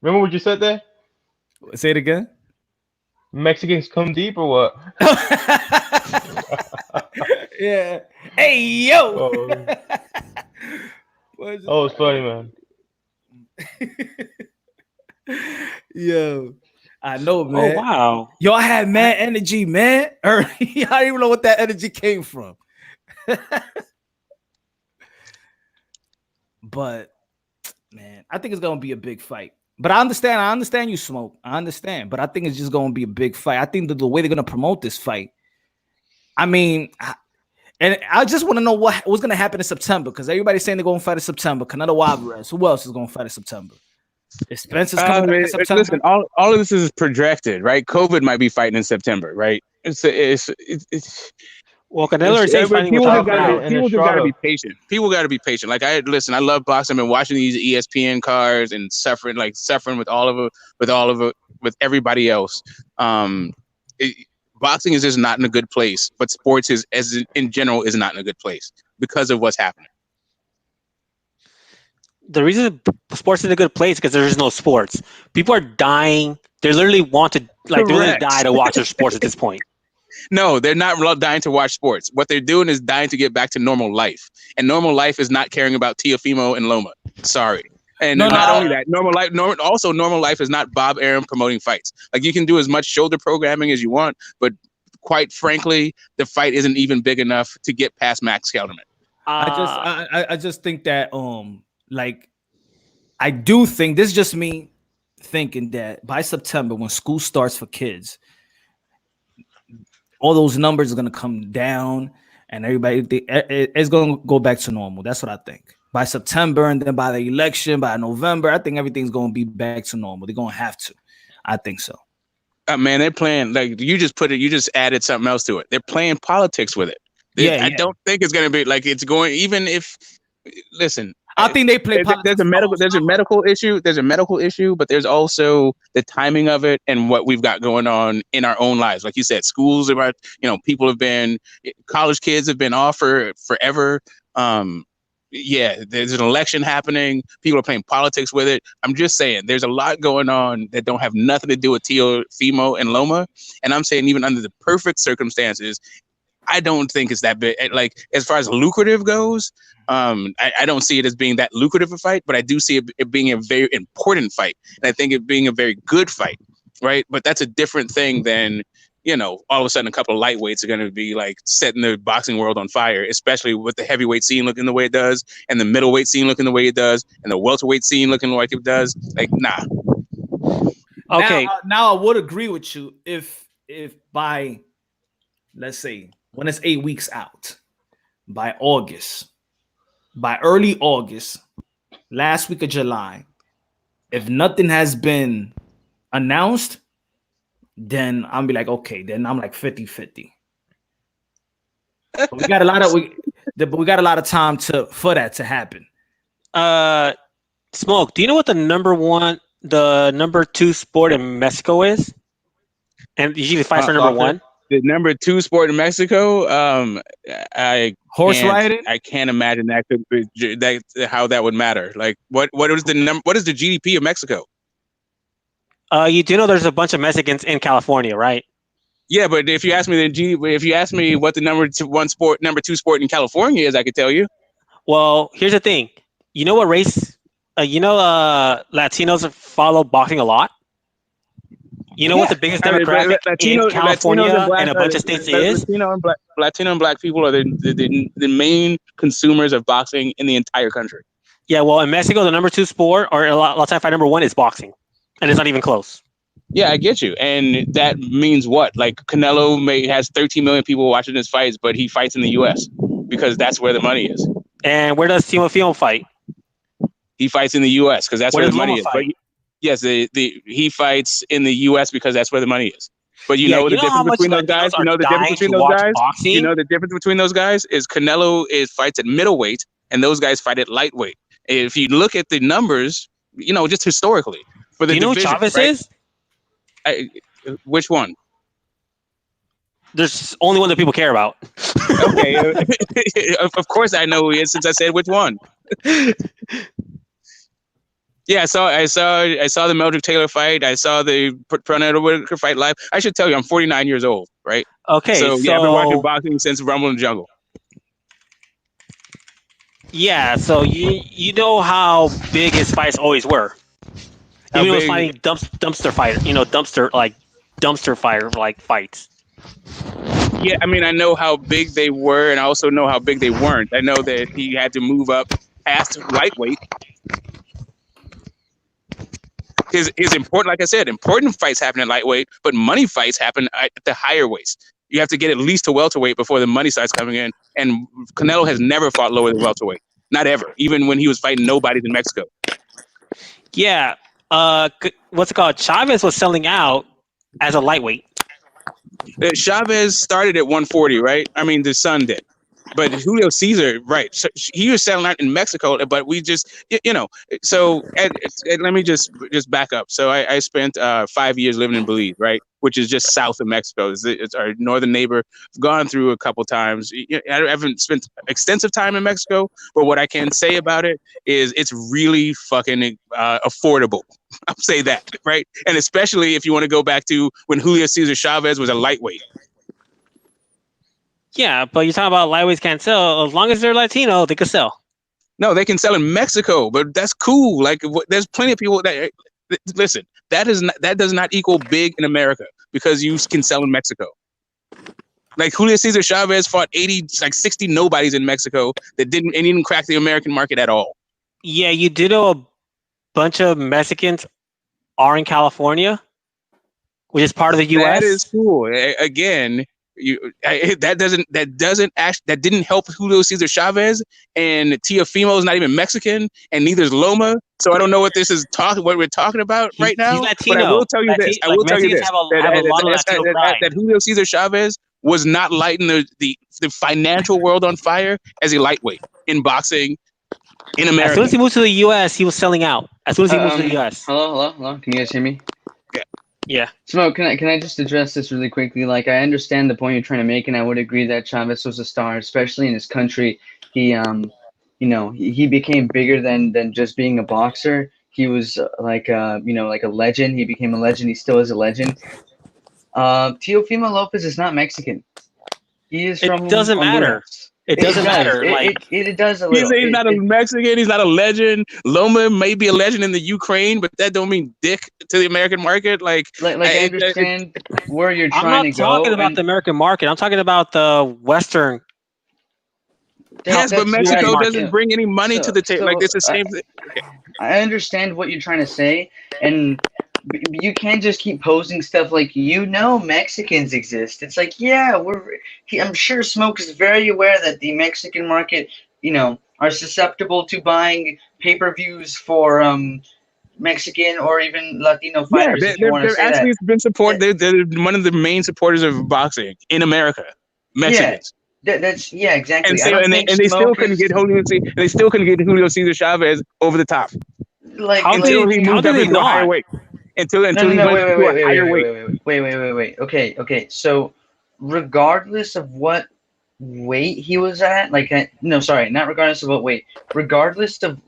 Remember what you said there? Say it again. Mexicans come deep or what? Yeah. Hey yo. That was funny, man. Yo. I know, man. Oh, wow. Yo, I had mad energy, man. I don't even know what that energy came from. But, man, I think it's going to be a big fight. But I understand you, Smoke. I understand. But I think it's just going to be a big fight. I think that the way they're going to promote this fight, I mean, and I just want to know what's going to happen in September, because everybody's saying they're going to fight in September. Canelo Alvarez. Who else is going to fight in September? Is Spencer's coming back in September? Listen, all of this is projected, right? COVID might be fighting in September, right? It's well, Canelo is fighting people without just gotta be patient. People gotta be patient. Like I love boxing. I've been watching these ESPN cards and suffering with all of it, with everybody else. Boxing is just not in a good place, but sports in general is not in a good place because of what's happening. The reason sports is in a good place is because there's no sports. People are dying. They literally want to die to watch their sports at this point. No, they're not dying to watch sports. What they're doing is dying to get back to normal life. And normal life is not caring about Teofimo and Loma. Sorry. And only that, normal life is not Bob Arum promoting fights. Like, you can do as much shoulder programming as you want, but quite frankly, the fight isn't even big enough to get past Max Kelderman. I just think that like, I do think this is just me thinking that by September, when school starts for kids, all those numbers are going to come down and it's going to go back to normal. That's what I think. By September, and then by the election, by November, I think everything's going to be back to normal. They're going to have to. I think so. Man, they're playing, like, you just added something else to it. They're playing politics with it. I don't think it's going to be like it's going, even if, listen, I think they play. There's a medical issue, but there's also the timing of it and what we've got going on in our own lives. Like you said, schools about, college kids have been off for forever. There's an election happening. People are playing politics with it. I'm just saying, there's a lot going on that don't have nothing to do with Teofimo and Loma. And I'm saying, even under the perfect circumstances, I don't think it's that big. Like, as far as lucrative goes, I don't see it as being that lucrative a fight, but I do see it being a very important fight. And I think it being a very good fight, right? But that's a different thing than, all of a sudden a couple of lightweights are going to be like setting the boxing world on fire, especially with the heavyweight scene looking the way it does, and the middleweight scene looking the way it does, and the welterweight scene looking like it does. Like, nah. Okay. Now I would agree with you if by, let's say, when it's 8 weeks out, by early August, last week of July, if nothing has been announced, then I'm be like, okay, then I'm like 50-50. We got a lot of But we got a lot of time for that to happen. Smoke, do you know what the number 2 sport in Mexico is? And usually fights for number 1. The number 2 sport in Mexico. Horse riding. I can't imagine that could be how that would matter. Like, what is the number? What is the GDP of Mexico? You do know there's a bunch of Mexicans in California, right? Yeah, but if you ask me what the number 2 sport in California is, I could tell you. Well, here's the thing. You know what race? Latinos follow boxing a lot. You know what the biggest demographic in California and a bunch of states is? Latino and black people are the main consumers of boxing in the entire country. Yeah, well, in Mexico, the number 2 sport, or a lot of time fight number 1 is boxing, and it's not even close. Yeah, I get you, and that means what? Like Canelo has 13 million people watching his fights, but he fights in the U.S. because that's where the money is. And where does Teofimo fight? He fights in the U.S. because that's where the money is. But yes, he fights in the U.S. because that's where the money is. But you know the difference between those guys. You know the difference between those guys. You know the difference between those guys is Canelo fights at middleweight, and those guys fight at lightweight. If you look at the numbers, just historically for the division, who Chavez is? Which one? There's only one that people care about. Okay, of course I know who he is since I said which one. Yeah, I saw the Meldrick Taylor fight. I saw the Pernell Whitaker fight live. I should tell you, I'm 49 years old, right? Okay, so I've been watching boxing since Rumble in the Jungle. Yeah, so you know how big his fights always were. Even was fighting dumpster fighter, dumpster fire fights. Yeah, I mean, I know how big they were, and I also know how big they weren't. I know that he had to move up past lightweight. His important, like I said, important fights happen at lightweight, but money fights happen at the higher weights. You have to get at least to welterweight before the money starts coming in. And Canelo has never fought lower than welterweight, not ever. Even when he was fighting nobodies in Mexico. Yeah, what's it called? Chavez was selling out as a lightweight. Chavez started at 140, right? I mean, the son did. But Julio Cesar, right? So he was selling out in Mexico, but we just, So let me just back up. So I spent 5 years living in Belize, right, which is just south of Mexico. It's our northern neighbor. I've gone through a couple times. I haven't spent extensive time in Mexico, but what I can say about it is it's really fucking affordable. I'll say that, right? And especially if you want to go back to when Julio Cesar Chavez was a lightweight. Yeah, but you're talking about lightweights can't sell. As long as they're Latino, they can sell. No, they can sell in Mexico, but that's cool. Like, there's plenty of people that listen. That does not equal big in America because you can sell in Mexico. Like Julio Cesar Chavez fought 60 nobodies in Mexico that didn't crack the American market at all. Yeah, you do know a bunch of Mexicans are in California, which is part of the U.S. That is cool. Again. That didn't help Julio Cesar Chavez, and Teofimo is not even Mexican, and neither is Loma. So I don't know what what we're talking about right now. Latino. But I will tell you this. That Julio Cesar Chavez was not lighting the financial world on fire as a lightweight in boxing in America. As soon as he moved to the U.S., he was selling out. As soon as he moved to the U.S. Hello. Can you guys hear me? Yeah. Smoke, can I just address this really quickly? Like, I understand the point you're trying to make, and I would agree that Chavez was a star, especially in his country. He, he became bigger than just being a boxer. He was like a legend. He became a legend. He still is a legend. Teofimo Lopez is not Mexican. He is from. It doesn't matter. It doesn't matter. It does a little. He's not a Mexican. He's not a legend. Loma may be a legend in the Ukraine, but that don't mean dick to the American market. I understand where you're trying to go. I'm not talking about the American market. I'm talking about the Western. Yes, but Mexico doesn't bring any money to the table. It's the same thing. Okay. I understand what you're trying to say, and you can't just keep posting stuff like Mexicans exist. It's like, yeah, I'm sure Smoke is very aware that the Mexican market, are susceptible to buying pay-per-views for Mexican or even Latino fighters. They're actually been supported. They're one of the main supporters of boxing in America. Mexicans. That's exactly. And I don't they think still smoke couldn't is get Julio Cesar Chavez over the top until he moved did up they into a higher not? weight. Until No, he went to a higher weight. wait. Okay. So, regardless of what weight he was at, no, sorry, not regardless of what weight, regardless of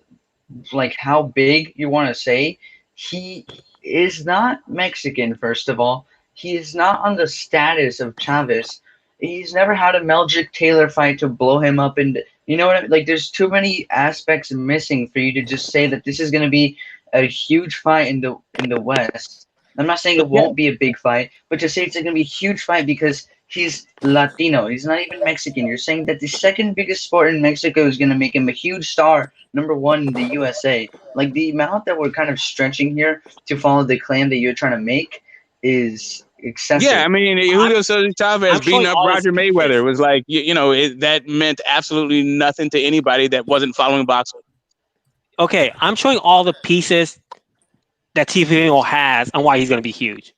like how big you want to say, he is not Mexican. First of all, he is not on the status of Chavez. He's never had a Meldrick Taylor fight to blow him up, and you know what I mean? Like, there's too many aspects missing for you to just say that this is going to be a huge fight in the West. I'm not saying it won't be a big fight, but to say it's going to be a huge fight because he's Latino. He's not even Mexican. You're saying that the second biggest sport in Mexico is going to make him a huge star, number one in the USA. Like, the amount that we're kind of stretching here to follow the claim that you're trying to make is excessive. Yeah, I mean, Julio Cesar Chavez beating up Roger Mayweather was like, that meant absolutely nothing to anybody that wasn't following boxing. Okay, I'm showing all the pieces that Teofimo has and why he's going to be huge.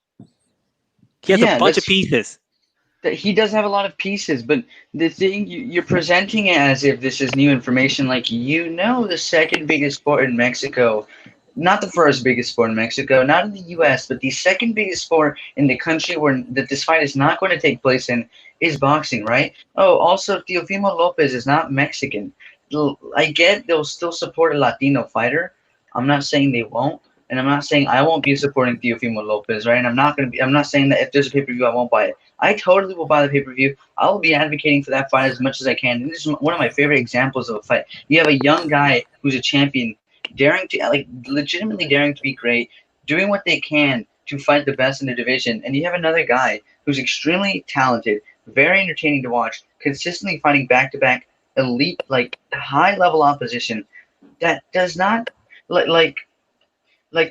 He has a bunch of pieces. He does have a lot of pieces, but the thing you're presenting it as if this is new information. Like, the second biggest sport in Mexico, not the first biggest sport in Mexico, not in the U.S., but the second biggest sport in the country that this fight is not going to take place in is boxing, right? Oh, also, Teofimo Lopez is not Mexican. I get they'll still support a Latino fighter. I'm not saying they won't. And I'm not saying I won't be supporting Teofimo Lopez, right? And I'm not saying that if there's a pay-per-view, I won't buy it. I totally will buy the pay-per-view. I will be advocating for that fight as much as I can. And this is one of my favorite examples of a fight. You have a young guy who's a champion, legitimately daring to be great, doing what they can to fight the best in the division. And you have another guy who's extremely talented, very entertaining to watch, consistently fighting back-to-back elite, high-level opposition that does not, like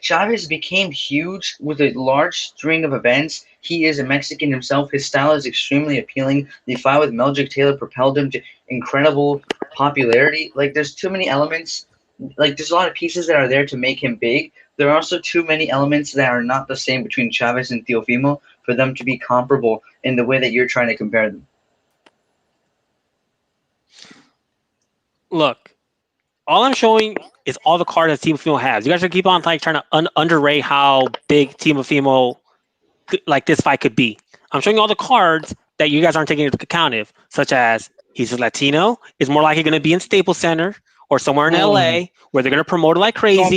Chavez became huge with a large string of events. He is a Mexican himself. His style is extremely appealing. The fight with Meldrick Taylor propelled him to incredible popularity. Like, there's too many elements. Like, there's a lot of pieces that are there to make him big. There are also too many elements that are not the same between Chavez and Teofimo for them to be comparable in the way that you're trying to compare them. Look, all I'm showing is all the cards that Teofimo has. You guys should keep on trying to underrate how big Teofimo this fight could be. I'm showing you all the cards that you guys aren't taking into account of, such as he's a Latino, is more likely going to be in Staples Center or somewhere in LA where they're going to promote it like crazy. It's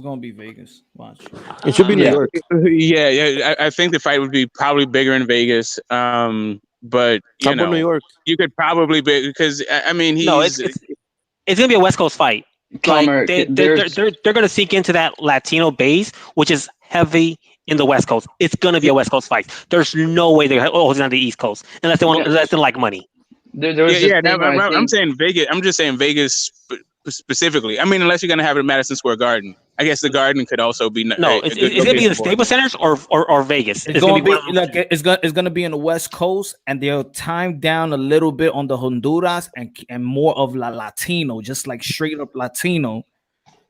going to be Vegas. Watch. It should be New York. Yeah. I think the fight would be probably bigger in Vegas. But New York. You could probably be, because I mean, it's gonna be a West Coast fight. Palmer, they're gonna sink into that Latino base, which is heavy in the West Coast. It's gonna be a West Coast fight. There's no way they're holding on the East Coast unless they like money. I'm saying Vegas. I'm just saying Vegas specifically. I mean, unless you're gonna have it at Madison Square Garden. I guess the Garden could also be. It's gonna be in the Staples Centers or Vegas. It's gonna be in the West Coast, and they'll time down a little bit on the Honduras and more of Latino, just like straight up Latino.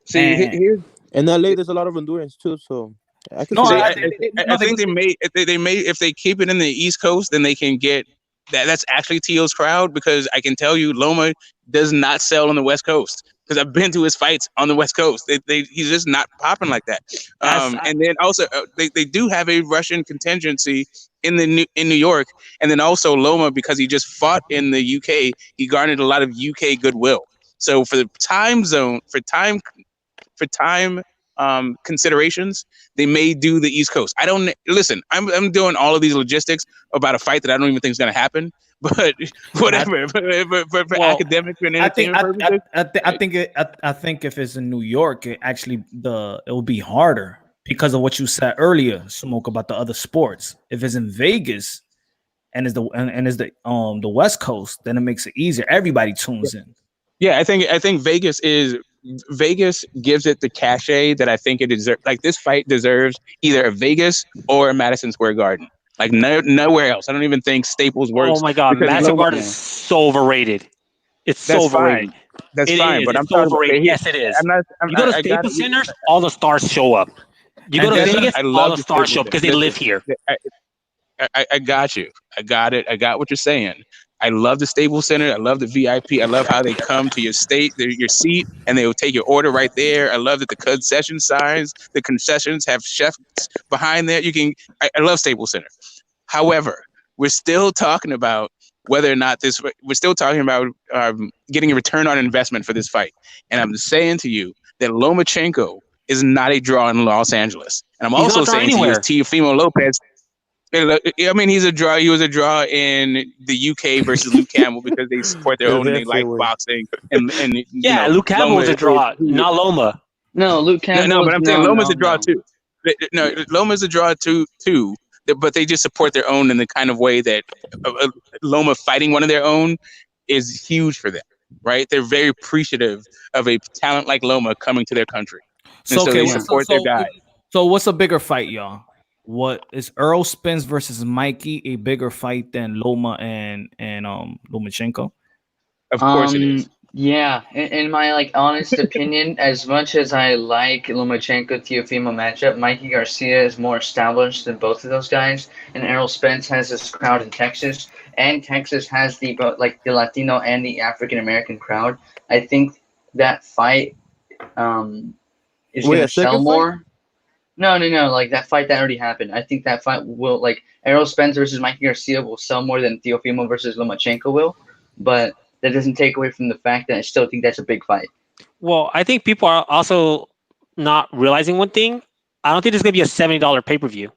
See, in LA, there's a lot of Hondurans too, so. I think they may if they keep it in the East Coast, then they can get that's actually Teo's crowd, because I can tell you Loma does not sell on the West Coast, because I've been to his fights on the West Coast. He's just not popping like that. And then also they do have a Russian contingency in New York, and then also Loma, because he just fought in the UK, he garnered a lot of UK goodwill. So for the time considerations, they may do the East Coast. I'm doing all of these logistics about a fight that I don't even think is going to happen, but whatever. For academic and entertainment purposes, I think if it's in New York, it will be harder because of what you said earlier, Smoke, about the other sports. If it's in Vegas and it's the West Coast, then it makes it easier. Everybody tunes in. Yeah, I think Vegas gives it the cachet that I think it deserves. Like, this fight deserves either a Vegas or a Madison Square Garden. Like, nowhere else. I don't even think Staples works. Oh my God, Madison Square Garden is so overrated. It's so overrated. That's fine, but I'm so overrated. Yes, it is. You go to Staples Centers, all the stars show up. You go to Vegas, all the stars show up because they live here. I got you. I got it. I got what you're saying. I love the Staples Center. I love the VIP. I love how they come to your your seat, and they will take your order right there. I love that the the concessions have chefs behind there. I love Staples Center. However, we're still talking about whether or not we're still talking about getting a return on investment for this fight. And I'm saying to you that Lomachenko is not a draw in Los Angeles. And I'm also saying to you, Teofimo Lopez, I mean, he's a draw. He was a draw in the UK versus Luke Campbell because they support their own and they like boxing. And yeah, Luke Campbell was a draw, not Loma. No, Luke Campbell. No, but I'm saying Loma's a draw too. No, Loma's a draw too. But they just support their own in the kind of way that Loma fighting one of their own is huge for them, right? They're very appreciative of a talent like Loma coming to their country. And so they support their guy. So what's a bigger fight, y'all? What is Errol Spence versus Mikey a bigger fight than Loma and Lomachenko? Of course it is. Yeah, in my honest opinion, as much as I like Lomachenko Teofimo matchup, Mikey Garcia is more established than both of those guys, and Errol Spence has this crowd in Texas, and Texas has the Latino and the African American crowd. I think that fight is going to sell more. No. That fight that already happened. I think that fight will Errol Spence versus Mikey Garcia will sell more than Teofimo versus Lomachenko will, but that doesn't take away from the fact that I still think that's a big fight. Well, I think people are also not realizing one thing. I don't think there's going to be a $70 pay-per-view.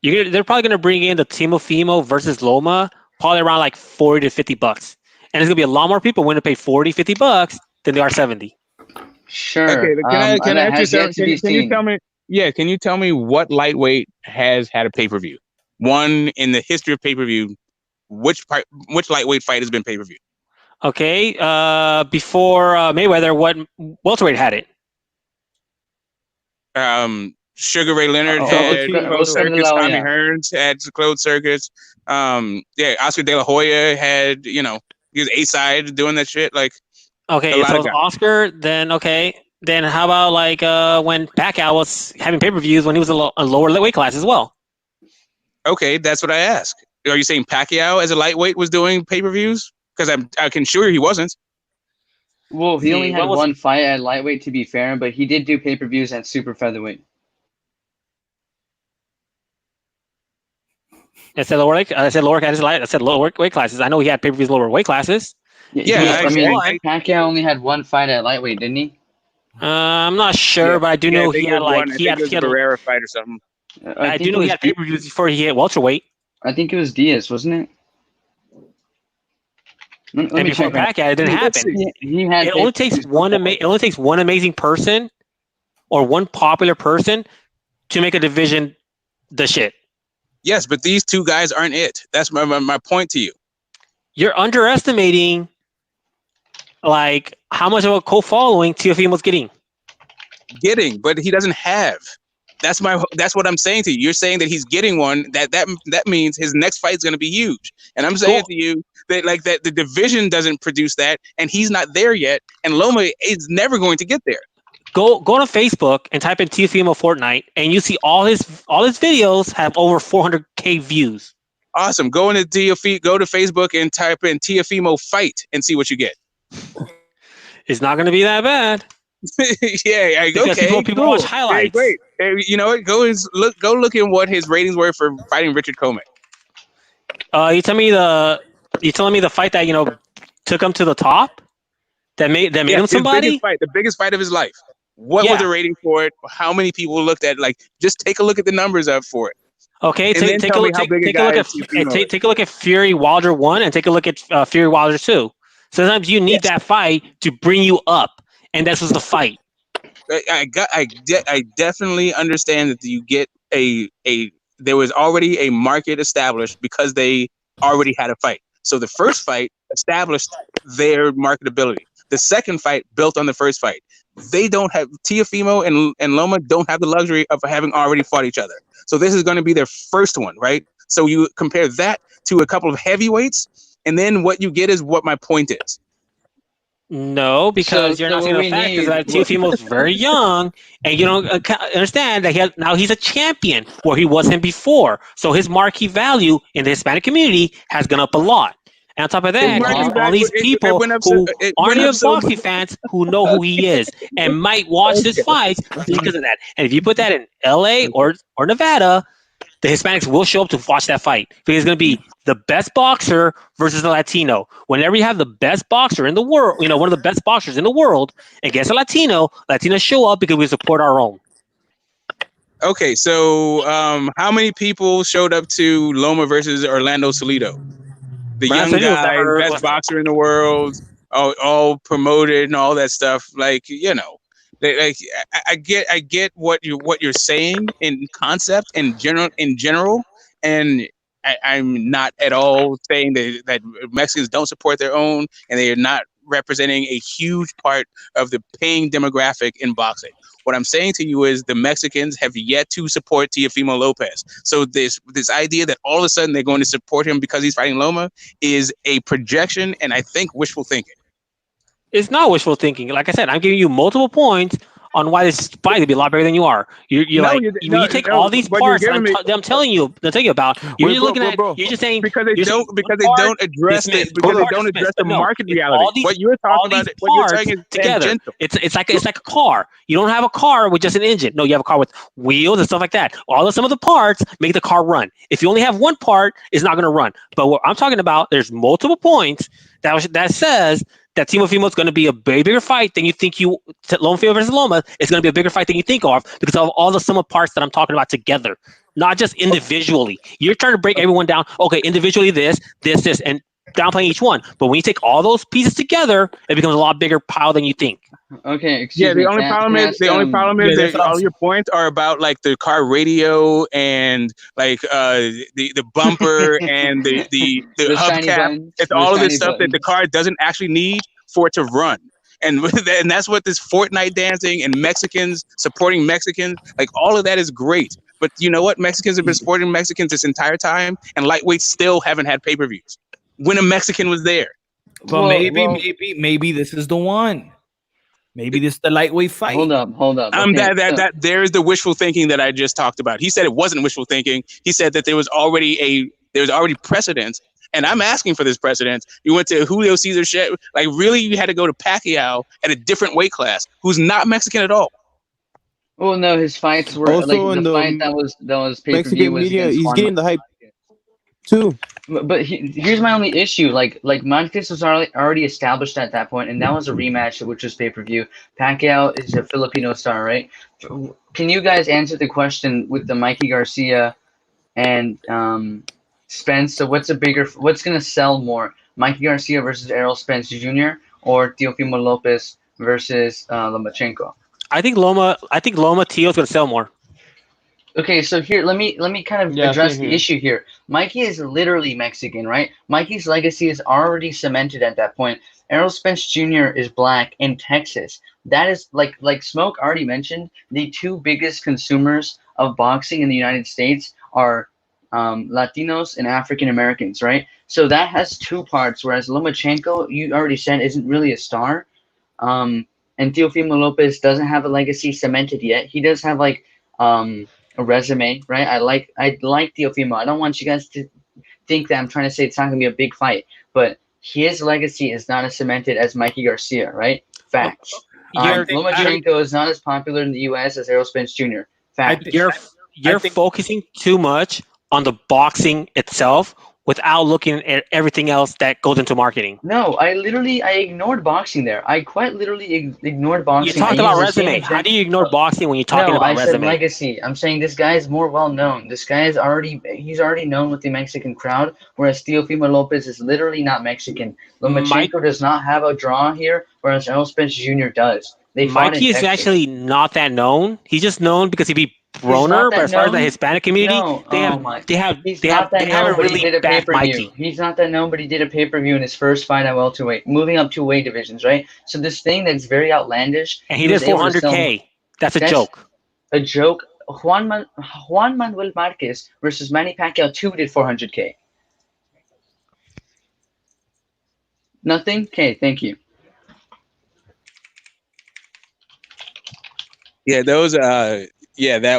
They're probably going to bring in the Teofimo versus Loma probably around $40 to $50. And there's going to be a lot more people willing to pay $40, $50 than they are 70. Sure. Okay, can you tell me? Yeah, can you tell me what lightweight has had a pay-per-view? One in the history of pay-per-view. Which lightweight fight has been pay-per-view? Okay, before Mayweather, what welterweight had it? Sugar Ray Leonard had closed circuits. Tommy Hearns had closed circuits. Oscar De La Hoya had, he was A-side doing that shit. Okay, so Oscar, then how about when Pacquiao was having pay-per-views when he was a lower weight class as well? Okay, that's what I asked. Are you saying Pacquiao as a lightweight was doing pay-per-views? Because I can sure he wasn't. Well, he only had one fight at lightweight, to be fair, but he did do pay-per-views at super featherweight. I said lower weight classes. I know he had pay-per-views lower weight classes. Pacquiao only had one fight at lightweight, didn't he? I'm not sure, but I do know he had a rare fight or something. I do know he had pay-per-views before he hit welterweight. I think it was Diaz, wasn't it? And before Pacquiao, it didn't happen. It only takes one amazing person or one popular person to make a division the shit. Yes, but these two guys aren't it. That's my point to you. You're underestimating how much of a co-following Teofimo's getting. But he doesn't have. That's what I'm saying to you. You're saying that he's getting one. That means his next fight is going to be huge. And I'm saying to you that the division doesn't produce that, and he's not there yet. And Loma is never going to get there. Go to Facebook and type in Teofimo Fortnite, and you see all his videos have over 400K views. Awesome. Go to Facebook and type in Teofimo fight and see what you get. It's not going to be that bad. People watch highlights. Hey, great. Hey, you know what? Go look at what his ratings were for fighting Richard Coleman. You telling me the fight that took him to the top? That made him somebody? The biggest fight of his life. What was the rating for it? How many people looked at it? Just take a look at the numbers up for it. Okay, take a look at Fury Wilder 1 and take a look at Fury Wilder 2. Sometimes you need that fight to bring you up, and this was the fight. I definitely understand that you get there was already a market established because they already had a fight. So the first fight established their marketability. The second fight built on the first fight. They don't have Teofimo and Loma don't have the luxury of having already fought each other. So this is going to be their first one, right? So you compare that to a couple of heavyweights, and then what you get is what my point is. No, because you're not seeing the fact is that Teofimo's very young, and you don't understand that now he's a champion where he wasn't before. So his marquee value in the Hispanic community has gone up a lot. And on top of that, all these people who aren't even boxing fans who know who he is and might watch this fight because of that. And if you put that in LA or Nevada, the Hispanics will show up to watch that fight because it's going to be the best boxer versus a Latino. Whenever you have the best boxer in the world, one of the best boxers in the world against a Latino, Latinos show up because we support our own. Okay, so how many people showed up to Loma versus Orlando Salido? The young guy, best boxer in the world, all promoted and all that stuff. Like, I get what you're saying in concept in general, and I'm not at all saying that Mexicans don't support their own and they are not representing a huge part of the paying demographic in boxing. What I'm saying to you is the Mexicans have yet to support Teofimo Lopez. So this idea that all of a sudden they're going to support him because he's fighting Loma is a projection and I think wishful thinking. It's not wishful thinking. Like I said, I'm giving you multiple points on why this fight would be a lot better than you are. When you take all these parts that I'm telling you about, you're just saying because they don't address the market reality. What you're talking about, what you're saying is together. It's like a car. You don't have a car with just an engine. No, you have a car with wheels and stuff like that. Some of the parts make the car run. If you only have one part, it's not going to run. But what I'm talking about, there's multiple points that says that Teofimo is going to be a bigger fight than you think. Loma versus Loma is going to be a bigger fight than you think of because of all the sum of parts that I'm talking about together, not just individually. You're trying to break everyone down. Okay, individually this, and downplaying each one. But when you take all those pieces together, it becomes a lot bigger pile than you think. Okay, the only problem is that all your points are about like the car radio and like the bumper and the hubcap. It's all of this stuff that the car doesn't actually need for it to run. And that's what this Fortnite dancing and Mexicans supporting Mexicans, like all of that is great. But you know what? Mexicans have been supporting Mexicans this entire time, and lightweights still haven't had pay-per-views when a Mexican was there. But maybe this is the one. Maybe this is the lightweight fight. Hold up. That there's the wishful thinking that I just talked about. He said it wasn't wishful thinking. He said that there was already precedent, and I'm asking for this precedent. You went to Julio Cesar shit. Like really, you had to go to Pacquiao at a different weight class, who's not Mexican at all. Well, no, his fights were also like the fight that was pay-per-view was media. He's Juan getting the hype too. But here's my only issue. Like Montes was already established at that point, and that was a rematch, which was pay-per-view. Pacquiao is a Filipino star, right? Can you guys answer the question with the Mikey Garcia and Spence? So what's going to sell more, Mikey Garcia versus Errol Spence Jr. or Teofimo Lopez versus Lomachenko? I think Loma Teo is going to sell more. Okay, so here, let me kind of address the issue here. Mikey is literally Mexican, right? Mikey's legacy is already cemented at that point. Errol Spence Jr. is black in Texas. That is, like Smoke already mentioned, the two biggest consumers of boxing in the United States are Latinos and African Americans, right? So that has two parts, whereas Lomachenko, you already said, isn't really a star. And Teofimo Lopez doesn't have a legacy cemented yet. He does have, like, a resume, right? I like Teofimo. I don't want you guys to think that I'm trying to say it's not going to be a big fight, but his legacy is not as cemented as Mikey Garcia, right? Facts. Lomachenko is not as popular in the U.S. as Errol Spence Jr. Fact. You're focusing too much on the boxing itself without looking at everything else that goes into marketing. No, I ignored boxing there. I quite literally ignored boxing. You talked about resume. How do you ignore boxing when you're talking about resume? I said legacy. I'm saying this guy is more well known. This guy is he's already known with the Mexican crowd, whereas Teofimo Lopez is literally not Mexican. Lomachenko does not have a draw here, whereas Errol Spence Jr. does. Mikey is actually not that known. He's just known because he beat Broner, but as far as the Hispanic community, they haven't really backed Mikey. He's not that known, but he did a pay-per-view in his first fight at welterweight, moving up 2 weight divisions, right? So this thing that's very outlandish. And he did 400K. That's a joke. A joke. Juan Manuel Marquez versus Manny Pacquiao 2 did 400K. Nothing? Okay, thank you. Yeah, those that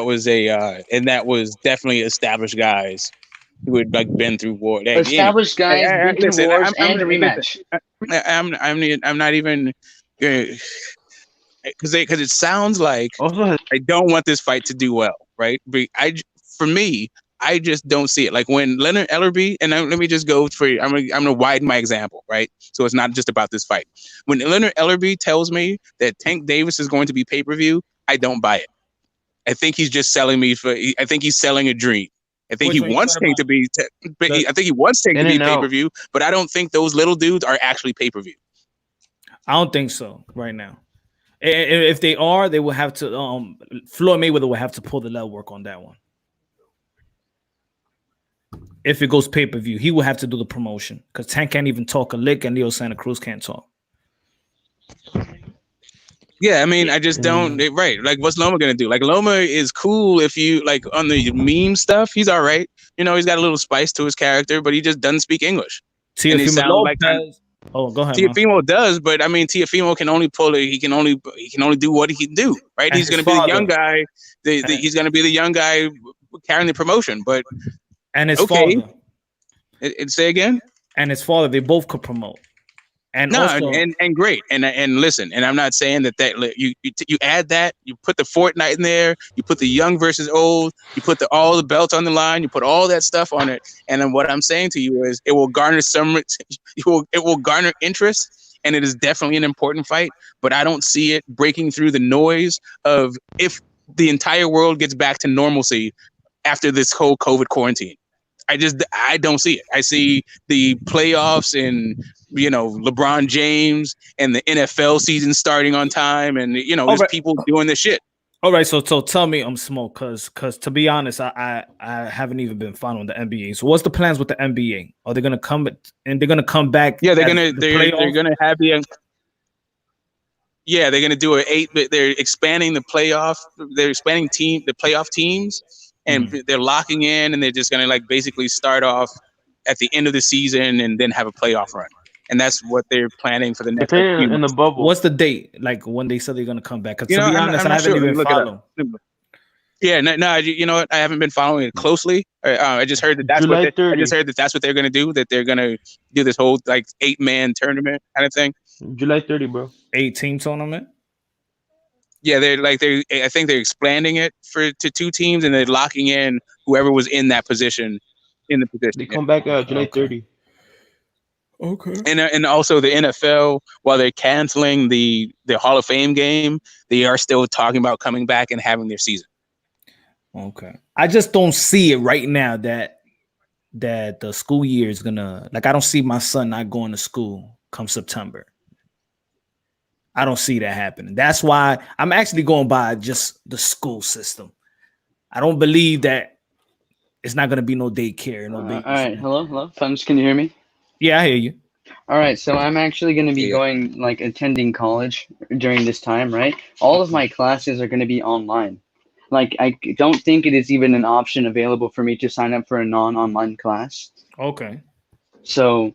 was and that was definitely established guys. who had like been through war. Established guys, been through wars, and a rematch. I'm not even because it sounds like I don't want this fight to do well, right? But for me, I just don't see it. Like when Leonard Ellerbe, and let me just go for I'm gonna widen my example, right? So it's not just about this fight. When Leonard Ellerbe tells me that Tank Davis is going to be pay-per-view, I don't buy it. I think he's just selling me I think he's selling a dream. I think he wants Tank to be I think he wants Tank to be pay-per-view, but I don't think those little dudes are actually pay-per-view. I don't think so right now. If they are, they will have to Floyd Mayweather will have to pull the legwork on that one. If it goes pay-per-view, he will have to do the promotion because Tank can't even talk a lick and Leo Santa Cruz can't talk. Yeah, I mean, I just don't. Right, like, what's Loma gonna do? Like, Loma is cool if you like on the meme stuff. He's all right. You know, he's got a little spice to his character, but he just doesn't speak English. Teofimo Lopez. Oh, go ahead. Teofimo does, but I mean, Teofimo can only pull it. He can only do what he can do. Right? And he's gonna be the young guy. He's gonna be the young guy carrying the promotion. But and his father. Say again. And his father. They both could promote. And also, and great, and listen, and I'm not saying that you add that, you put the Fortnite in there, you put the young versus old, you put all the belts on the line, you put all that stuff on it, and then what I'm saying to you is it will garner it will garner interest, and it is definitely an important fight, but I don't see it breaking through the noise of if the entire world gets back to normalcy after this whole COVID quarantine. I don't see it. I see the playoffs and, you know, LeBron James and the NFL season starting on time, and, you know, there's people doing this shit. All right, so tell me, Smoke, because to be honest, I haven't even been following the NBA. So what's the plans with the NBA? Are they gonna come and they're gonna come back? Yeah, they're gonna have the. Yeah, they're gonna do they're expanding the playoff. They're expanding the playoff teams. And they're locking in, and they're just gonna like basically start off at the end of the season and then have a playoff run. And that's what they're planning for the next. In the bubble. What's the date? Like when they said they're gonna come back? Because to be honest, I haven't even followed. Yeah, no, you know what? I haven't been following it closely. I just heard that that's what they're gonna do. That they're gonna do this whole like 8-man tournament kind of thing. July 30, bro. 8-team tournament. Yeah, I think they're expanding it to 2 teams, and they're locking in whoever was in that position. They come back July 30. Okay. And also the NFL, while they're canceling the Hall of Fame game, they are still talking about coming back and having their season. Okay. I just don't see it right now that the school year is gonna, like, I don't see my son not going to school come September. I don't see that happening. That's why I'm actually going by just the school system. I don't believe that it's not going to be no daycare. No baby. All right. Hello. Funch, can you hear me? Yeah, I hear you. All right. So I'm actually going to be going, like, attending college during this time, right? All of my classes are going to be online. Like, I don't think it is even an option available for me to sign up for a non-online class. Okay. So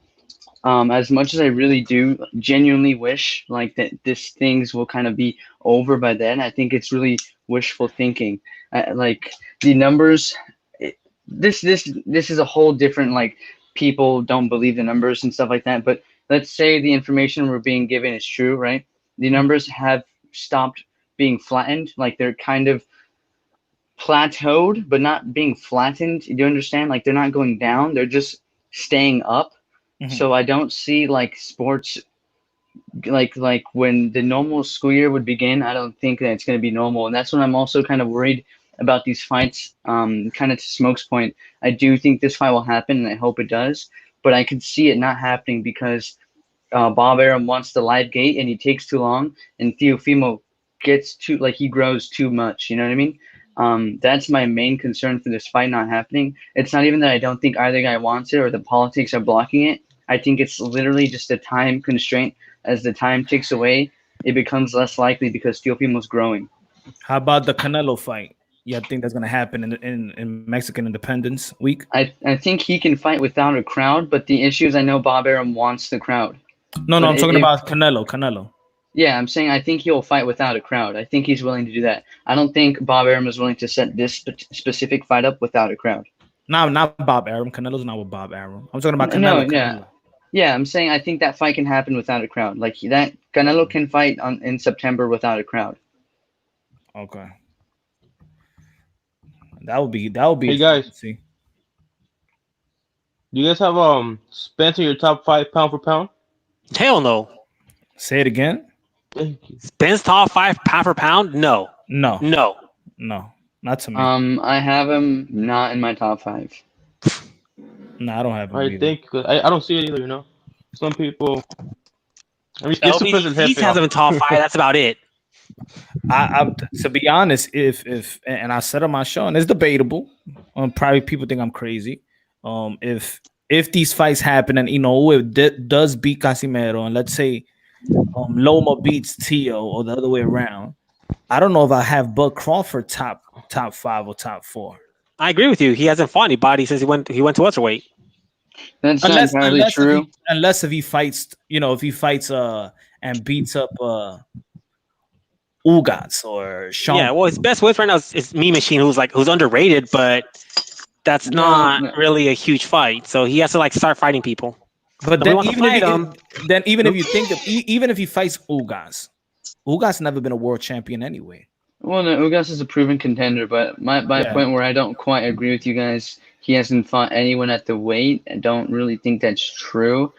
as much as I really do genuinely wish like that this things will kind of be over by then, I think it's really wishful thinking. Like the numbers, this is a whole different, like, people don't believe the numbers and stuff like that. But let's say the information we're being given is true, right? The numbers have stopped being flattened. Like they're kind of plateaued, but not being flattened. Do you understand? Like they're not going down. They're just staying up. So I don't see like sports like when the normal school year would begin. I don't think that it's going to be normal, and that's when I'm also kind of worried about these fights. Kind of to Smoke's point, I do think this fight will happen, and I hope it does. But I could see it not happening because Bob Arum wants the live gate, and he takes too long, and Teofimo gets he grows too much. You know what I mean? That's my main concern for this fight not happening. It's not even that I don't think either guy wants it or the politics are blocking it. I think it's literally just a time constraint. As the time ticks away, it becomes less likely because Teofimo's growing. How about the Canelo fight? Yeah, I think that's going to happen in Mexican Independence Week. I think he can fight without a crowd, but the issue is I know Bob Arum wants the crowd. No, I'm talking about Canelo. Yeah, I'm saying I think he'll fight without a crowd. I think he's willing to do that. I don't think Bob Arum is willing to set this specific fight up without a crowd. Not Bob Arum. Canelo's not with Bob Arum. I'm talking about Canelo. No, Canelo. yeah. I'm saying I think that fight can happen without a crowd. Like that, Canelo can fight in September without a crowd. Okay. That would be. Hey guys, do you guys have Spence in your top 5 pound for pound? Hell no. Say it again. Thank you. Spence top 5 pound for pound? No. No. Not to me. I have him not in my top 5. No, I don't have him. I think I don't see it either. You know, some people. I mean, LBC has him in top 5. That's about it. I to be honest, if and I said on my show, and it's debatable. Probably people think I'm crazy. If these fights happen and it does beat Casimero, and let's say Loma beats Tio or the other way around, I don't know if I have Bud Crawford top 5 or top 4. I agree with you. He hasn't fought anybody since he went to welterweight. That's not entirely true. Unless if he fights, and beats up Ugas or Sean. Yeah, well, his best win right now is Me Machine, who's underrated, but that's not really a huge fight. So he has to start fighting people. But then even if he fights Ugas never been a world champion anyway. Well, no, Ugas is a proven contender, but my point where I don't quite agree with you guys, he hasn't fought anyone at the weight. I don't really think that's true.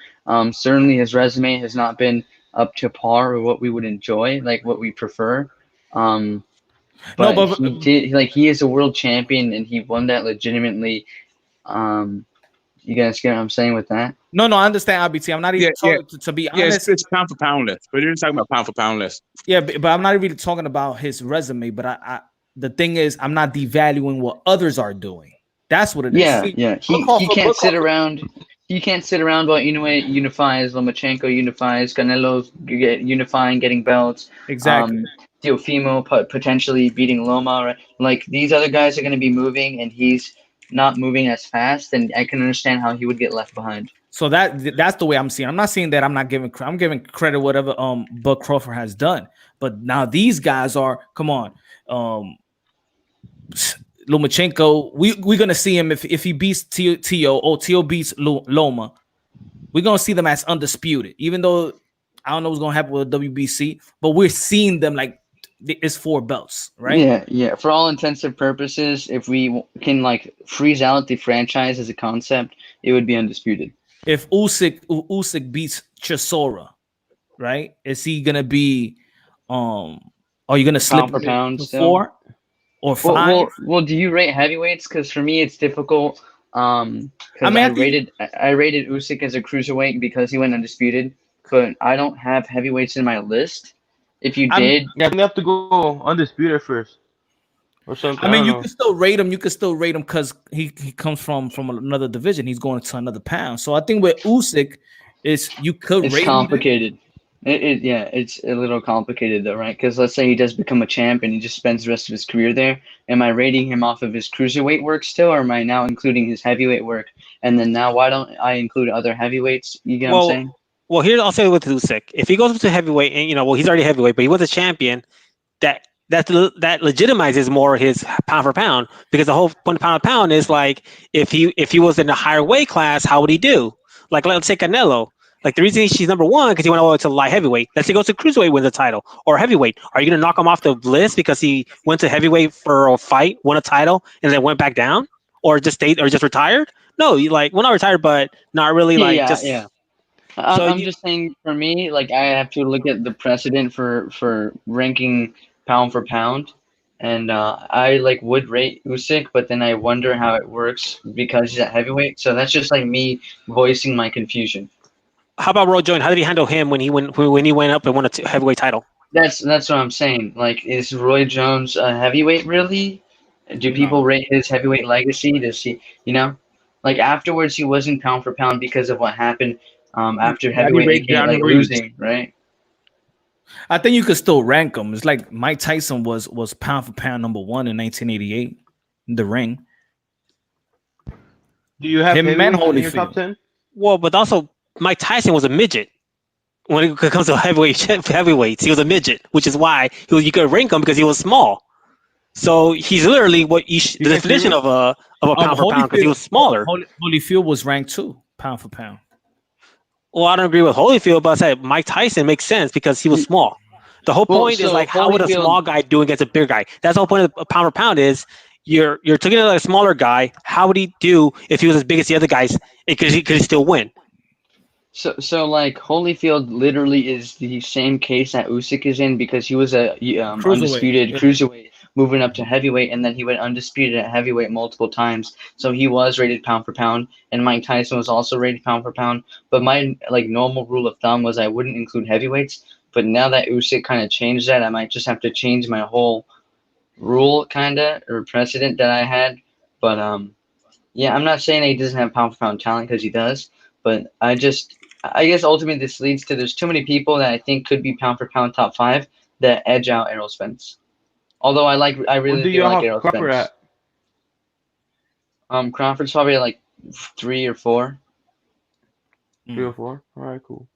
Certainly his resume has not been up to par with what we would enjoy, like what we prefer. But he is a world champion and he won that legitimately. You guys get what I'm saying with that? No, I understand, RBT. I'm not even talking to be honest. It's pound for pound list, but you're talking about pound for pound list. Yeah, but I'm not really talking about his resume. But I the thing is, I'm not devaluing what others are doing. That's what it is. Yeah. He can't sit around. You can't sit around while Inoue unifies, Lomachenko unifies, Canelo's unifying, getting belts. Exactly. Teofimo potentially beating Loma. Right? Like these other guys are going to be moving, and he's not moving as fast, and I can understand how he would get left behind. So that's the way I'm seeing. I'm not saying that I'm giving credit whatever Bud Crawford has done, but now these guys are Lomachenko. We're gonna see him if he beats Tio or Tio beats Loma. We're gonna see them as undisputed, even though I don't know what's gonna happen with WBC, but we're seeing them like it's 4 belts, right? Yeah. For all intensive purposes, if we can freeze out the franchise as a concept, it would be undisputed. If Usyk beats Chisora, right? Is he gonna be? Are you gonna slip per pound to 4 or 5? Well, do you rate heavyweights? Because for me, it's difficult. I rated Usyk as a cruiserweight because he went undisputed, but I don't have heavyweights in my list. If you did, you have to go undisputed first, or something. I mean, you can still rate him. You can still rate him because he comes from another division. He's going to another pound. So I think with Usyk, it's complicated. It's a little complicated though, right? Because let's say he does become a champ and he just spends the rest of his career there. Am I rating him off of his cruiserweight work still, or am I now including his heavyweight work? And then now, why don't I include other heavyweights? You get what I'm saying? Well, here I'll say with Usyk, if he goes up to heavyweight, and he's already heavyweight, but he was a champion, that legitimizes more his pound for pound, because the whole point of pound for pound is if he was in a higher weight class, how would he do? Let's say Canelo. The reason he's number 1 because he went all the way to light heavyweight. Let's say he goes to cruiserweight, wins the title, or heavyweight. Are you gonna knock him off the list because he went to heavyweight for a fight, won a title, and then went back down, or just stayed, or just retired? No, not retired, but not really Yeah. I'm just saying, for me, I have to look at the precedent for ranking pound for pound, and I would rate Usyk, but then I wonder how it works because he's at heavyweight. So that's just me voicing my confusion. How about Roy Jones? How did he handle him when he went up and won a heavyweight title? That's what I'm saying. Is Roy Jones a heavyweight really? Do people rate his heavyweight legacy? Does he, afterwards he wasn't pound for pound because of what happened. After heavyweight became losing, right? I think you could still rank him. It's like Mike Tyson was pound for pound number 1 in 1988 in the ring. Do you have him in your top 10? Well, but also Mike Tyson was a midget when it comes to heavyweights. He was a midget, which is why you could rank him because he was small. So he's literally the definition of a pound for pound because he was smaller. Holyfield was ranked 2 pound for pound. Well, I don't agree with Holyfield, but I said Mike Tyson makes sense because he was small. The whole point is like, how would a small guy do against a bigger guy? That's the whole point of a pound for pound is you're taking a smaller guy. How would he do if he was as big as the other guys? Could he still win? So like Holyfield literally is the same case that Usyk is in because he was a undisputed cruiserweight moving up to heavyweight, and then he went undisputed at heavyweight multiple times. So he was rated pound for pound, and Mike Tyson was also rated pound for pound. But my like normal rule of thumb was I wouldn't include heavyweights. But now that Usyk kind of changed that, I might just have to change my whole rule kinda or precedent that I had. But yeah, I'm not saying that he doesn't have pound for pound talent because he does. But I guess ultimately this leads to there's too many people that I think could be pound for pound top 5 that edge out Errol Spence. Although I really do like Errol Spence. Crawford's probably like 3 or 4. 3 or 4. All right, cool.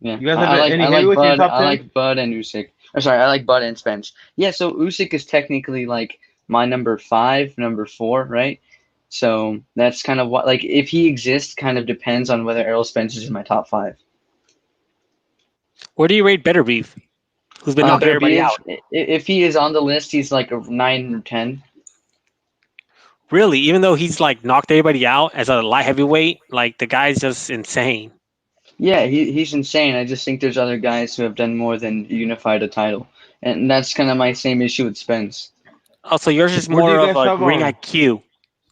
Yeah, you guys have any heavyweights in your top 10? I like Bud and Usyk. I like Bud and Spence. Yeah, so Usyk is technically like my number 5, number 4, right? So that's kind of what, like, if he exists, kind of depends on whether Errol Spence is in my top 5. Where do you rate Better Beef? Who's been knocking everybody out? If he is on the list, he's like a 9 or 10. Really? Even though he's like knocked everybody out as a light heavyweight, like the guy's just insane. Yeah, he's insane. I just think there's other guys who have done more than unified a title, and that's kind of my same issue with Spence. Oh, so yours is more of like ring IQ.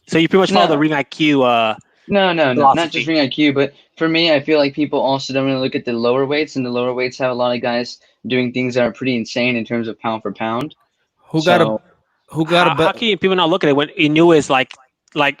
So you pretty much follow the ring IQ. No, not just ring IQ, but for me, I feel like people also don't really look at the lower weights, and the lower weights have a lot of guys doing things that are pretty insane in terms of pound for pound. How can people not look at it when Inoue is like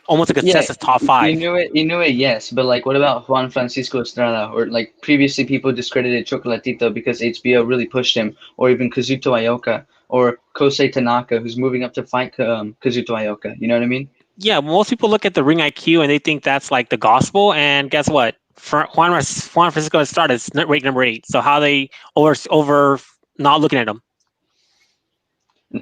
almost a consensus top 5? Inoue, yes, but like what about Juan Francisco Estrada, or like previously people discredited Chocolatito because HBO really pushed him, or even Kazuto Ioka or Kosei Tanaka, who's moving up to fight Kazuto Ioka. You know what I mean? Yeah, most people look at the ring IQ and they think that's like the gospel. And guess what? Juan Francisco Estrada is ranked number 8. So how they over not looking at him?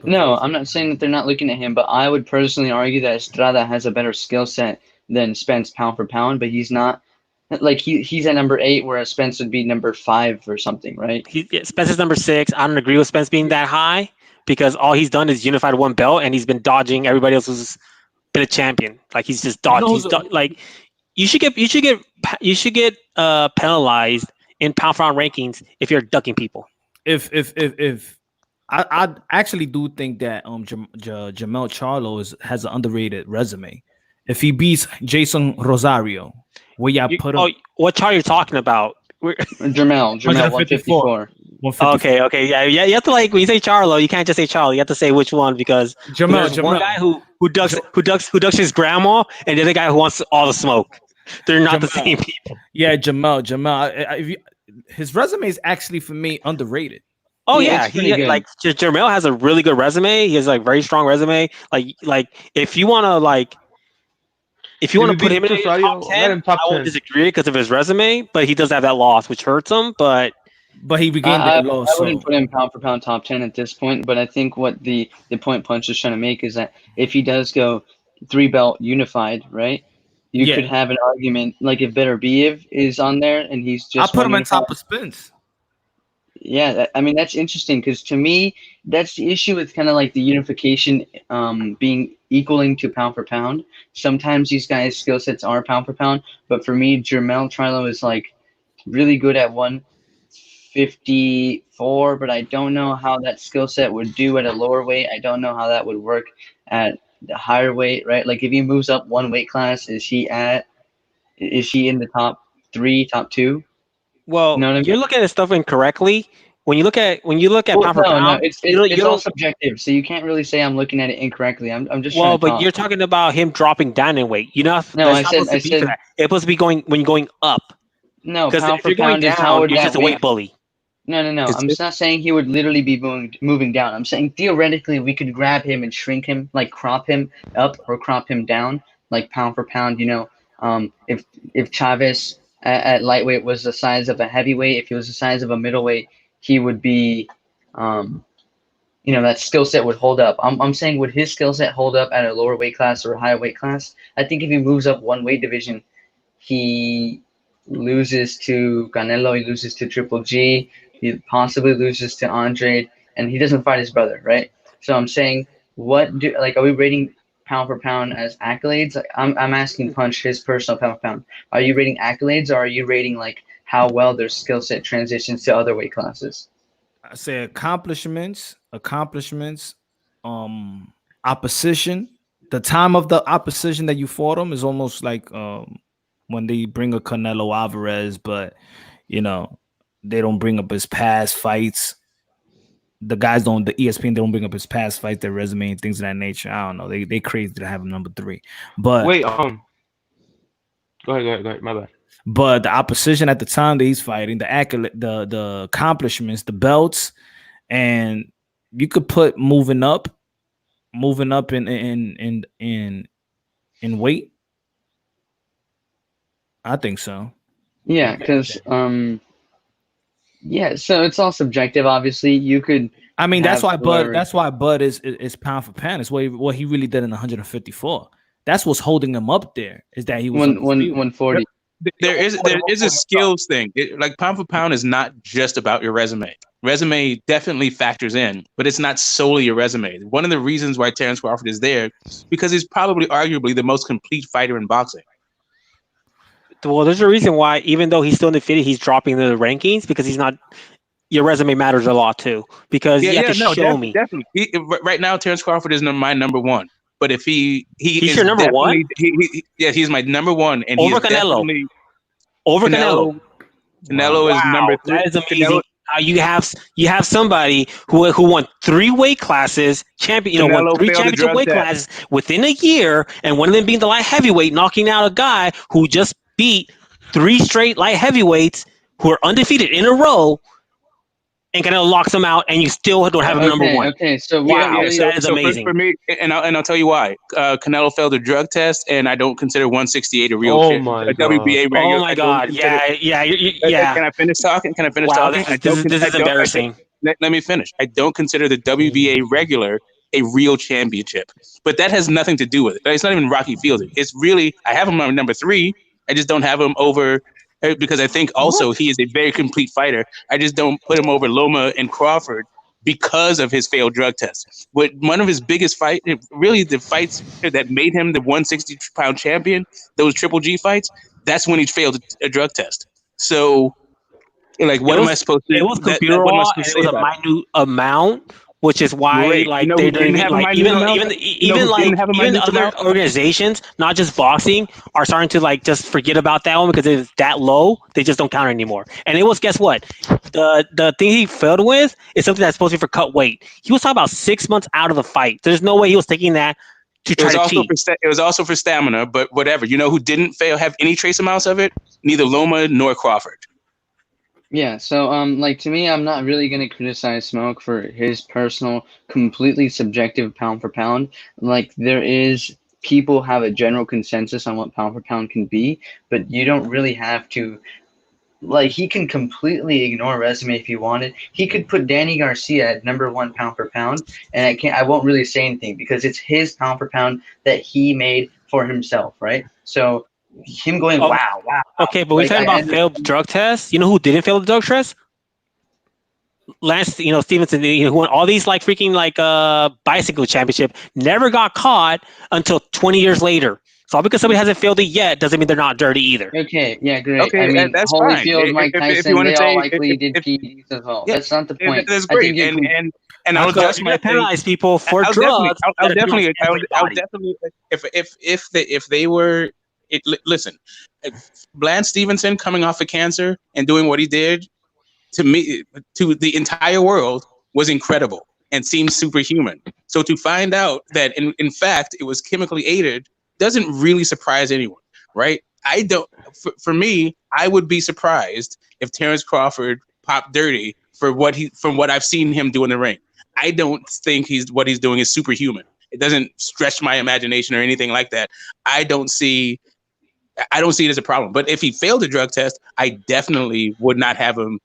No, I'm not saying that they're not looking at him, but I would personally argue that Estrada has a better skill set than Spence pound for pound, but he's not. Like he's at number 8, whereas Spence would be number 5 or something, right? Spence is number 6. I don't agree with Spence being that high because all he's done is unified one belt, and he's been dodging everybody else who's been a champion. Like he's just dodging. Like you should get penalized in pound for pound rankings if you're ducking people. If I actually do think that Jamel Charlo has an underrated resume. If he beats Jason Rosario, where y'all put him? Oh, what chart are you talking about? Jamel 154. Okay, yeah. You have to, like, when you say Charlo, you can't just say Charlo. You have to say which one, because there's one guy who ducks his grandma, and the other guy who wants all the smoke. They're not the same people. Yeah, Jamel. His resume is actually, for me, underrated. Oh yeah, Jamel has a really good resume. He has like very strong resume. Like if you want to put him in the top 10, I won't disagree because of his resume, but he does have that loss, which hurts him. But he regained that loss. I wouldn't put him pound for pound top 10 at this point, but I think what the point Punch is trying to make is that if he does go 3-belt unified, right? You could have an argument like if Beterbiev is on there and he's just. I put him on top of Spence. Yeah, I mean that's interesting because to me that's the issue with kind of like the unification being equaling to pound for pound. Sometimes these guys' skill sets are pound for pound, but for me, Jamel Charlo is like really good at 154, but I don't know how that skill set would do at a lower weight. I don't know how that would work at the higher weight, right? Like if he moves up one weight class, is he in the top 3, top 2? Well, you know you're looking at stuff incorrectly. When you look at pound for pound, it's all subjective, so you can't really say I'm looking at it incorrectly. I'm just but you're talking about him dropping down in weight. You know, I said it's supposed to be going when you're going up. No, because if you're going down, you're just a weight bully. No. I'm just not saying he would literally be moving down. I'm saying theoretically we could grab him and shrink him, like crop him up or crop him down, like pound for pound. You know, if Chavez at lightweight was the size of a heavyweight, if he was the size of a middleweight, he would be that skill set would hold up. I'm saying, would his skill set hold up at a lower weight class or a higher weight class? I think if he moves up one weight division, he loses to Canelo, he loses to Triple G, he possibly loses to Andre, and he doesn't fight his brother, right? So I'm saying, are we rating pound for pound as accolades? I'm asking Punch his personal pound for pound. Are you rating accolades, or are you rating like how well their skill set transitions to other weight classes? I say accomplishments, opposition. The time of the opposition that you fought him is almost like when they bring a Canelo Alvarez, but they don't bring up his past fights. The guys don't, the ESPN, they don't bring up his past fights, their resume and things of that nature. I don't know. They crazy to have him number 3. But wait, go ahead. My bad. But the opposition at the time that he's fighting, the accolade, the accomplishments, the belts, and you could put moving up in weight. I think so. Yeah, because so it's all subjective. Obviously, you could. I mean, that's why Bud is pound for pound. It's what he really did in 154. That's what's holding him up there. Is that he was 140. There is a skills thing. Like pound for pound is not just about your resume. Resume definitely factors in, but it's not solely your resume. One of the reasons why Terrence Crawford is there, because he's probably arguably the most complete fighter in boxing. Well, there's a reason why, even though he's still undefeated, he's dropping the rankings, because he's not. Your resume matters a lot too, because you have to show me. Definitely. Right now, Terrence Crawford is my number 1. But if he's your number 1, he's my number 1, and over Canelo. Over Canelo. Canelo is number 3. That is amazing. You have somebody who won 3 weight classes, won 3 championship weight classes within a year, and one of them being the light heavyweight, knocking out a guy who just beat 3 straight light heavyweights who are undefeated in a row. And Canelo locks him out, and you still don't have him number 1. Okay, so that is amazing. For me, and I'll tell you why. Canelo failed a drug test, and I don't consider 168 a real WBA regular. Oh my God! Yeah. Can I finish talking? Wow, this is embarrassing. Let me finish. I don't consider the WBA regular a real championship, but that has nothing to do with it. It's not even Rocky Fielding. It's really, I have him on number 3. I just don't have him over. Because I think also he is a very complete fighter. I just don't put him over Loma and Crawford because of his failed drug test. But one of his biggest fights, really the fights that made him the 160-pound champion, those Triple G fights, that's when he failed a drug test. So, like, what am I supposed to? It was computer law, and it was a minute amount. Which is why, they didn't have even other organizations, not just boxing, are starting to just forget about that one because it's that low. They just don't count it anymore. And it was, guess what? The thing he failed with is something that's supposed to be for cut weight. He was talking about 6 months out of the fight. There's no way he was taking that to try to cheat. It was also for stamina, but whatever. You know who didn't have any trace amounts of it? Neither Loma nor Crawford. Yeah, so to me, I'm not really gonna criticize Smoke for his personal, completely subjective pound for pound. There is people have a general consensus on what pound for pound can be, but you don't really have to. He can completely ignore resume if he wanted. He could put Danny Garcia at number 1 pound for pound, and I won't really say anything because it's his pound for pound that he made for himself, right? So. Him going, wow. Okay, but we're talking about failed drug tests. You know who didn't fail the drug test? Lance, Stevenson, who won all these freaking bicycle championship, never got caught until 20 years later. So because somebody hasn't failed it yet doesn't mean they're not dirty either. Okay, yeah, great. Okay, I mean, that's Holyfield, fine. Mike Tyson, they all likely did PEDs as well. Yeah, that's not the point. That's great. And I'll definitely penalize people for drugs. I'll definitely, if they were. Listen, Lance Stevenson coming off of cancer and doing what he did, to me, to the entire world, was incredible and seems superhuman. So to find out that, in fact, it was chemically aided doesn't really surprise anyone, right? I don't. For me, I would be surprised if Terrence Crawford popped dirty from what I've seen him do in the ring. I don't think what he's doing is superhuman. It doesn't stretch my imagination or anything like that. I don't see it as a problem. But if he failed a drug test, I definitely would not have him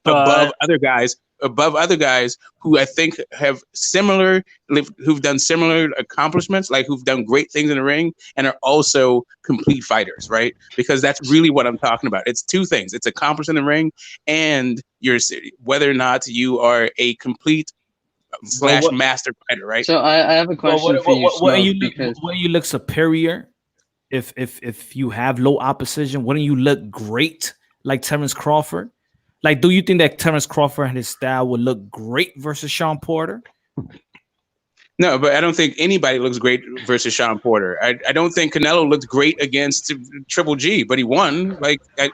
above other guys above other guys who I think have who've done similar accomplishments, like who've done great things in the ring and are also complete fighters, right? Because that's really what I'm talking about. It's two things. It's accomplished in the ring and whether or not you are a complete / master fighter, right? So I have a question for you, Smoke, because when you look superior, if you have low opposition, wouldn't you look great like Terrence Crawford? Like, do you think that Terrence Crawford and his style would look great versus Sean Porter? No, but I don't think anybody looks great versus Sean Porter. I don't think Canelo looked great against Triple G, but he won. Like, I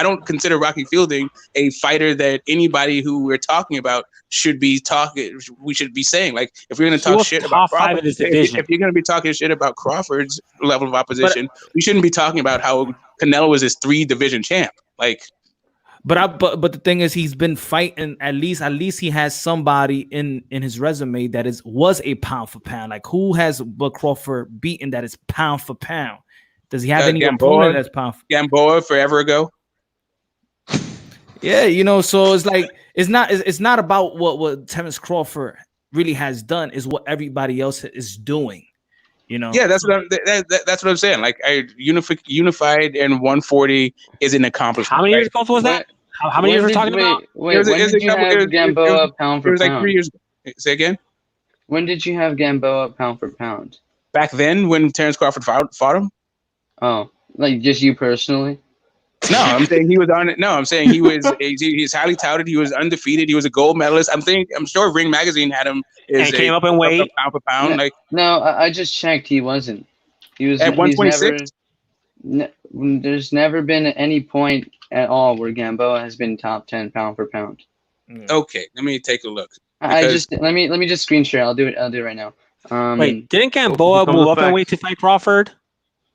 don't consider Rocky Fielding a fighter that anybody who we're talking about should be talking. We should be saying, like, if we're going to talk shit about Crawford, if you're going to be talking shit about Crawford's level of opposition, we shouldn't be talking about how Canelo was his 3-division champ. Like. But the thing is, he's been fighting. At least he has somebody in his resume that was a pound for pound. Like, who has Bud Crawford beaten that is pound for pound? Does he have any opponent that's pound? Gamboa forever ago. Yeah, so it's like it's not about what Terrence Crawford really has done. Is what everybody else is doing. Yeah, that's what I'm saying. Like, unified and 140 is an accomplishment. How many years ago was that? How many years we're talking about? When did you have Gamboa pound for pound? It was like 3 years ago. Say again? When did you have Gamboa pound for pound? Back then, when Terrence Crawford fought him. Oh, like just you personally? No, I'm saying he was on it. No, I'm saying he's highly touted. He was undefeated. He was a gold medalist. I'm sure Ring Magazine had him and came up in weight pound for pound. No, I just checked. He wasn't. He was at 126. There's never been any point at all where Gamboa has been top 10 pound for pound. Okay, let me take a look. Let me just screen share. I'll do it right now. Wait, didn't Gamboa move up in weight to fight Crawford?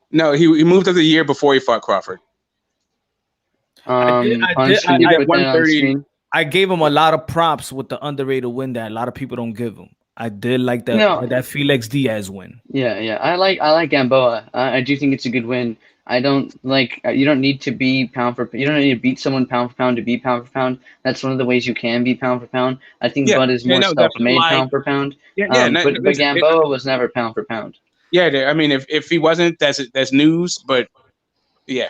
No, he moved up the year before he fought Crawford. I gave him a lot of props with the underrated win that a lot of people don't give him. I did like that that Felix Diaz win. Yeah. I like Gamboa. I do think it's a good win. I don't like. You don't need to be pound for. You don't need to beat someone pound for pound to be pound for pound. That's one of the ways you can be pound for pound. I think Bud is more self-made pound for pound. But Gamboa was never pound for pound. Yeah, I mean, if he wasn't, that's news. But yeah.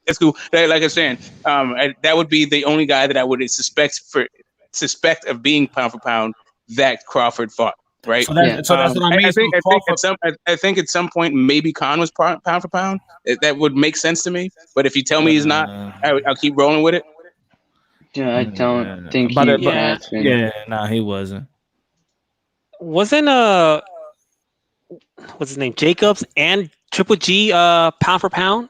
That's cool. Like I'm saying, that would be the only guy that I would suspect of being pound for pound that Crawford fought, right? So that's what I mean. I think at some point maybe Khan was pound for pound. That would make sense to me. But if you tell me he's not, I'll keep rolling with it. Yeah, I don't think he has been. Yeah, nah, he wasn't. Wasn't what's his name? Jacobs and Triple G pound for pound?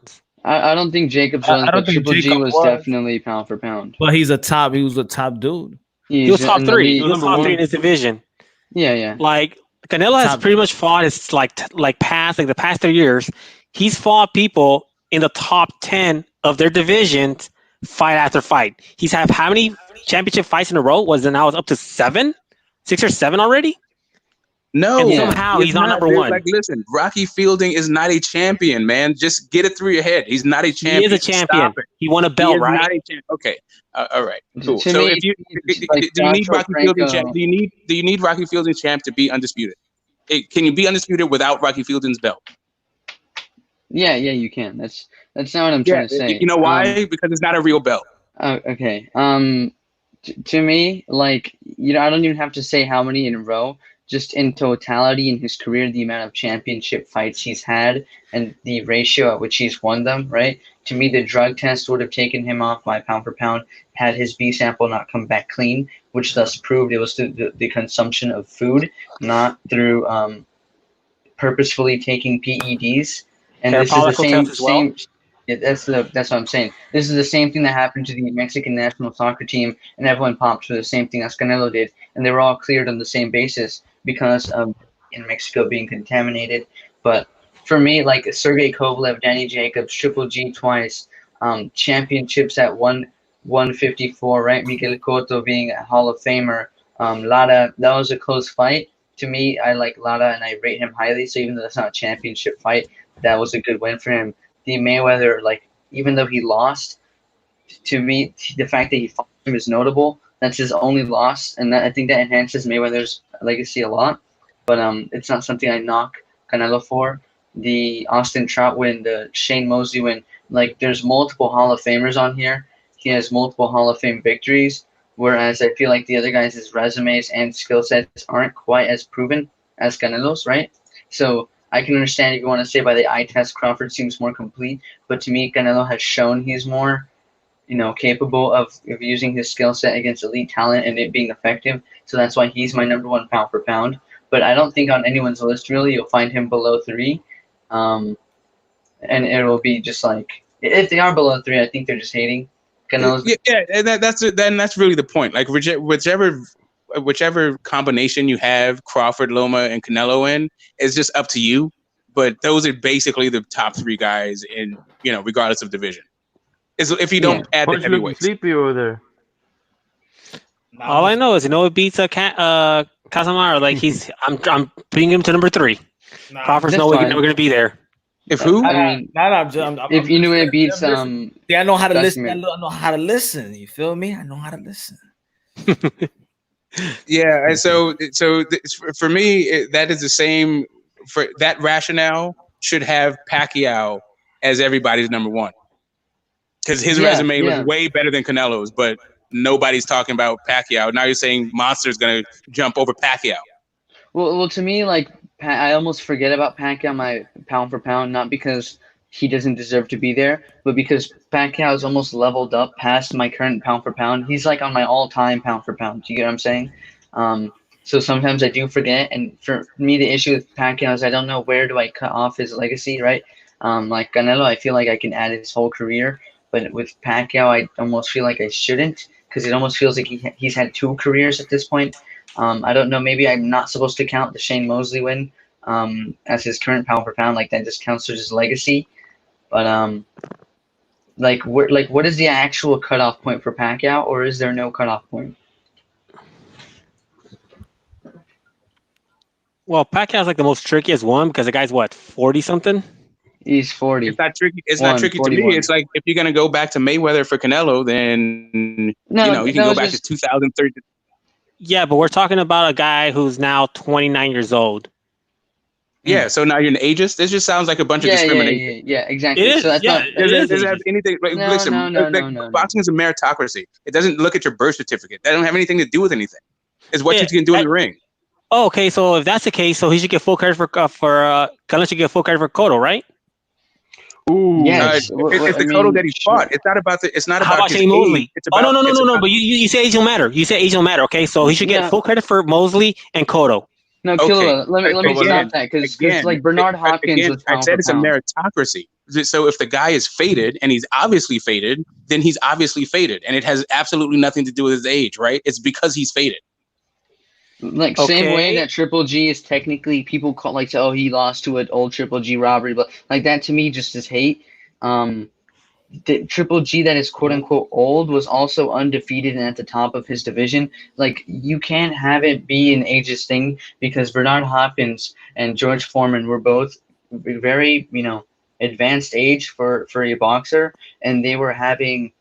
I don't think Jacobs was, but Triple G was definitely pound for pound. But he was a top dude. He was top 3. He was top 3 in his division. Yeah. Like, Canelo has pretty much fought his the past 3 years. He's fought people in the top 10 of their divisions fight after fight. He's had how many championship fights in a row? Now it's up to 6 or 7 already? No, and somehow he's not number 1. Like, listen, Rocky Fielding is not a champion, man. Just get it through your head. He's not a champion. He is a champion. He won a belt, right? Not a okay, all right, cool. So do you need Rocky Fielding champ? Do you need Rocky Fielding champ to be undisputed? Can you be undisputed without Rocky Fielding's belt? Yeah, you can. That's not what I'm trying to say. You know why? Because it's not a real belt. Okay. To me, like, I don't even have to say how many in a row. Just in totality in his career, the amount of championship fights he's had and the ratio at which he's won them, right? To me, the drug test would have taken him off by pound for pound had his B sample not come back clean, which thus proved it was through the consumption of food, not through purposefully taking PEDs. And this is the same. Yeah, that's what I'm saying. This is the same thing that happened to the Mexican national soccer team, and everyone popped for the same thing as Canelo did, and they were all cleared on the same basis because of in Mexico being contaminated. But for me, like Sergey Kovalev, Danny Jacobs, Triple G twice, championships at 154, right? Miguel Cotto being a Hall of Famer. Lara, that was a close fight. To me, I like Lara and I rate him highly. So even though that's not a championship fight, that was a good win for him. The Mayweather, like, even though he lost, to me, the fact that he fought him is notable. That's his only loss, and I think that enhances Mayweather's legacy a lot. But it's not something I knock Canelo for. The Austin Trout win, the Shane Mosley win, like there's multiple Hall of Famers on here. He has multiple Hall of Fame victories, whereas I feel like the other guys' resumes and skill sets aren't quite as proven as Canelo's, right? So I can understand if you want to say by the eye test, Crawford seems more complete, but to me, Canelo has shown he's more, capable of using his skill set against elite talent and it being effective. So that's why he's my number one pound for pound. But I don't think on anyone's list really you'll find him below 3. And it will be just like, if they are below 3, I think they're just hating. Yeah, and that's really the point. Like whichever combination you have Crawford, Loma, and Canelo in, is just up to you. But those are basically the top 3 guys in, regardless of division. If you don't add the heavyweights. Sleepy over there. All I know is it beats Casamaro. Like I'm bringing him to number 3. Crawford's never going to be there. If who? If Inoue beats I know how to listen. I know how to listen. You feel me? I know how to listen. Yeah, and so for me, that is the same. For that rationale, should have Pacquiao as everybody's number 1, because his resume was way better than Canelo's, but nobody's talking about Pacquiao. Now you're saying Monster's going to jump over Pacquiao. Well, to me, like, I almost forget about Pacquiao, my pound for pound, not because he doesn't deserve to be there, but because Pacquiao is almost leveled up past my current pound for pound. He's like on my all-time pound for pound. Do you get what I'm saying? So sometimes I do forget, and for me, the issue with Pacquiao is I don't know where do I cut off his legacy, right? Like Canelo, I feel like I can add his whole career, but with Pacquiao, I almost feel like I shouldn't, because it almost feels like he's had 2 careers at this point. I don't know. Maybe I'm not supposed to count the Shane Mosley win as his current pound for pound. Like that just counts as his legacy. But what is the actual cutoff point for Pacquiao, or is there no cutoff point? Well, Pacquiao's like the most trickiest one because the guy's 40 something. He's 40. It's not tricky. It's not tricky 41. To me. It's like if you're gonna go back to Mayweather for Canelo, then you can go back to 2013. Yeah, but we're talking about a guy who's now 29 years old. Yeah, so now you're an ageist. This just sounds like a bunch of discrimination. Yeah, exactly. It is. So that's does it have anything? Like, no. Boxing is a meritocracy. It doesn't look at your birth certificate. That don't have anything to do with anything. It's what you can do in the ring. Oh, okay, so if that's the case, so he should get full credit for Canelo should get full credit for Cotto, right? Ooh, yes. It's the Cotto that he fought. It's not about the. It's not about Shane Mosley. No. But you say age don't matter. You say age don't matter. Okay, so he should get full credit for Mosley and Cotto. No, Killa, let me stop that because like Bernard Hopkins was I said it's a meritocracy. So if the guy is faded and he's obviously faded, then he's obviously faded, and it has absolutely nothing to do with his age, right? It's because he's faded. Like same way that Triple G is technically people call like he lost to an old Triple G robbery, but like that to me just is hate. The Triple G that is quote unquote old was also undefeated and at the top of his division. Like you can't have it be an ageist thing because Bernard Hopkins and George Foreman were both very advanced age for a boxer, and they were having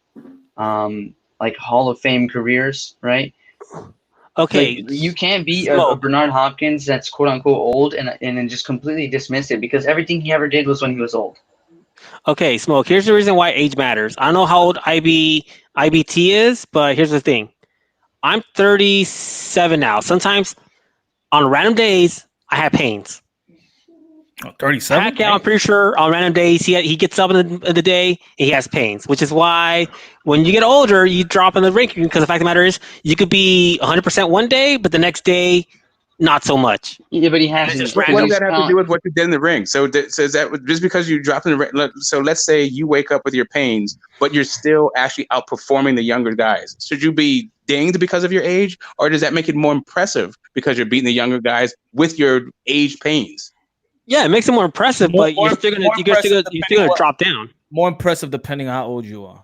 like Hall of Fame careers, right? Okay, like, you can't be a Bernard Hopkins that's quote unquote old and then just completely dismiss it because everything he ever did was when he was old. Okay, Smoke. Here's the reason why age matters. I don't know how old IBT is, but here's the thing. I'm 37 now. Sometimes on random days I have pains. 37. Pacquiao, I'm pretty sure on random days he gets up in the day and he has pains, which is why when you get older you drop in the ranking because the fact of the matter is you could be 100% one day, but the next day not so much. Yeah, but he has. What does that have to do with what you did in the ring? So is that just because you dropped in the ring? So let's say you wake up with your pains, but you're still actually outperforming the younger guys. Should you be dinged because of your age, or does that make it more impressive because you're beating the younger guys with your age pains? Yeah, it makes it more impressive, but you're still gonna drop down. More impressive depending on how old you are.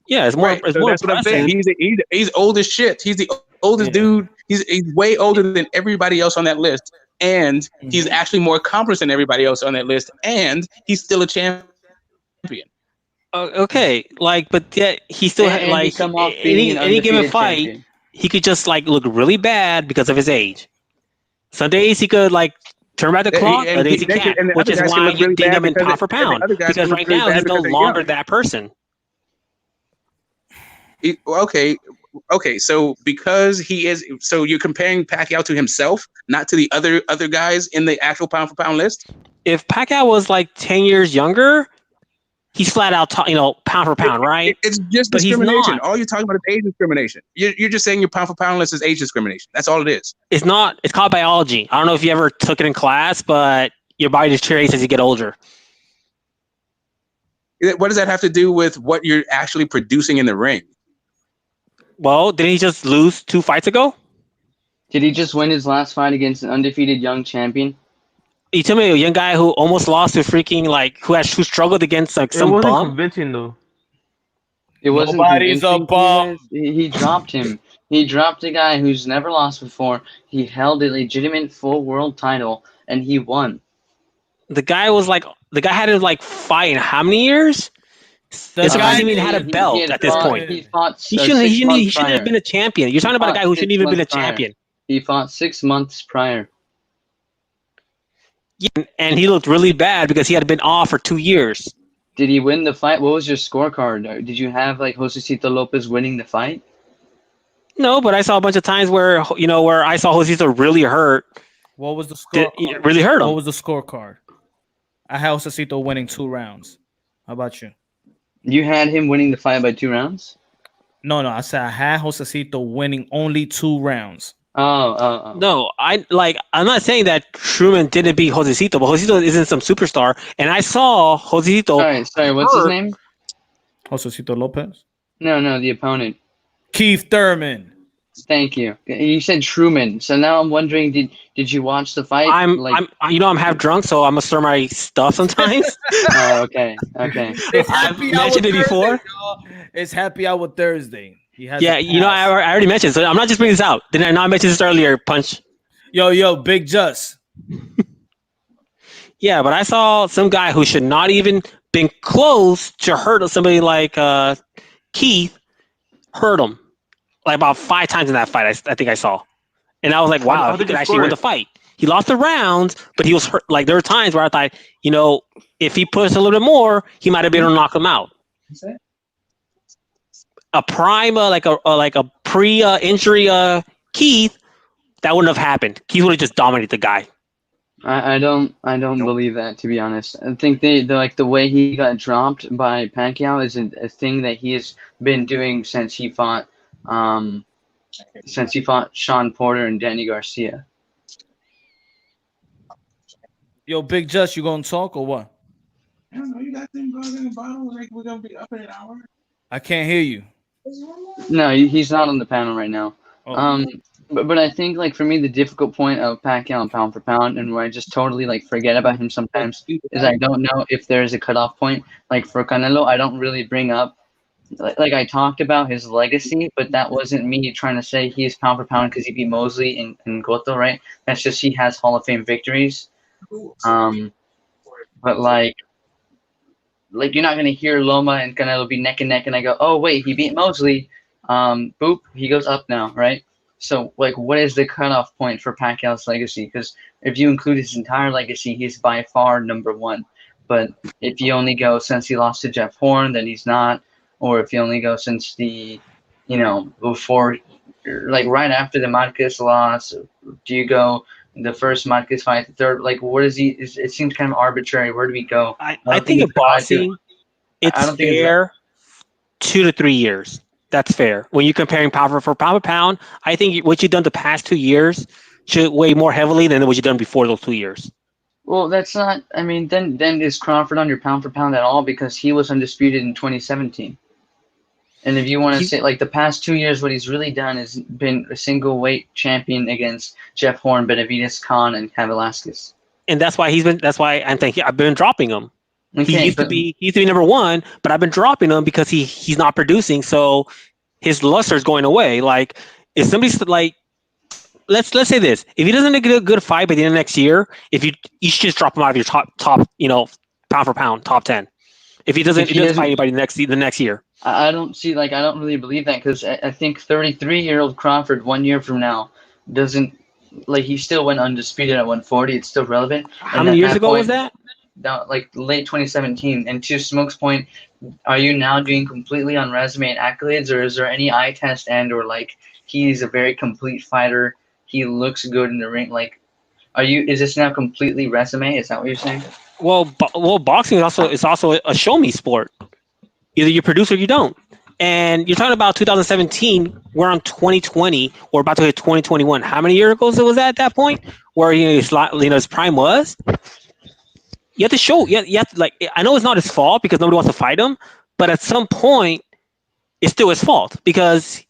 Yeah, it's more. Right. It's so more that's impressive. what I'm saying. He's old as shit. He's the oldest dude. He's way older than everybody else on that list, and he's actually more accomplished than everybody else on that list, and he's still a champion. Okay, but yeah, he still had any given fight. Champion. he could just like look really bad because of his age. Some days he could like turn back the clock, other days he can't, which is why you ding him in pound for pound. Because right now he's no longer that person. Okay, so because he is, so you're comparing Pacquiao to himself, not to the other guys in the actual pound for pound list. If Pacquiao was like 10 years younger, he's flat out, pound for pound, right? It's just but discrimination. All you're talking about is age discrimination. You're just saying your pound for pound list is age discrimination. That's all it is. It's not. It's called biology. I don't know if you ever took it in class, but your body deteriorates as you get older. What does that have to do with what you're actually producing in the ring? Well, didn't he just lose 2 fights ago? Did he just win his last fight against an undefeated young champion? You tell me a young guy who almost lost to freaking who struggled against like some bum. It wasn't bum. convincing though. It wasn't. Nobody's a bum. He dropped him. He dropped a guy who's never lost before. He held a legitimate full world title and he won. The guy had to like fight in how many years? This guy hasn't even had a belt at this point. He fought. He shouldn't have been a champion. You're talking about a guy who shouldn't even been a champion. He fought 6 months prior. Yeah, and he looked really bad because he had been off for 2 years. Did he win the fight? What was your scorecard? Did you have like Josecito Lopez winning the fight? No, but I saw a bunch of times where I saw Josecito really hurt. What was the score? It really hurt him. What was the scorecard? I had Josecito winning 2 rounds. How about you? You had him winning the fight by 2 rounds? No. I said I had Josecito winning only 2 rounds. Oh. No, I'm not saying that Truman didn't beat Josecito, but Josecito isn't some superstar. And I saw Josecito. Sorry, what's his name? Josecito Lopez? No, the opponent. Keith Thurman. Thank you. You said Truman, so now I'm wondering, did you watch the fight? I'm half drunk, so I'm gonna stir my stuff sometimes. Oh, okay. I've mentioned it before. It's Happy Hour Thursday. Yeah, I already mentioned, so I'm not just bringing this out. Did I not mention this earlier, Punch? Yo, Big Just. Yeah, but I saw some guy who should not even been close to hurt somebody like Keith hurt him like about 5 times in that fight. I think I saw, and I was like, wow, he could actually win the fight. He lost the rounds, but he was hurt. Like there were times where I thought, if he pushed a little bit more, he might have been able to knock him out. A prime, like a pre-injury Keith, that wouldn't have happened. Keith would have just dominated the guy. I don't believe that, to be honest. I think the way he got dropped by Pacquiao is a thing that he has been doing since he fought Sean Porter and Danny Garcia. Yo, Big Just, you gonna talk or what? I don't know. You got them guys in the bottom. Like we're gonna be up in an hour. I can't hear you. No, he's not on the panel right now. Oh. But I think like for me the difficult point of Pacquiao and pound for pound, and where I just totally like forget about him sometimes, is I don't know if there's a cutoff point. Like for Canelo, I don't really bring up like I talked about his legacy, but that wasn't me trying to say he's pound for pound because he beat Mosley and Cotto, right? That's just he has Hall of Fame victories. But like you're not gonna hear Loma and Canelo be neck and neck, and I go, oh wait, he beat Mosley. Boop, he goes up now, right? So like, what is the cutoff point for Pacquiao's legacy? Because if you include his entire legacy, he's by far number 1. But if you only go since he lost to Jeff Horn, then he's not. Or if you only go since the, before, like right after the Marquez loss, do you go the first Marquez fight, the third? Like, what is he? It seems kind of arbitrary. Where do we go? I think in boxing, it's fair 2 to 3 years. That's fair. When you're comparing pound for pound, I think what you've done the past 2 years should weigh more heavily than what you've done before those 2 years. Well, that's not. I mean, then is Crawford on your pound for pound at all? Because he was undisputed in 2017. And if you want to say like the past 2 years, what he's really done is been a single weight champion against Jeff Horn, Benavidez, Khan, and Cain Velasquez. And that's why I'm thinking I've been dropping him. Okay, he used to be number 1, but I've been dropping him because he's not producing, so his luster is going away. Like if somebody's like, let's say this: if he doesn't get a good fight by the end of next year, if you should just drop him out of your top, pound for pound, top 10. If he doesn't fight anybody the next year. I don't see, I don't really believe that, because I think 33-year-old Crawford 1 year from now doesn't, he still went undisputed at 140. It's still relevant. How many years ago was that? Now, late 2017. And to Smoke's point, are you now doing completely on resume and accolades, or is there any eye test or he's a very complete fighter, he looks good in the ring? Is this now completely resume? Is that what you're saying? Well, boxing is also a show me sport. Either you produce or you don't. And you're talking about 2017. We're on 2020. We're about to hit 2021. How many years ago was that at that point? Where his prime was. You have to show. You have to, I know it's not his fault because nobody wants to fight him, but at some point, it's still his fault because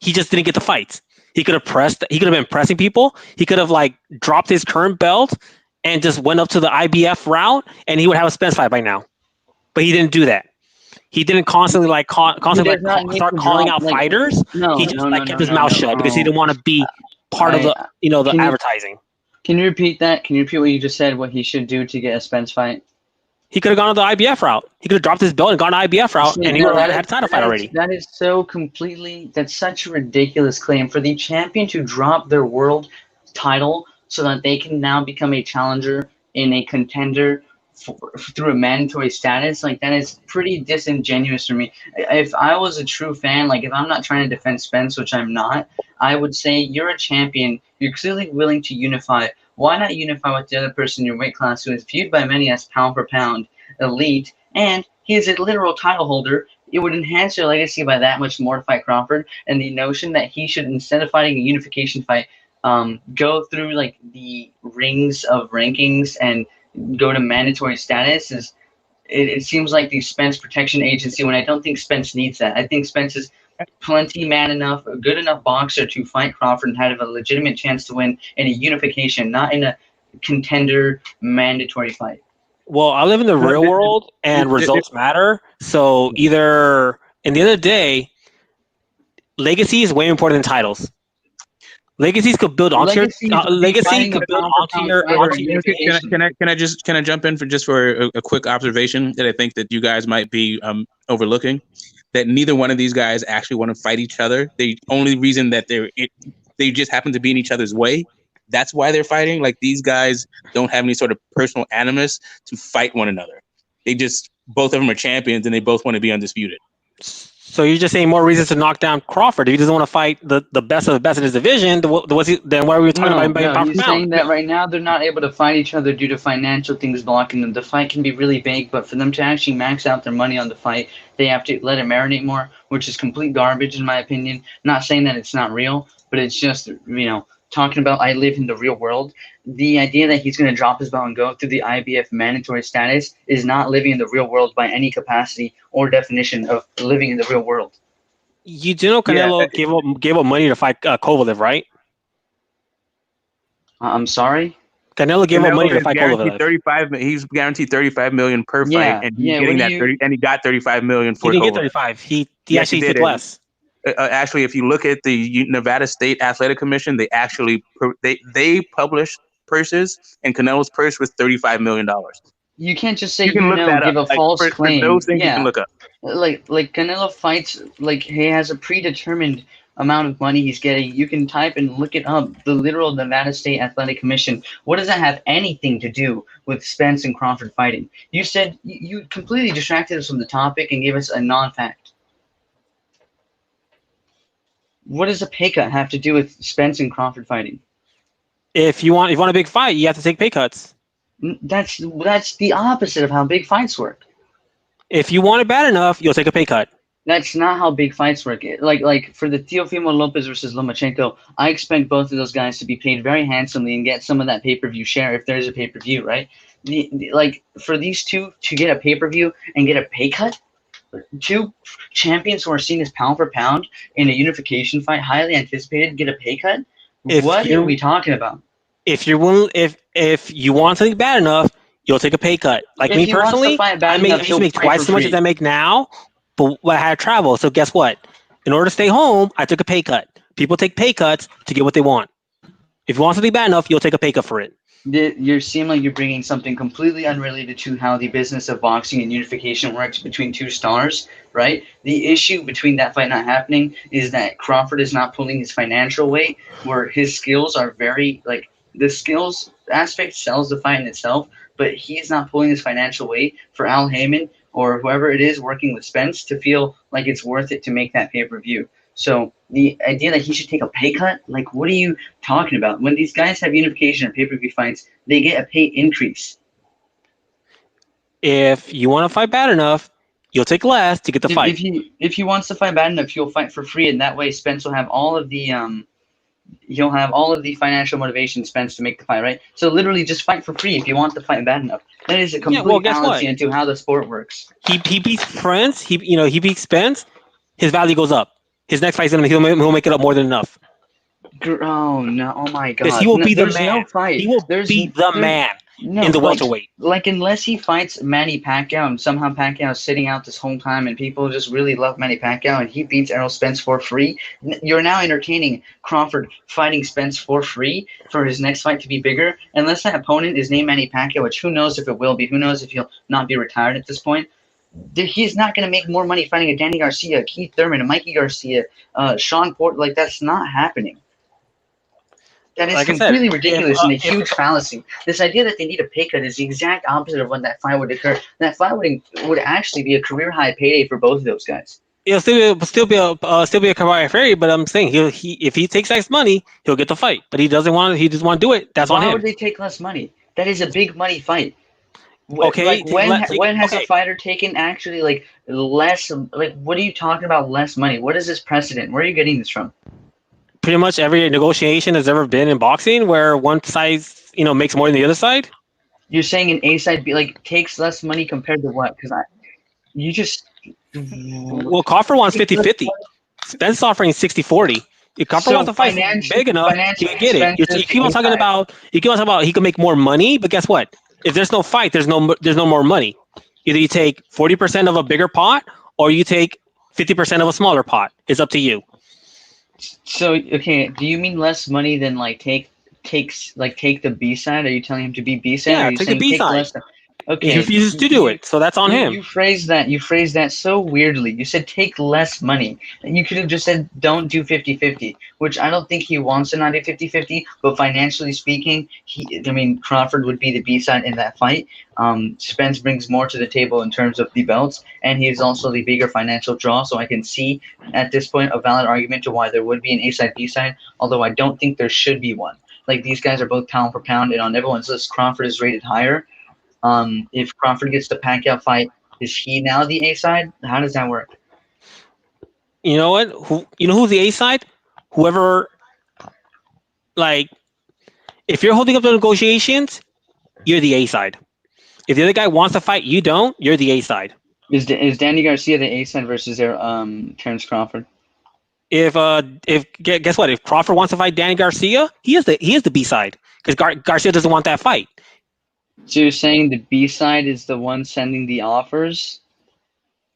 he just didn't get the fights. He could have pressed. He could have been pressing people. He could have dropped his current belt and just went up to the IBF route, and he would have a Spence fight by now. But he didn't do that. He didn't constantly start calling out fighters. He just kept his mouth shut because he didn't want to be part of the advertising. Can you repeat that? Can you repeat what you just said? What he should do to get a Spence fight? He could have gone to the IBF route. He could have dropped his belt and gone to IBF route, and he would have had a title fight already. That is so completely. That's such a ridiculous claim for the champion to drop their world title so that they can now become a challenger in a contender through a mandatory status. That is pretty disingenuous for me. If I was a true fan, if I'm not trying to defend Spence, which I'm not, I would say you're a champion. You're clearly willing to unify. Why not unify with the other person in your weight class who is viewed by many as pound for pound elite, and he is a literal title holder? It would enhance your legacy by that much more to fight Crawford. And the notion that he should, instead of fighting a unification fight, go through the rings of rankings and go to mandatory status it seems like the Spence Protection Agency, when I don't think Spence needs that. I think Spence is plenty man enough, a good enough boxer to fight Crawford and have a legitimate chance to win in a unification, not in a contender mandatory fight. Well, I live in the real world and results matter. So either, in the end of the day, legacy is way more important than titles. Legacies could build onto your legacy could build onto your. Can I jump in for a quick observation that I think that you guys might be overlooking? That neither one of these guys actually want to fight each other. The only reason that they just happen to be in each other's way. That's why they're fighting. These guys don't have any sort of personal animus to fight one another. They just, both of them are champions and they both want to be undisputed. So you're just saying more reasons to knock down Crawford. If he doesn't want to fight the best of the best in his division, then why are we talking about him being pound for He's pound? saying that right now they're not able to fight each other due to financial things blocking them. The fight can be really big, but for them to actually max out their money on the fight, they have to let it marinate more, which is complete garbage in my opinion. Not saying that it's not real, but it's just, talking about I live in the real world. The idea that he's going to drop his belt and go through the IBF mandatory status is not living in the real world by any capacity or definition of living in the real world. You do know Canelo gave up money to fight Kovalev, right? I'm sorry? Canelo gave up money to fight Kovalev. He's guaranteed $35 million per fight, and he's getting that 30, and he got $35 million for. He didn't get 35. He actually took less. Actually, if you look at the Nevada State Athletic Commission, they actually they publish purses, and Canelo's purse was $35 million. You can't just say you give a false claim. Those things you can look up. Like Canelo fights, he has a predetermined amount of money he's getting. You can type and look it up. The literal Nevada State Athletic Commission. What does that have anything to do with Spence and Crawford fighting? You said you completely distracted us from the topic and gave us a non-fact. What does a pay cut have to do with Spence and Crawford fighting? If you want a big fight, you have to take pay cuts. That's the opposite of how big fights work. If you want it bad enough, you'll take a pay cut. That's not how big fights work. Like for the Teofimo Lopez versus Lomachenko, I expect both of those guys to be paid very handsomely and get some of that pay-per-view share if there's a pay-per-view, right? For these two to get a pay-per-view and get a pay cut, two champions who are seen as pound for pound in a unification fight, highly anticipated, get a pay cut. What are we talking about? If you're willing, if you want something bad enough, you'll take a pay cut. Like me personally, I used to make twice as much as I make now, but I had to travel. So guess what? In order to stay home, I took a pay cut. People take pay cuts to get what they want. If you want something bad enough, you'll take a pay cut for it. You seem like you're bringing something completely unrelated to how the business of boxing and unification works between two stars, right? The issue between that fight not happening is that Crawford is not pulling his financial weight, where his skills are very, like, the skills aspect sells the fight in itself, but he's not pulling his financial weight for Al Heyman or whoever it is working with Spence to feel like it's worth it to make that pay-per-view. So the idea that he should take a pay cut, like, what are you talking about? When these guys have unification or pay-per-view fights, they get a pay increase. If you want to fight bad enough, you'll take less to get the fight. If he wants to fight bad enough, he'll fight for free, and that way Spence will have all of the he'll have all of the financial motivation Spence to make the fight, right? So literally just fight for free if you want to fight bad enough. That is a complete fallacy into how the sport works. He beats Prince, he beats Spence, his value goes up. His next fight's he'll make it up more than enough. Oh no! Oh my God! Because he will be the man. No fight. He will be the man in the welterweight. Like unless he fights Manny Pacquiao and somehow Pacquiao is sitting out this whole time and people just really love Manny Pacquiao and he beats Errol Spence for free, you're now entertaining Crawford fighting Spence for free for his next fight to be bigger. Unless that opponent is named Manny Pacquiao, which who knows if it will be? Who knows if he'll not be retired at this point? He's not going to make more money fighting a Danny Garcia, Keith Thurman, a Mikey Garcia, Sean Porter. Like, that's not happening. That is completely ridiculous and a huge fallacy. This idea that they need a pay cut is the exact opposite of when that fight would occur. That fight would actually be a career high payday for both of those guys. It'll still be a career fairy, but I'm saying if he takes less money, he'll get the fight. But he doesn't want. He just want to do it. That's on him. Why would they take less money? That is a big money fight. Okay. Like when has a fighter taken actually like less? Like what are you talking about? Less money? What is this precedent? Where are you getting this from? Pretty much every negotiation has ever been in boxing where one side makes more than the other side. You're saying an A side takes less money compared to what? Because Well, Crawford wants 50-50. Spence offering 60-40. If Crawford wants to fight big enough, he can get it. You keep on talking about he can make more money, but guess what? If there's no fight, there's no more money. Either you take 40% of a bigger pot or you take 50% of a smaller pot. It's up to you. So okay, do you mean less money than like take the B side? Are you telling him to be B side? Yeah, take the B side. Okay, he refuses to do it, so that's on him. You phrased that so weirdly. You said take less money, and you could have just said don't do 50-50, which I don't think he wants to not do 50-50, but financially speaking, Crawford would be the B side in that fight. Spence brings more to the table in terms of the belts, and he is also the bigger financial draw, so I can see at this point a valid argument to why there would be an A side, B side, although I don't think there should be one. Like, these guys are both pound for pound, and on everyone's list, Crawford is rated higher. If Crawford gets the Pacquiao fight, is he now the A side? How does that work? You know what? Who's the A side? Whoever, like, if you're holding up the negotiations, you're the A side. If the other guy wants to fight, you don't. You're the A side. Is Danny Garcia the A side versus Terrence Crawford? If guess what? If Crawford wants to fight Danny Garcia, he is the B side because Garcia doesn't want that fight. So you're saying the B side is the one sending the offers?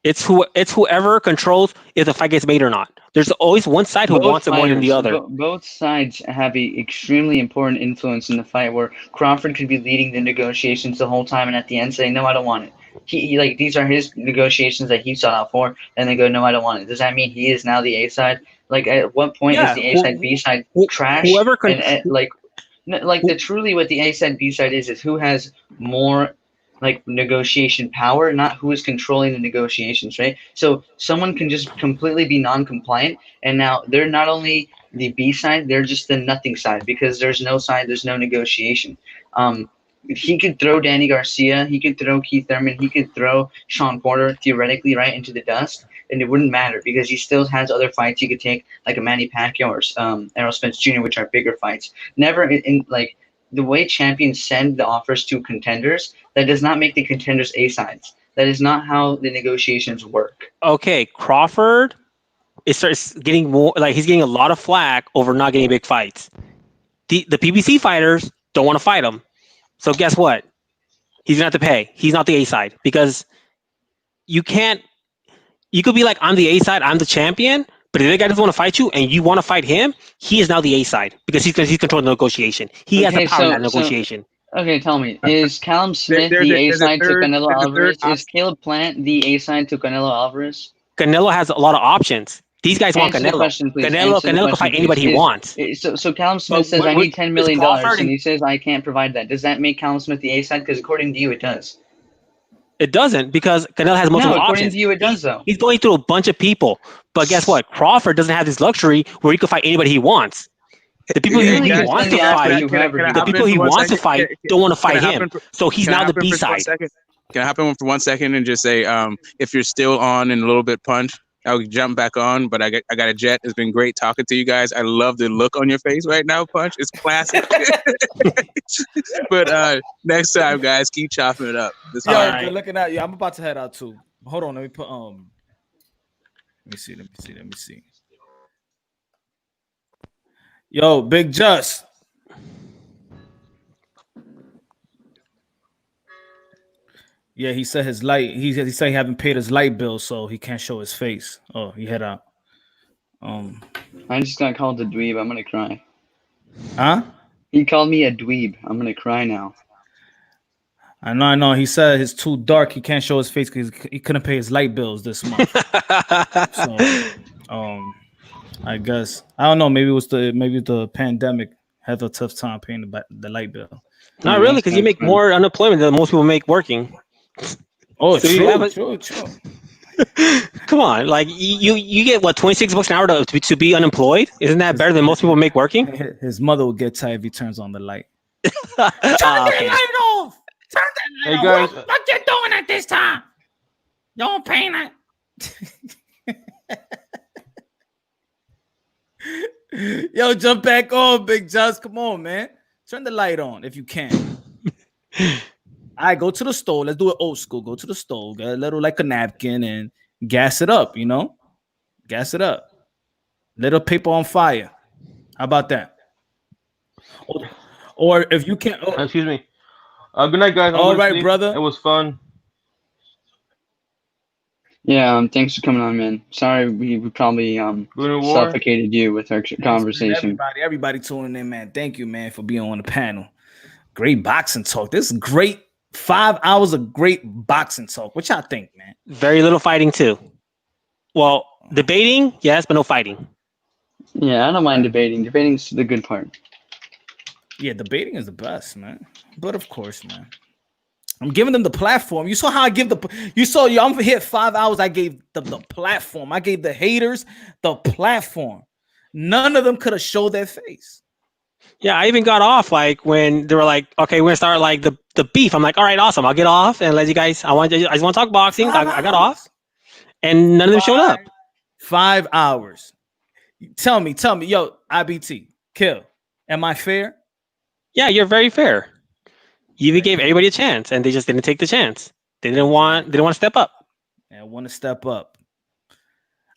It's whoever controls if the fight gets made or not. There's always one side who wants it more than the other. Both sides have a extremely important influence in the fight where Crawford could be leading the negotiations the whole time and at the end say, no, I don't want it. He like, these are his negotiations that he sought out for, and they go, no, I don't want it. Does that mean he is now the A side? Like, at what point is the A side, B side trash? Whoever truly what the A side, B side is who has more like negotiation power, not who is controlling the negotiations, right? So someone can just completely be non-compliant, and now they're not only the B side, they're just the nothing side because there's no side, there's no negotiation. He could throw Danny Garcia, he could throw Keith Thurman, he could throw Sean Porter theoretically right into the dust, and it wouldn't matter because he still has other fights he could take, like a Manny Pacquiao or Errol Spence Jr., which are bigger fights. Never in like the way champions send the offers to contenders, that does not make the contenders A sides. That is not how the negotiations work. Okay, Crawford, it starts getting more like he's getting a lot of flack over not getting big fights. The PBC fighters don't want to fight him. So guess what? He's gonna have to pay. He's not the A side because you can't. You could be like, I'm the A side, I'm the champion, but if the guy doesn't want to fight you and you want to fight him, he is now the A side because he's controlling the negotiation. He has the power in that negotiation. Okay, tell me, is Callum Smith the A side to Canelo Alvarez? Is Caleb Plant the A side to Canelo Alvarez? Canelo has a lot of options. These guys want Answer the Canelo. question, please. Canelo Answer the can question, fight please. anybody he wants. So Callum Smith says, I need $10 million, and he says, I can't provide that. Does that make Callum Smith the A side? Because according to you, it does. It doesn't, because Canelo has multiple No, according options. to you, it does, though. He's going through a bunch of people. But guess what? Crawford doesn't have this luxury where he can fight anybody he wants. The people he wants to fight, the people he wants to fight don't want to fight him. So he's now the B side. Can I hop in for 1 second and just say, if you're still on and a little bit punched, I'll jump back on, but I got a jet. It's been great talking to you guys. I love the look on your face right now, Punch. It's classic. But next time, guys, keep chopping it up. Good looking at you. I'm about to head out too. Hold on, let me put Let me see. Yo, Big Just. Yeah, he said his light. He said he haven't paid his light bill, so he can't show his face. Oh, he head out. I just got called a dweeb. I'm gonna cry. Huh? He called me a dweeb. I'm gonna cry now. I know. He said it's too dark. He can't show his face because he couldn't pay his light bills this month. So, I guess I don't know. Maybe it was the pandemic. Had a tough time paying the light bill. Not really, because you make more unemployment than most people make working. Oh, so true. Come on, like you get what, $26 an hour to be unemployed? Isn't that better than most people make working? His mother will get tired if he turns on the light. Turn the light off. Turn that light off. What you doing at this time? You don't pay that. Yo, jump back on, Big Just. Come on, man. Turn the light on if you can. All right, go to the stove. Let's do it old school. Go to the stove, get a little like a napkin and gas it up, Gas it up. Little paper on fire. How about that? Or if you can't. Excuse me. Good night, guys. All right, brother. It was fun. Yeah, thanks for coming on, man. Sorry we probably suffocated you with our conversation. Everybody tuning in, man. Thank you, man, for being on the panel. Great boxing talk. This is great. 5 hours of great boxing talk. What y'all think, man? Very little fighting too. Well, debating, yes, but no fighting. Yeah, I don't mind debating. Debating's the good part. Yeah, debating is the best, man. But of course, man, I'm giving them the platform. You saw how I give I'm here 5 hours. I gave them the platform. I gave the haters the platform. None of them could have showed their face. Yeah, I even got off like when they were like, okay, we're gonna start like the beef. I'm like, all right, awesome. I'll get off and let you guys. I just want to talk boxing. I got off, and none of them showed up. 5 hours. Tell me, yo, IBT, kill. Am I fair? Yeah, you're very fair. You even gave everybody a chance, and they just didn't take the chance. They didn't want to step up. I want to step up.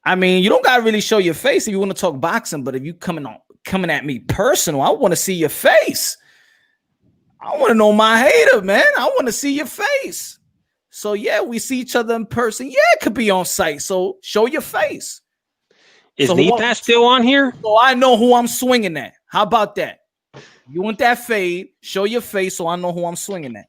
I mean, you don't gotta really show your face if you want to talk boxing, but if you coming at me personal, I want to see your face. I want to know my hater, man. I want to see your face. So yeah, we see each other in person. Yeah, it could be on site. So show your face. Is Nathan still on here? So I know who I'm swinging at. How about that? You want that fade? Show your face so I know who I'm swinging at.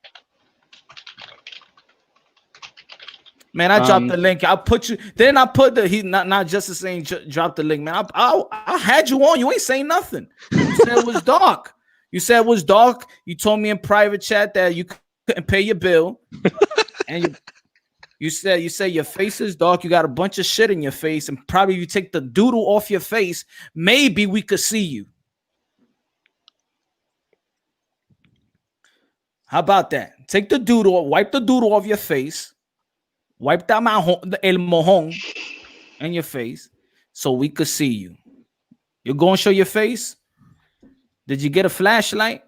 Man, I dropped the link. I'll put you. Then I put not just the same. Drop the link, man. I had you on. You ain't saying nothing. You said it was dark. You told me in private chat that you couldn't pay your bill, and you said your face is dark. You got a bunch of shit in your face, and probably you take the doodle off your face. Maybe we could see you. How about that? Take the doodle, wipe the doodle off your face, wipe that el mojón in your face, so we could see you. You're going to show your face? Did you get a flashlight?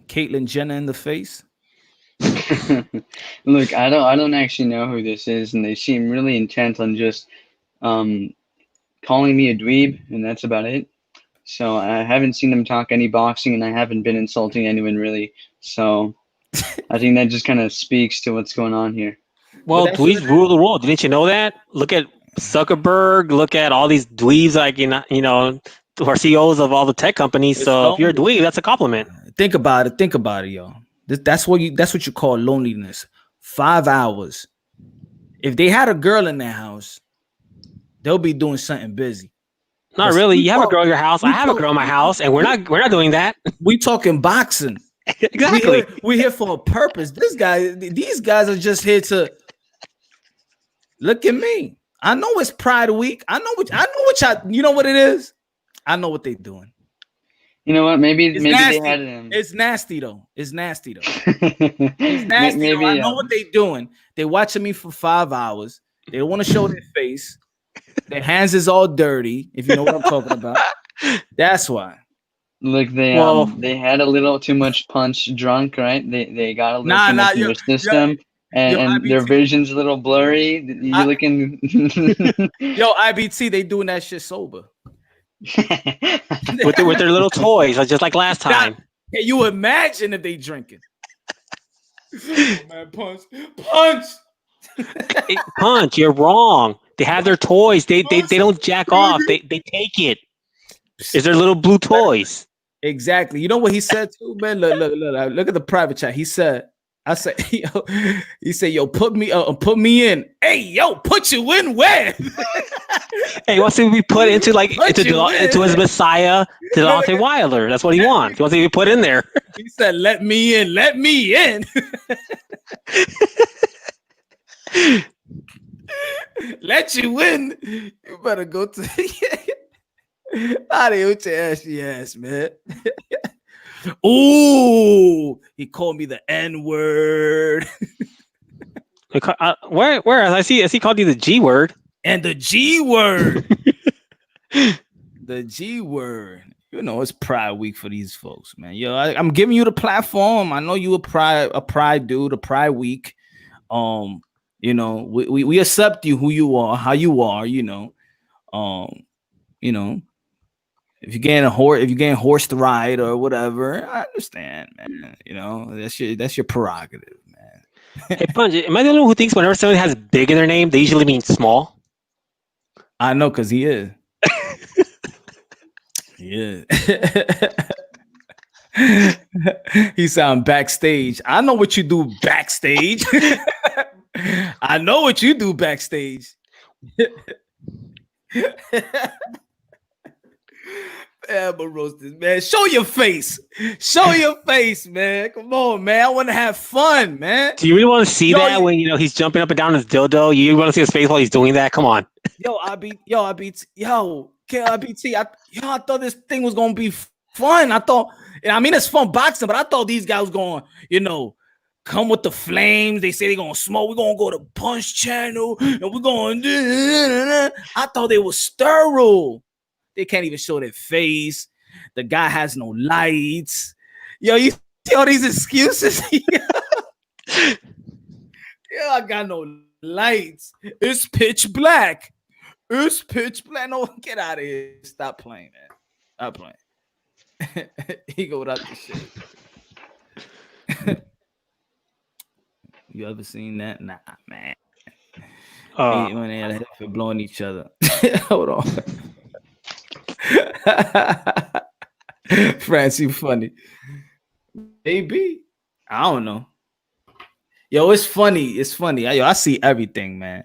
Caitlyn Jenner in the face. Look, I don't actually know who this is, and they seem really intent on just calling me a dweeb, and that's about it. So I haven't seen them talk any boxing, and I haven't been insulting anyone really. So I think that just kind of speaks to what's going on here. Well, dweebs rule the world. Didn't you know that? Look at Zuckerberg. Look at all these dweebs, like who are CEOs of all the tech companies. It's So if you're a lonely. dweeb, that's a compliment. Think about it. Think about it, yo. That's what you call loneliness. 5 hours. If they had a girl in their house, they'll be doing something busy. Not really. You have a girl in your house. I have a girl in my house, and we're not doing that. We talking boxing. Exactly. We're here for a purpose. These guys are just here to look at me. I know it's Pride Week. I know what y'all. You know what it is. I know what they're doing. You know what? Maybe nasty. they had him. It's nasty though. It's nasty. Maybe, I know what they're doing. They're watching me for 5 hours. They don't want to show their face. Their hands is all dirty. If you know what I'm talking about. That's why. Look, they had a little too much punch drunk, right? They got a little too much in their system. And their vision's a little blurry. You're looking. Yo, IBT, they doing that shit sober. with their little toys, just like last time. Can you imagine if they drinking? Oh, man, punch. Hey, punch, you're wrong. They have their toys. They don't jack off. They take it. It's their little blue toys. Exactly. You know what he said too, man? Look at the private chat. He said, yo, put me in. Hey, yo, put you in where? Hey, wants to be put into into his Messiah, to Deontay Wilder. That's what he wants. He wants to be put in there. He said, let me in. Let you in. You better go to out of here with your ass, man. Ooh, he called me the N-word. Where? I see he called you the G word. And the G word. The G word. You know, it's Pride Week for these folks, man. Yo, I'm giving you the platform. I know you a pride dude, a Pride Week. You know, we accept you who you are, how you are, you know. You know, if you're getting horse to ride or whatever, I understand, man. You know, that's your prerogative, man. Hey, Punch, am I the only one who thinks whenever somebody has big in their name, they usually mean small? I know, because he is. He is. He sound backstage. I know what you do backstage. I know what you do backstage. Yeah, but roast this, man. Show your face. Show your face, man. Come on, man. I want to have fun, man. Do you really want to see that when he's jumping up and down his dildo? You want to see his face while he's doing that? Come on. IBT. I thought this thing was gonna be fun. It's fun boxing, but I thought these guys was going, come with the flames. They say they're gonna smoke. We're gonna go to Punch Channel and we're going. I thought they were sterile. They can't even show their face. The guy has no lights. Yo, you see all these excuses? I got no lights. It's pitch black. It's pitch black. No, get out of here. Stop playing, man. Stop playing. He go without the shit. You ever seen that? Nah, man. When they had a head for blowing each other. Hold on. France, you funny. Maybe. I don't know. Yo, it's funny. It's funny. I see everything, man.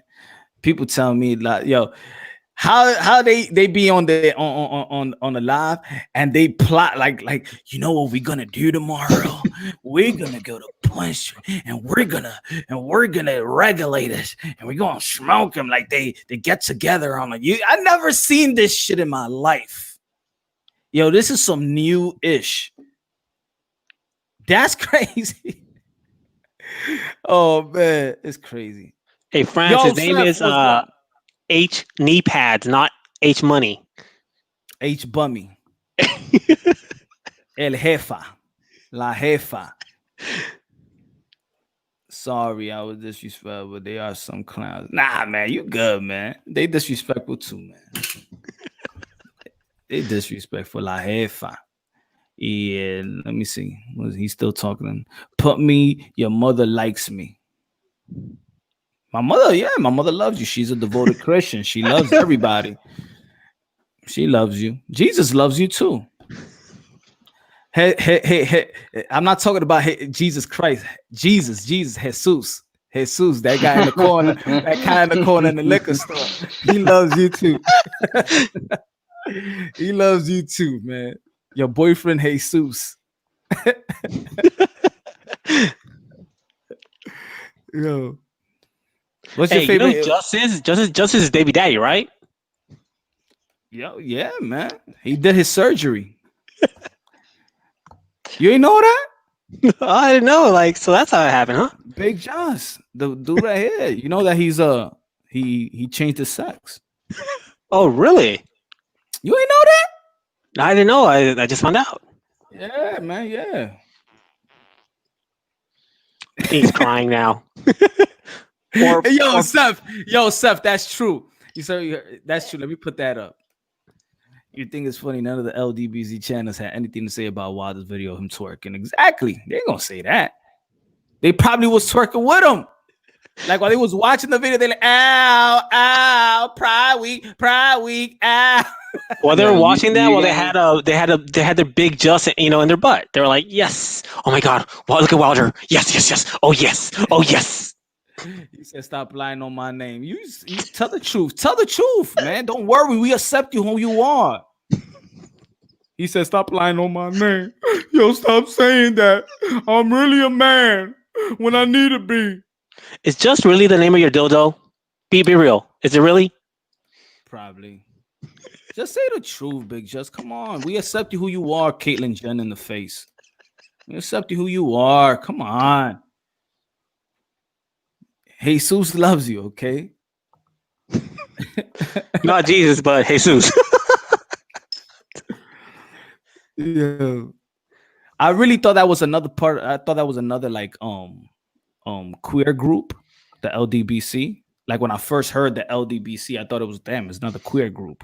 People tell me like, yo, how they be on the on the live and they plot like you know what we're gonna do tomorrow? We're gonna go to Punch and we're gonna regulate it and we're gonna smoke them like they get together on I never seen this shit in my life. Yo, this is some new-ish. That's crazy. Oh man, it's crazy. Hey, France, his name is H knee pads, not H money. H bummy. El jefa. La jefa. Sorry, I was disrespectful, but they are some clowns. Nah, man, you good, man. They disrespectful too, man. They disrespectful. La jefa. Yeah, let me see. Was he still talking? Put me, your mother likes me. My mother loves you. She's a devoted Christian. She loves everybody. She loves you. Jesus loves you too. Hey. I'm not talking about Jesus Christ. Jesus, Jesus, Jesus, that guy in the corner, that guy in the corner in the liquor store. He loves you too. He loves you too, man. Your boyfriend, Jesus. Yo. What's your favorite? You know Justice is baby daddy, right? Yeah, man. He did his surgery. You ain't know that? I didn't know. Like, so that's how it happened, huh? Big Joss, the dude right here. You know that he's he changed his sex. Oh, really? You ain't know that? I didn't know. I just found out. Yeah, man. Yeah. He's crying now. Seth, that's true. You said that's true. Let me put that up. You think it's funny? None of the LDBZ channels had anything to say about Wilder's video of him twerking. Exactly. They ain't gonna say that. They probably was twerking with him. Like while they was watching the video, they like, ow, Pride Week, ow. While they were watching that, they had their big just, in their butt. They were like, yes. Oh my God. Wow, look at Wilder. Yes. Oh yes. He said, stop lying on my name. You tell the truth. Tell the truth, man. Don't worry. We accept you who you are. He said, stop lying on my name. Yo, stop saying that. I'm really a man when I need to be. Is just really the name of your dildo? Be real. Is it really? Probably. Just say the truth, Big Just. Come on. We accept you who you are, Caitlyn Jenner in the face. We accept you who you are. Come on. Jesus loves you, okay? Not Jesus, but Jesus. Yeah. I really thought that was another part. I thought that was another like queer group, the LDBC. Like when I first heard the LDBC, I thought it was them. It's not a queer group.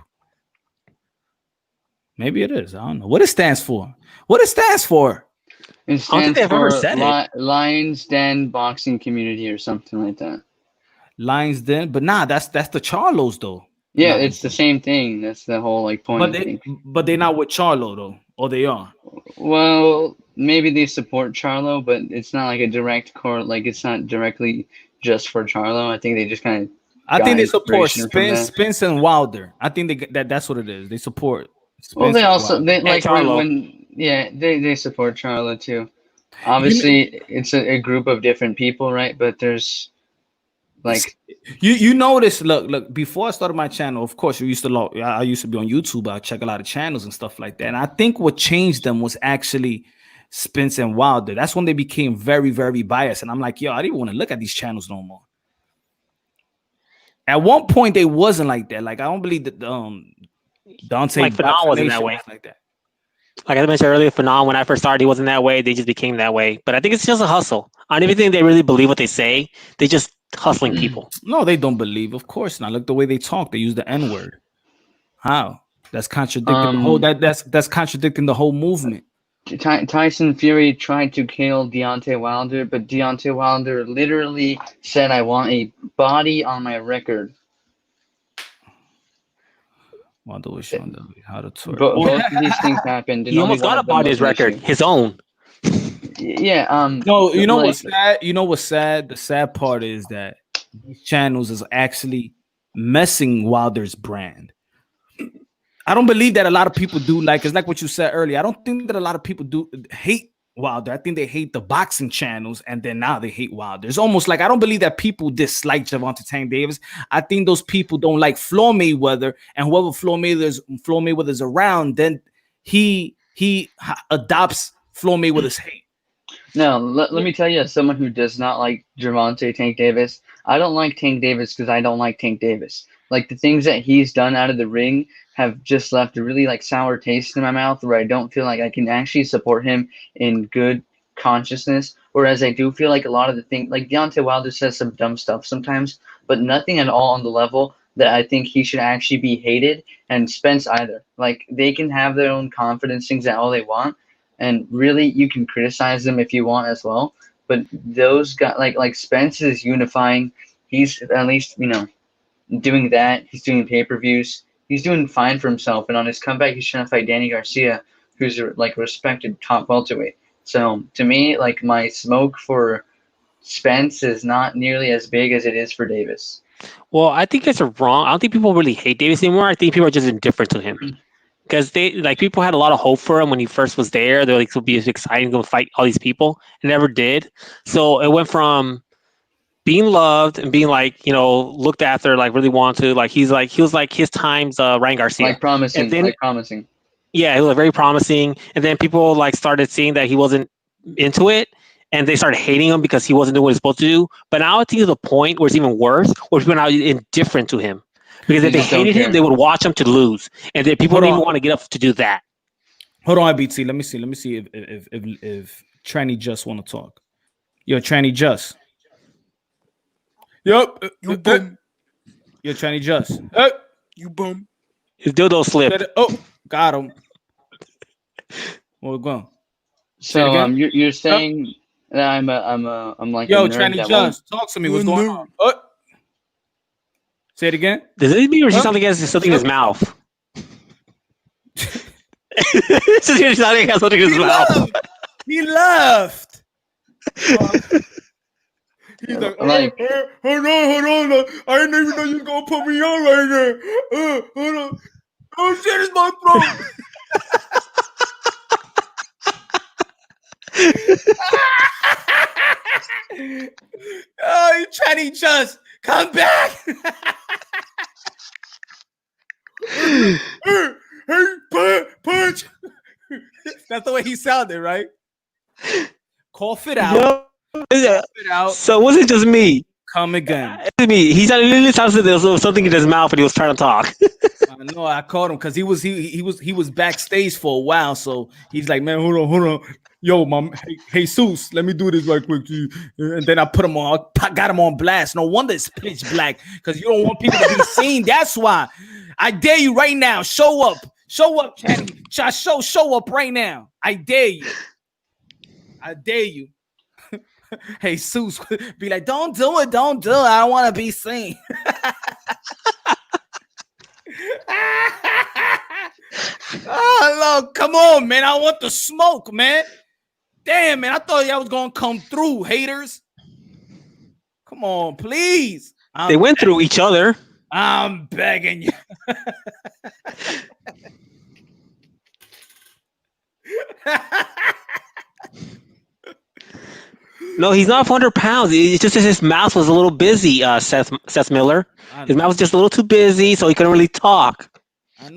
Maybe it is. I don't know what it stands for. What it stands for? It stands for Lions Den Boxing Community or something like that. Lions Den, but nah, that's the Charlos though. Yeah, it's the same thing. That's the whole like point. But they're not with Charlo though, or they are. Well, maybe they support Charlo, but it's not like a direct core. Like it's not directly just for Charlo. I think they just kind of. I think they support Spence and Wilder. I think that's what it is. They support. Spence, well, they also they like Charlo. they support Charlo too. Obviously, it's a group of different people, right? But there's like you notice. Look. Before I started my channel, of course, I used to be on YouTube. I check a lot of channels and stuff like that. And I think what changed them was actually Spence and Wilder. That's when they became very, very biased. And I'm like, yo, I didn't want to look at these channels no more. At one point, they wasn't like that. Like I don't believe that Dante like Fanon wasn't that way. Like that. Like I mentioned earlier, Fanon, when I first started, he wasn't that way. They just became that way. But I think it's just a hustle. I don't even think they really believe what they say. They just hustling people. No, they don't believe. Of course not. Look the way they talk. They use the N-word. How? That's contradicting the whole. That's contradicting the whole movement. Tyson Fury tried to kill Deontay Wilder, but Deontay Wilder literally said, "I want a body on my record." Wilder was showing how to twerk. Both of these things happened. He almost got a body his record, his own. Yeah. No, you know what's sad? You know what's sad? The sad part is that these channels is actually messing Wilder's brand. I don't believe that a lot of people do. Like it's like what you said earlier. I don't think that a lot of people do hate Wilder. I think they hate the boxing channels, and then now they hate Wilder. It's almost like I don't believe that people dislike Gervonta Tank Davis. I think those people don't like Floyd Mayweather, and whoever Floyd Mayweather's around, then he adopts Floyd Mayweather's hate. No, let me tell you, as someone who does not like Gervonta Tank Davis, I don't like Tank Davis because I don't like Tank Davis. Like the things that he's done out of the ring have just left a really like sour taste in my mouth where I don't feel like I can actually support him in good consciousness. Whereas I do feel like a lot of the things, like Deontay Wilder says some dumb stuff sometimes, but nothing at all on the level that I think he should actually be hated, and Spence either. Like they can have their own confidence, things that all they want. And really, you can criticize them if you want as well. But those guys, like Spence is unifying. He's at least, doing that. He's doing pay-per-views. he's doing fine for himself. And on his comeback, he's trying to fight Danny Garcia, who's like a respected top welterweight. So to me, like my smoke for Spence is not nearly as big as it is for Davis. Well, I think it's wrong. I don't think people really hate Davis anymore. I think people are just indifferent to him. Because people had a lot of hope for him when he first was there. They're like, he'll be exciting, going to fight all these people. It never did. So it went from being loved and being like, looked after, like really wanted to. Like he was like his time's Ryan Garcia. Like promising. Yeah, he was very promising. And then people like started seeing that he wasn't into it. And they started hating him because he wasn't doing what he's supposed to do. But now it's to the point where it's even worse, where people are now indifferent to him. Because if they hated him, they would watch him to lose. And then people don't even want to get up to do that. Hold on, IBT. Let me see if Tranny Just want to talk. Yo, Tranny Just. Yup. You bum. Yo, Tranny Just. You bum. His dildo slipped. Oh, got him. Where we going? So you're saying that I'm like yo, a nerd Tranny Just, talk to me. What's going on? Say it again. Does it mean or something has something in his mouth? Something has something in his mouth. He left. He's like, hold on. I didn't even know you were gonna put me on right there. Hold on. Oh shit, it's my throat. Oh, you Tranny Just come back. Hey, punch. That's the way he sounded, right? Cough it out. Yeah. So was it just me? Come again. It's me. He literally sounded there was something in his mouth and he was trying to talk. I know. I caught him because he was backstage for a while. So he's like, man, hold on. Yo, hey, Jesus, let me do this right quick to you. And then I put him on. I got him on blast. No wonder it's pitch black because you don't want people to be seen. That's why. I dare you right now. Show up, Channy. Show up right now. I dare you. Hey, Jesus, be like, don't do it. I don't want to be seen. Oh, look, come on, man. I want the smoke, man. Damn, man. I thought y'all was going to come through, haters. Come on, please. They went through each other. I'm begging you. No, he's not 400 pounds. It's just that his mouth was a little busy, Seth Miller. His mouth was just a little too busy, so he couldn't really talk.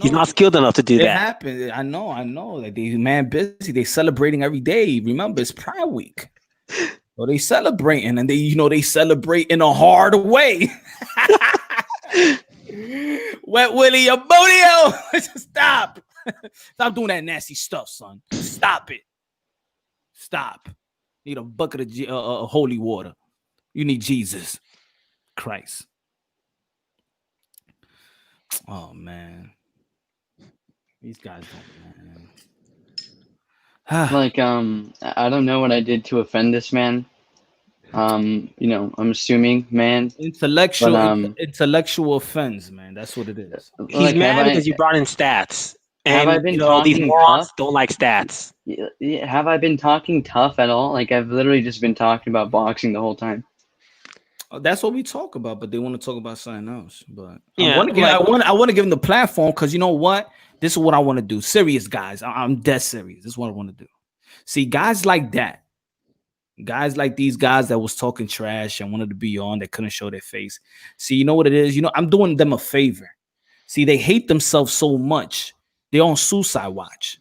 He's not skilled enough to do that. It happened. I know. Like they man busy. They celebrating every day. Remember, it's Pride Week. So they celebrating, and they celebrate in a hard way. Wet Willie Amonio. Stop doing that nasty stuff, son. Stop it. Stop. Need a bucket of holy water. You need Jesus Christ. Oh man, these guys don't, man. Like I don't know what I did to offend this man. I'm assuming, man. Intellectual offense, man. That's what it is. He's mad because you brought in stats. And have I been talking these morons tough? Don't like stats. Yeah, have I been talking tough at all? Like I've literally just been talking about boxing the whole time. That's what we talk about, but they want to talk about something else. But yeah, I want to give them the platform because you know what? This is what I want to do. Serious guys. I'm dead serious. This is what I want to do. See, guys like that. Guys like these guys that was talking trash and wanted to be on, that couldn't show their face. See, you know what it is? I'm doing them a favor. See, they hate themselves so much. They're on suicide watch.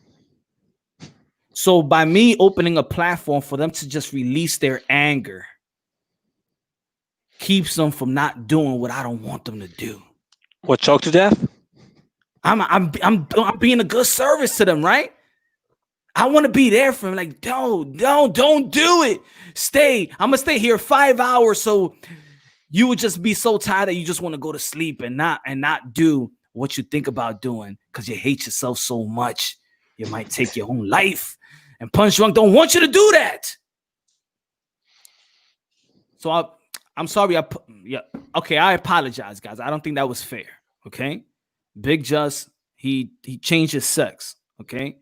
So by me opening a platform for them to just release their anger keeps them from not doing what I don't want them to do. What, choke to death? I'm being a good service to them, right? I want to be there for them. Like, don't do it. Stay. I'm gonna stay here 5 hours so you would just be so tired that you just want to go to sleep and not do what you think about doing because you hate yourself so much. You might take your own life. And Punch Drunk don't want you to do that. So I'm sorry. I apologize, guys. I don't think that was fair. Okay. Big Just, he changed his sex. Okay,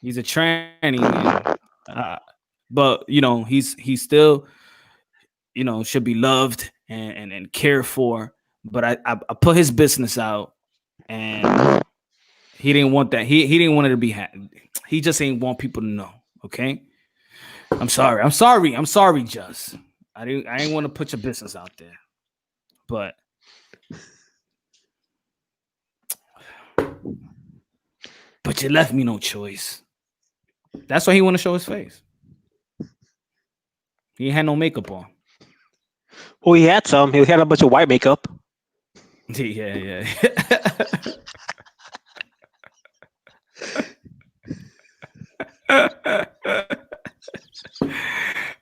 he's a tranny, but he's still should be loved and cared for. But I put his business out, and he didn't want that. He didn't want it to be. He just ain't want people to know. Okay, I'm sorry, Just. I didn't want to put your business out there, but you left me no choice. That's why he want to show his face. He had no makeup on. Well, he had some. He had a bunch of white makeup. Yeah.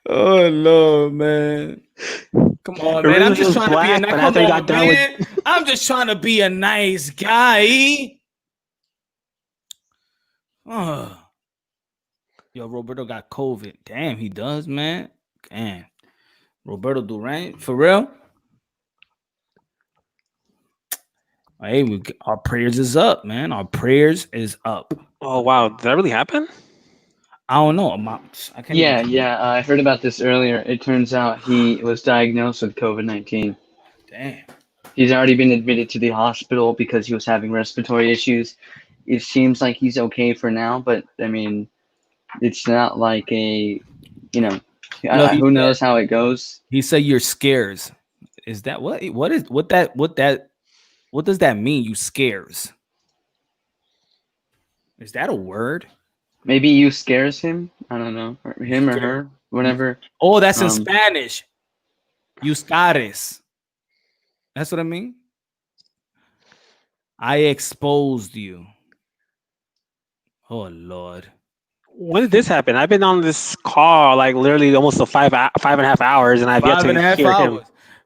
Oh Lord, man. Come on, man. I'm just trying to be a nice man. I'm just trying to be a nice guy. Oh. Yo, Roberto got COVID. Damn, he does, man. Damn. Roberto Durant, for real? Hey, our prayers is up, man. Our prayers is up. Oh wow, did that really happen? I don't know. I can't I heard about this earlier. It turns out he was diagnosed with COVID-19. Damn. He's already been admitted to the hospital because he was having respiratory issues. It seems like he's okay for now, but I mean, it's not like a, who knows how it goes. He said you're scares. Is that what does that mean? You scares? Is that a word? Maybe you scares him. I don't know, or him or her, whatever. Oh, that's in Spanish. You scares. That's what I mean. I exposed you. Oh Lord. When did this happen? I've been on this call like literally almost 5.5 hours, and I've yet to hear him.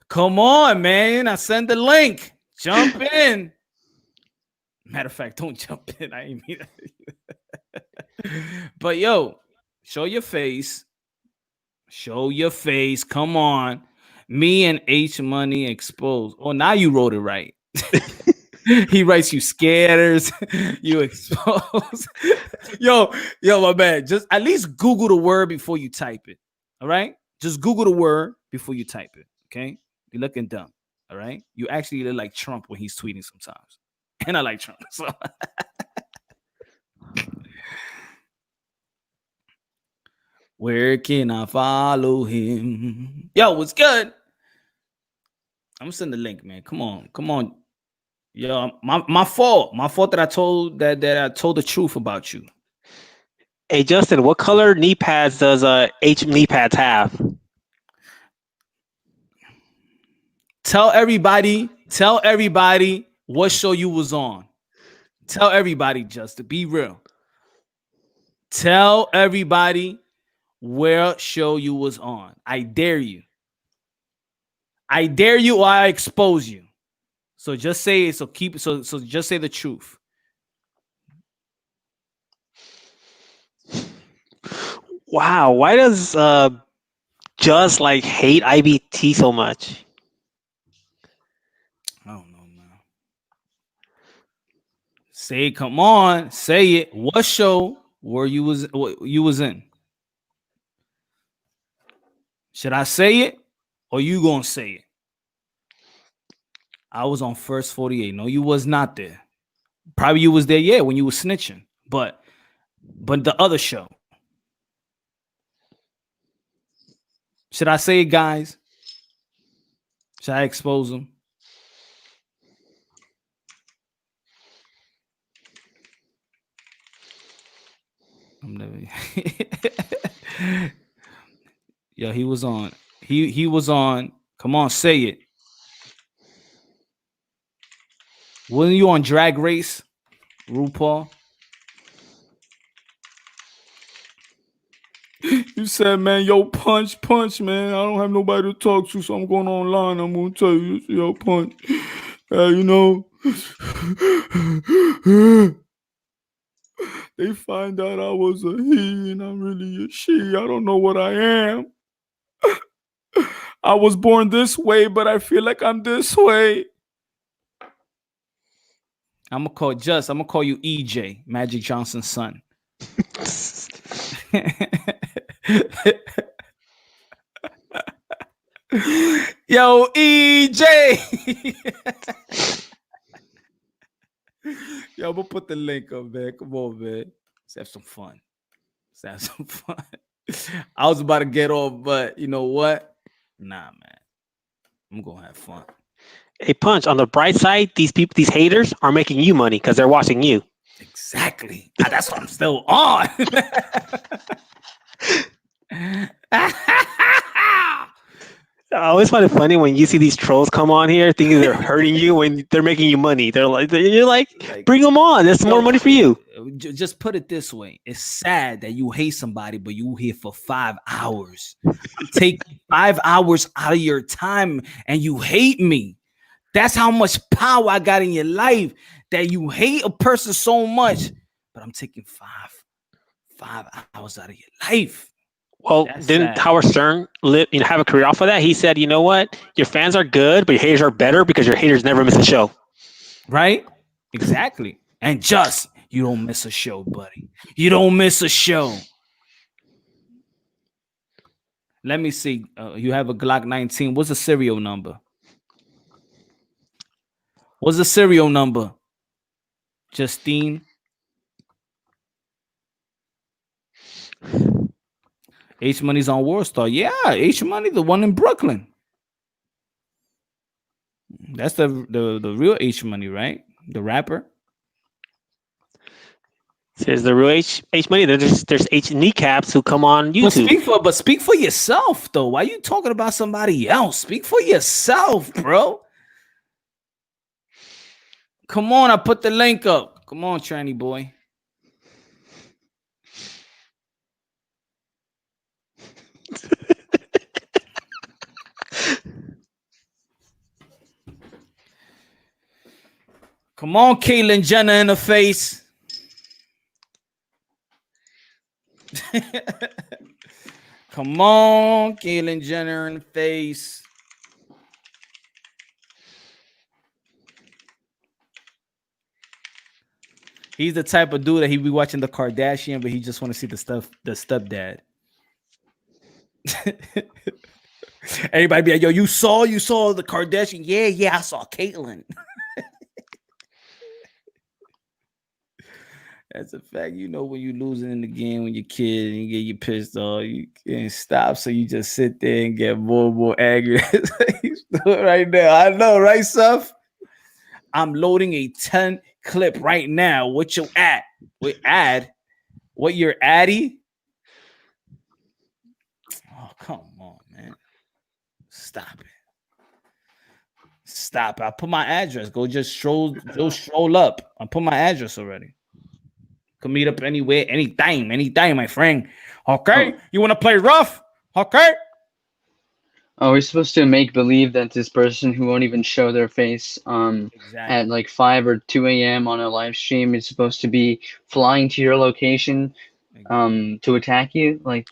Come on, man! I send the link. Jump in. Matter of fact, don't jump in. I ain't mean that. But yo, show your face. Show your face. Come on. Me and H Money exposed. Oh, now you wrote it right. He writes you scares, you expose. yo, my man. Just at least Google the word before you type it. All right? Just Google the word before you type it. Okay? You're looking dumb. All right? You actually look like Trump when he's tweeting sometimes. And I like Trump. So. Where can I follow him? Yo, what's good? I'm gonna send the link, man. Come on. Yo, my fault that I told the truth about you. Hey Justin, what color knee pads does H knee pads have? Tell everybody what show you was on. Tell everybody, Justin. Be real. Tell everybody where show you was on. I dare you. Or I expose you. So just say it. So keep it. So just say the truth. Wow, why does just like hate IBT so much? I don't know, man. Say it. Come on, say it. What show were you was in? Should I say it or you gonna say it? I was on First 48. No, you was not there. Probably you was there, yeah, when you was snitching. But the other show. Should I say it, guys? Should I expose them? I'm never. Yo, he was on. He was on. Come on, say it. Wasn't you on Drag Race, RuPaul? You said, man, yo, punch, man. I don't have nobody to talk to, so I'm going online. I'm going to tell you, yo, punch. They find out I was a he and I'm really a she. I don't know what I am. I was born this way, but I feel like I'm this way. I'm gonna call you EJ, Magic Johnson's son. Yo, EJ. Yo, I'm gonna put the link up, man. Come on, man. Let's have some fun. I was about to get off, but you know what? Nah, man. I'm gonna have fun. Hey, Punch, on the bright side, these haters are making you money because they're watching you. Exactly. That's what I'm still on. I always find it funny when you see these trolls come on here thinking they're hurting you when they're making you money. You're like, bring them on. There's more money for you. Just put it this way. It's sad that you hate somebody, but you here for 5 hours. Take 5 hours out of your time and you hate me. That's how much power I got in your life, that you hate a person so much, but I'm taking five hours out of your life. Well, didn't Howard Stern have a career off of that? He said, you know what? Your fans are good, but your haters are better because your haters never miss a show. Right? Exactly. And you don't miss a show, buddy. You don't miss a show. Let me see. You have a Glock 19. What's the serial number? What's the serial number? Justine. H Money's on World Star. Yeah, H Money, the one in Brooklyn. That's the real H Money, right? The rapper. There's the real H Money. There's H kneecaps who come on YouTube. But speak for yourself, though. Why are you talking about somebody else? Speak for yourself, bro. Come on, I put the link up. Come on, tranny boy. Come on, Caitlyn Jenner in the face. Come on, Caitlyn Jenner in the face. He's the type of dude that he be watching the Kardashian, but he just want to see the stepdad. Everybody be like, yo, you saw the Kardashian? Yeah, I saw Caitlyn. That's a fact. You know, when you're losing in the game, when you're kid and you get pissed off, you can't stop. So you just sit there and get more and more angry. Right now. I know, right, Seth? I'm loading a 10 clip right now. What you at? What ad? What your addy? Oh, come on, man. Stop it. Stop. I put my address. Go stroll up. I put my address already. Can meet up anywhere, anytime, my friend. Okay, you want to play rough? Okay. Oh, we're supposed to make believe that this person who won't even show their face at like 5 or 2 a.m. on a live stream is supposed to be flying to your location to attack you. Like,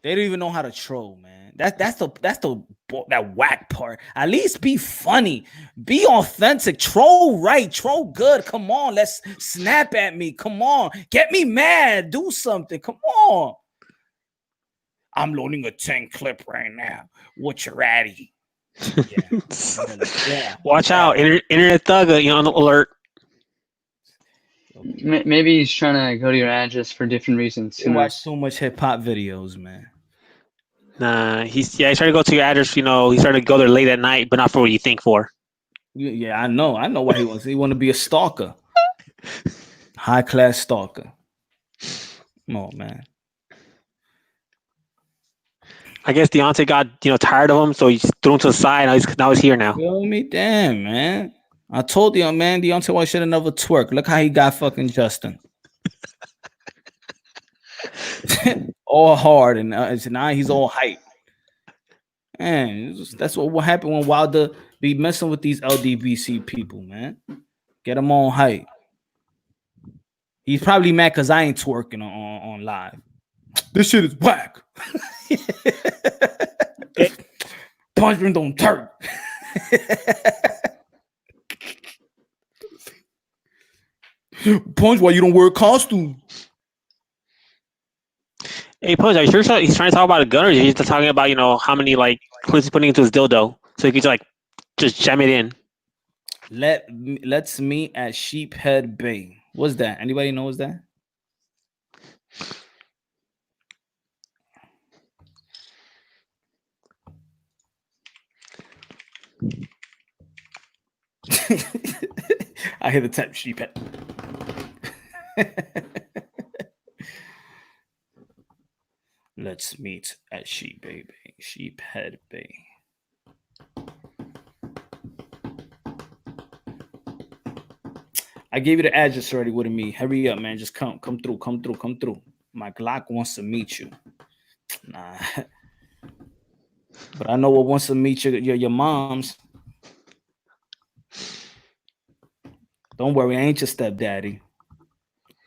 they don't even know how to troll, man. That's that whack part. At least be funny, be authentic, troll right, troll good. Come on, let's snap at me. Come on, get me mad, do something. Come on. I'm loading a 10 clip right now. What's your addy? Yeah. Watch out, internet thug on alert. Maybe he's trying to go to your address for different reasons. You watch so much hip hop videos, man. Nah, he's trying to go to your address. You know, he's trying to go there late at night, but not for what you think for. Yeah, I know what he wants. He want to be a stalker, high class stalker. Come on, man. I guess Deontay got tired of him, so he threw him to the side. Now he's here now. Feel me? Damn, man. I told you, man, Deontay should have never twerk. Look how he got fucking Justin. All hard, and now he's all hype. Man, that's what happened when Wilder be messing with these LDBC people, man. Get them on hype. He's probably mad because I ain't twerking on live. This shit is whack. Punishment don't turn. Punch, why you don't wear a costume? Hey, Punch, are you sure he's trying to talk about a gun, or he's just talking about how many like clips he's putting into his dildo, so he could just jam it in? Let's meet at Sheephead Bay. What's that? Anybody knows that? I hear the type Sheephead. Let's meet at Sheephead Bay. I gave you the address already. What do you mean? Hurry up, man. Just come through. My Glock wants to meet you. Nah. But I know what wants to meet your moms. Don't worry, I ain't your stepdaddy.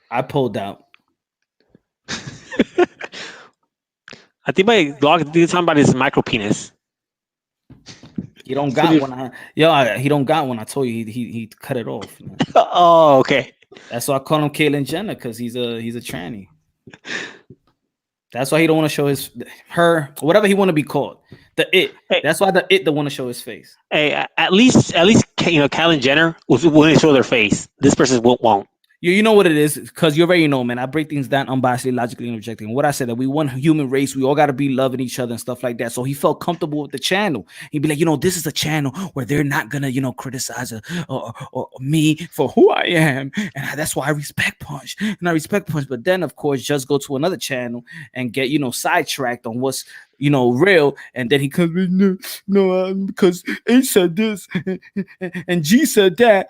I pulled out. I think my Glock did something about his micro penis. He don't got one. He don't got one. I told you he cut it off. Man. Oh, okay. That's why I call him Caitlyn Jenner, because he's a tranny. That's why he don't want to show her whatever he want to be called. Hey, that's why don't want to show his face. Hey, at least Caitlyn Jenner was willing to show their face. This person won't. You know what it is, because you already know, man. I break things down unbiasedly, logically, and objectively. What I said, that we one human race, we all got to be loving each other and stuff like that. So he felt comfortable with the channel. He'd be like, this is a channel where they're not gonna, criticize or me for who I am, and that's why I respect Punch. But then, of course, just go to another channel and get sidetracked on what's real, and then he comes, no, because H said this and G said that.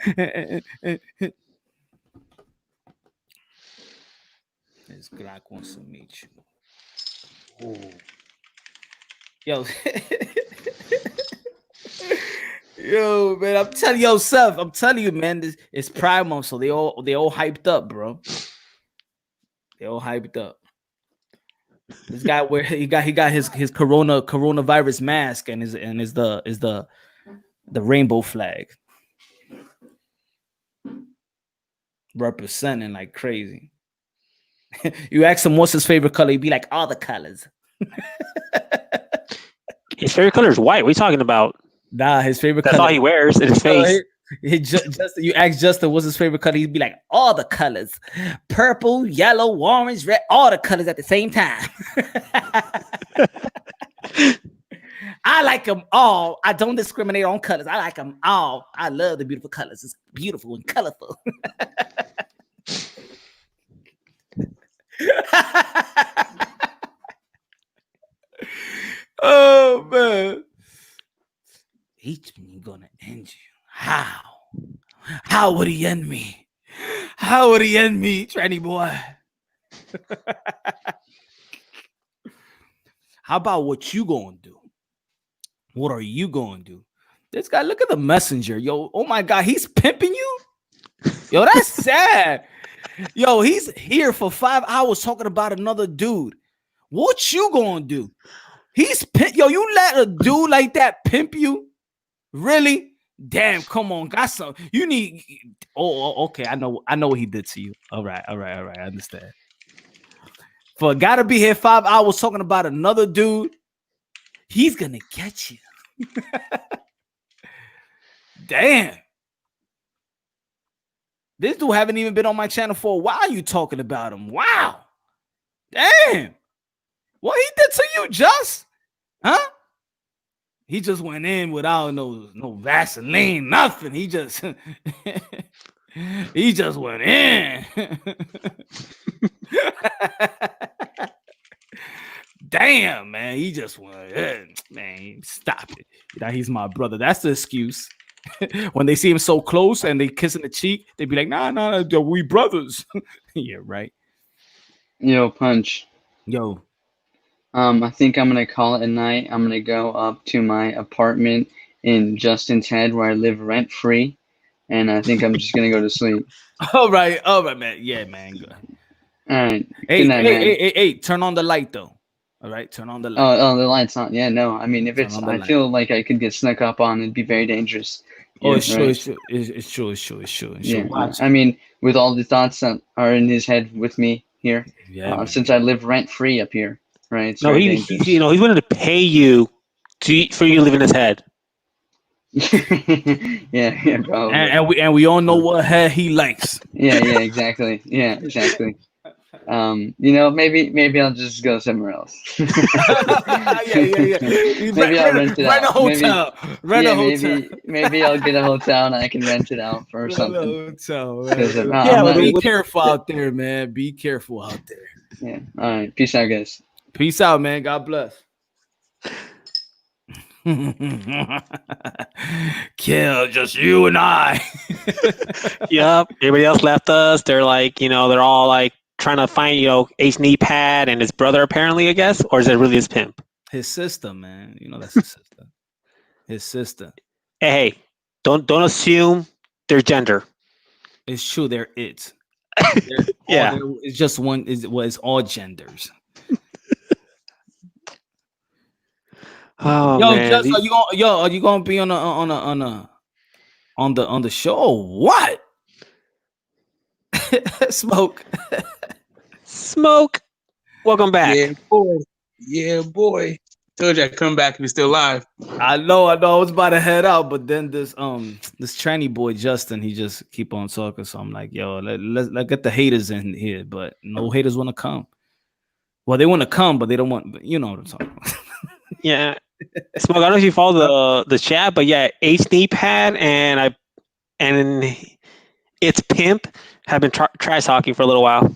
His Glock wants to meet you. Ooh. Yo. Yo, man, I'm telling you, I'm telling you, man, it's Pride Month, so they all hyped up, bro. They all hyped up. This guy where he got his coronavirus mask and is the rainbow flag. Representing like crazy. You ask him what's his favorite color, he'd be like, all the colors. His favorite color is white. What are you talking about? Nah, his favorite That's color. all he wears in his face. You ask Justin what's his favorite color, he'd be like, all the colors. Purple, yellow, orange, red, all the colors at the same time. I like them all. I don't discriminate on colors. I like them all. I love the beautiful colors. It's beautiful and colorful. Oh man, each me gonna end you. How would he end me? How would he end me, tranny boy? How about what you gonna do? What are you gonna do? This guy, look at the messenger, yo. Oh my god, he's pimping you. Yo, that's sad. Yo, he's here for 5 hours talking about another dude. What you gonna do? Yo, you let a dude like that pimp you? Really? Damn, come on, got some. You need. Oh, okay. I know what he did to you. All right. I understand. For a guy to be here 5 hours talking about another dude, he's gonna get you. Damn. This dude haven't even been on my channel for a while. You talking about him? Wow. Damn. What he did to you, Just? Huh? He just went in without no Vaseline, nothing. He just went in. Damn, man. He just went in. Man, stop it. He's my brother. That's the excuse. When they see him so close and they kiss in the cheek, they be like, nah, we brothers. Yeah, right. Yo, Punch. Yo. I think I'm gonna call it a night. I'm gonna go up to my apartment in Justin's Head where I live rent free, and I think I'm just gonna go to sleep. All right, man. Yeah, man. Good. All right. Hey, Good night, man. Hey, turn on the light though. All right, turn on the light. Oh, the light's on. Yeah, no. I mean, if it's, I feel like I could get snuck up on, it'd be very dangerous. it's true. right? It's true. It's true. It's true. It's true. It's true. Yeah, Watch. I mean, with all the thoughts that are in his head with me here, Yeah, man. since I live rent free up here, right? It's No, very he, dangerous. you know, he's willing to pay you for you to live in his head. yeah, probably. And we all know what head he likes. Yeah, exactly. Yeah, exactly. You know, maybe I'll just go somewhere else. yeah. Maybe I'll rent it out. Rent a hotel. Rent a hotel. Maybe I'll get a hotel and I can rent it out for something. Hotel, be careful out there, man. Be careful out there. Yeah. All right. Peace out, guys. Peace out, man. God bless. Kill just you and I. Yep. Everybody else left us. They're like, you know, they're all like trying to find, you know, H&E Pad and his brother, apparently, I guess, or is it really his pimp? His sister, man. You know, that's his sister. His sister. Hey, don't assume their gender. It's true. They're it. Yeah. It's just one. It's all genders. Oh, yo, man. just are you gonna be on the show or what? Smoke. Welcome back. Yeah, boy. Told you I'd come back if you're still alive. I know. I was about to head out, but then this tranny boy Justin, he just keep on talking. So I'm like, yo, let's get the haters in here, but no haters want to come. Well, they want to come, but they don't want. You know what I'm talking about. Yeah. Smoke, I don't know if you follow the chat, but yeah, H&E Pad and its pimp have been trash talking for a little while.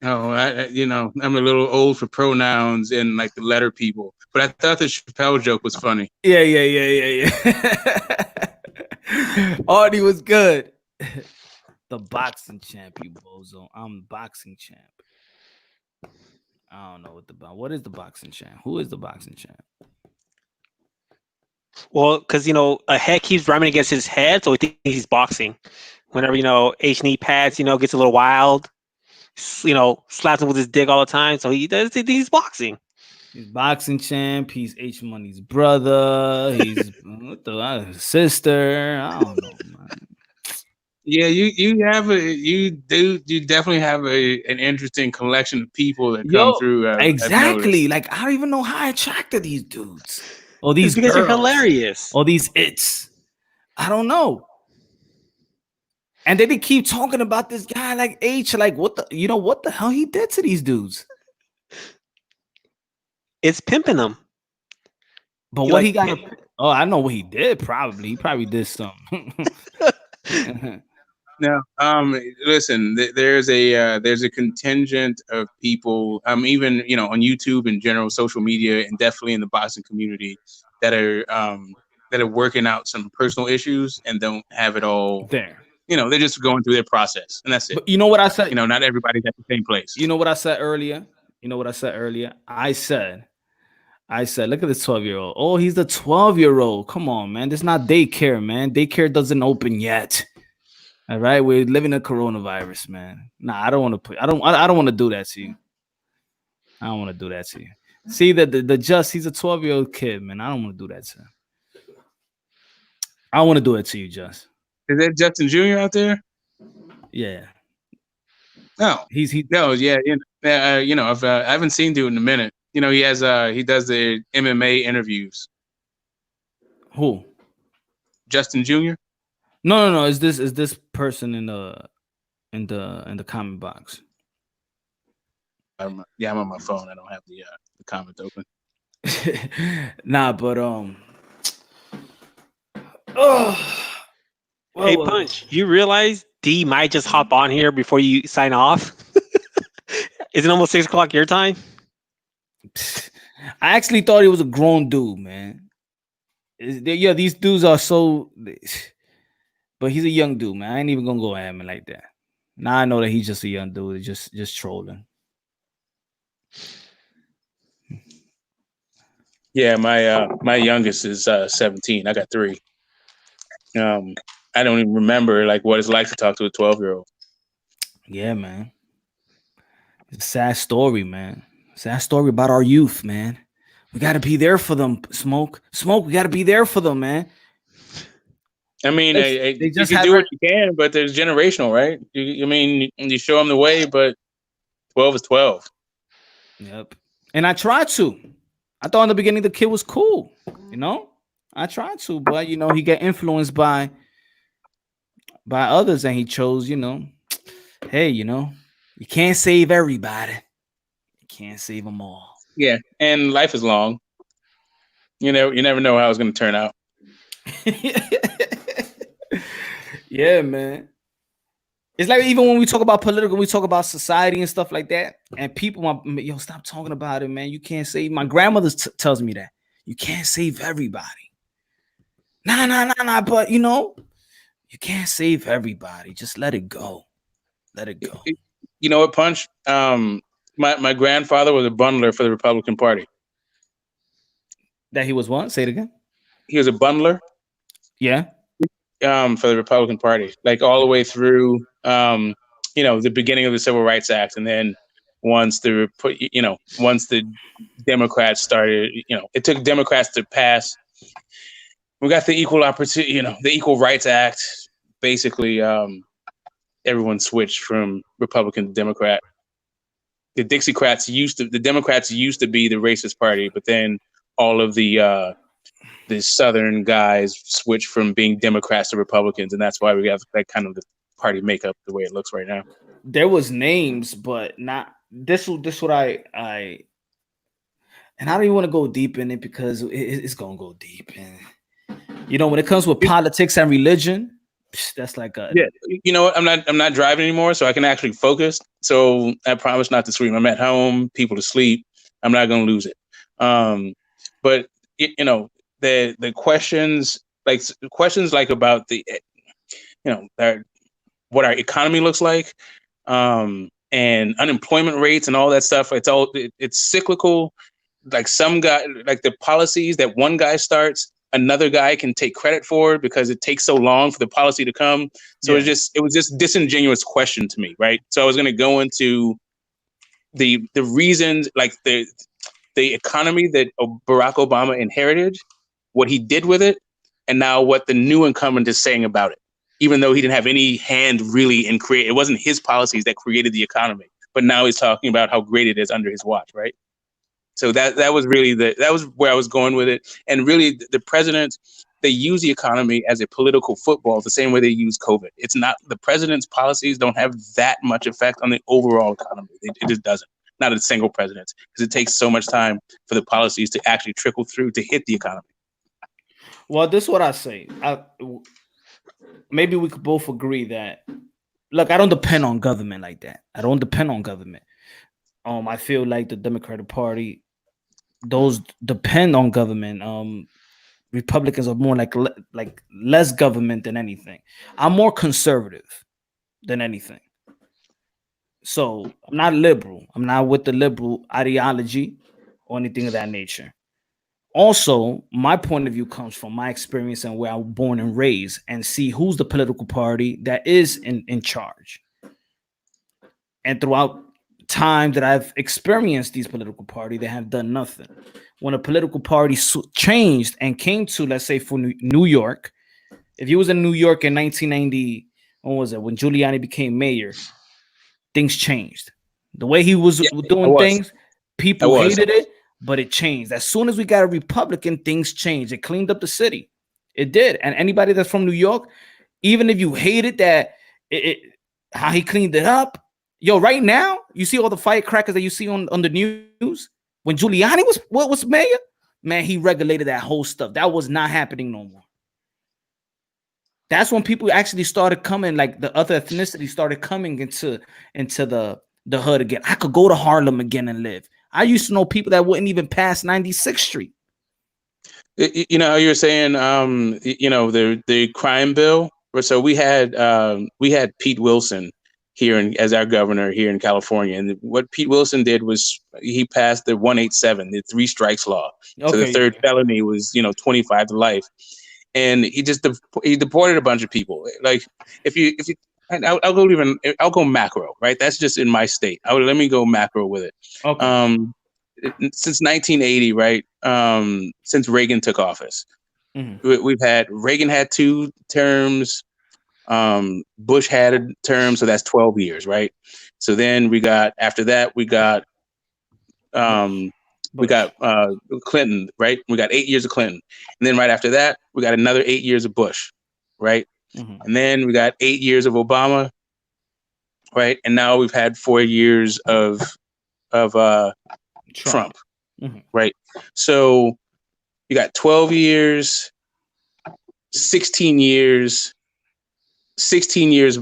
Oh, I'm a little old for pronouns and like the letter people, but I thought the Chappelle joke was funny. Yeah. Artie was good. The boxing champ, you bozo. I'm the boxing champ. I don't know what is the boxing champ? Who is the boxing champ? Well, because, you know, a head keeps rhyming against his head, so he thinks he's boxing. Whenever, you know, H&E Pads, you know, gets a little wild, you know, slaps him with his dick all the time, so he thinks he's boxing. He's boxing champ. He's H Money's brother. He's sister. I don't know, man. Yeah, you definitely have an interesting collection of people that come through. Exactly. Like I don't even know how I attracted these dudes. Or these because girls. You're hilarious. Or these its. I don't know. And then they keep talking about this guy like H. Like what the hell he did to these dudes? It's pimping them. But what he got? Oh, I know what he did. Probably he probably did something. Now, listen. There's a contingent of people, even on YouTube in general, social media, and definitely in the boxing community, that are working out some personal issues and don't have it all there. They're just going through their process, and that's it. But you know what I said? Not everybody's at the same place. You know what I said earlier? I said, look at this 12-year-old. Oh, he's the 12-year-old. Come on, man. This is not daycare, man. Daycare doesn't open yet. All right, we're living in coronavirus, man. Nah, I don't want to I don't want to do that to you. I don't want to do that to you. See that he's a 12-year-old kid, man. I don't want to do that to him. I want to do it to you, Just. Is that Justin Jr. out there? Yeah. No, I haven't seen dude in a minute. He does the MMA interviews. Who? Justin Jr. No. Is this person in the comment box? I'm on my phone. I don't have the comment open. Nah, but Hey, Punch, you realize D might just hop on here before you sign off? Is it almost 6 o'clock your time? I actually thought he was a grown dude, man. Yeah, these dudes are so... But he's a young dude, man. I ain't even gonna go at him like that. Now I know that he's just a young dude, just trolling. Yeah, my youngest is 17. I got 3. I don't even remember what it's like to talk to a 12-year-old. Yeah, man. It's a sad story, man. Sad story about our youth, man. We got to be there for them, Smoke. We got to be there for them, man. I mean, you can do what you can, but there's generational, right? I mean, you show them the way, but 12 is 12. Yep. And I tried to. I thought in the beginning the kid was cool. You know, I tried to, but you know, he got influenced by others, and he chose. You know, hey, you know, you can't save everybody. You can't save them all. Yeah, and life is long. You never know how it's going to turn out. Yeah, man. It's like even when we talk about political, we talk about society and stuff like that. And people, yo, stop talking about it, man. You can't save. My grandmother tells me that you can't save everybody. Nah. But you know, you can't save everybody. Just let it go. Let it go. You know what, Punch? My grandfather was a bundler for the Republican Party. That he was what? Say it again. He was a bundler. Yeah. For the Republican Party, like all the way through, the beginning of the Civil Rights Act, and then once the Democrats started, it took Democrats to pass. We got the Equal Opportunity, the Equal Rights Act. Basically, everyone switched from Republican to Democrat. The Democrats used to be the racist party, but then all of the Southern guys switched from being Democrats to Republicans, and that's why we have that kind of the party makeup the way it looks right now. There was names, but not this. This what I and I don't even want to go deep in it because it's gonna go deep. And when it comes with politics and religion, that's like a You know what? I'm not driving anymore, so I can actually focus. So I promise not to scream. I'm at home, people to sleep. I'm not gonna lose it. But the questions like about the what our economy looks like, and unemployment rates and all that stuff. It's cyclical. Like some guy, like the policies that one guy starts, another guy can take credit for because it takes so long for the policy to come. So it was just disingenuous question to me, right? So I was going to go into the reasons, like the economy that Barack Obama inherited, what he did with it, and now what the new incumbent is saying about it. Even though he didn't have any hand really in it wasn't his policies that created the economy, but now he's talking about how great it is under his watch, right? So that was really that was where I was going with it. And really, the president, they use the economy as a political football the same way they use COVID. It's not, the president's policies don't have that much effect on the overall economy. It just doesn't. Not a single president, because it takes so much time for the policies to actually trickle through to hit the economy. Well, this is what I say. Maybe we could both agree that, look, I don't depend on government like that. I don't depend on government. I feel like the Democratic Party, those depend on government. Republicans are more like less government than anything. I'm more conservative than anything. So I'm not liberal. I'm not with the liberal ideology or anything of that nature. Also, my point of view comes from my experience and where I was born and raised, and see who's the political party that is in charge. And throughout time that I've experienced these political parties, they have done nothing. When a political party changed and came to, let's say, for New York, if you was in New York in 1990, when Giuliani became mayor, things changed. The way he was doing things, people hated it, but it changed. As soon as we got a Republican, things changed. It cleaned up the city. It did. And anybody that's from New York, even if you hated that, how he cleaned it up, right now, you see all the firecrackers that you see on the news. When Giuliani was mayor, man, he regulated that whole stuff. That was not happening no more. That's when people actually started coming, like the other ethnicity started coming into the hood again. I could go to Harlem again and live. I used to know people that wouldn't even pass 96th Street. You know how you're saying, the crime bill. So we had Pete Wilson here as our governor here in California, and what Pete Wilson did was he passed the 187, the 3 strikes law. Okay. So the third felony was 25 to life, and he deported a bunch of people. Like if you I'll go macro, right? That's just in my state. Let me go macro with it. Okay. Since 1980, right? Since Reagan took office, We've had Reagan had 2 terms. Bush had a term, so that's 12 years, right? So then we got after that we got Clinton, right? We got 8 years of Clinton, and then right after that we got another 8 years of Bush, right? And then we got 8 years of Obama, right? And now we've had 4 years of Trump. Right? So you got 12 years, 16 years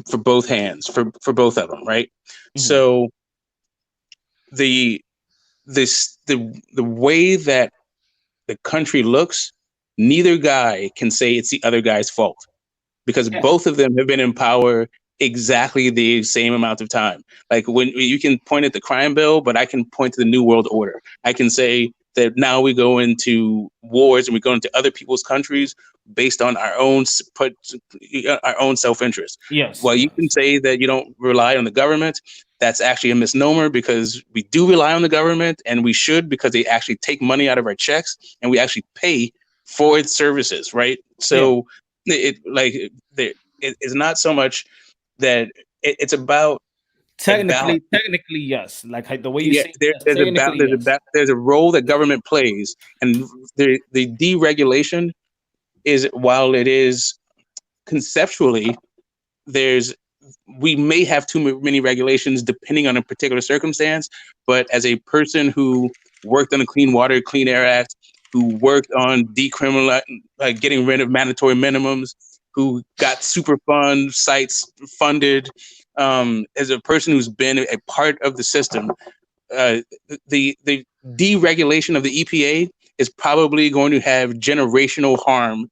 for both hands, for both of them, right? So the way that the country looks, neither guy can say it's the other guy's fault, because both of them have been in power exactly the same amount of time. Like, when you can point at the crime bill, but I can point to the New World Order. I can say that now we go into wars and we go into other people's countries based on our own self-interest. Yes. Well, you can say that you don't rely on the government. That's actually a misnomer, because we do rely on the government, and we should, because they actually take money out of our checks and we actually pay for its services, right? So it's not so much that it's about technically, yes. Like the way you say there's a role that government plays, and the deregulation is, while it is conceptually, we may have too many regulations depending on a particular circumstance, but as a person who worked on the Clean Water, Clean Air Act, who worked on getting rid of mandatory minimums, who got Superfund sites funded, as a person who's been a part of the system, the deregulation of the EPA is probably going to have generational harm,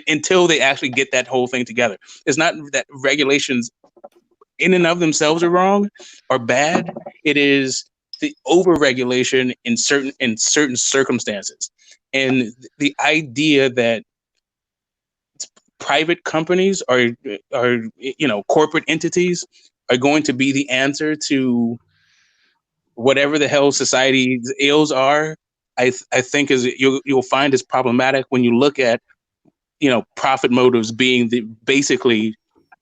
until they actually get that whole thing together. It's not that regulations in and of themselves are wrong or bad. It is the overregulation in certain circumstances, and the idea that private companies or corporate entities are going to be the answer to whatever the hell society's ills are, I think you'll find is problematic when you look at profit motives being basically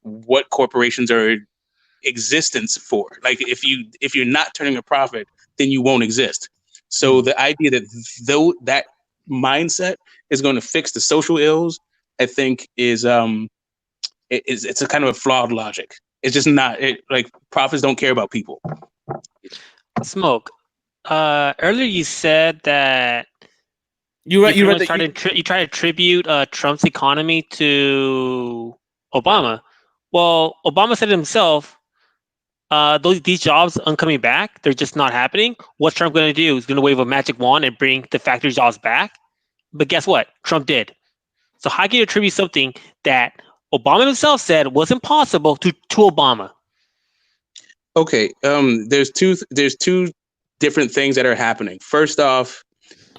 what corporations are existence for. Like, if you're not turning a profit, then you won't exist. So the idea that that mindset is going to fix the social ills, I think it's a kind of a flawed logic. It's just not. Like, profits don't care about people. Smoke. Earlier you said that you try to attribute Trump's economy to Obama. Well, Obama said himself, these jobs aren't coming back. They're just not happening. What's Trump going to do? He's going to wave a magic wand and bring the factory jobs back. But guess what? Trump did. So how can you attribute something that Obama himself said was impossible to Obama? Okay, there's two different things that are happening. First off,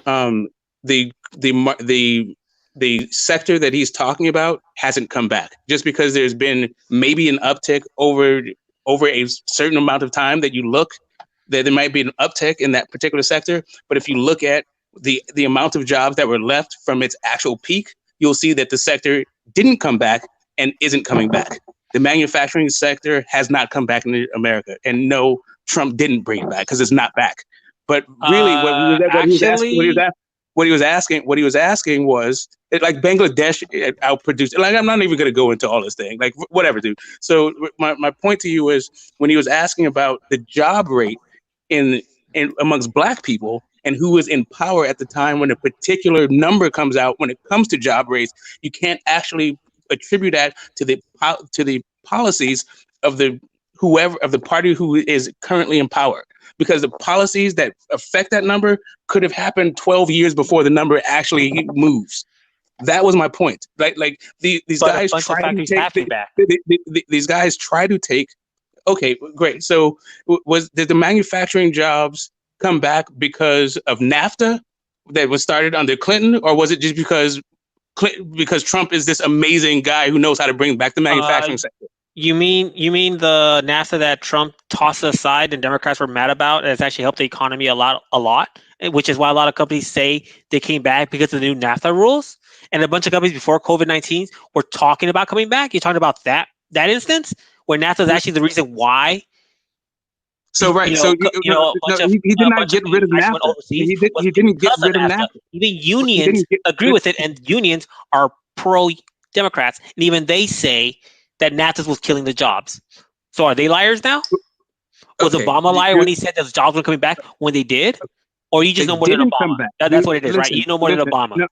the sector that he's talking about hasn't come back. Just because there's been maybe an uptick over a certain amount of time that you look, that there might be an uptick in that particular sector. But if you look at the amount of jobs that were left from its actual peak, you'll see that the sector didn't come back and isn't coming back. The manufacturing sector has not come back in America. And no, Trump didn't bring it back because it's not back. But really, what he was asking was, like, Bangladesh outproduced. Like, I'm not even going to go into all this thing. Like, whatever, dude. So my point to you is, when he was asking about the job rate in amongst Black people and who was in power at the time when a particular number comes out, when it comes to job rates, you can't actually attribute that to the policies of the party who is currently in power, because the policies that affect that number could have happened 12 years before the number actually moves. That was my point. Like these guys try to take these guys try to take. Okay, great. So did the manufacturing jobs come back because of NAFTA that was started under Clinton, or was it just because Trump is this amazing guy who knows how to bring back the manufacturing sector? You mean the NAFTA that Trump tossed aside and Democrats were mad about? Has actually helped the economy a lot, which is why a lot of companies say they came back because of the new NAFTA rules. And a bunch of companies before COVID-19 were talking about coming back. You're talking about that instance where NAFTA is actually the reason why. So right, he did not get rid of NAFTA. He didn't get rid of NAFTA. Even unions agree with it, and unions are pro-Democrats, and even they say that NAFTA was killing the jobs. So are they liars now? Was Obama a liar when he said those jobs were coming back when they did? Or you just know more than Obama? That's what it is, right? You know more than Obama.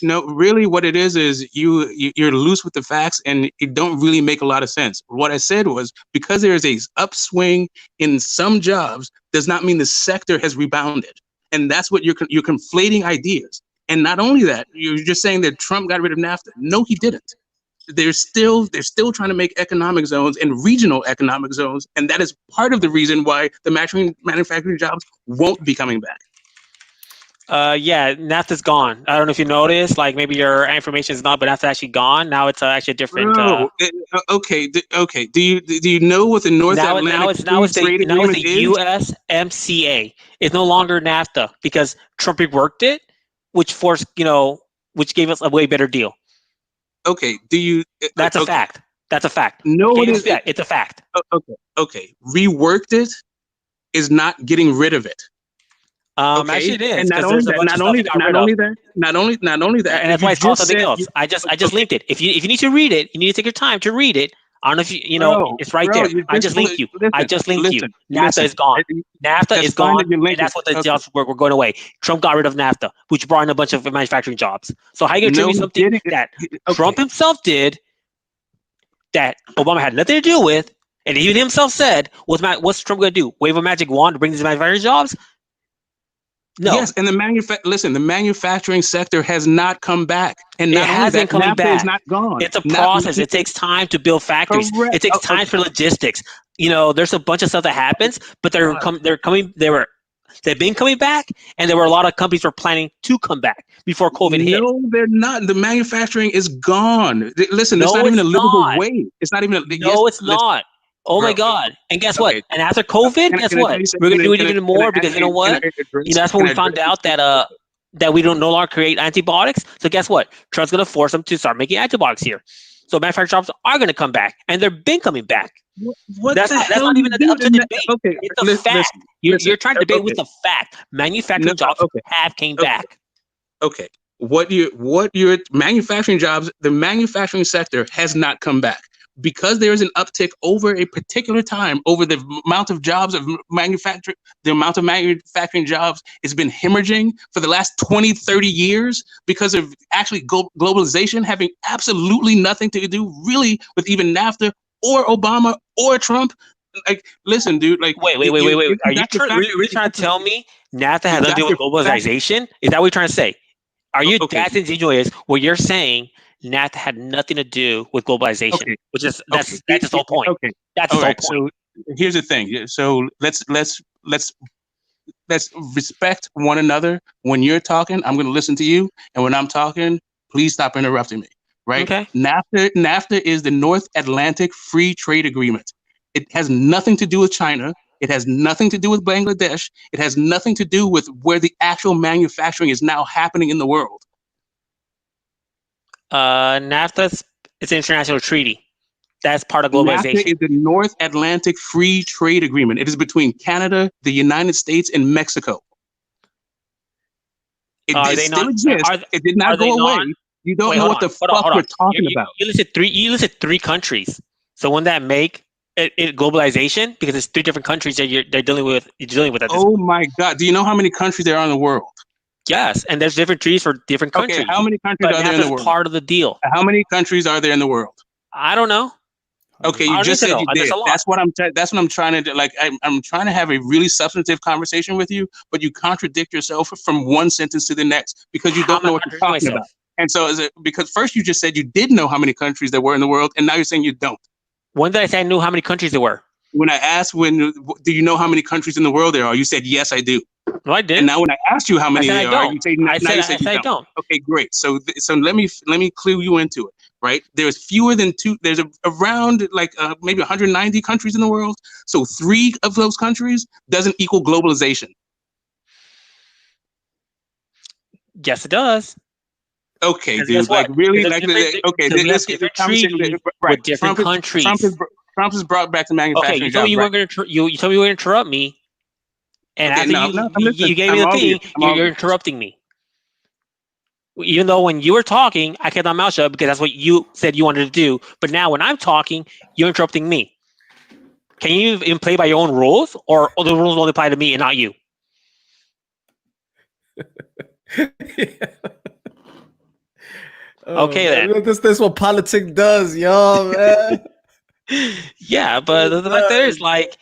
No, really what it is you're loose with the facts and it don't really make a lot of sense. What I said was because there is a upswing in some jobs does not mean the sector has rebounded. And that's what you're conflating ideas. And not only that, you're just saying that Trump got rid of NAFTA. No, he didn't. They're still trying to make economic zones and regional economic zones. And that is part of the reason why the manufacturing jobs won't be coming back. Yeah, NAFTA's gone. I don't know if you noticed, like maybe your information is not, but NAFTA's actually gone. Now it's actually a different. Okay. Do you know what the North Atlantic Trade Agreement is? USMCA. It's no longer NAFTA because Trump reworked it, which which gave us a way better deal. Okay. Do you? That's a fact. That's a fact. No, it's a fact. Okay. Reworked it is not getting rid of it. Actually it is. And not only that, and that's why it's called something else. I just linked it. If you need to read it, you need to take your time to read it. I don't know if it's right there. I just linked you. NAFTA is gone. NAFTA is gone, and that's what the jobs were going away. Trump got rid of NAFTA, which brought in a bunch of manufacturing jobs. So how are you going to tell me something that Trump himself did that Obama had nothing to do with, and even himself said, what's Trump going to do? Wave a magic wand to bring these manufacturing jobs? No. Yes, and the manufacturing sector has not come back, and it hasn't come back. Is not gone. It's a process. It takes time to build factories. Correct. It takes time for logistics. There's a bunch of stuff that happens, but they've been coming back, and there were a lot of companies were planning to come back before COVID hit. No, they're not. The manufacturing is gone. Listen, it's not even a livable wage. It's not even. It's not. Oh my God! And guess what? And after COVID, guess what? We're gonna do it even more because you know what? That's when we found out that we don't no longer create antibiotics. So guess what? Trump's gonna force them to start making antibiotics here. So manufacturing jobs are gonna come back, and they've been coming back. That's not even up to debate. Okay, it's a fact. You're trying to debate with the fact. Manufacturing jobs have came back. Okay. What your manufacturing jobs? The manufacturing sector has not come back. Because there is an uptick over a particular time, over the amount of jobs of manufacturing, the amount of manufacturing jobs has been hemorrhaging for the last 20, 30 years because of actually globalization having absolutely nothing to do really with even NAFTA or Obama or Trump. Like, listen, dude, like. Wait. Are you trying to tell me NAFTA has nothing to do with globalization? Is that what you're trying to say? Are you that disingenuous where you're saying NAFTA had nothing to do with globalization, which is that's the whole point. Okay, that's the whole point. So here's the thing. So let's respect one another. When you're talking, I'm going to listen to you, and when I'm talking, please stop interrupting me. Right? Okay. NAFTA is the North Atlantic Free Trade Agreement. It has nothing to do with China. It has nothing to do with Bangladesh. It has nothing to do with where the actual manufacturing is now happening in the world. NAFTA is an international treaty. That's part of globalization. NAFTA is the North Atlantic Free Trade Agreement. It is between Canada, the United States, and Mexico. It still exists. It did not go away. You don't know what the fuck we're talking about. You listed three countries. So wouldn't that make it globalization? Because it's three different countries that you're dealing with. Oh my God! Do you know how many countries there are in the world? Yes, and there's different treaties for different countries. Okay, how many countries are there in the world? Part of the deal. How many countries are there in the world? I don't know. Okay, you just said you did. That's what I'm trying to do. Like, I'm trying to have a really substantive conversation with you, but you contradict yourself from one sentence to the next because you don't know what you're talking about. And so, because first you just said you did know how many countries there were in the world, and now you're saying you don't. When did I say I knew how many countries there were? When I asked, do you know how many countries in the world there are? You said, yes, I do. No, I did. And now when I asked you how many there are, you say, I don't. Okay, great. So let me clue you into it. right? There's fewer than two. There's around like maybe 190 countries in the world. So 3 of those countries doesn't equal globalization. Yes, it does. Okay, dude. Like really? Like okay, this conversation. Right. With different countries. Trump has brought back the manufacturing. Okay, you told me you weren't going to. You told me you were going to interrupt me, and okay, after you gave me the thing, you're interrupting me. Even though when you were talking, I kept my mouth shut because that's what you said you wanted to do. But now when I'm talking, you're interrupting me. Can you even play by your own rules, or the rules only apply to me and not you? Okay, then. That's what politics does, yo, man. Yeah, but the fact that is like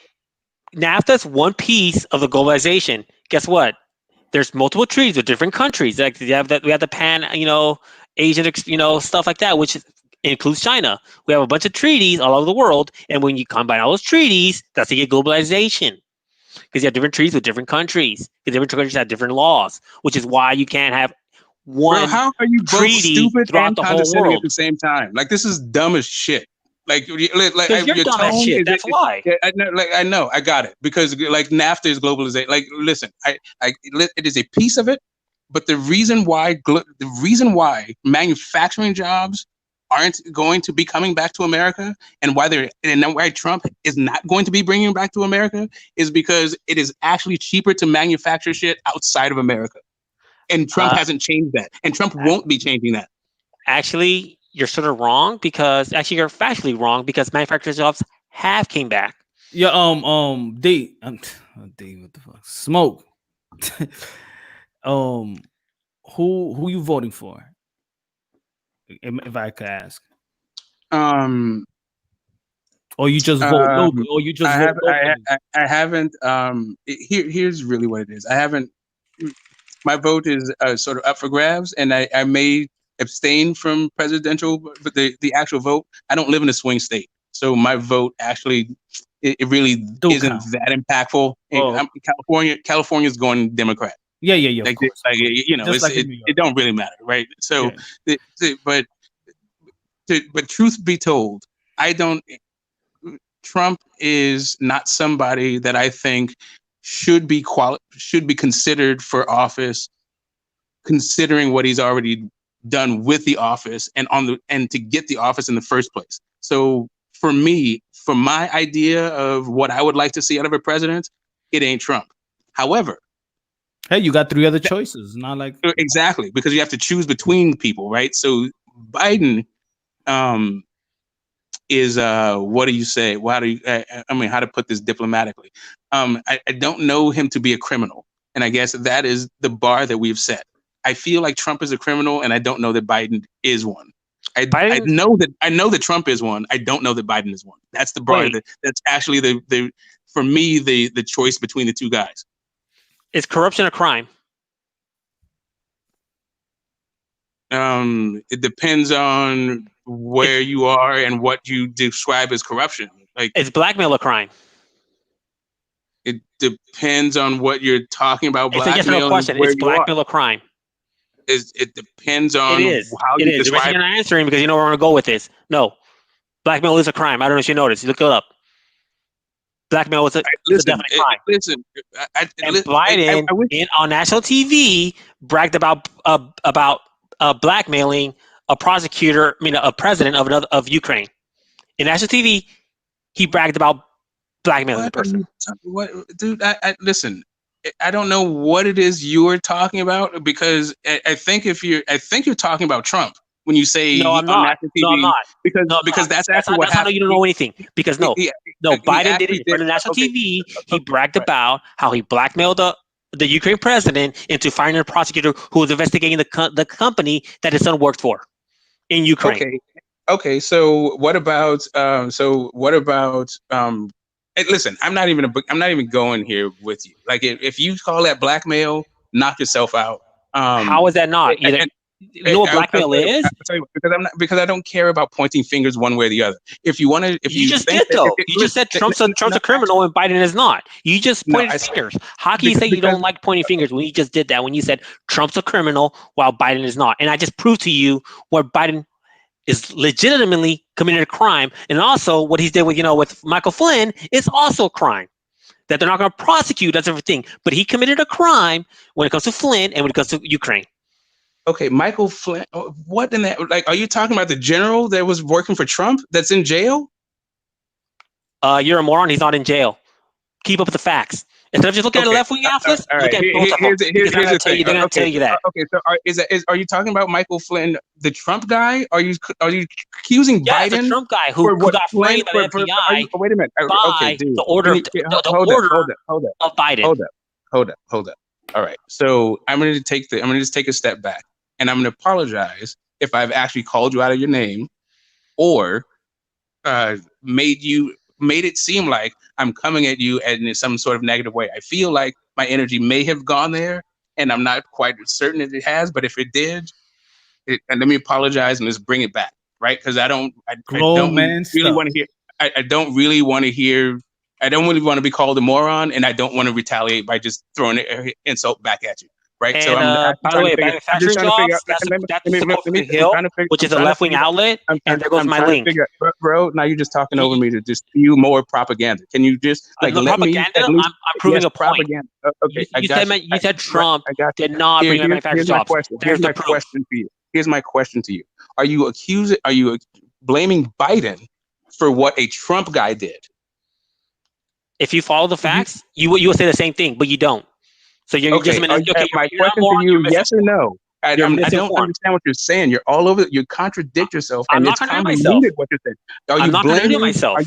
NAFTA's one piece of the globalization. Guess what? There's multiple treaties with different countries. Like we have the pan, Asian, stuff like that, which includes China. We have a bunch of treaties all over the world, and when you combine all those treaties, that's how you get globalization. Because you have different treaties with different countries. Because different countries have different laws, which is why you can't have one. Bro, how are you both treaty stupid throughout and the whole condescending world at the same time? Like this is dumb as shit. Like you're your dumb as tone shit. That's why. I know, I got it because like NAFTA is globalization. Like, listen, it is a piece of it, but the reason why manufacturing jobs aren't going to be coming back to America, and why Trump is not going to be bringing them back to America, is because it is actually cheaper to manufacture shit outside of America, and Trump hasn't changed that, and Trump won't be changing that. Actually, you're sort of wrong because you're factually wrong because manufacturing jobs have came back. Yeah, D, what the fuck? Smoke. Who you voting for? If I could ask. Or you just vote local, or you just vote locally. I haven't. Here's really what it is. I haven't. My vote is sort of up for grabs, and I may abstain from presidential, but the actual vote. I don't live in a swing state, so my vote actually it really isn't that impactful. California's going Democrat. Yeah. Like, of course. It don't really matter, right? So, but truth be told, Trump is not somebody that I think should be considered for office, considering what he's already done with the office and to get the office in the first place. So for me, for my idea of what I would like to see out of a president, it ain't Trump. However, hey, you got 3 other choices. Not like exactly, because you have to choose between people, right? So Biden is what do you say? How to put this diplomatically? I don't know him to be a criminal, and I guess that is the bar that we've set. I feel like Trump is a criminal, and I don't know that Biden is one. I know that Trump is one. I don't know that Biden is one. That's the bar. That's actually the for me the choice between the two guys. Is corruption a crime? It depends on where you are and what you describe as corruption. Like, is blackmail a crime? It depends on what you're talking about. It's a yes or no question. Is blackmail a crime? It depends on how you describe it. You're not answering because you know where I'm going to go with this. No, blackmail is a crime. I don't know if you noticed. Look it up. Blackmail is a definite crime. Listen, Biden on national TV bragged about blackmailing a president of Ukraine. In national TV, he bragged about blackmailing the person. What, dude? Listen. I don't know what it is you're talking about, because I think you're talking about Trump when you say no, I'm not. TV, no, I'm not. Because that's actually what happened. How you don't know anything. Because Biden did it in front of national TV. He bragged about how he blackmailed the Ukraine president into firing a prosecutor who was investigating the company that his son worked for in Ukraine. Okay. So what about listen, I'm not even going here with you. Like, if you call that blackmail, knock yourself out. How is that not? You know what blackmail is? I'll tell you, because I don't care about pointing fingers one way or the other. If you want to, you just said Trump's a criminal and Biden is not. You just pointed fingers. How can you say you don't like pointing fingers when you just did that? When you said Trump's a criminal while Biden is not, and I just proved to you where Biden is legitimately committed a crime, and also what he did with with Michael Flynn is also a crime that they're not going to prosecute. That's everything, but he committed a crime when it comes to Flynn and when it comes to Ukraine. Okay, Michael Flynn. What in that? Like, are you talking about the general that was working for Trump that's in jail? You're a moron. He's not in jail. Keep up with the facts. Instead of just looking at a left-wing atlas, all look right. at both of them. Here's the thing. They're going to tell you that. Okay, so are you talking about Michael Flynn, the Trump guy? Are you accusing Biden? The Trump guy who got framed by the FBI. Wait a minute. By dude. the order of Biden. Hold up. All right. So I'm going to just take a step back, and I'm going to apologize if I've actually called you out of your name, or made it seem like I'm coming at you in some sort of negative way. I feel like my energy may have gone there, and I'm not quite certain that it has. But if it did, and let me apologize and just bring it back, right? Because I don't really want to hear. I don't really want to hear. I don't really want to be called a moron, and I don't want to retaliate by just throwing an insult back at you. Right. And, so by the way, manufacturing jobs, that's the Hill, which is a left-wing outlet, and there goes my link. Bro, now you're just talking over me to just spew more propaganda. Can you just let propaganda? I'm proving a point. Propaganda. Okay, you said Trump did not bring up manufacturing jobs. Here's my question for you. Here's my question to you. Are you blaming Biden for what a Trump guy did? If you follow the facts, you will say the same thing, but you don't. So you're just my question to you, yes or no? I don't understand what you're saying. You're all over. You contradict yourself, and it's convoluted what you're saying. I'm not contradicting myself.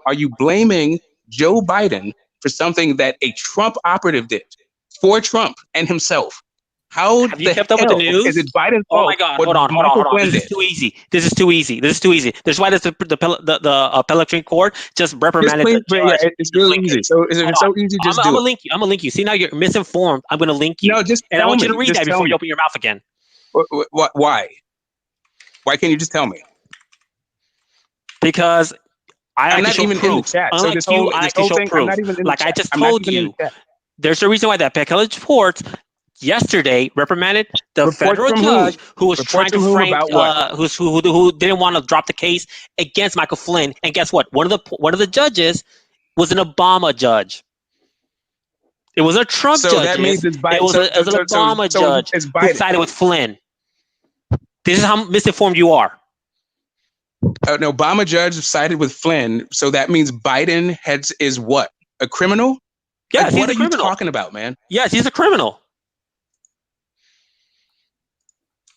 Are you blaming Joe Biden for something that a Trump operative did for Trump and himself? Have you kept up with the news? Is it Biden's fault? Oh my God! Hold on. This is too easy. This is too easy. This is why the appellate court just reprimanded the judge. It's really easy. So it's so easy. Just I'm gonna link you. See, now you're misinformed. I'm gonna link you. No, just and I want you to read that before you open your mouth again. Why? Why can't you just tell me? Because I'm not even in the chat. So this whole thing, I'm not even in the chat. Like I just told you, there's a reason why that appellate court yesterday reprimanded the federal judge who was trying to frame who didn't want to drop the case against Michael Flynn. And guess what? One of the judges was an Obama judge. It was a Trump judge. That means it's Biden. It was an Obama judge who sided with Flynn. This is how misinformed you are. An Obama judge sided with Flynn, so that means Biden is what? A criminal? Yes, what are you talking about, man? Yes, he's a criminal.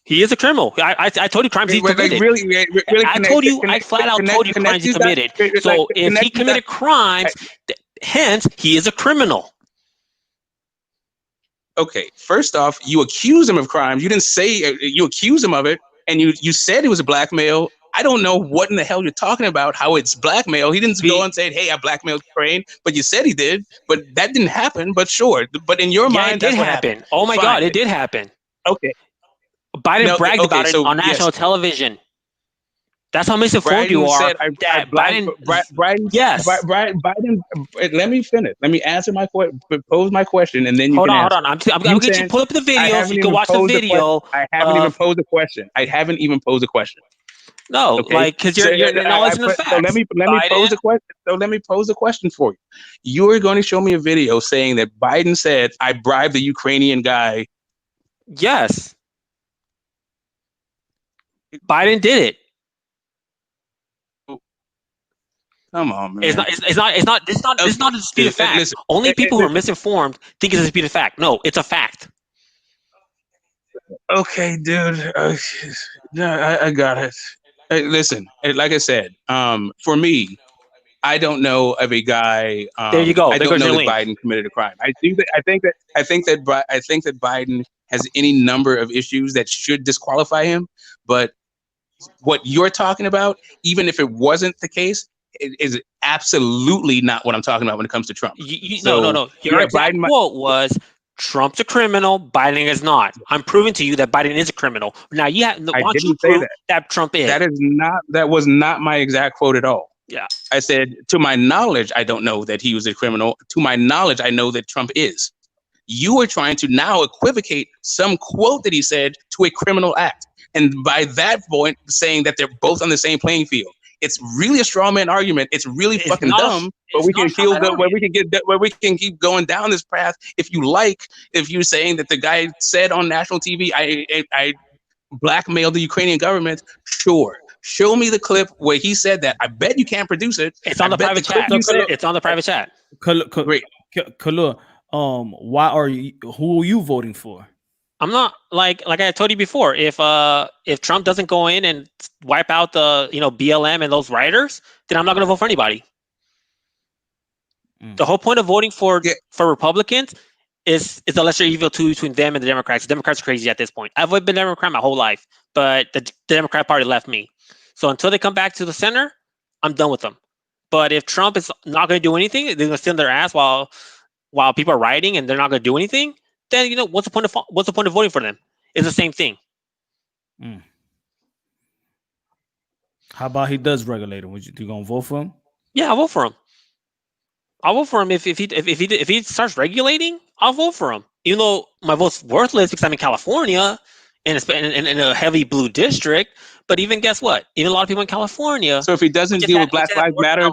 He is a criminal. I told you crimes he committed. I flat out told you crimes he committed. So if he committed crimes, hence he is a criminal. Okay, first off, you accuse him of crimes. You didn't say you accused him of it, and you said it was blackmail. I don't know what in the hell you're talking about, how it's blackmail. He didn't go and say, hey, I blackmailed Ukraine, but you said he did. But that didn't happen, but sure. But in your mind, it did happen. Oh my God, it did happen. Okay. Biden bragged about it on national television. That's how misinformed you are. Biden. Let me finish. Let me answer pose my question, and then you hold on. I'm gonna get you pull up the video so you can watch the video. I haven't even posed a question. No, okay? Because you're not listening to facts. So let me pose a question. So let me pose a question for you. You're going to show me a video saying that Biden said, "I bribed the Ukrainian guy." Yes. Biden did it. Come on, man. It's not a disputed fact. Listen, only people who are misinformed think it's a disputed fact. No, it's a fact. Okay, dude. I got it. Hey, listen, like I said, for me, I don't know of a guy. There you go. I don't know that Biden committed a crime. I think that Biden has any number of issues that should disqualify him, but what you're talking about, even if it wasn't the case, is absolutely not what I'm talking about when it comes to Trump. No. Your exact quote was, Trump's a criminal, Biden is not. I'm proving to you that Biden is a criminal. Now, I didn't say that Trump is. That was not my exact quote at all. Yeah. I said, to my knowledge, I don't know that he was a criminal. To my knowledge, I know that Trump is. You are trying to now equivocate some quote that he said to a criminal act. and by that point saying that they're both on the same playing field. It's really a straw man argument. It's really fucking dumb, but we can where we can keep going down this path if you like. If you're saying that the guy said on national TV, I blackmailed the Ukrainian government, sure. Show me the clip where he said that. I bet you can't produce it. It's on the private chat. It's on the private chat. Great. Kalua, why are you? Who are you voting for? I'm not like I told you before. If Trump doesn't go in and wipe out the BLM and those rioters, then I'm not going to vote for anybody. The whole point of voting for Republicans is the lesser evil between them and the Democrats. The Democrats are crazy at this point. I've been a Democrat my whole life, but the Democrat Party left me. So until they come back to the center, I'm done with them. But if Trump is not going to do anything, they're going to sit on their ass while people are rioting and they're not going to do anything. Then what's the point of voting for them? It's the same thing. How about he does regulate him? You gonna vote for him? Yeah, I'll vote for him. I'll vote for him if he starts regulating. I'll vote for him. Even though my vote's worthless because I'm in California and it's in a heavy blue district. But even guess what? Even a lot of people in California. So if he doesn't deal with Black Lives Matter,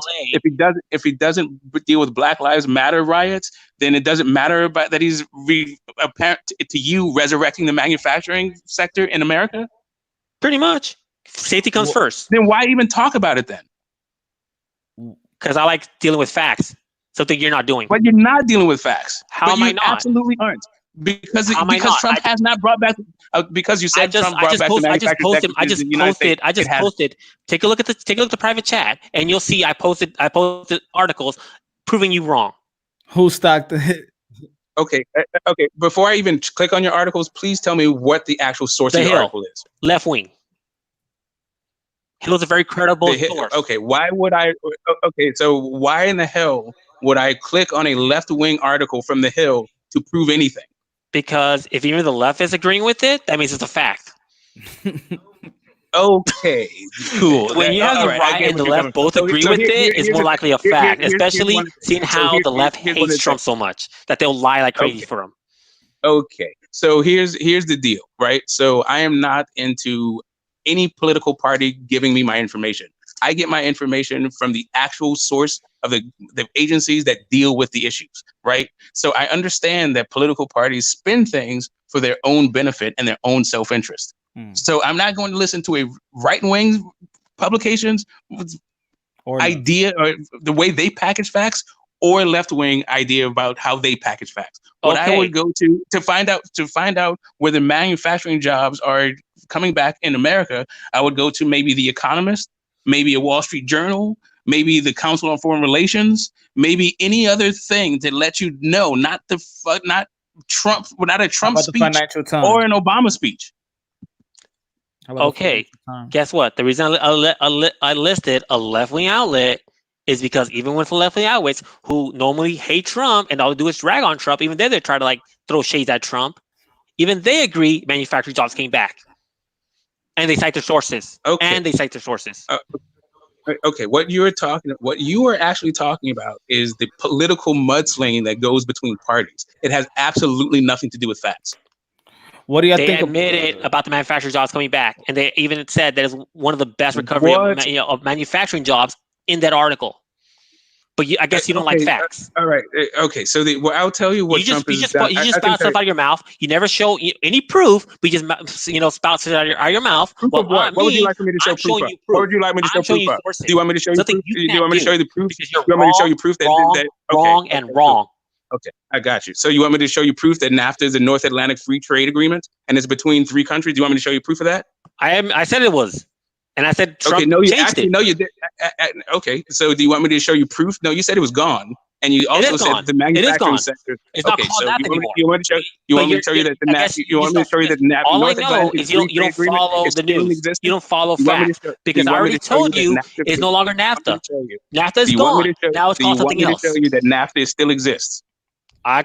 if he doesn't deal with Black Lives Matter riots, then it doesn't matter about that he's apparent to you resurrecting the manufacturing sector in America. Pretty much, safety comes first. Then why even talk about it then? Because I like dealing with facts. Something you're not doing. But you're not dealing with facts. How am I not? Absolutely aren't. Because Trump has not brought back. Because you said Trump brought back the manufacturing sector. I just posted. Take a look at the private chat, and you'll see I posted articles proving you wrong. Who stocked the? Okay. Before I even click on your articles, please tell me what the actual source of your article is. Left wing. Hill's a very credible source. Okay, why would I? Okay, so why in the hell would I click on a left-wing article from the Hill to prove anything? Because if even the left is agreeing with it, that means it's a fact. Okay, cool. When you have the right and the left both agree with it, it's more likely a fact, especially seeing how the left hates Trump so much that they'll lie like crazy for him. Okay, so here's the deal, right? So I am not into any political party giving me my information. I get my information from the actual source of the agencies that deal with the issues, right? So I understand that political parties spin things for their own benefit and their own self-interest. So I'm not going to listen to a right-wing publications idea or the way they package facts or left-wing idea about how they package facts. What I would go to find out where the manufacturing jobs are coming back in America, I would go to maybe The Economist, maybe a Wall Street Journal, maybe the Council on Foreign Relations, maybe any other thing to let you know, not a Trump speech or an Obama speech. Okay, guess what? The reason I listed a left-wing outlet is because even with the left-wing outlets who normally hate Trump and all they do is drag on Trump, even then they try to throw shades at Trump, even they agree manufacturing jobs came back. And they cite their sources. Okay, what you are actually talking about is the political mudslinging that goes between parties. It has absolutely nothing to do with facts. What do you think? They admitted about the manufacturing jobs coming back, and they even said that is one of the best recovery of manufacturing jobs in that article. But I guess you don't like facts. All right. Okay. So I'll tell you what Trump is. You just spout stuff out of your mouth. You never show any proof. We just spout it out of your mouth. Proof of what? What would you like me to show proof of? What would you like me to show proof of? Do you want me to show you proof? Do you want me to show you the proof? Do you want me to show you proof that wrong? Okay, I got you. So you want me to show you proof that NAFTA is a North Atlantic Free Trade Agreement and it's between 3 countries? Do you want me to show you proof of that? I said it was. And I said Trump changed it. No, you did. Okay, so do you want me to show you proof? No, you said it was gone. And you also said the manufacturing sector. It's not called that anymore. You want me to show you that the NAFTA? All I know is you don't follow the news. You don't follow facts. Because I already told you it's no longer NAFTA. NAFTA is gone. Now it's called something else. Do you want me to show you that NAFTA still exists? I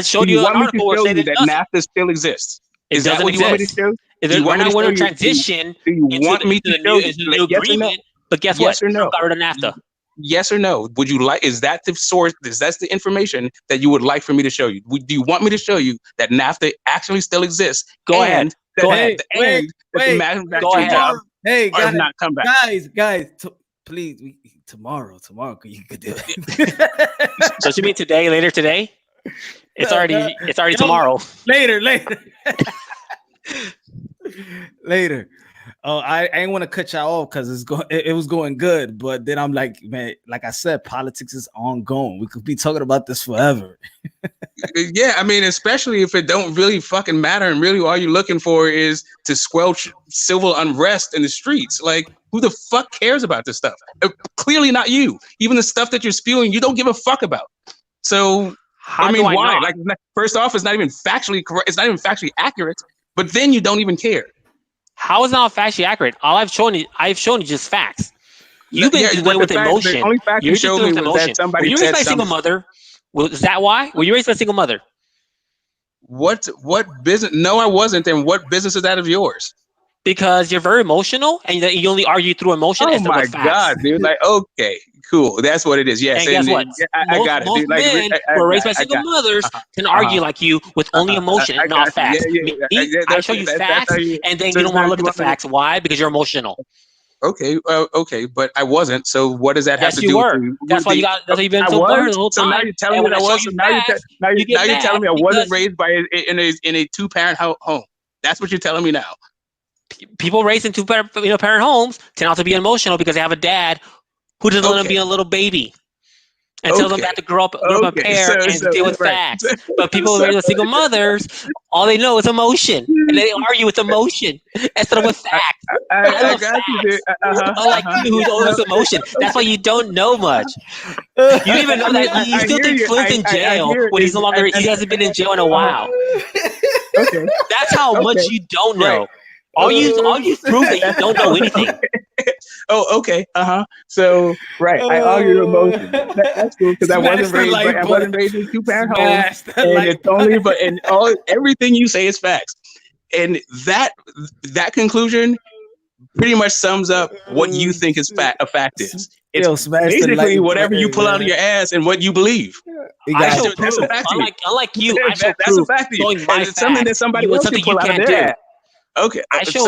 showed you an article where saying that NAFTA still exists. Is that what you want me to show? We're not going to transition into the new agreement. But guess what? Yes or no? Got rid of NAFTA. Yes or no? Would you like? Is that the source? That's the information that you would like for me to show you? Do you want me to show you that NAFTA actually still exists? Go ahead. Go ahead. The manufacturing job. Hey, guys, not come back. Guys, please, tomorrow, you could do it. So you mean today, later today? It's already tomorrow. Later. Later. Oh, I ain't want to cut y'all off because it was going good, but then I'm like, man, like I said, politics is ongoing. We could be talking about this forever. Yeah, I mean, especially if it don't really fucking matter, and really all you're looking for is to squelch civil unrest in the streets. Like, who the fuck cares about this stuff? Clearly not you. Even the stuff that you're spewing, you don't give a fuck about. So, why? Not? Like, first off, it's not even factually correct. It's not even factually accurate. But then you don't even care. How is it not factually accurate? All I've shown you just facts. You've been doing with emotion. The only fact you showed me was that somebody were you raised by a single mother? Was that why? Were you raised by a single mother? What business? No, I wasn't. And what business is that of yours? Because you're very emotional, and you only argue through emotion. Oh my god, dude! Like, okay, cool. That's what it is. Yes, and guess what? I got it. Most Dude. Like, men who are raised by single mothers can argue like you with only emotion and not facts. I show you facts, and then you don't want to look at the facts. Why? Because you're emotional. Okay, okay, but I wasn't. So what does that have to do? Yes, you were. That's why you got. That's why you've been so blurred the whole time. So now you're telling me that I wasn't. Now you're telling me I wasn't raised by in a 2-parent home. That's what you're telling me now. People raised in parent homes tend not to be emotional because they have a dad who doesn't let them be a little baby and tells them they have to grow up a pair and deal with facts. But people raised with single mothers, all they know is emotion, and they argue with emotion instead of with facts. I got you. Unlike you, who's always emotion. That's why you don't know much. You don't even know that you still think Flint's in jail when he's no longer. He hasn't been in jail in a while. Okay, that's how much you don't know. Right. All you prove that you don't know anything. Oh, okay. So, right, I argue emotion. That's cool because I wasn't raised in 2-parent homes, and it's only everything you say is facts, and that conclusion pretty much sums up what you think is a fact is. It's basically whatever you pull out of your ass and what you believe. That's a fact. Unlike you, that's a fact. It's something that somebody else can pull out of their ass. Okay, I show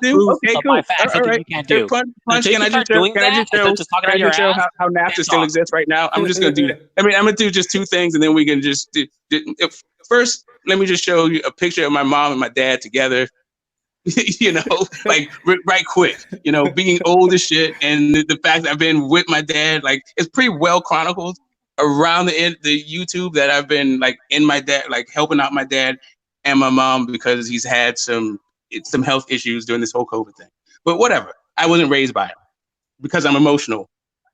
do. Okay, cool. My facts that you can't do. Punch, can I just show how NAFTA still exists right now? I'm just going to do that. I mean, I'm going to do just 2 things, and then we can just do. First, let me just show you a picture of my mom and my dad together. Like right quick. Being old as shit, and the fact that I've been with my dad, like it's pretty well chronicled around the YouTube that I've been like in my dad, like helping out my dad and my mom because he's had some health issues during this whole COVID thing. But whatever. I wasn't raised by it because I'm emotional.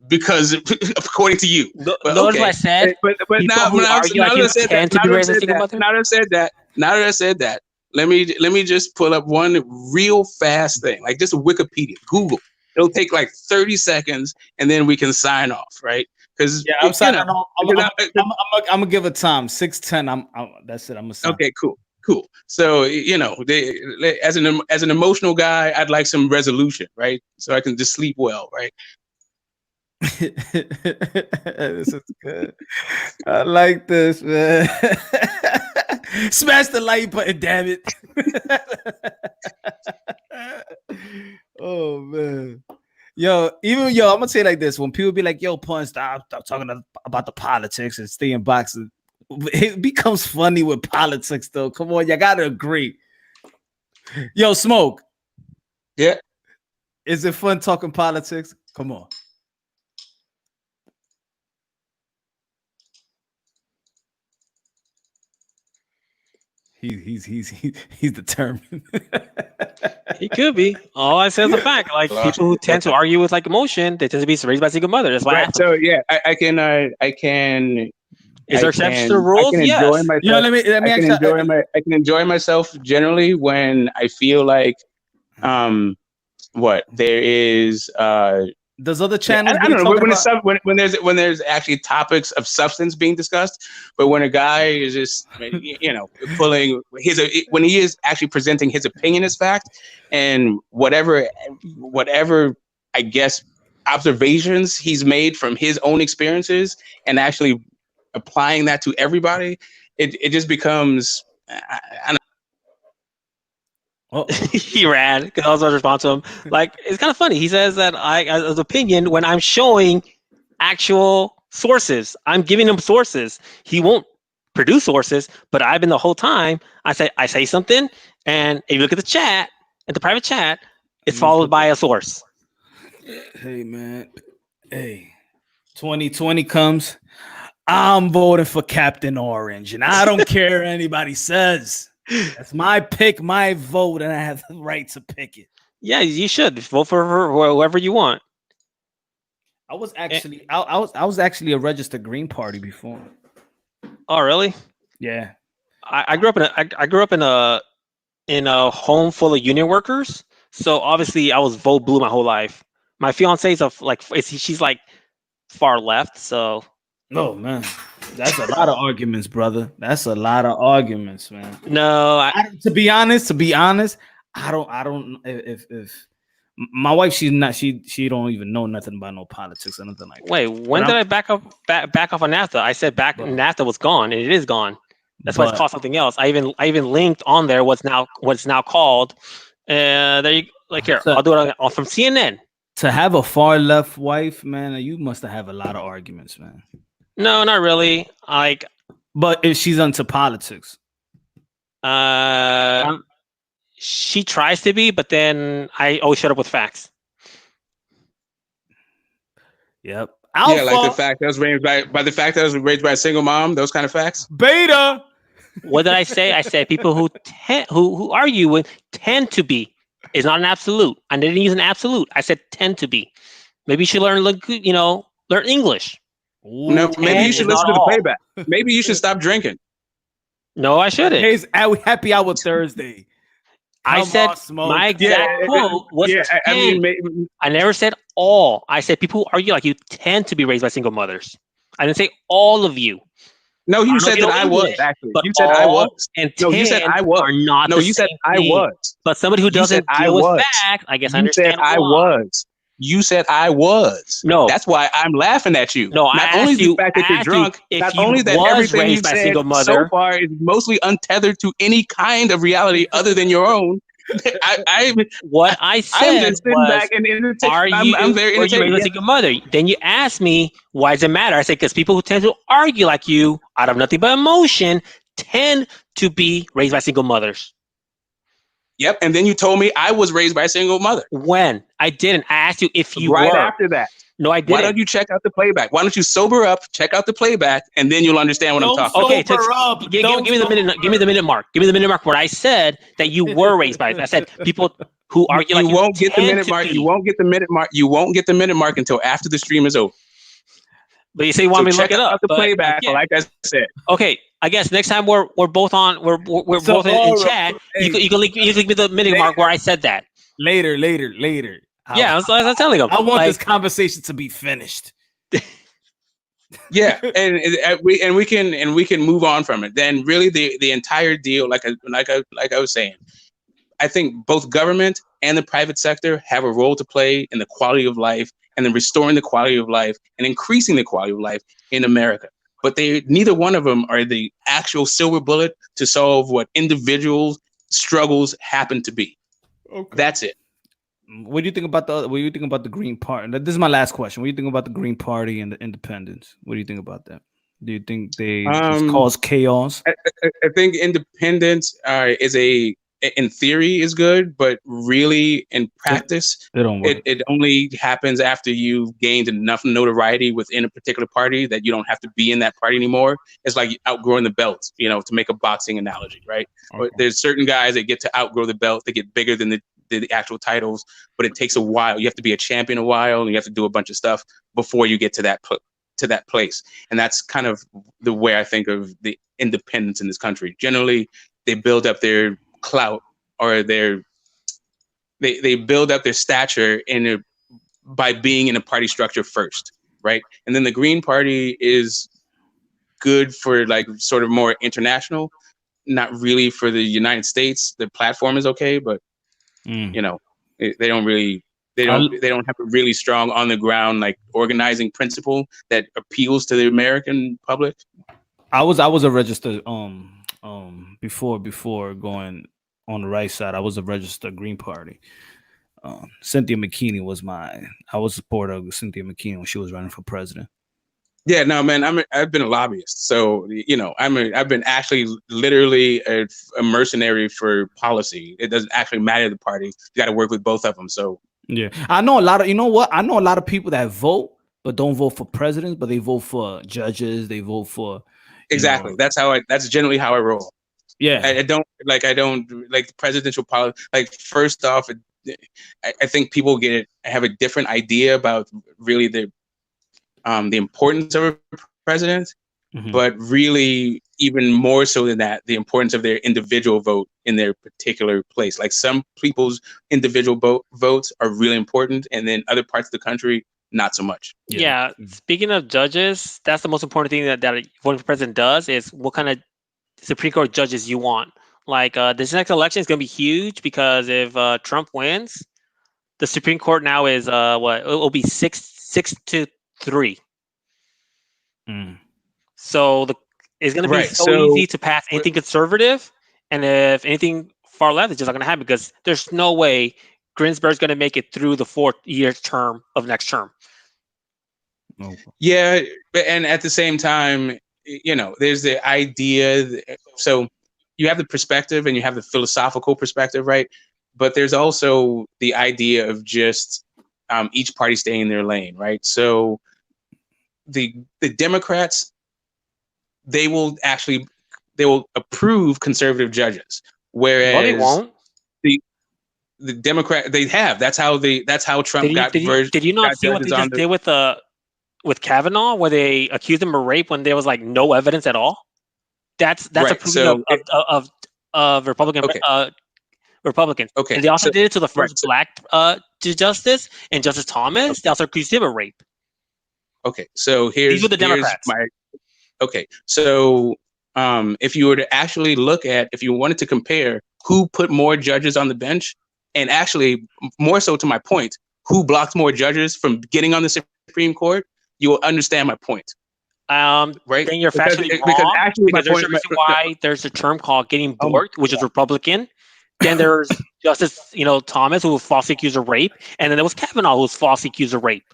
Because according to you. Notice what I said. But now that I said that, let me just pull up one real fast thing. Like just Wikipedia, Google. It'll take like 30 seconds and then we can sign off, right? Because I'm signing off. I'm gonna give it time. 6:10. That's it. I'm gonna sign. Okay, cool. So as an emotional guy, I'd like some resolution, right? So I can just sleep well, right? This is good. I like this, man. Smash the like button, damn it. Oh man. I'm gonna say it like this. When people be like, yo, Punch, stop talking about the politics and stay in boxing. It becomes funny with politics, though. Come on, you gotta agree. Yo, Smoke. Yeah. Is it fun talking politics? Come on. He's determined. He could be. All I said is a fact. Like people who tend to argue with like emotion, they tend to be raised by a single mother. That's why. Right. So yeah, I can. Is there exceptions to the rules? Yes. I can enjoy myself generally when I feel like, there is. There's other channels. I don't know when there's actually topics of substance being discussed, but when a guy is just pulling when he is actually presenting his opinion as fact and whatever I guess observations he's made from his own experiences and actually applying that to everybody, it just becomes I don't He ran because I was going to respond to him. Like, it's kind of funny. He says that his opinion when I'm showing actual sources, I'm giving him sources. He won't produce sources, but I've been the whole time. I say something, and if you look at the chat, at the private chat, it's followed by a source. Hey man, hey, 2020 comes. I'm voting for Captain Orange, and I don't care what anybody says. That's my pick, my vote, and I have the right to pick it. Yeah, you should vote for whoever you want. I was actually, I was actually a registered Green Party before. Oh, really? Yeah. I grew up in a home full of union workers, so obviously I was vote blue my whole life. My fiance's she's like far left, so. Oh man, that's a lot of arguments, brother. That's a lot of arguments, man. No, to be honest, I don't. If my wife, she don't even know nothing about no politics or nothing like that. Wait, when did I back off on NAFTA? I said NAFTA was gone, and it is gone. That's why it's called something else. I even linked on there what's now called. There you like here. I'll do it from CNN. To have a far left wife, man, you must have a lot of arguments, man. No, not really. But if she's into politics, she tries to be, but then I always shut up with facts. Yep. Yeah, like the fact that was raised by the fact that I was raised by a single mom. Those kind of facts. Beta. What did I say? I said people who argue with tend to be. It's not an absolute. I didn't use an absolute. I said tend to be. Maybe you should learn English. No, maybe you should listen to the playback. Maybe you should stop drinking. No, I shouldn't. Hey, happy hour Thursday. I said my exact quote was I never said all. I said people who argue like you tend to be raised by single mothers. I didn't say all of you. No, you said that I was actually. You said I was. No, you said I was. No, you said I was. But somebody who doesn't deal with facts, I guess I understand. You said I was. You said I was. No, that's why I'm laughing at you. No, not only the fact that you're drunk, not only that everything you said so far is mostly untethered to any kind of reality other than your own. What I said I'm just sitting was, back and I'm very entertained. With your mother. Then you asked me, why does it matter? I said, because people who tend to argue like you out of nothing but emotion tend to be raised by single mothers. Yep, and then you told me I was raised by a single mother. When? I didn't. I asked you if you right were. After that. No, I didn't. Why don't you check out the playback? Why don't you sober up, check out the playback, and then you'll understand what I'm talking about. Okay, give me the minute. Give me the minute mark. Give me the minute mark where I said that you were raised by. I said people who argue like you won't get the minute mark. You won't get the minute mark. You won't get the minute mark until after the stream is over. But you say you want me to look it up. The playback, like I said. Okay, I guess next time we're both on. We're both in chat. You can link me the minute mark where I said that. Later. Yeah, I'm telling them. I want this conversation to be finished. Yeah, and we can move on from it. Then really the entire deal, like I was saying, I think both government and the private sector have a role to play in the quality of life and then restoring the quality of life and increasing the quality of life in America. But neither one of them are the actual silver bullet to solve what individuals' struggles happen to be. Okay. That's it. What do you think about the Green Party? This is my last question. What do you think about the Green Party and the Independents? What do you think about that? Do you think they just cause chaos? I think independence in theory is good, but really in practice, it only happens after you've gained enough notoriety within a particular party that you don't have to be in that party anymore. It's like outgrowing the belt, to make a boxing analogy, right? Okay. But there's certain guys that get to outgrow the belt, they get bigger than the actual titles, but it takes a while. You have to be a champion a while, and you have to do a bunch of stuff before you get to that place. And that's kind of the way I think of the independents in this country. Generally, they build up their clout or they build up their stature by being in a party structure first, right? And then the Green Party is good for like sort of more international, not really for the United States. The platform is okay, but they don't have a really strong on the ground like organizing principle that appeals to the American public. I was a registered before going on the right side. I was a registered Green Party. Cynthia McKinney was I was a supporter of Cynthia McKinney when she was running for president. Yeah, no, man, I've been a lobbyist, so I've been actually literally a mercenary for policy. It doesn't actually matter the party; you got to work with both of them. So yeah, I know a lot of I know a lot of people that vote but don't vote for presidents, but they vote for judges. They vote for exactly. That's generally how I roll. Yeah, I don't like the presidential policy. Like first off, I think people have a different idea about really the importance of a president, but really even more so than that, the importance of their individual vote in their particular place. Like some people's individual votes are really important, and then other parts of the country, not so much. Yeah. Speaking of judges, that's the most important thing that voting for president does is what kind of Supreme Court judges you want. Like this next election is going to be huge because if Trump wins, the Supreme Court now is what it will be 6-3. So it's going to be so easy to pass anything conservative, and if anything far left, it's just not going to happen because there's no way Ginsburg's going to make it through the 4-year term of next term. Yeah, and at the same time, there's the idea. So you have the perspective and you have the philosophical perspective, right? But there's also the idea of just each party staying in their lane, right? So the Democrats, they will approve conservative judges, whereas they won't. The Democrat, they have. That's how Trump got. Did you not see what they just did with Kavanaugh, where they accused him of rape when there was like no evidence at all? That's right. Approving of Republican Republicans. Okay, and they also did it to the first black justice and Justice Thomas. They also accused him of rape. Okay, so these were the Democrats. So if you were to actually if you wanted to compare who put more judges on the bench, and actually more so to my point, who blocked more judges from getting on the Supreme Court, you will understand my point. Right? Then you're factually wrong, because there's a reason why there's a term called getting borked, which is Republican. Then there's Justice, Thomas, who was falsely accused of rape, and then there was Kavanaugh, who was falsely accused of rape.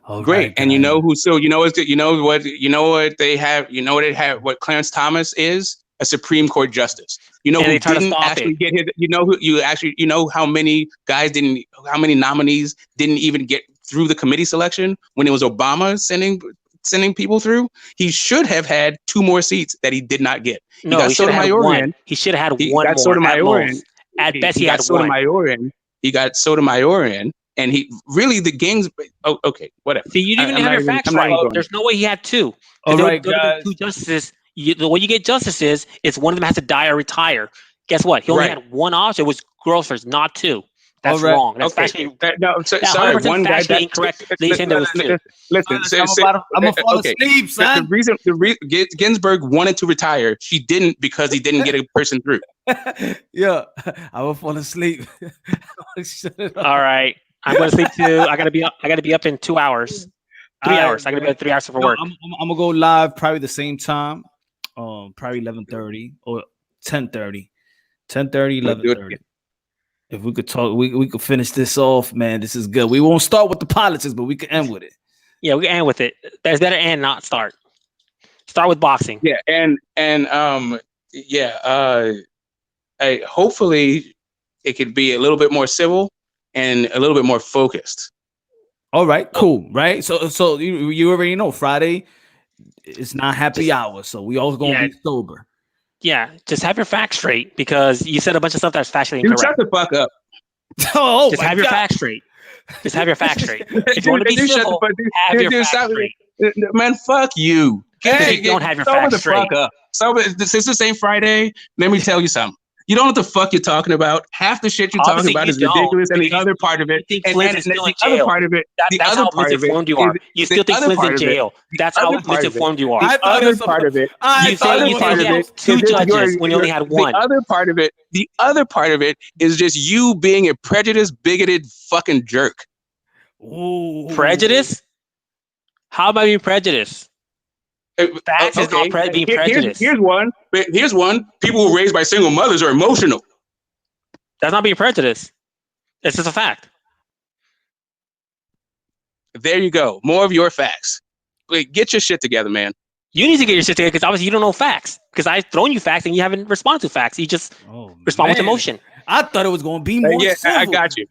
Oh, great! And you know what they have? What Clarence Thomas is? A Supreme Court justice. Who didn't actually get his? How many nominees didn't even get through the committee selection when it was Obama sending people through? He should have had 2 more seats that he did not get. He should have had one. He should have had one more. At best, he had one. He got Sotomayor in. And the game's okay, whatever. See, you didn't even have your facts right. There's no way he had 2. All right, guys. 2 justices. The way you get justices is one of them has to die or retire. Guess what? He only had 1 option. It was Grosvenor, not 2. That's wrong. That's factually sorry. One guy incorrect. They said there was 2. Listen, I'm gonna fall asleep, son. The reason Ginsburg wanted to retire, she didn't because he didn't get a person through. Yeah, I will fall asleep. All right. I'm going to sleep too. I got to be up in 2 hours. 3 hours. I got to be up 3 hours for work. I'm gonna go live probably the same time. Probably 11:30 or 10:30. 10:30, 11:30. If we could talk, we could finish this off, man. This is good. We won't start with the politics, but we can end with it. Yeah, we can end with it. That's better end, not start. Start with boxing. Yeah, hopefully it could be a little bit more civil and a little bit more focused. All right, cool. Right. So you already know Friday it's not happy hour, so we all gonna be sober. Yeah, just have your facts straight because you said a bunch of stuff that's factually incorrect. Shut the fuck up. Just have your facts straight. Just have your facts straight. If you want to be civil, have your facts straight. Man, fuck you. Hey, don't have your facts straight. So since this ain't Friday, let me tell you something. You don't know what the fuck you're talking about. Half the shit you're talking about is ridiculous, and the other part of it, the other part of it, that's how misinformed you are. You still think Flynn's in jail. That's how misinformed you are. The other part of it, you think he had 2 judges when you only had 1. The other part of it is just you being a prejudiced, bigoted fucking jerk. Ooh. Prejudice? How am I being prejudiced? Facts is not being prejudiced. Here's one. People who were raised by single mothers are emotional. That's not being prejudiced. It's just a fact. There you go. More of your facts. Wait, get your shit together, man. You need to get your shit together because obviously you don't know facts. Because I've thrown you facts and you haven't responded to facts. You just respond with emotion. I thought it was going to be more civil. I got you.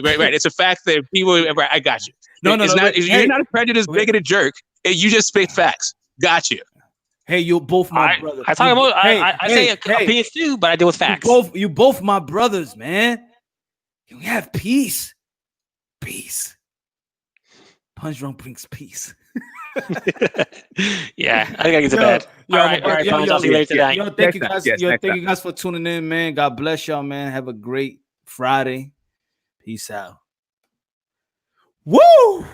Right. It's a fact that people. Right, I got you. You're not a prejudiced, bigoted jerk. You just spit facts. Got you. Hey, you both my brothers. I talk about. I say opinions too, but I deal with facts. You both my brothers, man. You have peace. Peace. Punch drunk brings peace. Yeah, I gotta get to bed. All right, I'll see you later tonight. Thank you guys for tuning in, man. God bless y'all, man. Have a great Friday. Peace out. Woo!